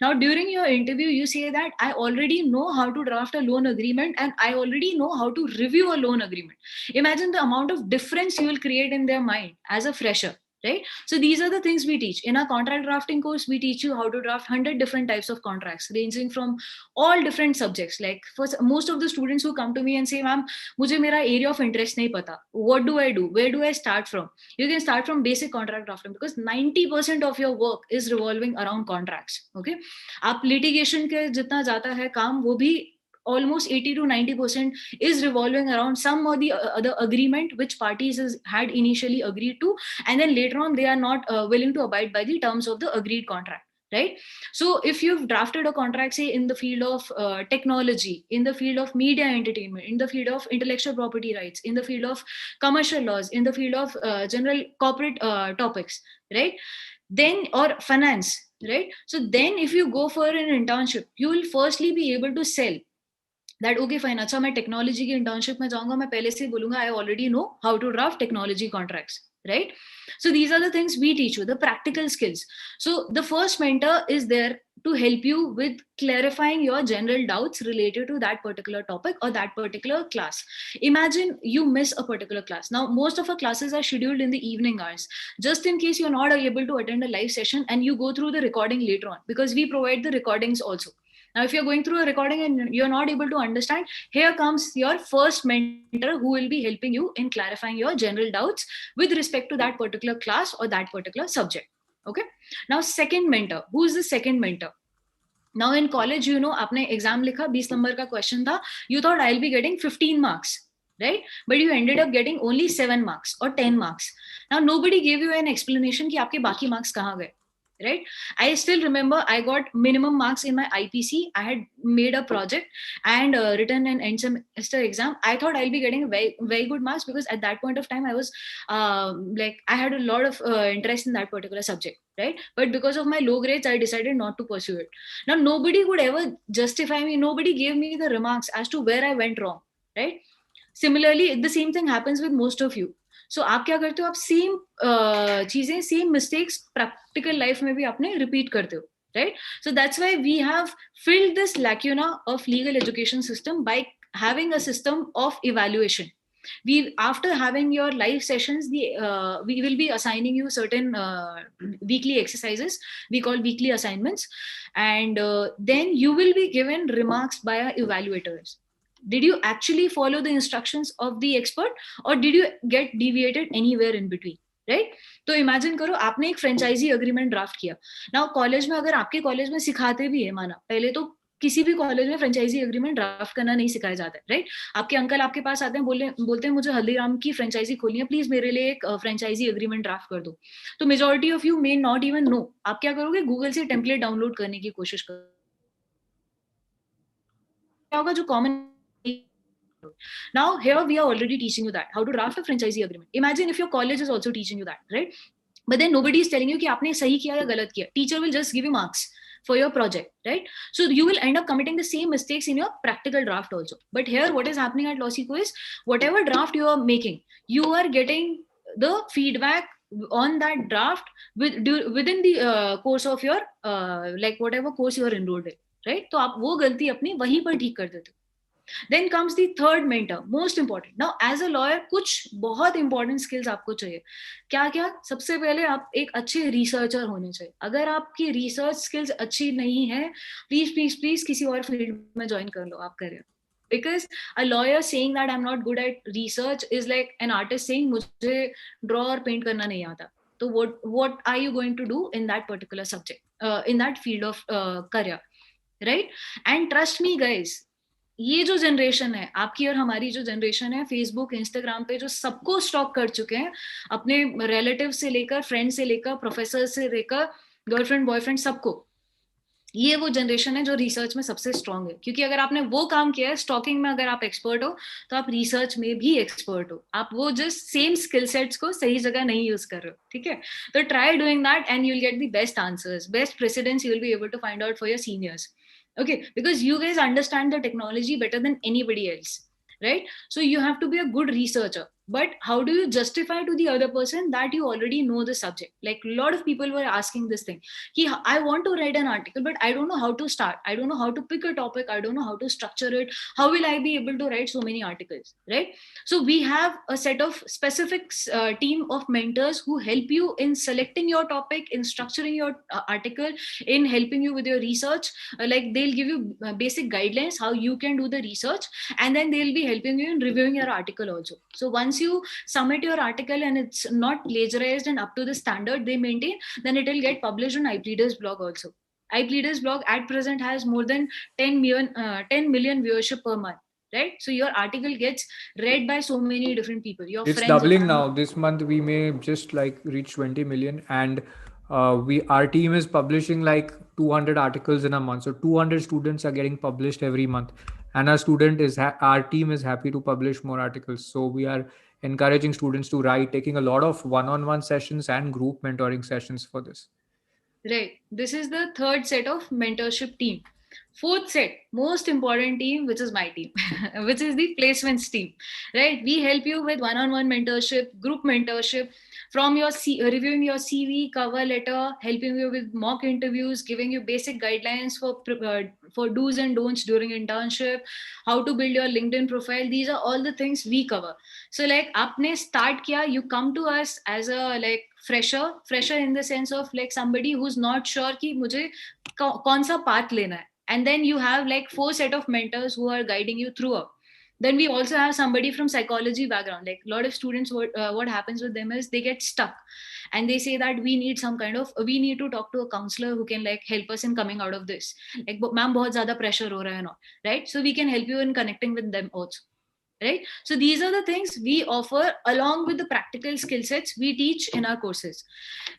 now during your interview you say that I already know how to draft a loan agreement and I already know how to review a loan agreement. Imagine the amount of difference you will create in their mind as a fresher, right? So these are the things we teach. In our contract drafting course, we teach you how to draft 100 different types of contracts, ranging from all different subjects. Like for most of the students who come to me and say, ma'am, mujhe mera area of interest nahi pata. What do I do? Where do I start from? You can start from basic contract drafting, because 90% of your work is revolving around contracts. Okay, आप litigation के जितना जाता है काम, वो भी almost 80 to 90% is revolving around some or the other agreement which parties had initially agreed to, and then later on they are not willing to abide by the terms of the agreed contract, right? So if you've drafted a contract, say in the field of technology, in the field of media entertainment, in the field of intellectual property rights, in the field of commercial laws, in the field of general corporate topics, right, then, or finance, right, so then if you go for an internship, you will firstly be able to sell that, okay fine, अच्छा मैं technology की internship में जाऊंगा, मैं पहले से बोलूंगा I already know how to draft technology contracts, right? So these are the things we teach you, the practical skills. So the first mentor is there to help you with clarifying your general doubts related to that particular topic or that particular class. Imagine you miss a particular class. Now most of our classes are scheduled in the evening hours, just in case you're not able to attend a live session and you go through the recording later on, because we provide the recordings also. Now, if you're going through a recording and you're not able to understand, here comes your first mentor who will be helping you in clarifying your general doubts with respect to that particular class or that particular subject. Okay. Now, second mentor. Who is the second mentor? Now, in college, you know, आपने exam लिखा, 20 number का question था. You thought I'll be getting 15 marks, right? But you ended up getting only 7 marks or 10 marks. Now, nobody gave you an explanation कि आपके बाकी marks कहाँ गए. Right? I still remember I got minimum marks in my IPC. I had made a project and written an end semester exam. I thought I'll be getting very, very good marks, because at that point of time I was like, I had a lot of interest in that particular subject, right? But because of my low grades, I decided not to pursue it. Now, nobody could ever justify me. Nobody gave me the remarks as to where I went wrong, right? Similarly, the same thing happens with most of you. So आप क्या करते हो, आप same चीजें, same mistakes practical life में भी आपने repeat करते हो, right? So that's why we have filled this lacuna of legal education system by having a system of evaluation. We, after having your live sessions, we will be assigning you certain weekly exercises we call weekly assignments, and then you will be given remarks by our evaluators. Did you actually follow the instructions of the expert, or did you get deviated anywhere in between, right? तो imagine करो आपने एक franchise agreement draft किया. Now college में, अगर आपके college में सिखाते भी है, माना पहले तो किसी भी कॉलेज में फ्रेंचाइजी एग्रीमेंट ड्राफ्ट करना नहीं सिखाया जाता है, राइट? आपके अंकल आपके पास आते हैं, बोलते हैं मुझे हल्दीराम की फ्रेंचाइजी खोलनी है, प्लीज मेरे लिए एक फ्रेंचाइजी एग्रीमेंट ड्राफ्ट कर दो. तो majority of you may not even know. आप क्या करोगे, गूगल से टेम्पलेट डाउनलोड करने की कोशिश करोगे. क्या होगा, जो common. Now here we are already teaching you that how to draft a franchisee agreement. Imagine if your college is also teaching you that, right? But then nobody is telling you कि आपने सही किया या गलत किया. Teacher will just give you marks for your project, right? So you will end up committing the same mistakes in your practical draft also. But here what is happening at LawSikho is, whatever draft you are making, you are getting the feedback on that draft within the course of your like whatever course you are enrolled in, right? तो आप वो गलती अपनी वहीं पर ठीक कर देते हो. Then comes the third mentor, most important. Now, as a lawyer, कुछ बहुत important skills आपको चाहिए. क्या क्या? सबसे पहले आप एक अच्छे researcher होने चाहिए. अगर आपकी research skills अच्छी नहीं है, please किसी और field में join कर लो, आप करें. Because a lawyer saying that I'm not good at research is like an artist saying मुझे draw और paint करना नहीं आता. So what are you going to do in that particular subject, in that field of career, right? And trust me, guys. ये जो generation है, आपकी और हमारी जो जनरेशन है, फेसबुक इंस्टाग्राम पे जो सबको स्टॉक कर चुके हैं, अपने रिलेटिव से लेकर, फ्रेंड से लेकर, प्रोफेसर से लेकर, गर्लफ्रेंड बॉयफ्रेंड, सबको, ये वो जनरेशन है जो रिसर्च में सबसे स्ट्रांग है. क्योंकि अगर आपने वो काम किया है, स्टॉकिंग में अगर आप एक्सपर्ट हो, तो आप रिसर्च में भी एक्सपर्ट हो. आप वो जस्ट सेम स्किल सेट्स को सही जगह नहीं यूज कर रहे हो, ठीक है? तो try doing that and you will get the best answers, best precedents you will be able to find out for your seniors. Okay, because you guys understand the technology better than anybody else, right? So you have to be a good researcher. But how do you justify to the other person that you already know the subject? Like a lot of people were asking this thing. I want to write an article, but I don't know how to start. I don't know how to pick a topic. I don't know how to structure it. How will I be able to write so many articles, right? So we have a set of specific team of mentors who help you in selecting your topic, in structuring your article, in helping you with your research. Like they'll give you basic guidelines how you can do the research, and then they'll be helping you in reviewing your article also. So once you submit your article and it's not plagiarized and up to the standard they maintain, then it will get published on 𝘫𝘬𝘐 blog also. 𝘫𝘬𝘐 blog at present has more than 10 million viewership per month, right? So your article gets read by so many different people, your It's friends, doubling family. now. This month we may just like reach 20 million, and our team is publishing like 200 articles in a month. So 200 students are getting published every month, and our team is happy to publish more articles. So we are encouraging students to write, taking a lot of one-on-one sessions and group mentoring sessions for this. Right. This is the third set of mentorship team. Fourth set, most important team, which is my team, which is the placements team, right? We help you with one-on-one mentorship, group mentorship, from your reviewing your CV, cover letter, helping you with mock interviews, giving you basic guidelines for do's and don'ts during internship, how to build your LinkedIn profile. These are all the things we cover. So like आपने start किया, you come to us as a like fresher in the sense of like somebody who's not sure कि मुझे कौन सा path लेना है. And then you have like 4 set of mentors who are guiding you throughout. Then we also have somebody from psychology background. Like a lot of students, what happens with them is they get stuck and they say that we need to talk to a counselor who can like help us in coming out of this. Like ma'am बहुत ज़्यादा pressure हो रहा है ना, right? So we can help you in connecting with them also. Right? So these are the things we offer along with the practical skill sets we teach in our courses.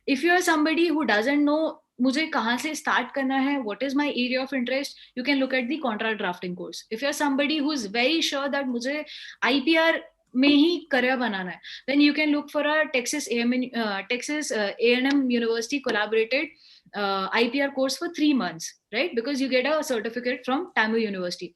If you are somebody who doesn't know मुझे कहाँ से start करना है, what is my area of interest, you can look at the contract drafting course. If you are somebody who is very sure that मुझे IPR में ही career बनाना है, then you can look for a Texas A&M University collaborated IPR course for 3 months, right? Because you get a certificate from TAMU University.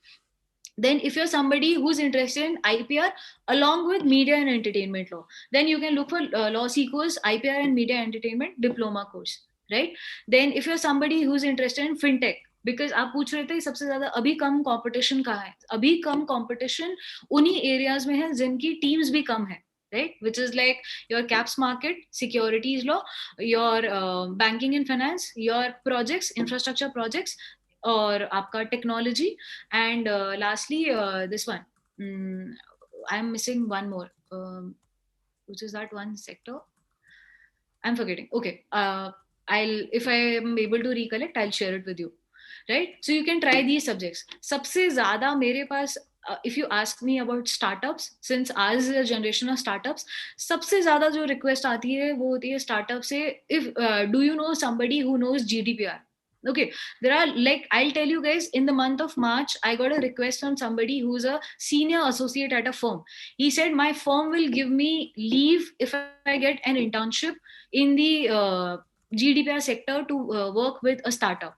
Then if you're somebody who's interested in IPR along with media and entertainment law, then you can look for LawSikho's IPR and media entertainment diploma course, right? Then if you're somebody who's interested in fintech, because आप पूछ रहे थे सबसे ज्यादा अभी कम competition कहाँ है, अभी कम कंपटीशन उन्हीं एरियाज में है जिनकी टीम्स भी कम है, right? Which is like your caps market, securities law, your banking and finance, your projects, infrastructure projects, और आपका technology, and lastly this one, I'm missing one more, which is that one sector I'm forgetting. Okay, if I am able to recollect, I'll share it with you, right? So you can try these subjects. सबसे ज़्यादा मेरे पास if you ask me about startups, since ours is a generation of startups, सबसे ज़्यादा जो request आती है वो होती है startup से, if do you know somebody who knows GDPR? Okay, there are like, I'll tell you guys, in the month of March, I got a request from somebody who's a senior associate at a firm. He said, my firm will give me leave if I get an internship in the GDPR sector to work with a startup.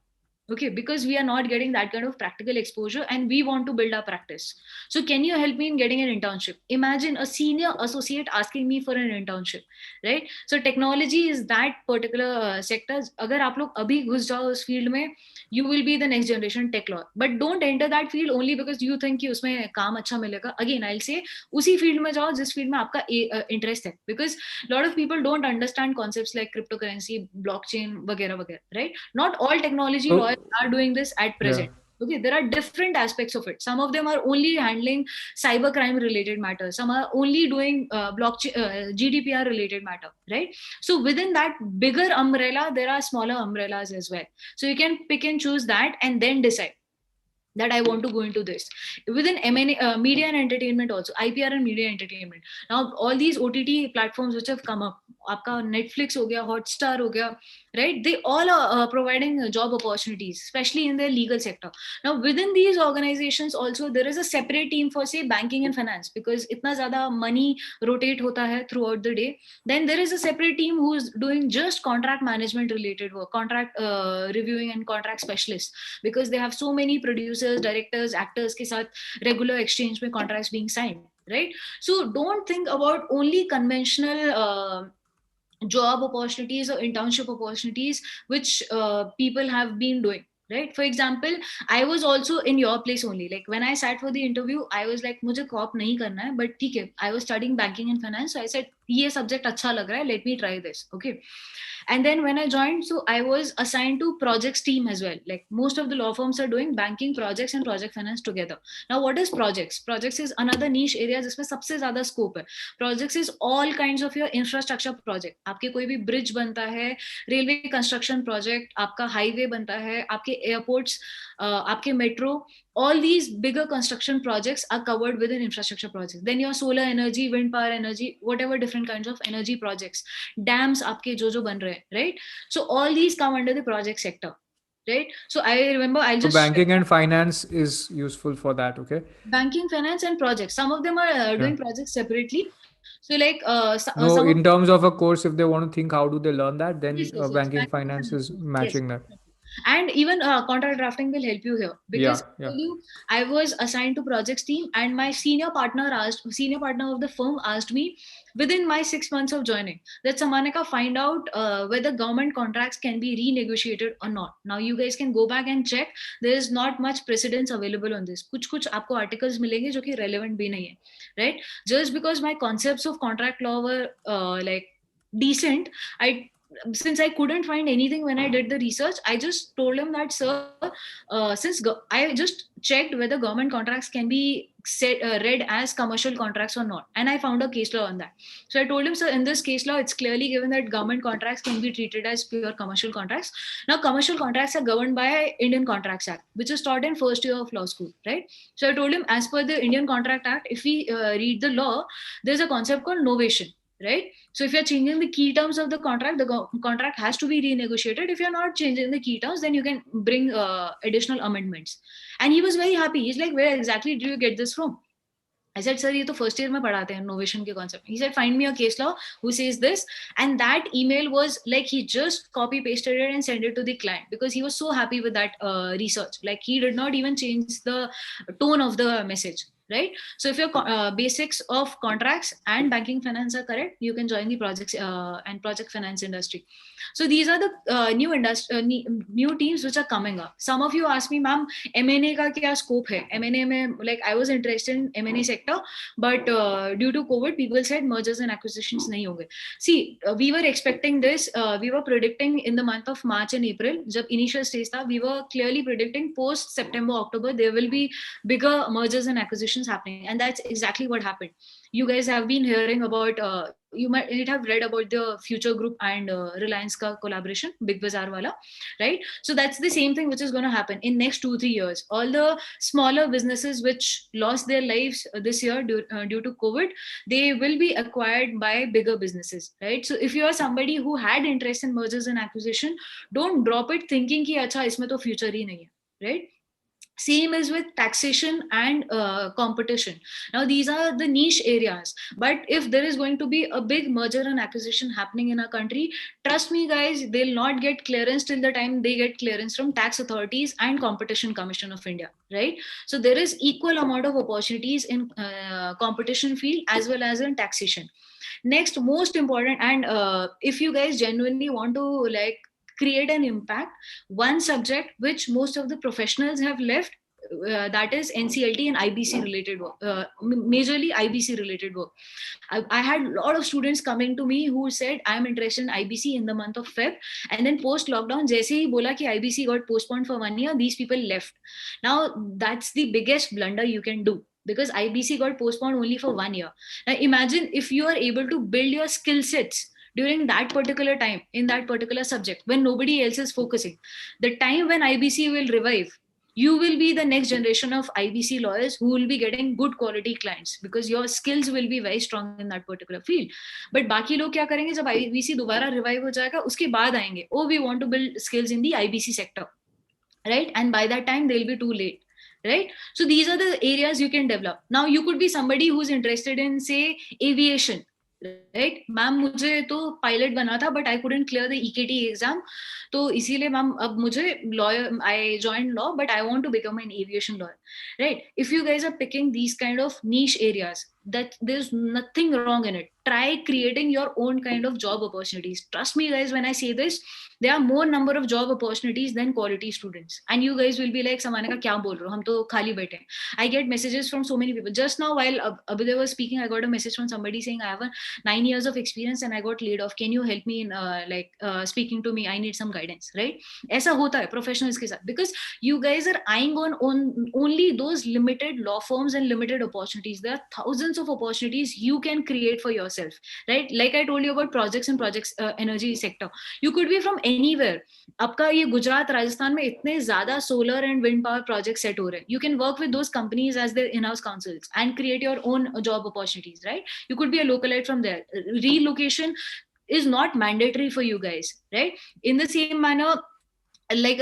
Okay, because we are not getting that kind of practical exposure and we want to build our practice. So can you help me in getting an internship? Imagine a senior associate asking me for an internship, right? So technology is that particular sector. अगर आप लोग अभी घुस जाओ उस field में, you will be the next generation tech law. But don't enter that field only because you think कि उसमें काम अच्छा मिलेगा. Again, I'll say उसी field में जाओ जिस field में आपका interest है. Because a lot of people don't understand concepts like cryptocurrency, blockchain, वगैरह वगैरह, right? Not all technology lawyers are doing this at present. Yeah. Okay, there are different aspects of it. Some of them are only handling cyber crime related matters. Some are only doing blockchain, GDPR related matter, right? So within that bigger umbrella, there are smaller umbrellas as well. So you can pick and choose that and then decide that I want to go into this. Within media and entertainment also, IPR and media entertainment. Now all these OTT platforms which have come up, आपका Netflix हो गया, Hotstar हो गया, right? They all are providing job opportunities, especially in the legal sector. Now within these organizations also, there is a separate team for say banking and finance, because इतना ज़्यादा money rotate होता है throughout the day. Then there is a separate team who's doing just contract management related work, contract reviewing and contract specialists, because they have so many producers, directors, actors के साथ regular exchange में contracts being signed. right? So don't think about only conventional job opportunities or internship opportunities which people have been doing, right? For example, I was also in your place only. Like when I sat for the interview, I was like, मुझे corp नहीं करना है, but ठीक है, I was studying banking and finance, so I said ये subject अच्छा लग रहा है, let me try this, okay. And then when I joined, so I was assigned to projects team as well. Like most of the law firms are doing banking, projects and project finance together. Now what is projects? Projects is another niche area जिसमें सबसे ज्यादा scope है. Projects is all kinds of your infrastructure project. आपके कोई भी bridge बनता है, railway construction project, आपका highway बनता है, आपके airports, आपके metro, all these bigger construction projects are covered within infrastructure projects. Then your solar energy, wind power energy, whatever different kinds of energy projects, dams आपके जो बन रहे हैं, right? So all these come under the project sector, right? So I remember I'll So just banking and finance is useful for that, okay? banking, finance and projects. Some of them are doing projects separately. So like No, some in terms of a course, if they want to think how do they learn that, then yes, yes, yes. banking finance is matching that. And even contract drafting will help you here, because Yeah. I was assigned to projects team, and my senior partner of the firm asked me within my 6 months of joining that, Sammanika, find out whether government contracts can be renegotiated or not. Now you guys can go back and check. There is not much precedence available on this. कुछ आपको articles मिलेंगे जो कि relevant भी नहीं है, right? Just because my concepts of contract law were like decent, since I couldn't find anything when I did the research, I just told him that, sir, I just checked whether government contracts can be read as commercial contracts or not, and I found a case law on that. So I told him, sir, in this case law, it's clearly given that government contracts can be treated as pure commercial contracts. Now, commercial contracts are governed by Indian Contracts Act, which is taught in first year of law school, right? So I told him, as per the Indian Contract Act, if we read the law, there's a concept called novation, right? So if you're changing the key terms of the contract has to be renegotiated. If you're not changing the key terms, then you can bring additional amendments. And he was very happy. He's like, where exactly do you get this from? I said, sir, ये तो first year में पढ़ाते हैं novation के concept. He said, find me a case law who says this. And that email was like, he just copy pasted it and sent it to the client, because he was so happy with that research. Like he did not even change the tone of the message, right? So if your basics of contracts and banking finance are correct, you can join the projects and project finance industry. So these are the new teams which are coming up. Some of you asked me, ma'am, M&A का क्या scope है? M&A में, like I was interested in M&A sector, but due to COVID, people said mergers and acquisitions नहीं होंगे. See, we were expecting this. We were predicting in the month of March and April, जब initial stage था, we were clearly predicting post September, October, there will be bigger mergers and acquisitions happening, and that's exactly what happened. You guys have been hearing about you might have read about the Future Group and Reliance ka collaboration, Big Bazaar wala, right? So that's the same thing which is going to happen in next 2-3 years. All the smaller businesses which lost their lives this year due to COVID, they will be acquired by bigger businesses, right? So if you are somebody who had interest in mergers and acquisition, don't drop it thinking ki acha isme to future hi nahi hai, right? Same is with taxation and competition. Now, these are the niche areas. But if there is going to be a big merger and acquisition happening in our country, trust me, guys, they'll not get clearance till the time they get clearance from tax authorities and Competition Commission of India, right? So there is equal amount of opportunities in competition field as well as in taxation. Next, most important, and if you guys genuinely want to like create an impact, one subject which most of the professionals have left, that is NCLT and IBC related work, majorly IBC related work. I had a lot of students coming to me who said, I'm interested in IBC in the month of Feb, and then post lockdown, जैसे ही बोला कि IBC got postponed for 1 year, these people left. Now that's the biggest blunder you can do, because IBC got postponed only for 1 year. Now imagine if you are able to build your skill sets during that particular time in that particular subject when nobody else is focusing. The time when IBC will revive, you will be the next generation of IBC lawyers who will be getting good quality clients, because your skills will be very strong in that particular field. But बाकी लोग क्या करेंगे जब IBC दोबारा revive हो जाएगा, उसके बाद आएंगे, oh, we want to build skills in the IBC sector, right? And by that time they'll be too late, right? So these are the areas you can develop. Now you could be somebody who's interested in, say, aviation, right? Ma'am, मुझे तो pilot बना था, but I couldn't clear the EKT exam. तो इसीलिए ma'am अब मुझे lawyer, I joined law but I want to become an aviation lawyer, right? इफ you guys are picking these kind of niche areas, that there's nothing wrong in it. Try creating your own kind of job opportunities. Trust me guys when I say this, there are more number of job opportunities than quality students, and you guys will be like, Samanika kya bol rahe ho, hum to khali baithe hain. I get messages from so many people. Just now while Abhyuday was speaking, I got a message from somebody saying, I have 9 years of experience and I got laid off, can you help me in speaking to me, I need some guidance, right? ऐसा होता है professionals के साथ, because you guys are eyeing on only those limited law firms and limited opportunities. There are thousands of opportunities you can create for yourself, right? Like I told you about projects energy sector. You could be from anywhere. आपका ये गुजरात राजस्थान में इतने ज्यादा solar and wind power projects set हो रहे हैं. You can work with those companies as their in-house counsels and create your own job opportunities, right? You could be a localite from there. Relocation is not mandatory for you guys, right? In the same manner, like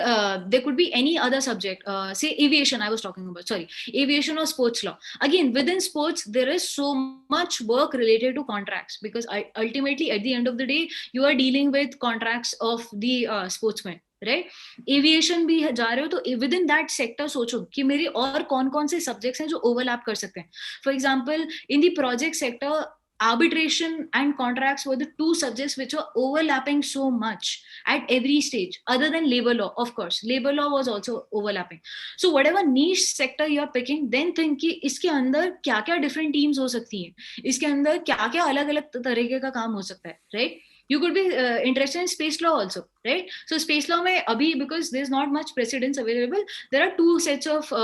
there could be any other subject, say aviation, I was talking about, sorry, aviation or sports law. Again, within sports there is so much work related to contracts, because ultimately at the end of the day you are dealing with contracts of the sportsmen, right? Aviation भी जा रहे हो तो with in that sector सोचो कि मेरे और कौन कौन से सब्जेक्ट्स हैं जो ओवरलैप कर सकते हैं. For example in the project sector, arbitration and contracts were the two subjects which were overlapping so much at every stage, other than labor law. Of course, labor law was also overlapping. So whatever niche sector you are picking, then think कि इसके अंदर क्या क्या different teams हो सकती हैं, इसके अंदर क्या क्या अलग अलग तरीके का काम हो सकता है, right? You could be interested in space law also, right? So space law में अभी, because there's not much precedence available, there are two sets of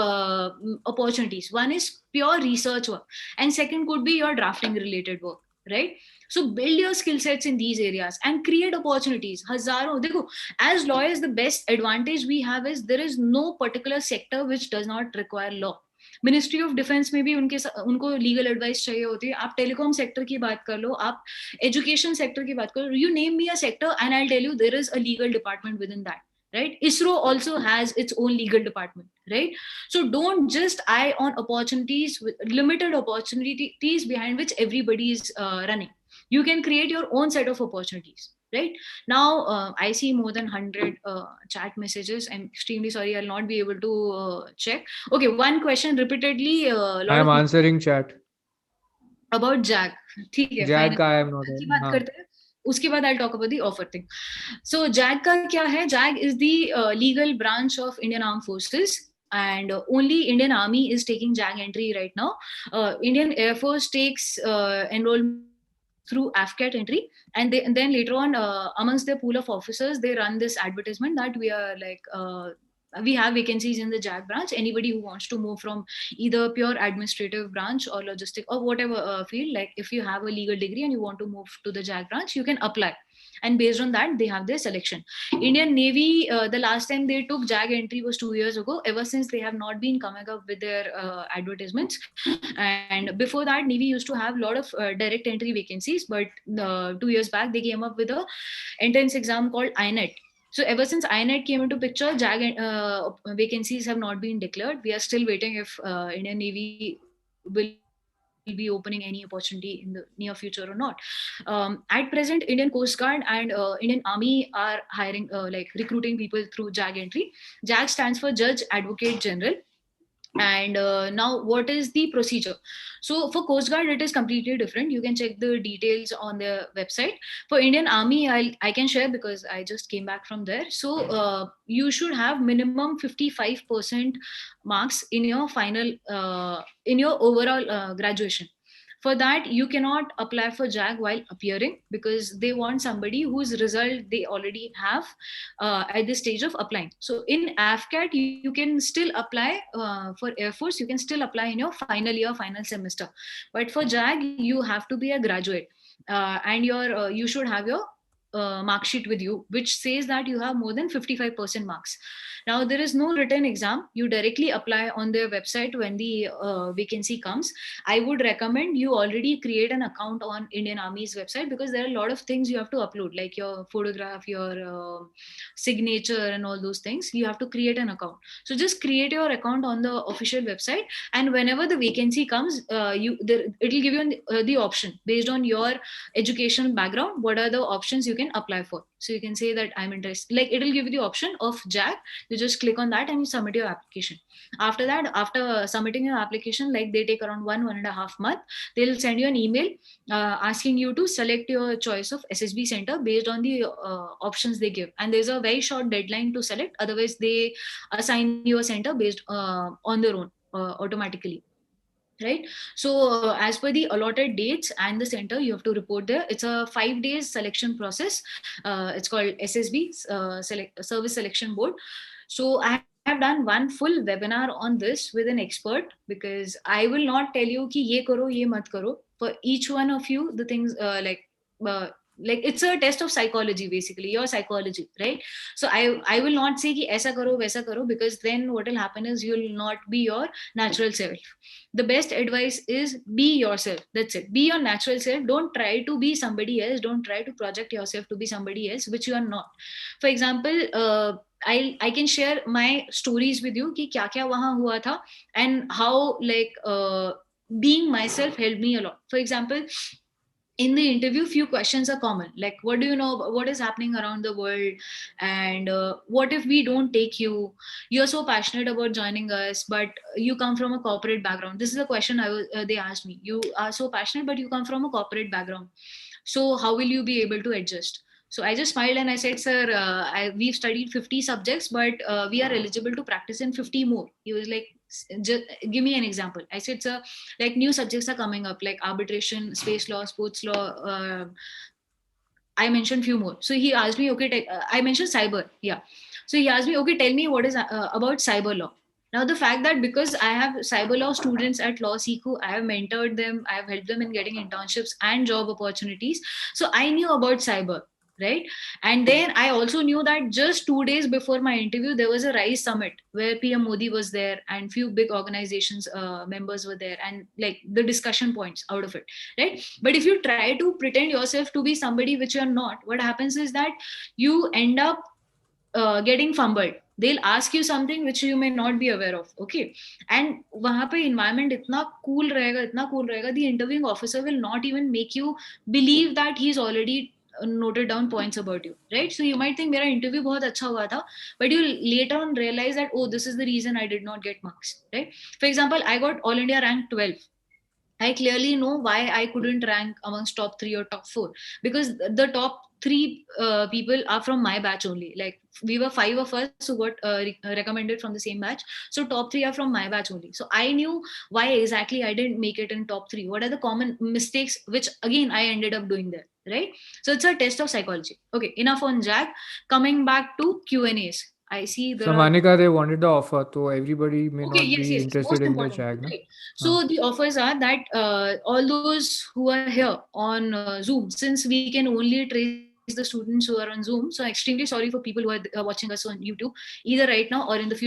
opportunities. One is pure research work, and second could be your drafting related work, right? So build your skill sets in these areas and create opportunities. हजारों, देखो, as lawyers the best advantage we have is there is no particular sector which does not require law. Ministry of defence में भी उनको legal advice चाहिए होती है. आप telecom sector की बात कर लो, आप एजुकेशन सेक्टर की बात कर लो, you name me a sector and I tell you there is a legal department with in that, right? ISRO also has its own legal department, right? So don't just eye on opportunities, limited opportunities behind which everybody is running. You can create your own set of opportunities, right? Now I see more than 100 chat messages. I'm extremely sorry, I'll not be able to check. Okay, one question repeatedly, I am answering chat about JAG. ठीक है, JAG का I am not की बात करते हैं, उसके बाद I'll talk about the offer thing. So JAG का क्या है? JAG is the legal branch of Indian Armed Forces, and only Indian Army is taking JAG entry right now. Indian Air Force takes enrollment through AFCAT entry, and then later on amongst their pool of officers they run this advertisement that we are like we have vacancies in the JAG branch. Anybody who wants to move from either pure administrative branch or logistic or whatever field, like if you have a legal degree and you want to move to the JAG branch, you can apply, and based on that they have their selection. Indian Navy, the last time they took JAG entry was 2 years ago. Ever since they have not been coming up with their advertisements, and before that Navy used to have a lot of direct entry vacancies, but 2 years back they came up with a entrance exam called INET. So ever since INET came into picture, JAG vacancies have not been declared. We are still waiting if Indian Navy will be opening any opportunity in the near future or not. At present, Indian Coast Guard and Indian Army are hiring, like recruiting people through JAG entry. JAG stands for Judge Advocate General. And now what is the procedure? So for Coast Guard it is completely different. You can check the details on their website. For Indian Army I can share because I just came back from there. So you should have minimum 55% marks in your final in your overall graduation. For that, you cannot apply for JAG while appearing, because they want somebody whose result they already have at the stage of applying. So in AFCAT, you can still apply for Air Force. You can still apply in your final year, final semester. But for JAG, you have to be a graduate, and you should have your mark sheet with you, which says that you have more than 55% marks. Now, there is no written exam. You directly apply on their website when the vacancy comes. I would recommend you already create an account on Indian Army's website, because there are a lot of things you have to upload, like your photograph, your signature and all those things. You have to create an account. So just create your account on the official website, and whenever the vacancy comes, it will give you the option based on your educational background. What are the options you can can apply for. So you can say that I'm interested. Like it'll give you the option of JAG. You just click on that and you submit your application. After that, after submitting your application, like they take around 1.5 months, they'll send you an email asking you to select your choice of SSB center based on the options they give. And there's a very short deadline to select. Otherwise, they assign you a center based on their own automatically. Right. So as per the allotted dates and the center, you have to report there. It's a 5 days selection process. It's called SSB, Service Selection Board. So I have done one full webinar on this with an expert, because I will not tell you ki ye karo, ye mat karo. For each one of you, the things like it's a test of psychology, basically your psychology, right? So I will not say ki aisa karo waisa karo, because then what will happen is you will not be your natural self. The best advice is be yourself. That's it. Be your natural self. Don't try to be somebody else. Don't try to project yourself to be somebody else which you are not. For example, I can share my stories with you कि क्या क्या वहाँ हुआ था and how like being myself helped me a lot. For example, in the interview, few questions are common, like what do you know about what is happening around the world, and what if we don't take you, you're so passionate about joining us but you come from a corporate background. This is a question they asked me. You are so passionate but you come from a corporate background, so how will you be able to adjust? So I just smiled and I said, sir, we've studied 50 subjects, but we are eligible to practice in 50 more. He was like, just give me an example. I said, sir, like new subjects are coming up, like arbitration, space law, sports law. I mentioned few more. So he asked me, okay, I mentioned cyber. Yeah. So he asked me, okay, tell me what is about cyber law. Now, the fact that because I have cyber law students at LawSikho, I have mentored them, I have helped them in getting internships and job opportunities. So I knew about cyber, right? And then I also knew that just 2 days before my interview, there was a RISE summit where PM Modi was there and few big organizations members were there, and like the discussion points out of it, right? But if you try to pretend yourself to be somebody which you're not, what happens is that you end up getting fumbled. They'll ask you something which you may not be aware of, okay? And वहाँ पे environment इतना cool रहेगा, the interviewing officer will not even make you believe that he's already noted down points about you, right? So you might think मेरा interview बहुत अच्छा हुआ था, but you later on realize that, oh, this is the reason I did not get marks, right? For example, I got All India rank 12. I clearly know why I couldn't rank amongst top 3 or top 4, because the top 3 people are from my batch only. Like we were 5 of us who got recommended from the same batch. So top 3 are from my batch only. So I knew why exactly I didn't make it in top 3. What are the common mistakes which again I ended up doing there, right? So it's a test of psychology. Okay, enough on JAG. Coming back to Q&As. I see the... Sammanika, they wanted the offer, so everybody may Okay, not yes, be yes, interested most in the important. JAG. No? Right. So the offers are that all those who are here on Zoom, since we can only trace the students who are on Zoom, so extremely sorry for people who are watching us on YouTube, either right now or in the future.